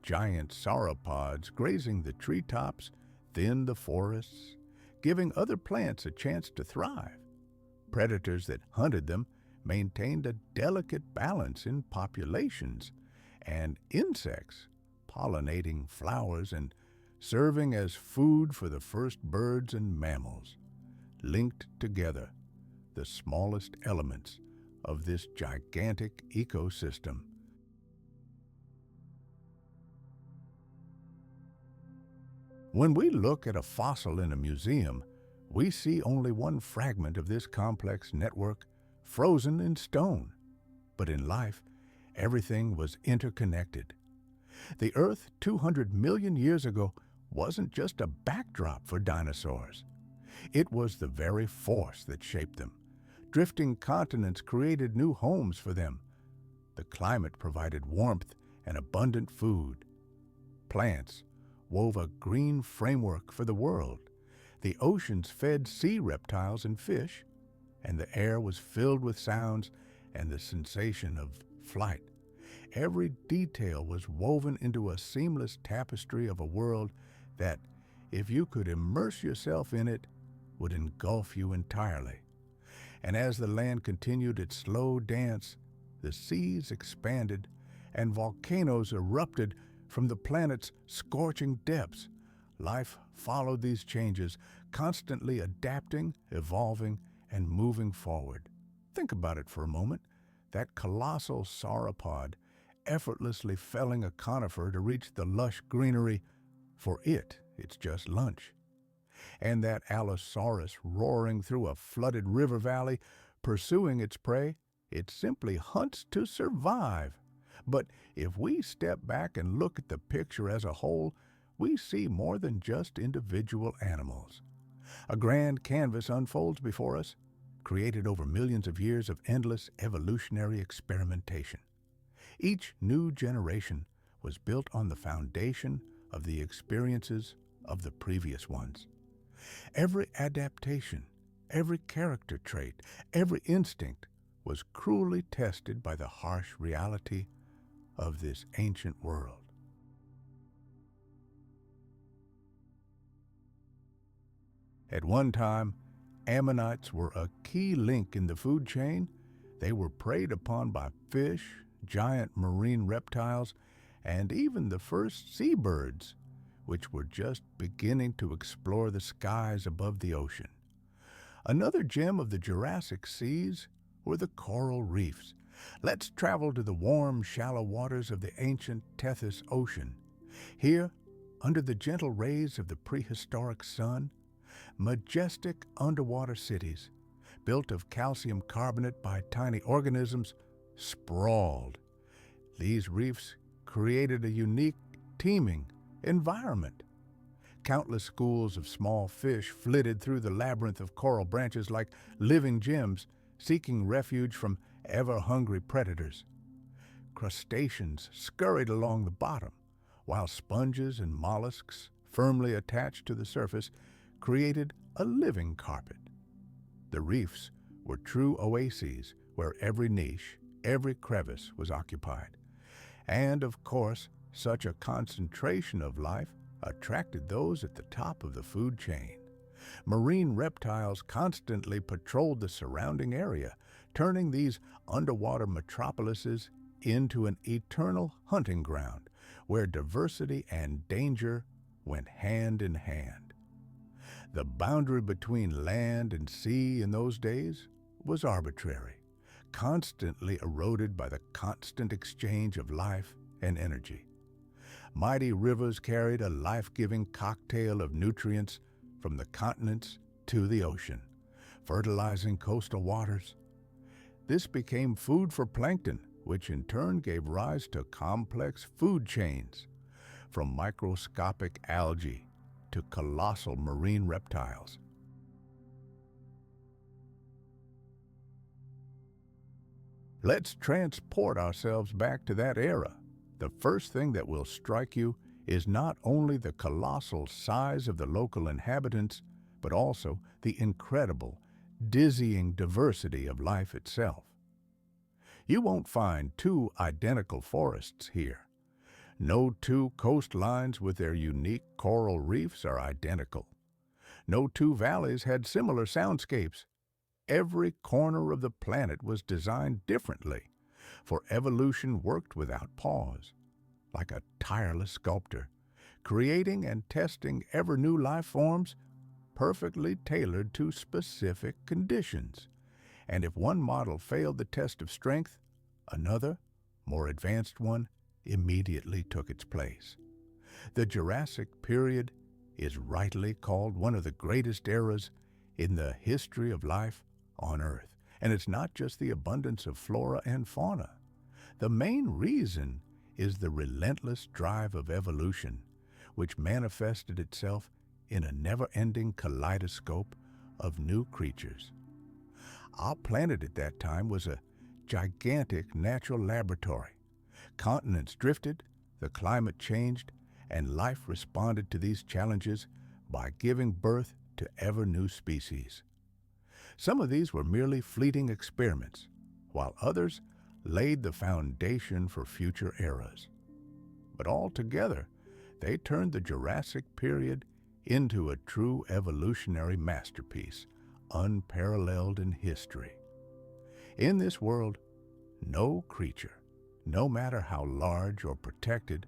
Giant sauropods grazing the treetops thinned the forests, giving other plants a chance to thrive. Predators that hunted them maintained a delicate balance in populations, and insects pollinating flowers and serving as food for the first birds and mammals, linked together, the smallest elements of this gigantic ecosystem. When we look at a fossil in a museum, we see only one fragment of this complex network, frozen in stone. But in life, everything was interconnected. The Earth 200 million years ago wasn't just a backdrop for dinosaurs. It was the very force that shaped them. Drifting continents created new homes for them. The climate provided warmth and abundant food. Plants wove a green framework for the world. The oceans fed sea reptiles and fish, and the air was filled with sounds and the sensation of flight. Every detail was woven into a seamless tapestry of a world that, if you could immerse yourself in it, would engulf you entirely. And as the land continued its slow dance, the seas expanded and volcanoes erupted from the planet's scorching depths. Life followed these changes, constantly adapting, evolving, and moving forward. Think about it for a moment. That colossal sauropod effortlessly felling a conifer to reach the lush greenery. For it, it's just lunch. And that Allosaurus roaring through a flooded river valley, pursuing its prey, it simply hunts to survive. But if we step back and look at the picture as a whole, we see more than just individual animals. A grand canvas unfolds before us, created over millions of years of endless evolutionary experimentation. Each new generation was built on the foundation of the experiences of the previous ones. Every adaptation, every character trait, every instinct was cruelly tested by the harsh reality of this ancient world. At one time, ammonites were a key link in the food chain. They were preyed upon by fish, giant marine reptiles, and even the first seabirds, which were just beginning to explore the skies above the ocean. Another gem of the Jurassic seas were the coral reefs. Let's travel to the warm, shallow waters of the ancient Tethys Ocean. Here, under the gentle rays of the prehistoric sun, majestic underwater cities, built of calcium carbonate by tiny organisms, sprawled. These reefs created a unique teeming environment. Countless schools of small fish flitted through the labyrinth of coral branches like living gems, seeking refuge from ever-hungry predators. Crustaceans scurried along the bottom, while sponges and mollusks, firmly attached to the surface, created a living carpet. The reefs were true oases where every niche, every crevice was occupied. And, of course, such a concentration of life attracted those at the top of the food chain. Marine reptiles constantly patrolled the surrounding area, turning these underwater metropolises into an eternal hunting ground where diversity and danger went hand in hand. The boundary between land and sea in those days was arbitrary, constantly eroded by the constant exchange of life and energy. Mighty rivers carried a life-giving cocktail of nutrients from the continents to the ocean, fertilizing coastal waters. This became food for plankton, which in turn gave rise to complex food chains, from microscopic algae to colossal marine reptiles. Let's transport ourselves back to that era. The first thing that will strike you is not only the colossal size of the local inhabitants, but also the incredible, dizzying diversity of life itself. You won't find two identical forests here. No two coastlines with their unique coral reefs are identical. No two valleys had similar soundscapes. Every corner of the planet was designed differently, for evolution worked without pause, like a tireless sculptor, creating and testing ever-new life forms perfectly tailored to specific conditions. And if one model failed the test of strength, another, more advanced one, immediately took its place. The Jurassic Period is rightly called one of the greatest eras in the history of life on Earth. And it's not just the abundance of flora and fauna. The main reason is the relentless drive of evolution, which manifested itself in a never-ending kaleidoscope of new creatures. Our planet at that time was a gigantic natural laboratory. Continents drifted, the climate changed, and life responded to these challenges by giving birth to ever new species. Some of these were merely fleeting experiments, while others laid the foundation for future eras. But altogether, they turned the Jurassic Period into a true evolutionary masterpiece, unparalleled in history. In this world, no creature, no matter how large or protected,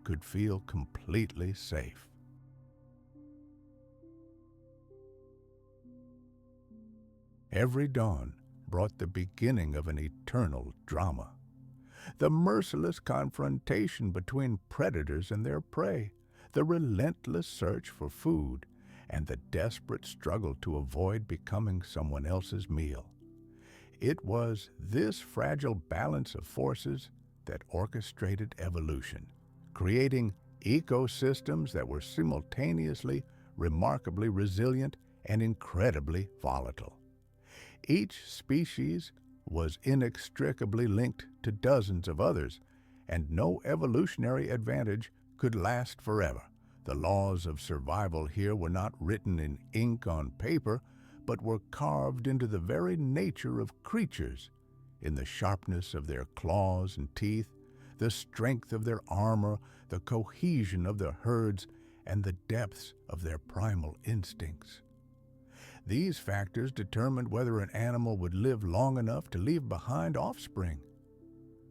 could feel completely safe. Every dawn brought the beginning of an eternal drama. The merciless confrontation between predators and their prey, the relentless search for food, and the desperate struggle to avoid becoming someone else's meal. It was this fragile balance of forces that orchestrated evolution, creating ecosystems that were simultaneously remarkably resilient and incredibly volatile. Each species was inextricably linked to dozens of others, and no evolutionary advantage could last forever. The laws of survival here were not written in ink on paper, but were carved into the very nature of creatures, in the sharpness of their claws and teeth, the strength of their armor, the cohesion of their herds, and the depths of their primal instincts. These factors determined whether an animal would live long enough to leave behind offspring.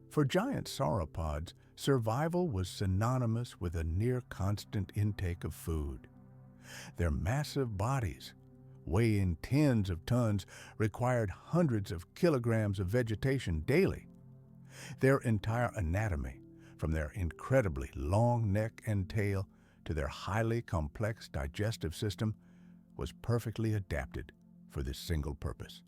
For giant sauropods, survival was synonymous with a near-constant intake of food. Their massive bodies, weighing tens of tons, required hundreds of kilograms of vegetation daily. Their entire anatomy, from their incredibly long neck and tail to their highly complex digestive system, was perfectly adapted for this single purpose.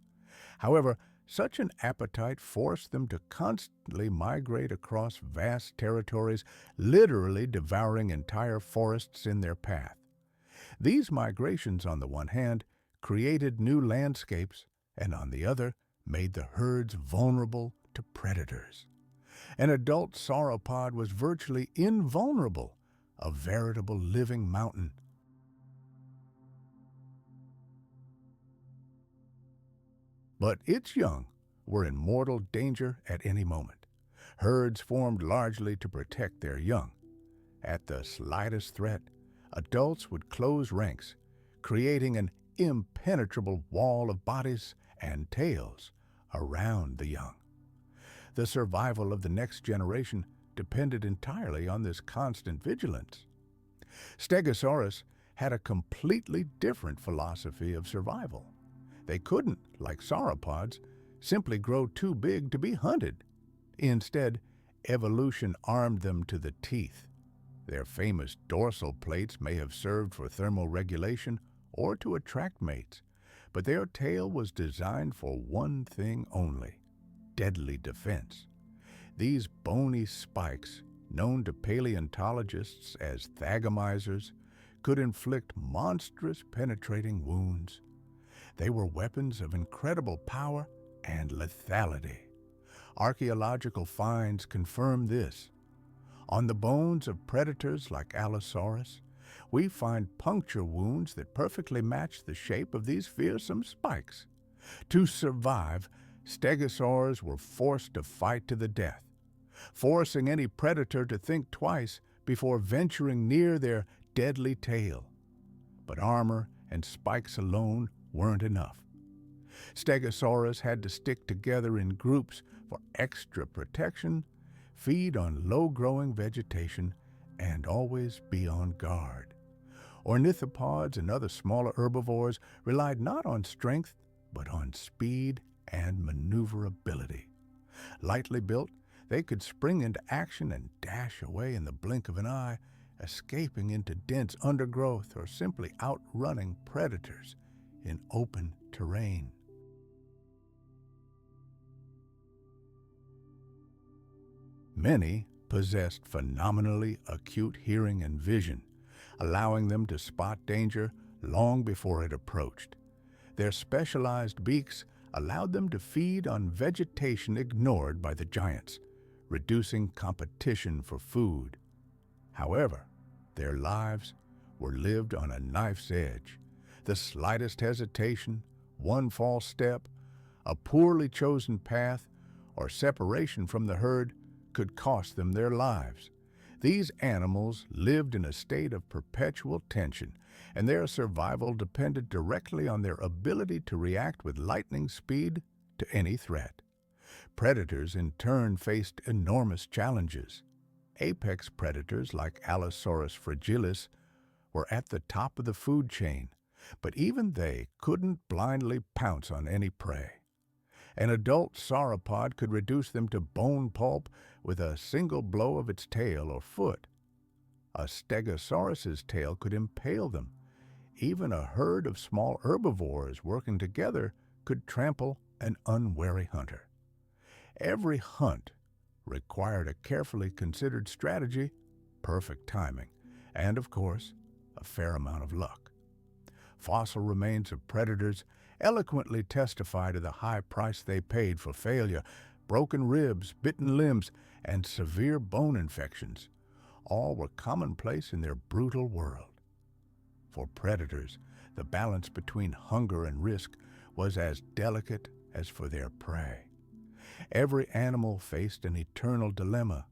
However, such an appetite forced them to constantly migrate across vast territories, literally devouring entire forests in their path. These migrations, on the one hand, created new landscapes, and on the other, made the herds vulnerable to predators. An adult sauropod was virtually invulnerable, a veritable living mountain. But its young were in mortal danger at any moment. Herds formed largely to protect their young. At the slightest threat, adults would close ranks, creating an impenetrable wall of bodies and tails around the young. The survival of the next generation depended entirely on this constant vigilance. Stegosaurus had a completely different philosophy of survival. They couldn't, like sauropods, simply grow too big to be hunted. Instead, evolution armed them to the teeth. Their famous dorsal plates may have served for thermal regulation or to attract mates, but their tail was designed for one thing only: deadly defense. These bony spikes, known to paleontologists as thagomisers, could inflict monstrous penetrating wounds. They were weapons of incredible power and lethality. Archaeological finds confirm this. On the bones of predators like Allosaurus, we find puncture wounds that perfectly match the shape of these fearsome spikes. To survive, stegosaurs were forced to fight to the death, forcing any predator to think twice before venturing near their deadly tail. But armor and spikes alone weren't enough. Stegosaurus had to stick together in groups for extra protection, feed on low-growing vegetation, and always be on guard. Ornithopods and other smaller herbivores relied not on strength, but on speed and maneuverability. Lightly built, they could spring into action and dash away in the blink of an eye, escaping into dense undergrowth or simply outrunning predators in open terrain. Many possessed phenomenally acute hearing and vision, allowing them to spot danger long before it approached. Their specialized beaks allowed them to feed on vegetation ignored by the giants, reducing competition for food. However, their lives were lived on a knife's edge. The slightest hesitation, one false step, a poorly chosen path, or separation from the herd could cost them their lives. These animals lived in a state of perpetual tension, and their survival depended directly on their ability to react with lightning speed to any threat. Predators, in turn, faced enormous challenges. Apex predators like Allosaurus fragilis were at the top of the food chain, but even they couldn't blindly pounce on any prey. An adult sauropod could reduce them to bone pulp with a single blow of its tail or foot. A stegosaurus's tail could impale them. Even a herd of small herbivores working together could trample an unwary hunter. Every hunt required a carefully considered strategy, perfect timing, and, of course, a fair amount of luck. Fossil remains of predators eloquently testify to the high price they paid for failure. Broken ribs, bitten limbs, and severe bone infections all were commonplace in their brutal world. For predators, the balance between hunger and risk was as delicate as for their prey. Every animal faced an eternal dilemma: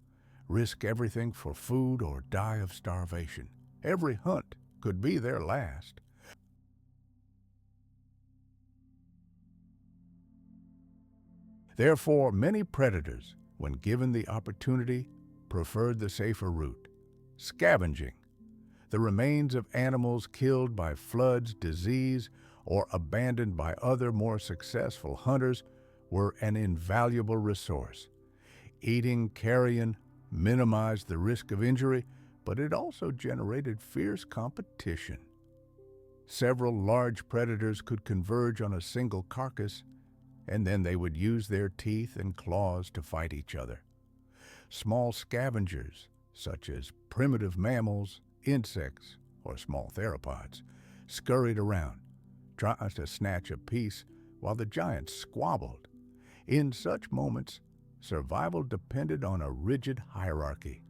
risk everything for food or die of starvation. Every hunt could be their last. Therefore, many predators, when given the opportunity, preferred the safer route: scavenging. The remains of animals killed by floods, disease, or abandoned by other more successful hunters were an invaluable resource. Eating carrion minimized the risk of injury, but it also generated fierce competition. Several large predators could converge on a single carcass, and then they would use their teeth and claws to fight each other. Small scavengers, such as primitive mammals, insects, or small theropods, scurried around, trying to snatch a piece while the giants squabbled. In such moments, survival depended on a rigid hierarchy.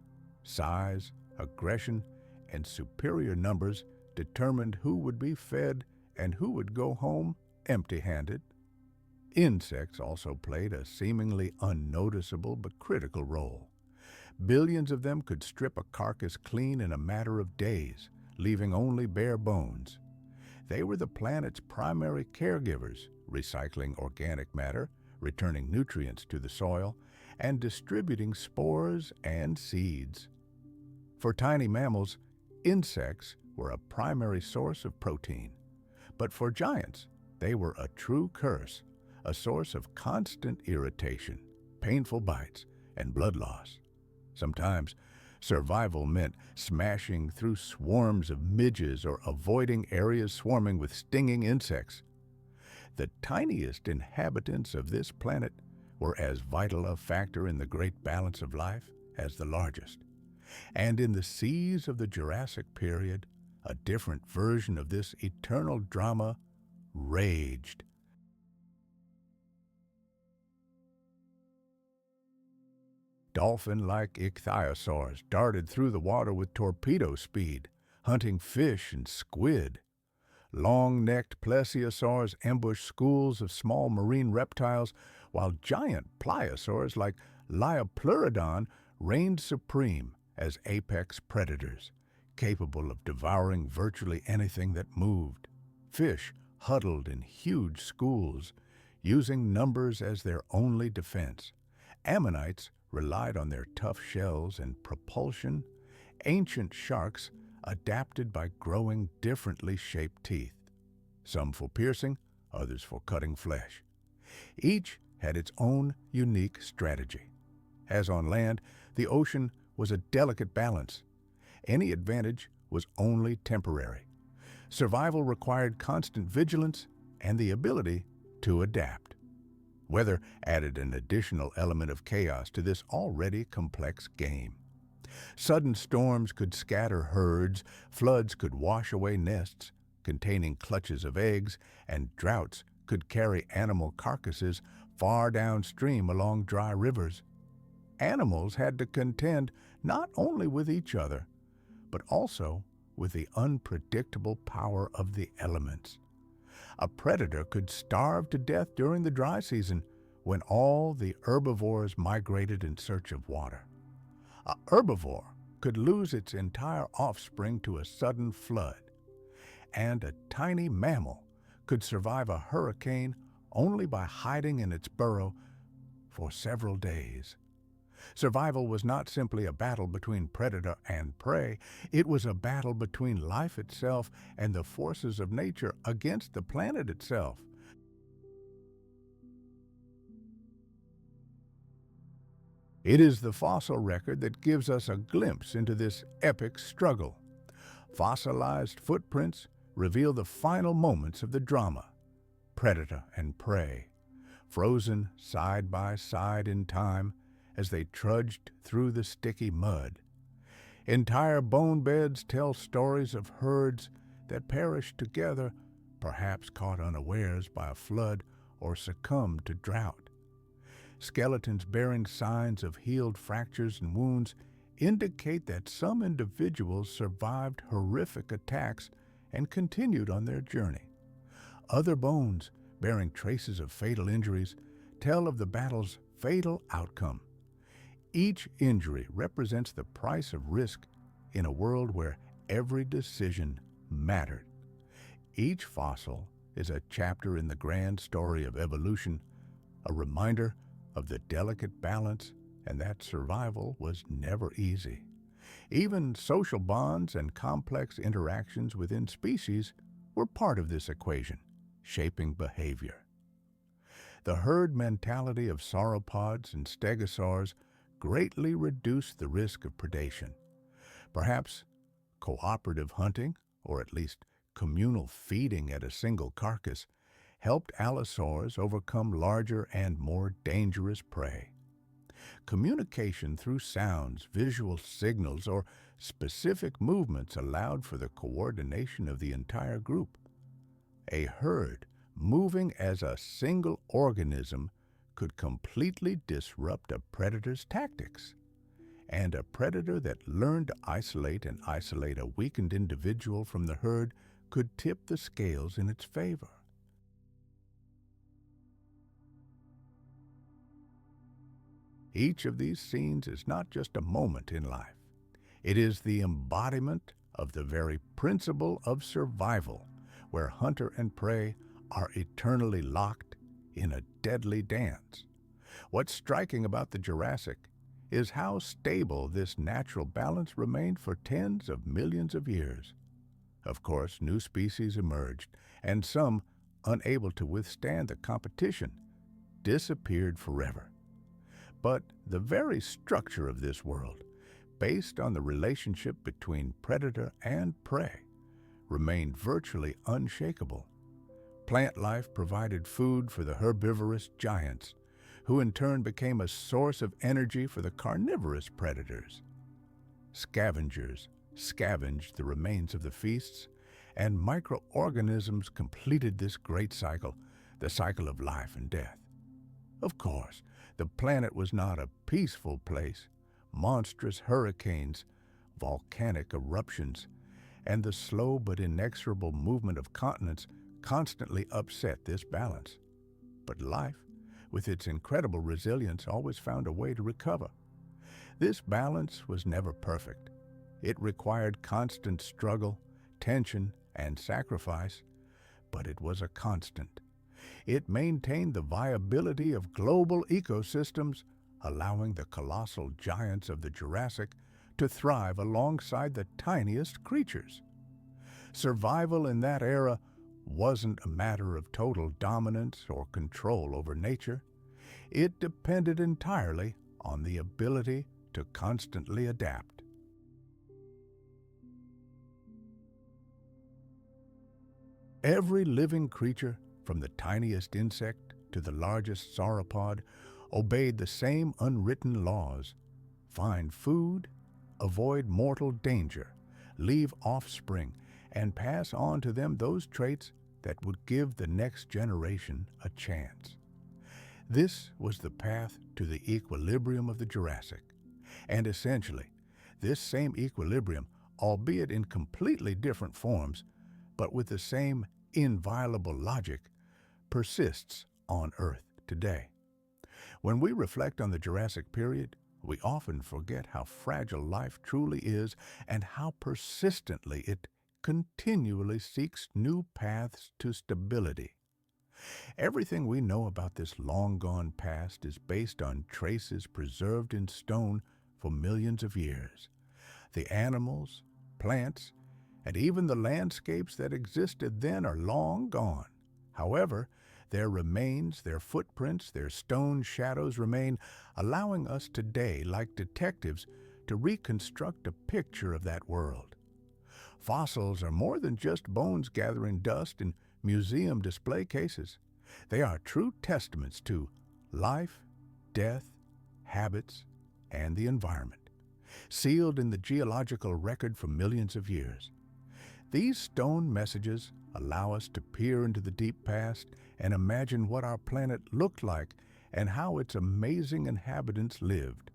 Size, aggression, and superior numbers determined who would be fed and who would go home empty-handed. Insects also played a seemingly unnoticeable but critical role. Billions of them could strip a carcass clean in a matter of days, leaving only bare bones. They were the planet's primary caregivers, recycling organic matter, returning nutrients to the soil, and distributing spores and seeds. For tiny mammals, insects were a primary source of protein. But for giants, they were a true curse, a source of constant irritation, painful bites, and blood loss. Sometimes, survival meant smashing through swarms of midges or avoiding areas swarming with stinging insects. The tiniest inhabitants of this planet were as vital a factor in the great balance of life as the largest. And in the seas of the Jurassic Period, a different version of this eternal drama raged. Dolphin-like ichthyosaurs darted through the water with torpedo speed, hunting fish and squid. Long-necked plesiosaurs ambushed schools of small marine reptiles, while giant pliosaurs like Liopleurodon reigned supreme as apex predators, capable of devouring virtually anything that moved. Fish huddled in huge schools, using numbers as their only defense. Ammonites relied on their tough shells and propulsion. Ancient sharks adapted by growing differently shaped teeth, some for piercing, others for cutting flesh. Each had its own unique strategy. As on land, the ocean was a delicate balance. Any advantage was only temporary. Survival required constant vigilance and the ability to adapt. Weather added an additional element of chaos to this already complex game. Sudden storms could scatter herds, floods could wash away nests containing clutches of eggs, and droughts could carry animal carcasses far downstream along dry rivers. Animals had to contend not only with each other, but also with the unpredictable power of the elements. A predator could starve to death during the dry season when all the herbivores migrated in search of water. A herbivore could lose its entire offspring to a sudden flood, and a tiny mammal could survive a hurricane only by hiding in its burrow for several days. Survival was not simply a battle between predator and prey, it was a battle between life itself and the forces of nature against the planet itself. It is the fossil record that gives us a glimpse into this epic struggle. Fossilized footprints reveal the final moments of the drama, predator and prey, frozen side by side in time as they trudged through the sticky mud. Entire bone beds tell stories of herds that perished together, perhaps caught unawares by a flood or succumbed to drought. Skeletons bearing signs of healed fractures and wounds indicate that some individuals survived horrific attacks and continued on their journey. Other bones, bearing traces of fatal injuries, tell of the battle's fatal outcome. Each injury represents the price of risk in a world where every decision mattered. Each fossil is a chapter in the grand story of evolution, a reminder of the delicate balance and that survival was never easy. Even social bonds and complex interactions within species were part of this equation, shaping behavior. The herd mentality of sauropods and stegosaurs greatly reduced the risk of predation. Perhaps cooperative hunting, or at least communal feeding at a single carcass, helped Allosaurus overcome larger and more dangerous prey. Communication through sounds, visual signals, or specific movements allowed for the coordination of the entire group. A herd, moving as a single organism, could completely disrupt a predator's tactics. And a predator that learned to isolate a weakened individual from the herd could tip the scales in its favor. Each of these scenes is not just a moment in life. It is the embodiment of the very principle of survival, where hunter and prey are eternally locked in a deadly dance. What's striking about the Jurassic is how stable this natural balance remained for tens of millions of years. Of course, new species emerged, and some, unable to withstand the competition, disappeared forever. But the very structure of this world, based on the relationship between predator and prey, remained virtually unshakable. Plant life provided food for the herbivorous giants, who in turn became a source of energy for the carnivorous predators. Scavengers scavenged the remains of the feasts, and microorganisms completed this great cycle, the cycle of life and death. Of course, the planet was not a peaceful place. Monstrous hurricanes, volcanic eruptions, and the slow but inexorable movement of continents constantly upset this balance. But life, with its incredible resilience, always found a way to recover. This balance was never perfect. It required constant struggle, tension, and sacrifice, but it was a constant. It maintained the viability of global ecosystems, allowing the colossal giants of the Jurassic to thrive alongside the tiniest creatures. Survival in that era wasn't a matter of total dominance or control over nature. It depended entirely on the ability to constantly adapt. Every living creature, from the tiniest insect to the largest sauropod, obeyed the same unwritten laws: find food, avoid mortal danger, leave offspring, and pass on to them those traits that would give the next generation a chance. This was the path to the equilibrium of the Jurassic. And essentially, this same equilibrium, albeit in completely different forms, but with the same inviolable logic, persists on Earth today. When we reflect on the Jurassic Period, we often forget how fragile life truly is and how persistently it continually seeks new paths to stability. Everything we know about this long-gone past is based on traces preserved in stone for millions of years. The animals, plants, and even the landscapes that existed then are long gone. However, their remains, their footprints, their stone shadows remain, allowing us today, like detectives, to reconstruct a picture of that world. Fossils are more than just bones gathering dust in museum display cases. They are true testaments to life, death, habits, and the environment, sealed in the geological record for millions of years. These stone messages allow us to peer into the deep past and imagine what our planet looked like and how its amazing inhabitants lived.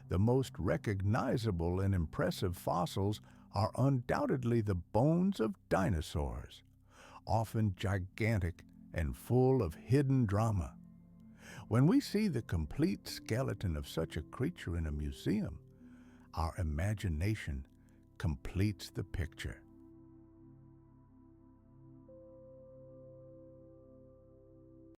The most recognizable and impressive fossils are undoubtedly the bones of dinosaurs, often gigantic and full of hidden drama. When we see the complete skeleton of such a creature in a museum, our imagination completes the picture.